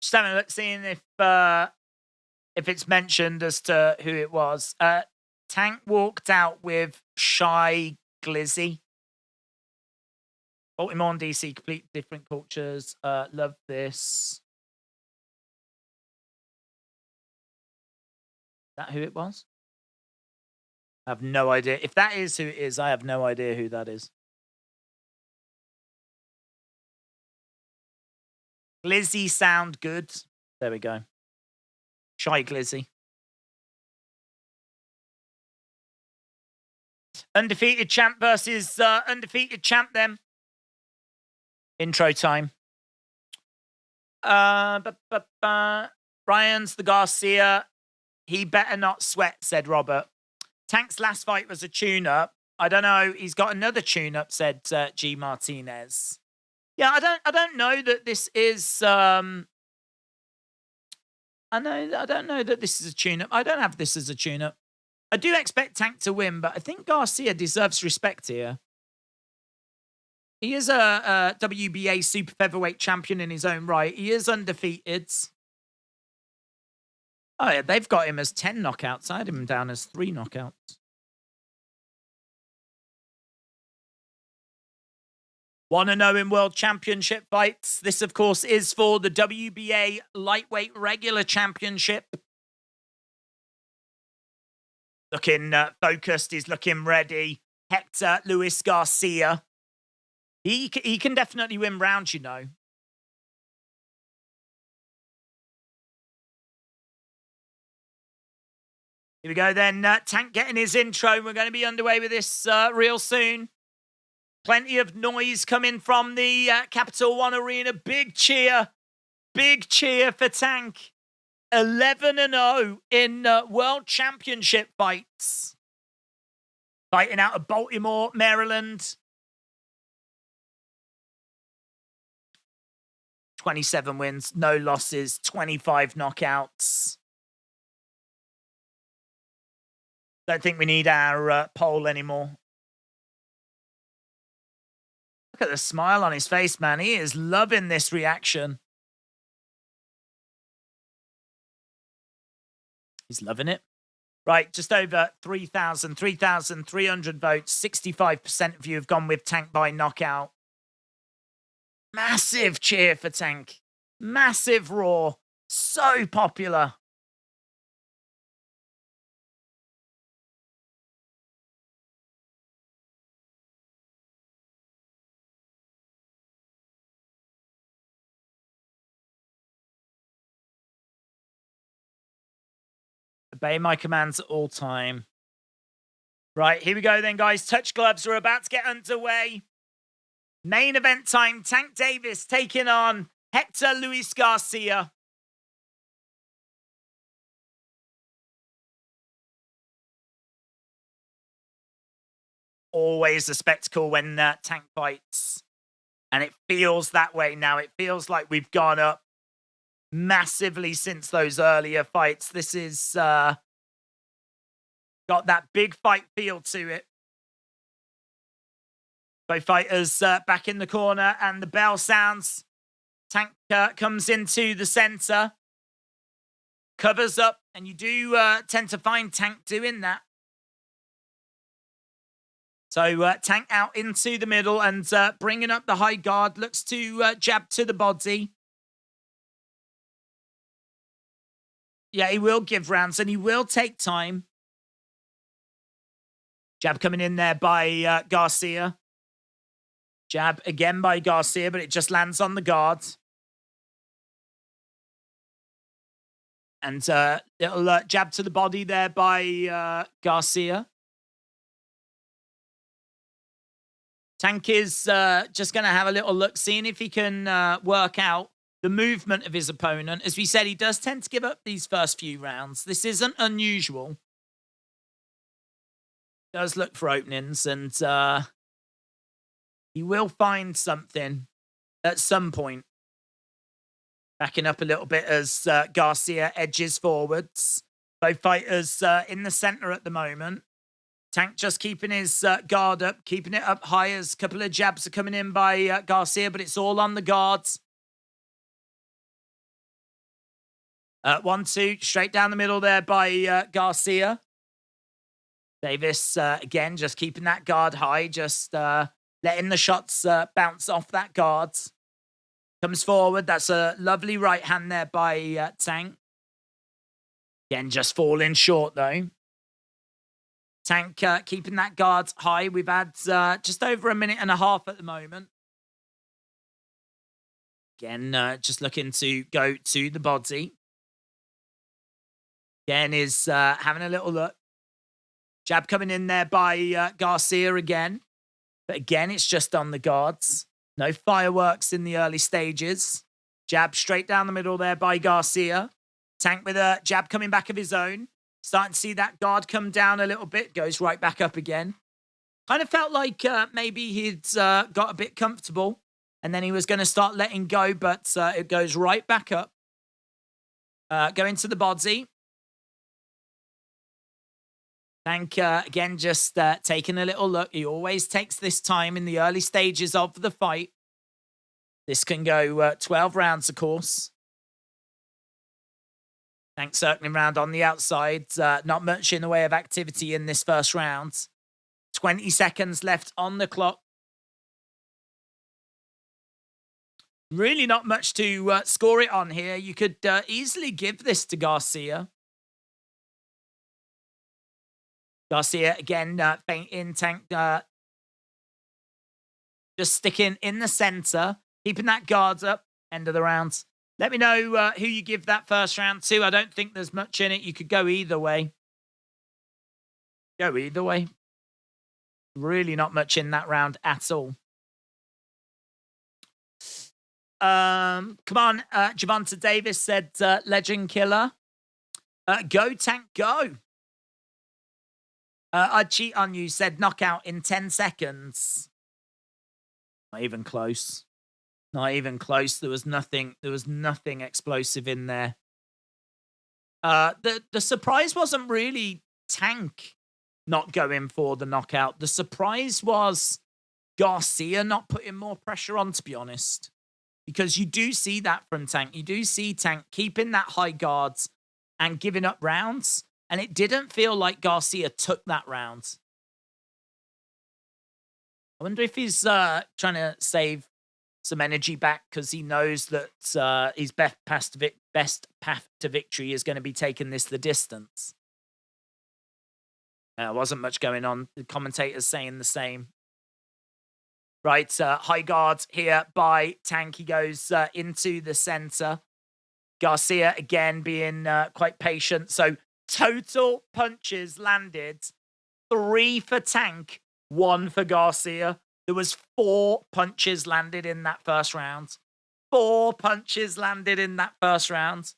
Just having a look, seeing if it's mentioned as to who it was. Tank walked out with Shy Glizzy. Baltimore and DC, complete different cultures. Love this. Is that who it was? I have no idea. If that is who it is, I have no idea who that is. Glizzy sound good. There we go. Shy Glizzy. Undefeated champ versus undefeated champ then. Intro time. Ryan's the Garcia. He better not sweat, said Robert. Tank's last fight was a tune-up. I don't know. He's got another tune-up, said G Martinez. Yeah, I don't know that this is I don't know that this is a tune-up. I don't have this as a tune-up. I do expect Tank to win, but I think Garcia deserves respect here. He is a WBA super featherweight champion in his own right. He is undefeated. Oh, yeah, they've got him as 10 knockouts. I had him down as 3 knockouts. Want to know in World Championship fights? This, of course, is for the WBA Lightweight Regular Championship. Looking focused. He's looking ready. Hector Luis Garcia. He can definitely win rounds, you know. Here we go then. Tank getting his intro. We're going to be underway with this real soon. Plenty of noise coming from the Capital One Arena. Big cheer. Big cheer for Tank. 11-0 in World Championship fights. Fighting out of Baltimore, Maryland. 27 wins, no losses, 25 knockouts. Don't think we need our poll anymore. Look at the smile on his face, man. He is loving this reaction. He's loving it. Right, just over 3,300 votes. 65% of you have gone with Tank by knockout. Massive cheer for Tank. Massive roar. So popular. Obey my commands at all time. Right, here we go then, guys. Touch gloves. We're about to get underway. Main event time. Tank Davis taking on Hector Luis Garcia. Always a spectacle when Tank fights. And it feels that way now. It feels like we've gone up massively since those earlier fights. This is got that big fight feel to it. Both fighters back in the corner and the bell sounds. Tank comes into the center. Covers up, and you do tend to find Tank doing that. So Tank out into the middle and bringing up the high guard. Looks to jab to the body. Yeah, he will give rounds and he will take time. Jab coming in there by Garcia. Jab again by Garcia, but it just lands on the guard. And little jab to the body there by Garcia. Tank is just going to have a little look, seeing if he can work out the movement of his opponent. As we said, he does tend to give up these first few rounds. This isn't unusual. Does look for openings, and he will find something at some point. Backing up a little bit as Garcia edges forwards. Both fighters in the center at the moment. Tank just keeping his guard up, keeping it up high as a couple of jabs are coming in by Garcia, but it's all on the guards. 1-2, straight down the middle there by Garcia. Davis, again, just keeping that guard high, just letting the shots bounce off that guard. Comes forward. That's a lovely right hand there by Tank. Again, just falling short, though. Tank keeping that guard high. We've had just over a minute and a half at the moment. Again, just looking to go to the body. Again, is having a little look. Jab coming in there by Garcia again. But again, it's just on the guards. No fireworks in the early stages. Jab straight down the middle there by Garcia. Tank with a jab coming back of his own. Starting to see that guard come down a little bit. Goes right back up again. Kind of felt like maybe he'd got a bit comfortable. And then he was going to start letting go. But it goes right back up. Going to the body. Tank, again, just taking a little look. He always takes this time in the early stages of the fight. This can go 12 rounds, of course. Tank circling around on the outside. Not much in the way of activity in this first round. 20 seconds left on the clock. Really not much to score it on here. You could easily give this to Garcia. Garcia, again, faint in Tank. Just sticking in the center. Keeping that guard up. End of the round. Let me know who you give that first round to. I don't think there's much in it. You could go either way. Go either way. Really not much in that round at all. Come on, Gervonta Davis said Legend Killer. Go, Tank, go. I'd cheat on you, said knockout in 10 seconds. Not even close. Not even close. There was nothing explosive in there. The surprise wasn't really Tank not going for the knockout. The surprise was Garcia not putting more pressure on, to be honest. Because you do see that from Tank. You do see Tank keeping that high guards and giving up rounds. And it didn't feel like Garcia took that round. I wonder if he's trying to save some energy back because he knows that his best path to victory is going to be taking this the distance. Wasn't much going on. The commentators saying the same. Right, high guard here by Tank. He goes into the center. Garcia, again, being quite patient. So, total punches landed. 3 for Tank, 1 for Garcia. There was 4 punches landed in that first round. 4 punches landed in that first round.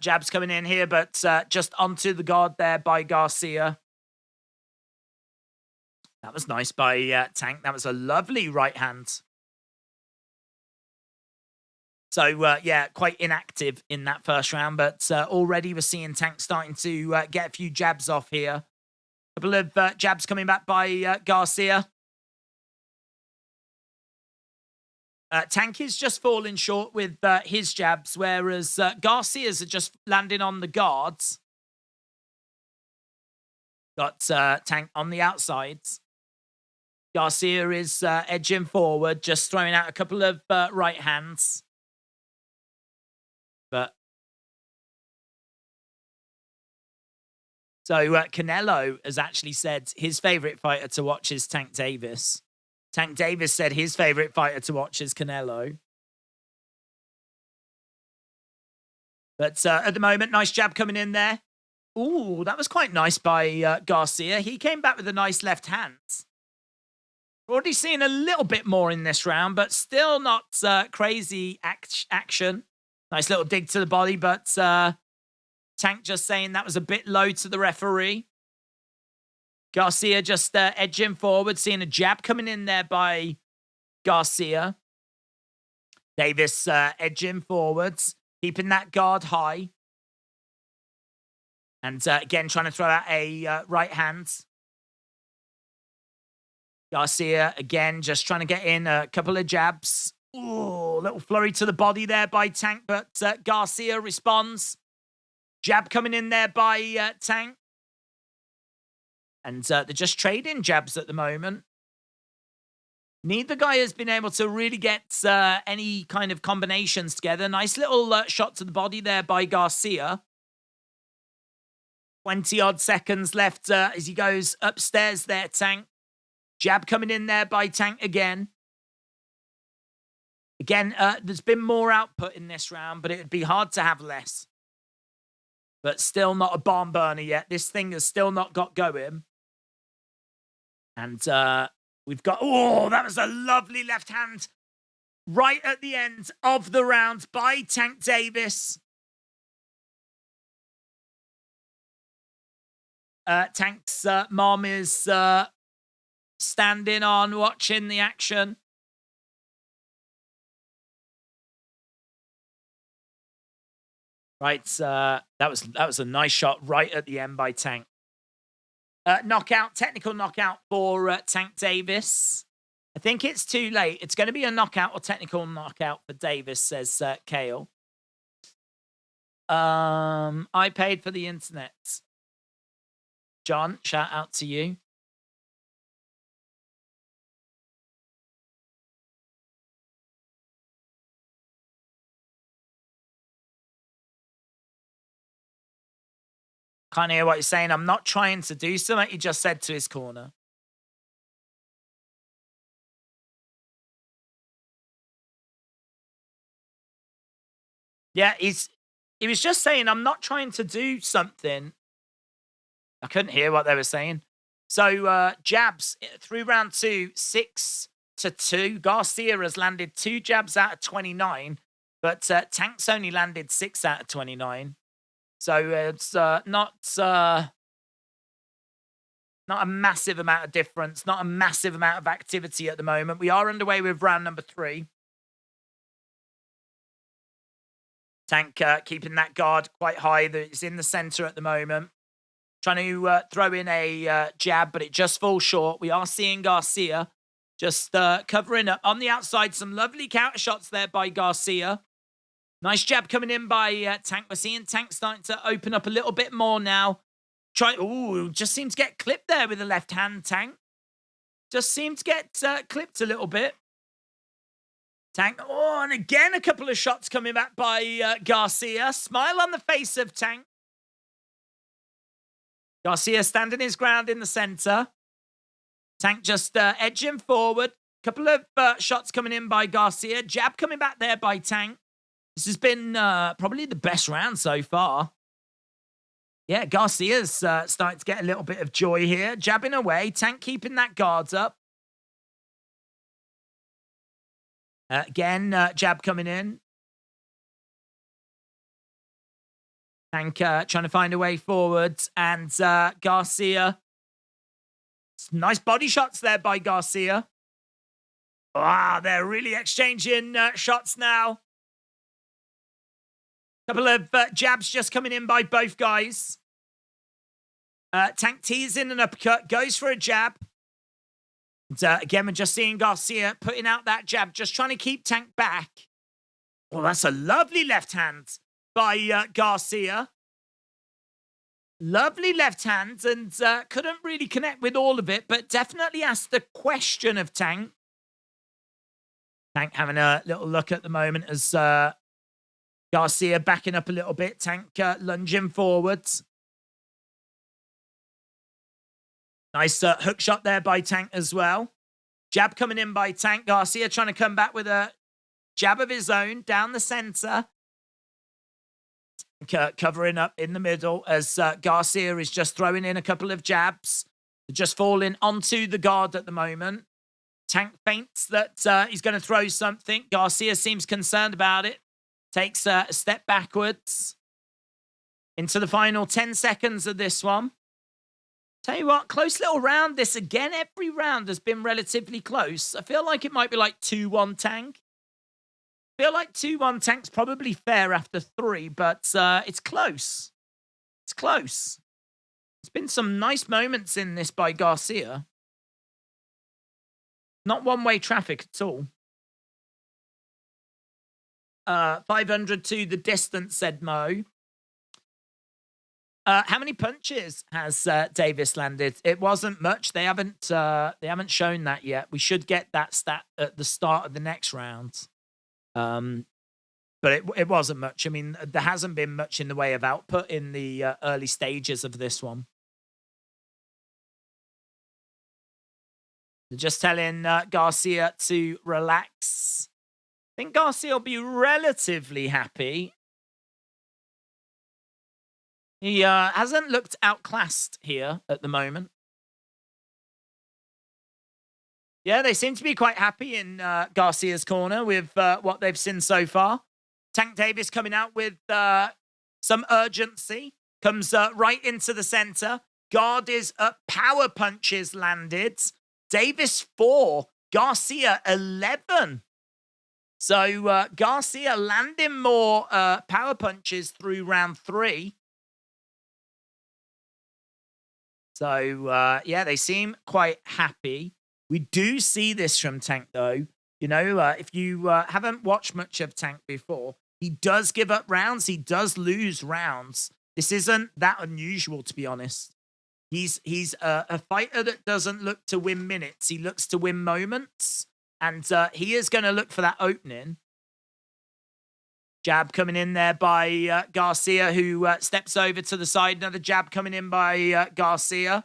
Jabs coming in here, but just onto the guard there by Garcia. That was nice by Tank. That was a lovely right hand. So, yeah, quite inactive in that first round, but already we're seeing Tank starting to get a few jabs off here. A couple of jabs coming back by Garcia. Tank is just falling short with his jabs, whereas Garcia's are just landing on the guards. Got Tank on the outsides. Garcia is edging forward, just throwing out a couple of right hands. But so Canelo has actually said his favorite fighter to watch is Tank Davis. Tank Davis said his favorite fighter to watch is Canelo. But at the moment, nice jab coming in there. Ooh, that was quite nice by Garcia. He came back with a nice left hand. Already seeing a little bit more in this round, but still not crazy action. Nice little dig to the body, but Tank just saying that was a bit low to the referee. Garcia just edging forward, seeing a jab coming in there by Garcia. Davis edging forwards, keeping that guard high. And again, trying to throw out a right hand. Garcia, again, just trying to get in a couple of jabs. Ooh, little flurry to the body there by Tank, but Garcia responds. Jab coming in there by Tank. And they're just trading jabs at the moment. Neither guy has been able to really get any kind of combinations together. Nice little shot to the body there by Garcia. 20-odd seconds left as he goes upstairs there, Tank. Jab coming in there by Tank again. Again, there's been more output in this round, but it would be hard to have less. But still not a barn burner yet. This thing has still not got going. And we've got... Oh, that was a lovely left hand right at the end of the round by Tank Davis. Tank's mom is standing on, watching the action. Right, that was a nice shot right at the end by Tank. Knockout, technical knockout for Tank Davis. I think it's too late. It's going to be a knockout or technical knockout for Davis, says Kale. I paid for the internet. John, shout out to you. Can't hear what you're saying. I'm not trying to do something. He just said to his corner. Yeah, he was just saying, I'm not trying to do something. I couldn't hear what they were saying. So jabs through round 2, 6-2. Garcia has landed 2 jabs out of 29, but Tank's only landed 6 out of 29. So it's not a massive amount of difference, not a massive amount of activity at the moment. We are underway with round number 3. Tank keeping that guard quite high. It's in the center at the moment. Trying to throw in a jab, but it just falls short. We are seeing Garcia just covering up on the outside. Some lovely counter shots there by Garcia. Nice jab coming in by Tank. We're seeing Tank starting to open up a little bit more now. Just seemed to get clipped there with the left hand, Tank. Just seemed to get clipped a little bit. Tank, and again a couple of shots coming back by Garcia. Smile on the face of Tank. Garcia standing his ground in the center. Tank just edging forward. Couple of shots coming in by Garcia. Jab coming back there by Tank. This has been probably the best round so far. Yeah, Garcia's starting to get a little bit of joy here. Jabbing away. Tank keeping that guards up. Again, jab coming in. Tank trying to find a way forward. And Garcia. Some nice body shots there by Garcia. They're really exchanging shots now. Couple of jabs just coming in by both guys. Tank tees in an uppercut. Goes for a jab. And, again, we're just seeing Garcia putting out that jab. Just trying to keep Tank back. Oh, that's a lovely left hand by Garcia. Lovely left hand, and couldn't really connect with all of it, but definitely asked the question of Tank. Tank having a little look at the moment as Garcia backing up a little bit. Tank lunging forwards. Nice hook shot there by Tank as well. Jab coming in by Tank. Garcia trying to come back with a jab of his own down the center. Covering up in the middle as Garcia is just throwing in a couple of jabs. Just falling onto the guard at the moment. Tank feints that he's going to throw something. Garcia seems concerned about it. Takes a step backwards. Into the final 10 seconds of this one. Tell you what, close little round. This again, every round has been relatively close. I feel like it might be like 2-1 Tank. I feel like 2-1 Tank's probably fair after 3, but it's close. It's close. There's been some nice moments in this by Garcia. Not one-way traffic at all. 500 to the distance, said Mo. How many punches has Davis landed? It wasn't much. They haven't shown that yet. We should get that stat at the start of the next round. But it wasn't much. I mean, there hasn't been much in the way of output in the early stages of this one. They're just telling Garcia to relax. I think Garcia will be relatively happy. He hasn't looked outclassed here at the moment. Yeah, they seem to be quite happy in Garcia's corner with what they've seen so far. Tank Davis coming out with some urgency. Comes right into the center. Guard is up. Power punches landed. Davis 4. Garcia 11. So Garcia landing more power punches through round 3. So, yeah, they seem quite happy. We do see this from Tank, though. You know, if you haven't watched much of Tank before, he does give up rounds. He does lose rounds. This isn't that unusual, to be honest. He's a fighter that doesn't look to win minutes. He looks to win moments. And he is going to look for that opening. Jab coming in there by Garcia, who steps over to the side. Another jab coming in by Garcia.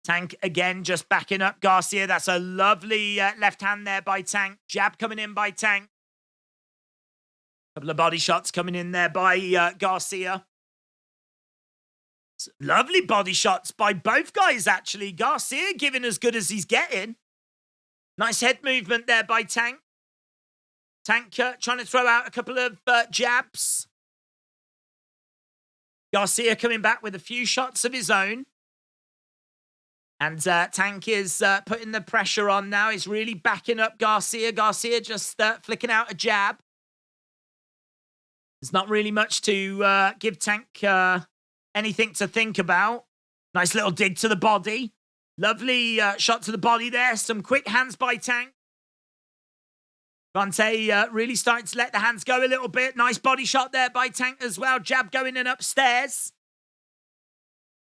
Tank again just backing up Garcia. That's a lovely left hand there by Tank. Jab coming in by Tank. Couple of body shots coming in there by Garcia. Lovely body shots by both guys, actually. Garcia giving as good as he's getting. Nice head movement there by Tank. Tank trying to throw out a couple of jabs. Garcia coming back with a few shots of his own. And Tank is putting the pressure on now. He's really backing up Garcia. Garcia just flicking out a jab. There's not really much to give Tank anything to think about. Nice little dig to the body. Lovely shot to the body there. Some quick hands by Tank. Gervonta really starting to let the hands go a little bit. Nice body shot there by Tank as well. Jab going in upstairs.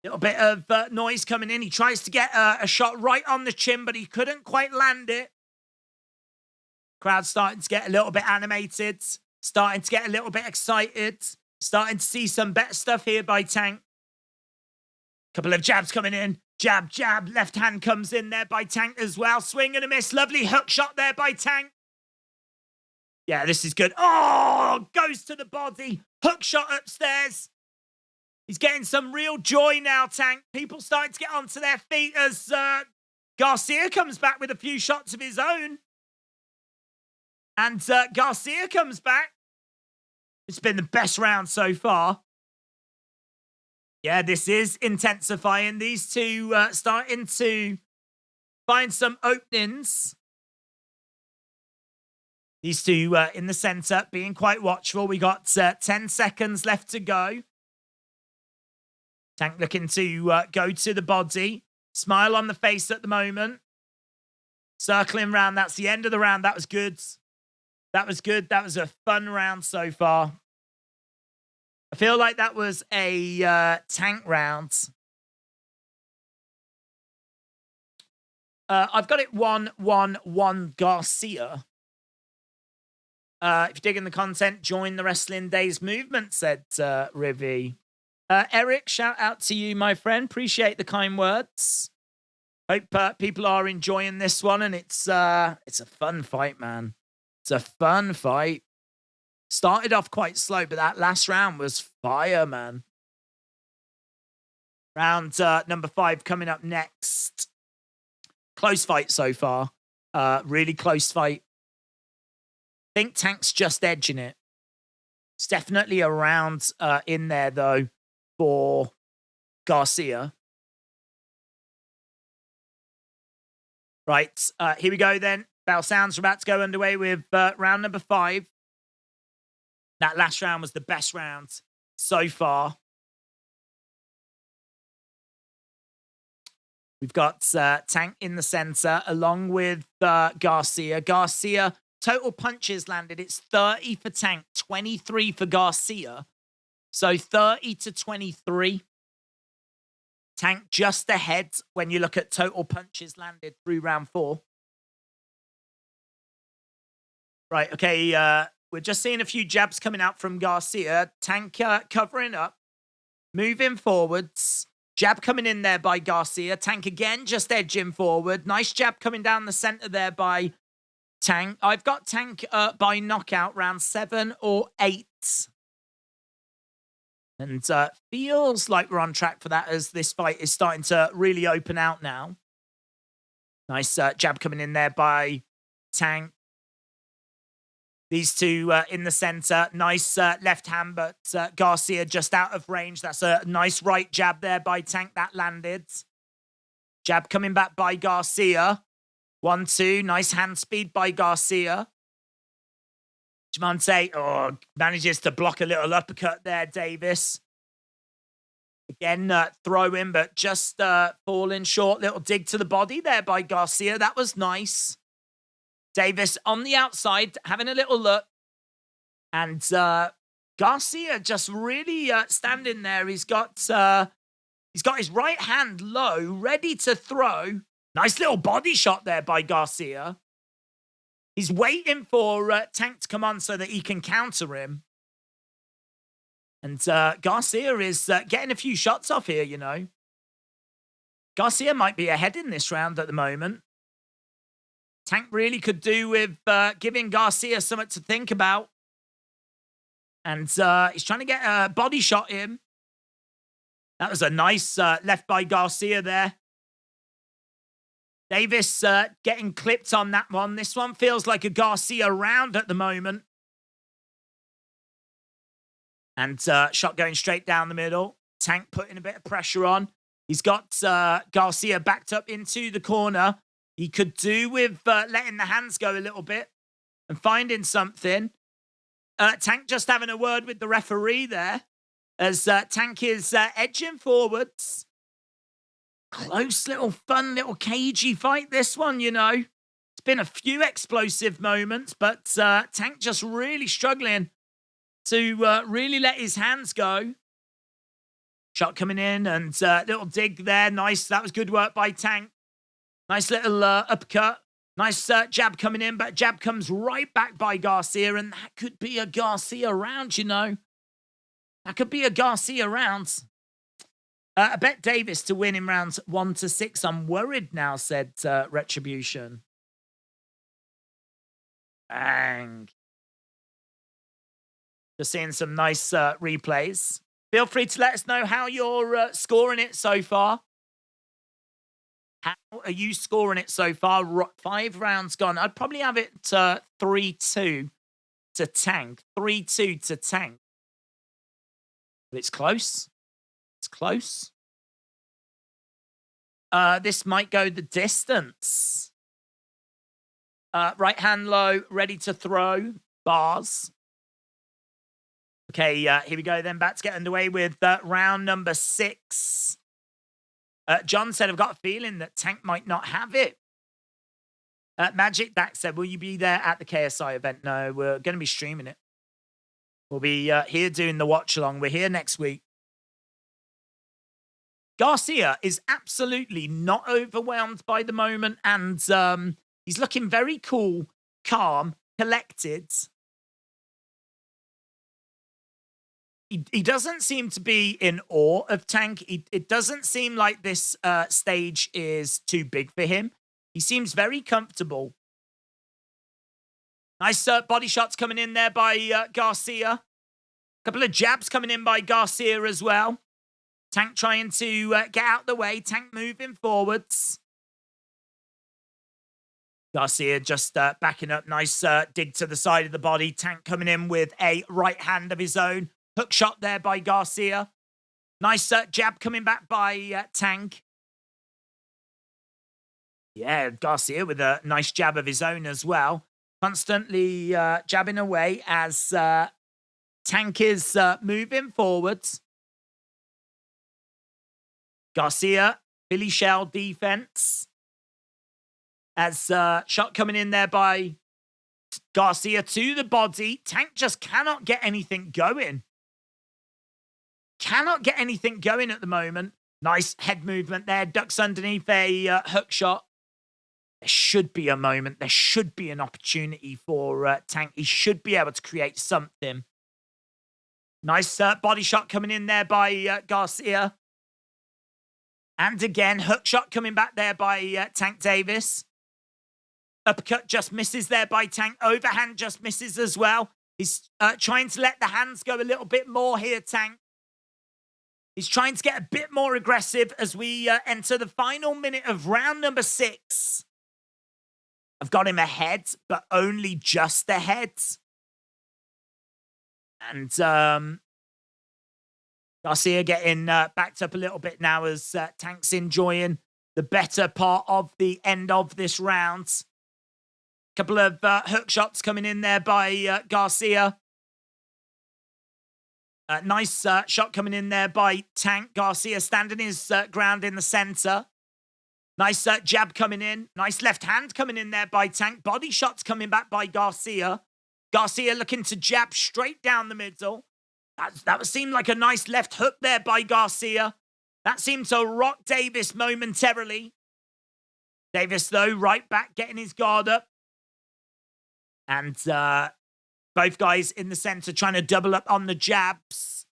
Little bit of noise coming in. He tries to get a shot right on the chin, but he couldn't quite land it. Crowd starting to get a little bit animated. Starting to get a little bit excited. Starting to see some better stuff here by Tank. Couple of jabs coming in. Jab, jab. Left hand comes in there by Tank as well. Swing and a miss. Lovely hook shot there by Tank. Yeah, this is good. Oh, goes to the body. Hook shot upstairs. He's getting some real joy now, Tank. People starting to get onto their feet as Garcia comes back with a few shots of his own. And Garcia comes back. It's been the best round so far. Yeah, this is intensifying. These two starting to find some openings. These two in the center being quite watchful. We got 10 seconds left to go. Tank looking to go to the body. Smile on the face at the moment. Circling round. That's the end of the round. That was good. That was good. That was a fun round so far. I feel like that was a Tank round. I've got it 1-1-1 Garcia. If you're digging the content, join the Wrestling Days movement, said Rivi. Eric, shout out to you, my friend. Appreciate the kind words. Hope people are enjoying this one, and it's a fun fight, man. It's a fun fight. Started off quite slow, but that last round was fire, man. Round number 5 coming up next. Close fight so far. Really close fight. I think Tank's just edging it. It's definitely a round in there, though, for Garcia. Right, here we go then. Bell sounds are about to go underway with round number 5. That last round was the best round so far. We've got Tank in the center along with Garcia. Garcia, total punches landed. It's 30 for Tank, 23 for Garcia. So 30-23. Tank just ahead when you look at total punches landed through round 4. Right, okay, we're just seeing a few jabs coming out from Garcia. Tank covering up, moving forwards. Jab coming in there by Garcia. Tank again, just edging forward. Nice jab coming down the center there by Tank. I've got Tank by knockout, round 7 or 8. And feels like we're on track for that as this fight is starting to really open out now. Nice jab coming in there by Tank. These two in the center. Nice left hand, but Garcia just out of range. That's a nice right jab there by Tank. That landed. Jab coming back by Garcia. 1-2. Nice hand speed by Garcia. Gervonta manages to block a little uppercut there, Davis. Again, throwing, but just falling short. Little dig to the body there by Garcia. That was nice. Davis on the outside, having a little look. And Garcia just really standing there. He's got his right hand low, ready to throw. Nice little body shot there by Garcia. He's waiting for Tank to come on so that he can counter him. And Garcia is getting a few shots off here, you know. Garcia might be ahead in this round at the moment. Tank really could do with giving Garcia something to think about. And he's trying to get a body shot in. That was a nice left by Garcia there. Davis getting clipped on that one. This one feels like a Garcia round at the moment. And shot going straight down the middle. Tank putting a bit of pressure on. He's got Garcia backed up into the corner. He could do with letting the hands go a little bit and finding something. Tank just having a word with the referee there as Tank is edging forwards. Close little fun, little cagey fight, this one, you know. It's been a few explosive moments, but Tank just really struggling to really let his hands go. Shot coming in and little dig there. Nice. That was good work by Tank. Nice little uppercut. Nice jab coming in, but jab comes right back by Garcia, and that could be a Garcia round, you know. That could be a Garcia round. I bet Davis to win in rounds 1 to 6. I'm worried now, said Retribution. Bang. Just seeing some nice replays. Feel free to let us know how you're scoring it so far. How are you scoring it so far? 5 rounds gone. I'd probably have it 3-2 to Tank. 3-2 to Tank. But it's close. It's close. This might go the distance. Right hand low, ready to throw. Bars. Okay, here we go then. Back to get underway with round number 6. John said, I've got a feeling that Tank might not have it. Magic Dak said, will you be there at the KSI event? No, we're going to be streaming it. We'll be here doing the watch along. We're here next week. Garcia is absolutely not overwhelmed by the moment, and he's looking very cool, calm, collected. He doesn't seem to be in awe of Tank. It doesn't seem like this stage is too big for him. He seems very comfortable. Nice body shots coming in there by Garcia. Couple of jabs coming in by Garcia as well. Tank trying to get out the way. Tank moving forwards. Garcia just backing up. Nice dig to the side of the body. Tank coming in with a right hand of his own. Hook shot there by Garcia. Nice jab coming back by Tank. Yeah, Garcia with a nice jab of his own as well. Constantly jabbing away as Tank is moving forwards. Garcia, Billy Shell defense. As shot coming in there by Garcia to the body. Tank just cannot get anything going. Cannot get anything going at the moment. Nice head movement there. Ducks underneath a hook shot. There should be a moment. There should be an opportunity for Tank. He should be able to create something. Nice body shot coming in there by Garcia. And again, hook shot coming back there by Tank Davis. Uppercut just misses there by Tank. Overhand just misses as well. He's trying to let the hands go a little bit more here, Tank. He's trying to get a bit more aggressive as we enter the final minute of round number 6. I've got him ahead, but only just ahead. And Garcia getting backed up a little bit now as Tank's enjoying the better part of the end of this round. Couple of hook shots coming in there by Garcia. Nice shot coming in there by Tank. Garcia standing his ground in the center. Nice jab coming in. Nice left hand coming in there by Tank. Body shots coming back by Garcia. Garcia looking to jab straight down the middle. That seemed like a nice left hook there by Garcia. That seemed to rock Davis momentarily. Davis, though, right back, getting his guard up. And both guys in the center trying to double up on the jabs.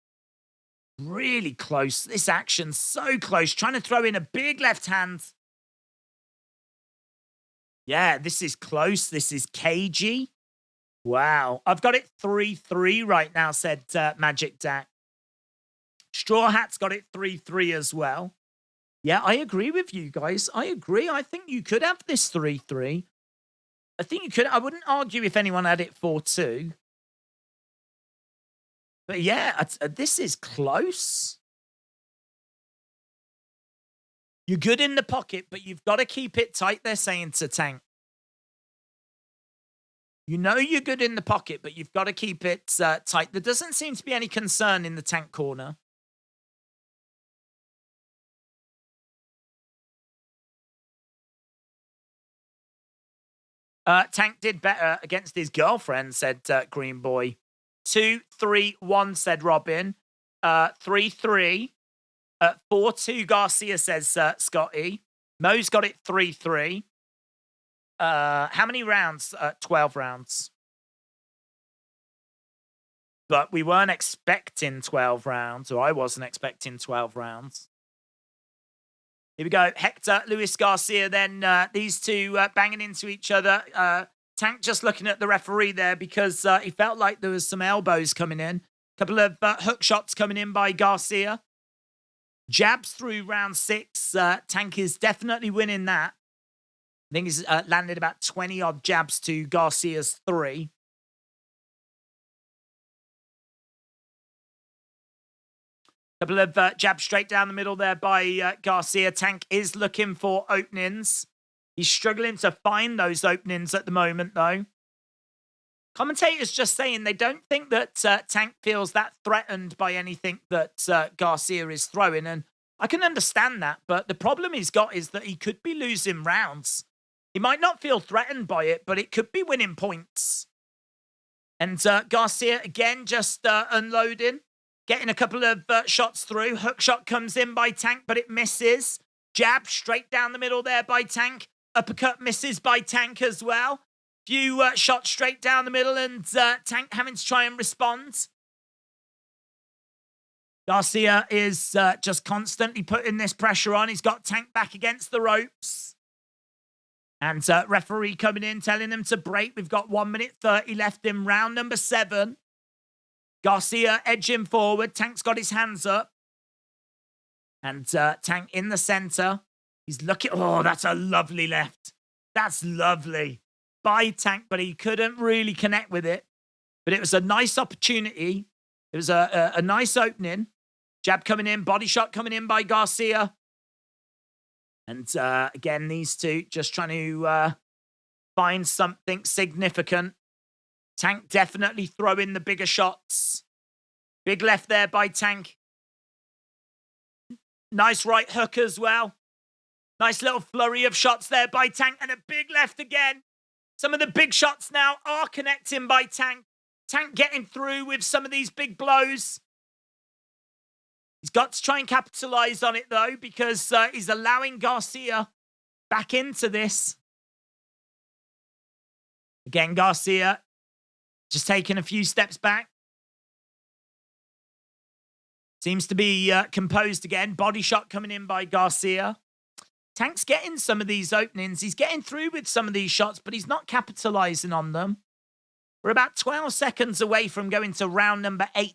Really close. This action, so close. Trying to throw in a big left hand. Yeah, this is close. This is cagey. Wow. I've got it 3-3 right now, said Magic Dak. Straw Hat's got it 3-3 as well. Yeah, I agree with you guys. I agree. I think you could have this 3-3. I think you could. I wouldn't argue if anyone had it 4-2. But yeah, this is close. You're good in the pocket, but you've got to keep it tight, they're saying to Tank. You know you're good in the pocket, but you've got to keep it tight. There doesn't seem to be any concern in the Tank corner. Tank did better against his girlfriend, said Green Boy. 2-3-1, said Robin. 3-3. 4-2 Garcia, says Scotty. Mo's got it 3-3. How many rounds? 12 rounds. But we weren't expecting 12 rounds, or I wasn't expecting 12 rounds. Here we go. Hector Luis Garcia, then these two banging into each other. Tank just looking at the referee there because he felt like there was some elbows coming in. Couple of hook shots coming in by Garcia. Jabs through round 6. Tank is definitely winning that. I think he's landed about 20-odd jabs to Garcia's 3. Couple of jabs straight down the middle there by Garcia. Tank is looking for openings. He's struggling to find those openings at the moment, though. Commentators just saying they don't think that Tank feels that threatened by anything that Garcia is throwing. And I can understand that, but the problem he's got is that he could be losing rounds. He might not feel threatened by it, but it could be winning points. And Garcia, again, just unloading. Getting a couple of shots through. Hook shot comes in by Tank, but it misses. Jab straight down the middle there by Tank. Uppercut misses by Tank as well. Few shots straight down the middle and Tank having to try and respond. Garcia is just constantly putting this pressure on. He's got Tank back against the ropes. And referee coming in, telling him to break. We've got 1 minute 30 left in round number 7. Garcia edging forward. Tank's got his hands up. And Tank in the center. He's looking. Oh, that's a lovely left. That's lovely. By Tank, but he couldn't really connect with it. But it was a nice opportunity. It was a nice opening. Jab coming in. Body shot coming in by Garcia. And again, these two just trying to find something significant. Tank definitely throwing the bigger shots. Big left there by Tank. Nice right hook as well. Nice little flurry of shots there by Tank. And a big left again. Some of the big shots now are connecting by Tank. Tank getting through with some of these big blows. He's got to try and capitalize on it, though, because he's allowing Garcia back into this. Again, Garcia just taking a few steps back. Seems to be composed again. Body shot coming in by Garcia. Tank's getting some of these openings. He's getting through with some of these shots, but he's not capitalizing on them. We're about 12 seconds away from going to round number 8.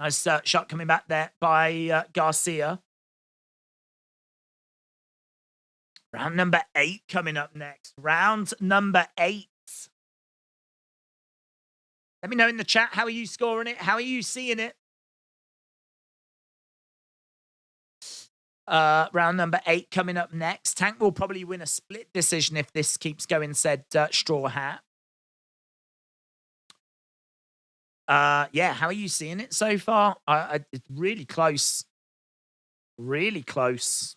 Nice shot coming back there by Garcia. Round number 8 coming up next. Round number 8. Let me know in the chat, how are you scoring it? How are you seeing it? Round number 8 coming up next. Tank will probably win a split decision if this keeps going, said Straw Hat. Yeah, how are you seeing it so far? It's really close. Really close.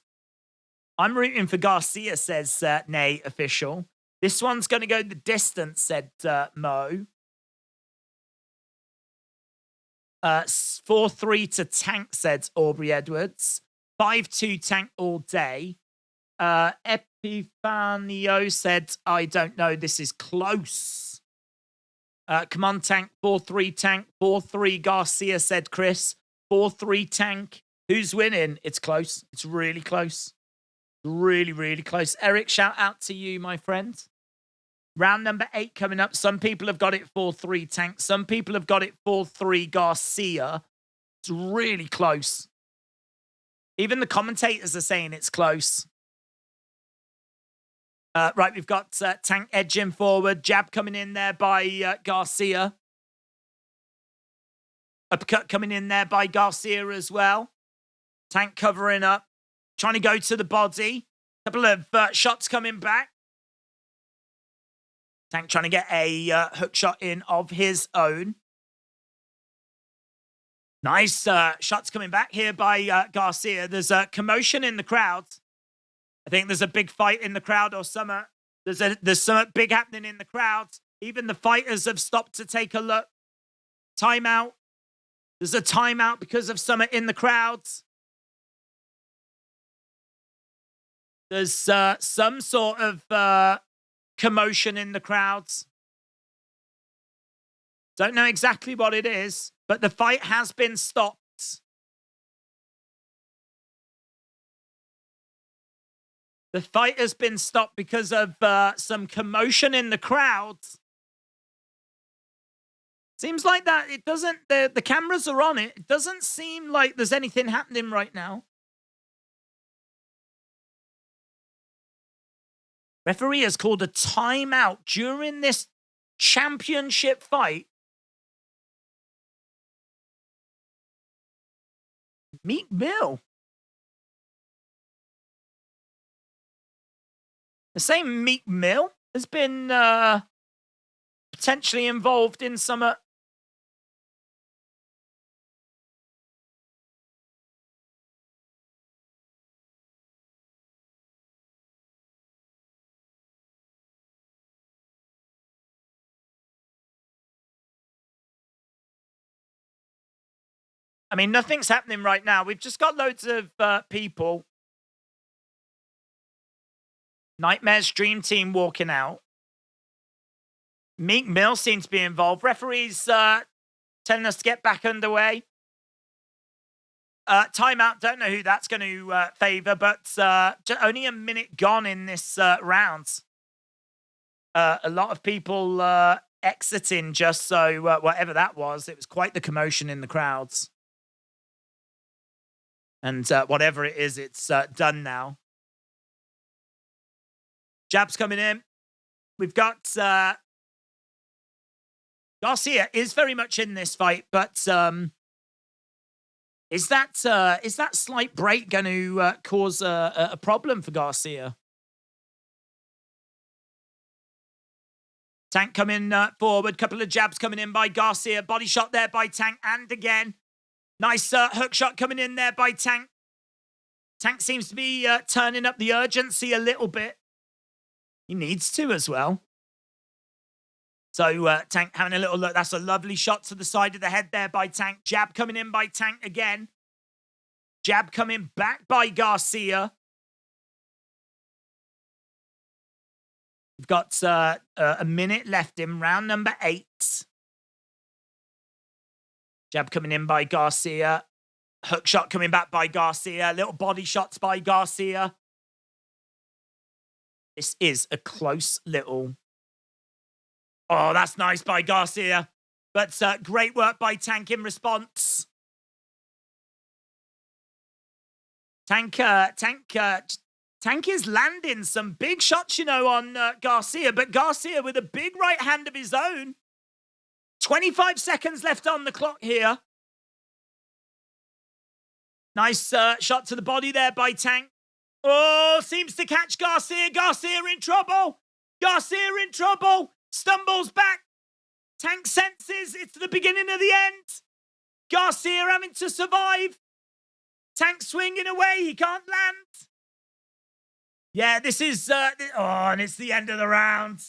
I'm rooting for Garcia, says Nay Official. This one's going to go the distance, said Mo. 4-3 to Tank, said Aubrey Edwards. 5-2 Tank all day. Epifanio said, I don't know, this is close. Come on, Tank. 4-3 Tank. 4-3 Garcia, said Chris. 4-3 Tank. Who's winning? It's close. It's really close. Really, really close. Eric, shout out to you, my friend. Round number 8 coming up. Some people have got it 4-3 Tank. Some people have got it 4-3 Garcia. It's really close. Even the commentators are saying it's close. Right, we've got Tank edging forward. Jab coming in there by Garcia. Uppercut coming in there by Garcia as well. Tank covering up. Trying to go to the body. Couple of shots coming back. Tank trying to get a hook shot in of his own. Nice shots coming back here by Garcia. There's a commotion in the crowd. I think there's a big fight in the crowd or something. There's something big happening in the crowd. Even the fighters have stopped to take a look. Timeout. There's a timeout because of something in the crowds. There's some sort of commotion in the crowds. Don't know exactly what it is, but the fight has been stopped. The fight has been stopped because of some commotion in the crowd. Seems like that it doesn't, the cameras are on it. It doesn't seem like there's anything happening right now. Referee has called a timeout during this championship fight. Meek Mill. The same Meek Mill has been potentially involved in some... I mean, nothing's happening right now. We've just got loads of people. Nightmare's Dream Team walking out. Meek Mill seems to be involved. Referees telling us to get back underway. Timeout. Don't know who that's going to favor, but only a minute gone in this round. A lot of people exiting just so whatever that was. It was quite the commotion in the crowds. And whatever it is, it's done now. Jabs coming in. We've got Garcia is very much in this fight, but is that slight break going to cause a problem for Garcia? Tank coming forward. Couple of jabs coming in by Garcia. Body shot there by Tank, and again. Nice hook shot coming in there by Tank. Tank seems to be turning up the urgency a little bit. He needs to as well. So Tank having a little look. That's a lovely shot to the side of the head there by Tank. Jab coming in by Tank again. Jab coming back by Garcia. We've got a minute left in round number 8. Jab coming in by Garcia. Hook shot coming back by Garcia. Little body shots by Garcia. This is a close little... Oh, that's nice by Garcia. But great work by Tank in response. Tank is landing some big shots, you know, on Garcia. But Garcia with a big right hand of his own. 25 seconds left on the clock here. Nice shot to the body there by Tank. Oh, seems to catch Garcia. Garcia in trouble. Garcia in trouble. Stumbles back. Tank senses it's the beginning of the end. Garcia having to survive. Tank swinging away. He can't land. Yeah, this is... and it's the end of the round.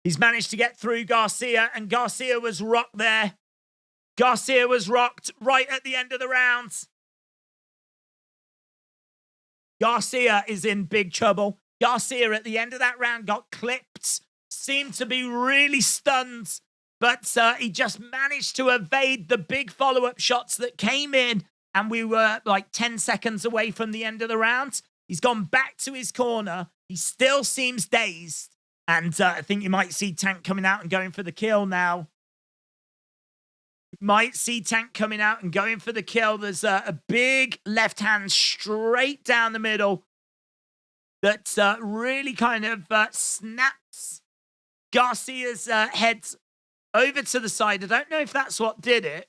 He's managed to get through Garcia, and Garcia was rocked there. Garcia was rocked right at the end of the round. Garcia is in big trouble. Garcia at the end of that round got clipped, seemed to be really stunned, but he just managed to evade the big follow-up shots that came in, and we were like 10 seconds away from the end of the round. He's gone back to his corner. He still seems dazed, and I think you might see Tank coming out and going for the kill now. Might see Tank coming out and going for the kill. There's a big left hand straight down the middle that really kind of snaps Garcia's head over to the side. I don't know if that's what did it.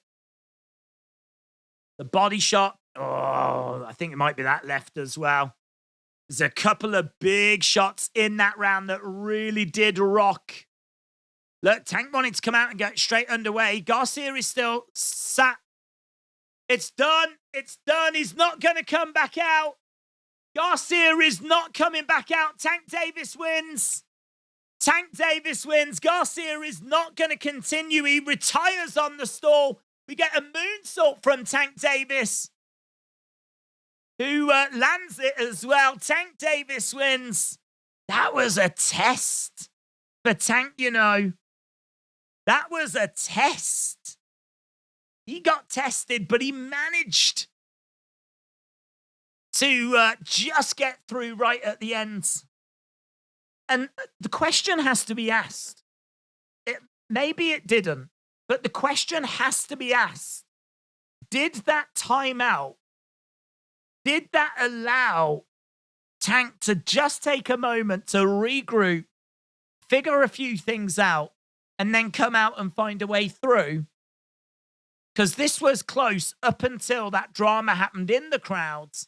The body shot. Oh, I think it might be that left as well. There's a couple of big shots in that round that really did rock. Look, Tank wanted to come out and get straight underway. Garcia is still sat. It's done. It's done. He's not going to come back out. Garcia is not coming back out. Tank Davis wins. Tank Davis wins. Garcia is not going to continue. He retires on the stall. We get a moonsault from Tank Davis, who lands it as well. Tank Davis wins. That was a test for Tank, you know. That was a test. He got tested, but he managed to just get through right at the end. And the question has to be asked. Maybe it didn't, but the question has to be asked. Did that timeout, did that allow Tank to just take a moment to regroup, figure a few things out, and then come out and find a way through? Because this was close up until that drama happened in the crowds.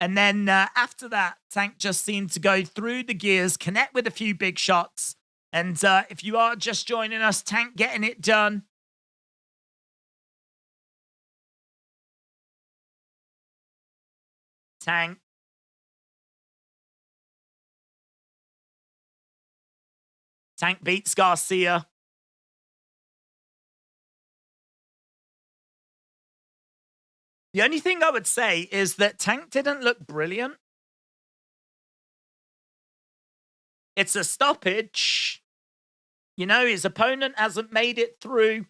And then after that, Tank just seemed to go through the gears, connect with a few big shots. And if you are just joining us, Tank getting it done. Tank. Tank beats Garcia. The only thing I would say is that Tank didn't look brilliant. It's a stoppage. You know, his opponent hasn't made it through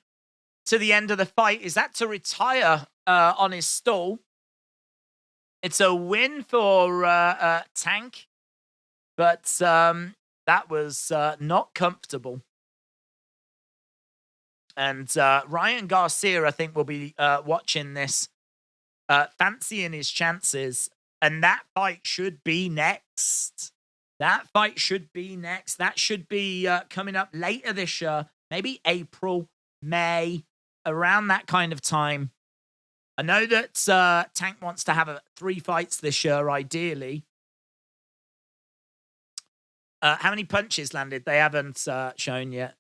to the end of the fight. He's had to retire on his stall. It's a win for Tank, but that was not comfortable. And Ryan Garcia, I think, will be watching this, fancying his chances. And that fight should be next. That fight should be next. That should be coming up later this year. Maybe April, May, around that kind of time. I know that Tank wants to have 3 fights this year, ideally. How many punches landed? They haven't shown yet.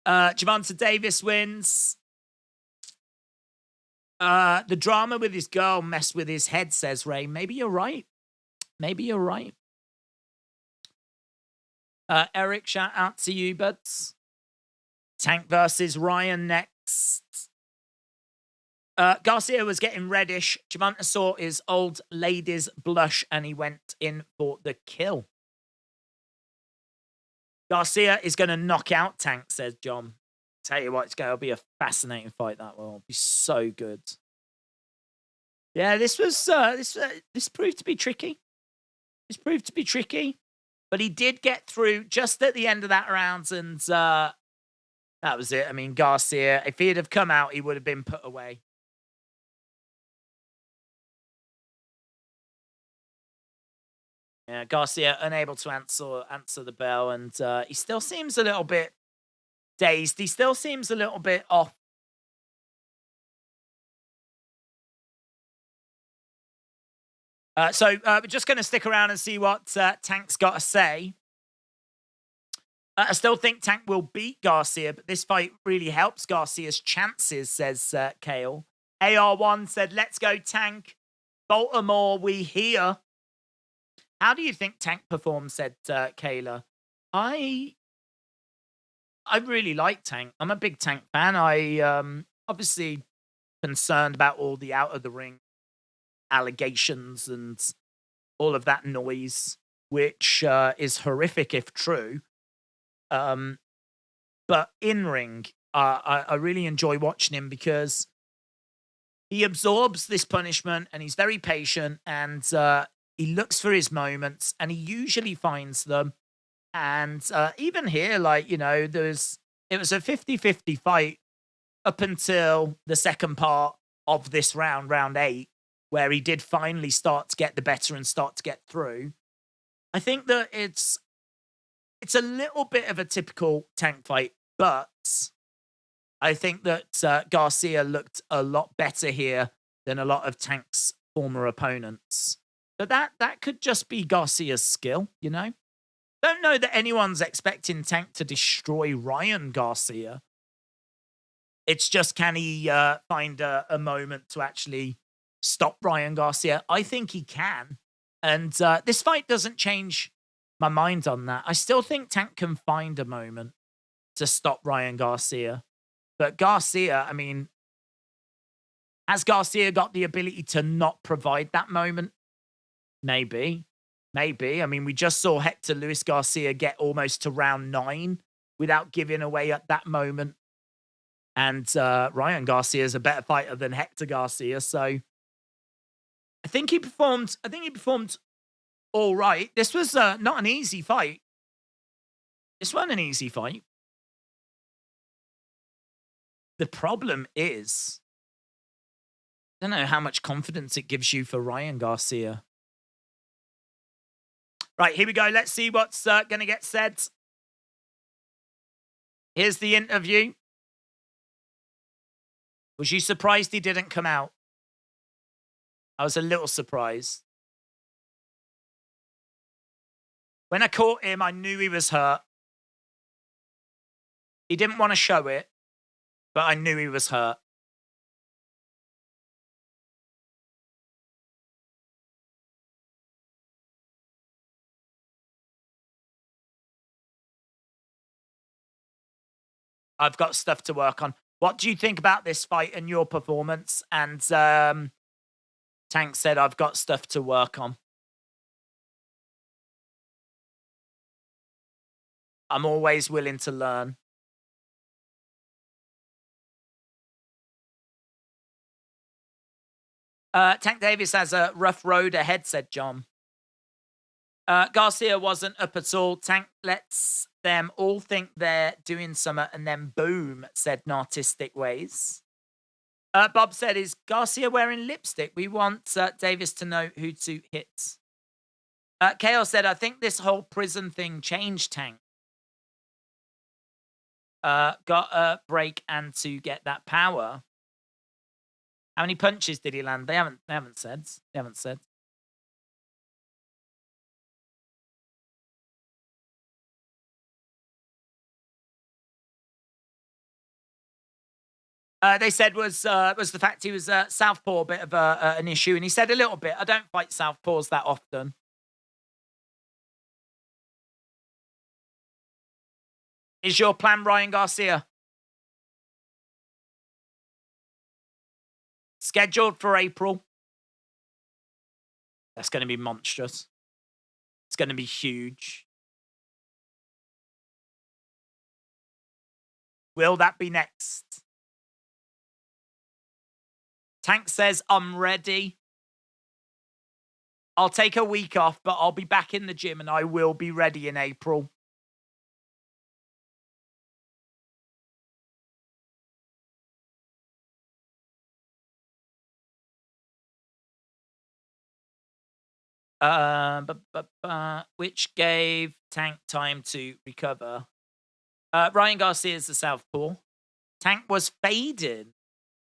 Gervonta Davis wins. The drama with his girl messed with his head, says Ray. Maybe you're right. Maybe you're right. Eric, shout out to you, buds. Tank versus Ryan next. Garcia was getting reddish. Gervonta saw his old lady's blush and he went in for the kill. Garcia is going to knock out Tank, says John. Tell you what, it's going to be a fascinating fight. That will be so good. Yeah, this was this proved to be tricky. This proved to be tricky, but he did get through just at the end of that round, and that was it. I mean, Garcia, if he'd have come out, he would have been put away. Yeah, Garcia unable to answer the bell, and he still seems a little bit dazed. He still seems a little bit off. We're just going to stick around and see what Tank's got to say. I still think Tank will beat Garcia, but this fight really helps Garcia's chances, says Kale. AR1 said, let's go, Tank. Baltimore, we here. How do you think Tank performed, said Kayla. I really like Tank. I'm a big Tank fan. I obviously concerned about all the out of the ring allegations and all of that noise, which is horrific if true. But in ring, I really enjoy watching him because he absorbs this punishment and he's very patient and he looks for his moments and he usually finds them. And even here, like, you know, it was a 50-50 fight up until the second part of this round 8, where he did finally start to get the better and start to get through. I think that it's a little bit of a typical Tank fight, but I think that Garcia looked a lot better here than a lot of Tank's former opponents. But that could just be Garcia's skill, you know? Don't know that anyone's expecting Tank to destroy Ryan Garcia. It's just, can he find a moment to actually stop Ryan Garcia? I think he can. And this fight doesn't change my mind on that. I still think Tank can find a moment to stop Ryan Garcia. But Garcia, I mean, has Garcia got the ability to not provide that moment? Maybe. Maybe. I mean, we just saw Hector Luis Garcia get almost to round 9 without giving away at that moment. And Ryan Garcia is a better fighter than Hector Garcia. So I think he performed all right. This was not an easy fight. This wasn't an easy fight. The problem is, I don't know how much confidence it gives you for Ryan Garcia. Right, here we go. Let's see what's going to get said. Here's the interview. Was you surprised he didn't come out? I was a little surprised. When I caught him, I knew he was hurt. He didn't want to show it, but I knew he was hurt. I've got stuff to work on. What do you think about this fight and your performance? And Tank said, I've got stuff to work on. I'm always willing to learn. Tank Davis has a rough road ahead, said John. Garcia wasn't up at all. Tank lets them all think they're doing something and then boom, said Nartistic Ways. Bob said, is Garcia wearing lipstick? We want Davis to know who to hit. Chaos said, I think this whole prison thing changed Tank. Got a break and to get that power. How many punches did he land? They haven't said. They haven't said. They said was the fact he was southpaw a bit of an issue, and he said a little bit. I don't fight southpaws that often. Is your plan Ryan Garcia? Scheduled for April. That's going to be monstrous. It's going to be huge. Will that be next? Tank says, I'm ready. I'll take a week off, but I'll be back in the gym and I will be ready in April. Which gave Tank time to recover. Ryan Garcia is the southpaw. Tank was faded.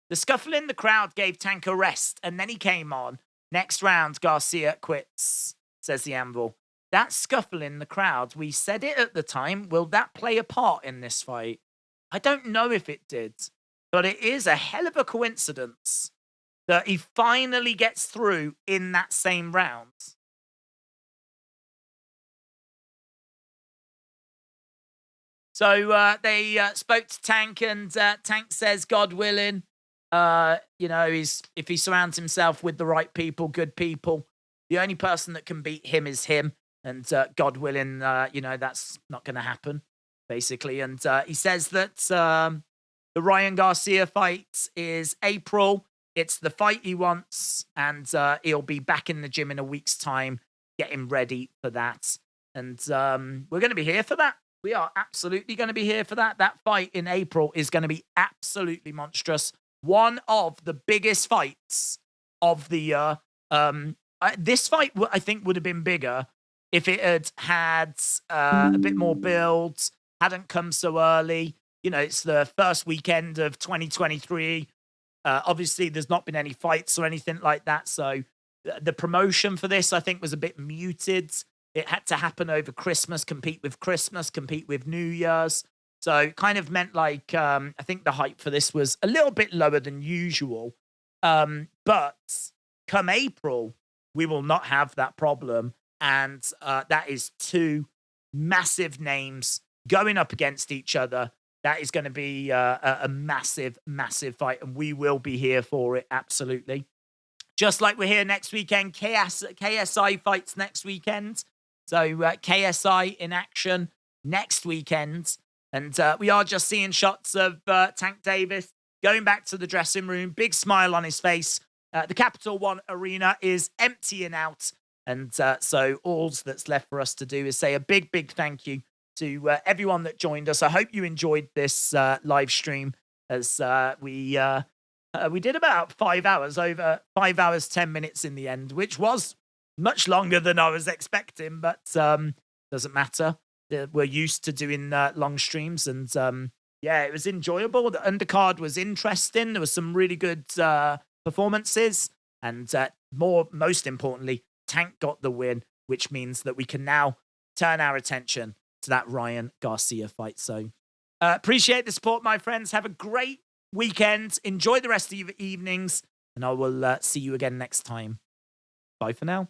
The scuffle in the crowd gave Tank a rest, and then he came on. Next round, Garcia quits, says the Anvil. That scuffle in the crowd, we said it at the time. Will that play a part in this fight? I don't know if it did, but it is a hell of a coincidence that he finally gets through in that same round. So they spoke to Tank, and Tank says, God willing, if he surrounds himself with the right people, good people, the only person that can beat him is him. And God willing, that's not going to happen, basically. And he says that the Ryan Garcia fight is April. It's the fight he wants, and he'll be back in the gym in a week's time, getting ready for that. And we're going to be here for that. We are absolutely going to be here for that. That fight in April is going to be absolutely monstrous. One of the biggest fights of the year. This fight, I think, would have been bigger if it had a bit more build, hadn't come so early. It's the first weekend of 2023. Obviously, there's not been any fights or anything like that. So the promotion for this, I think, was a bit muted. It had to happen over Christmas, compete with New Year's. So it kind of meant like, I think the hype for this was a little bit lower than usual. But come April, we will not have that problem. And that is two massive names going up against each other. That is going to be a massive, massive fight. And we will be here for it, absolutely. Just like we're here next weekend, KSI fights next weekend. So KSI in action next weekend. And we are just seeing shots of Tank Davis going back to the dressing room. Big smile on his face. The Capital One Arena is emptying out. And so all that's left for us to do is say a big, big thank you to everyone that joined us. I hope you enjoyed this live stream, as we did about 5 hours, over 5 hours, 10 minutes in the end, which was much longer than I was expecting, but doesn't matter. We're used to doing long streams, and it was enjoyable. The undercard was interesting. There was some really good performances, and most importantly, Tank got the win, which means that we can now turn our attention to that Ryan Garcia fight. So appreciate the support, my friends. Have a great weekend. Enjoy the rest of your evenings, and I will see you again next time. Bye for now.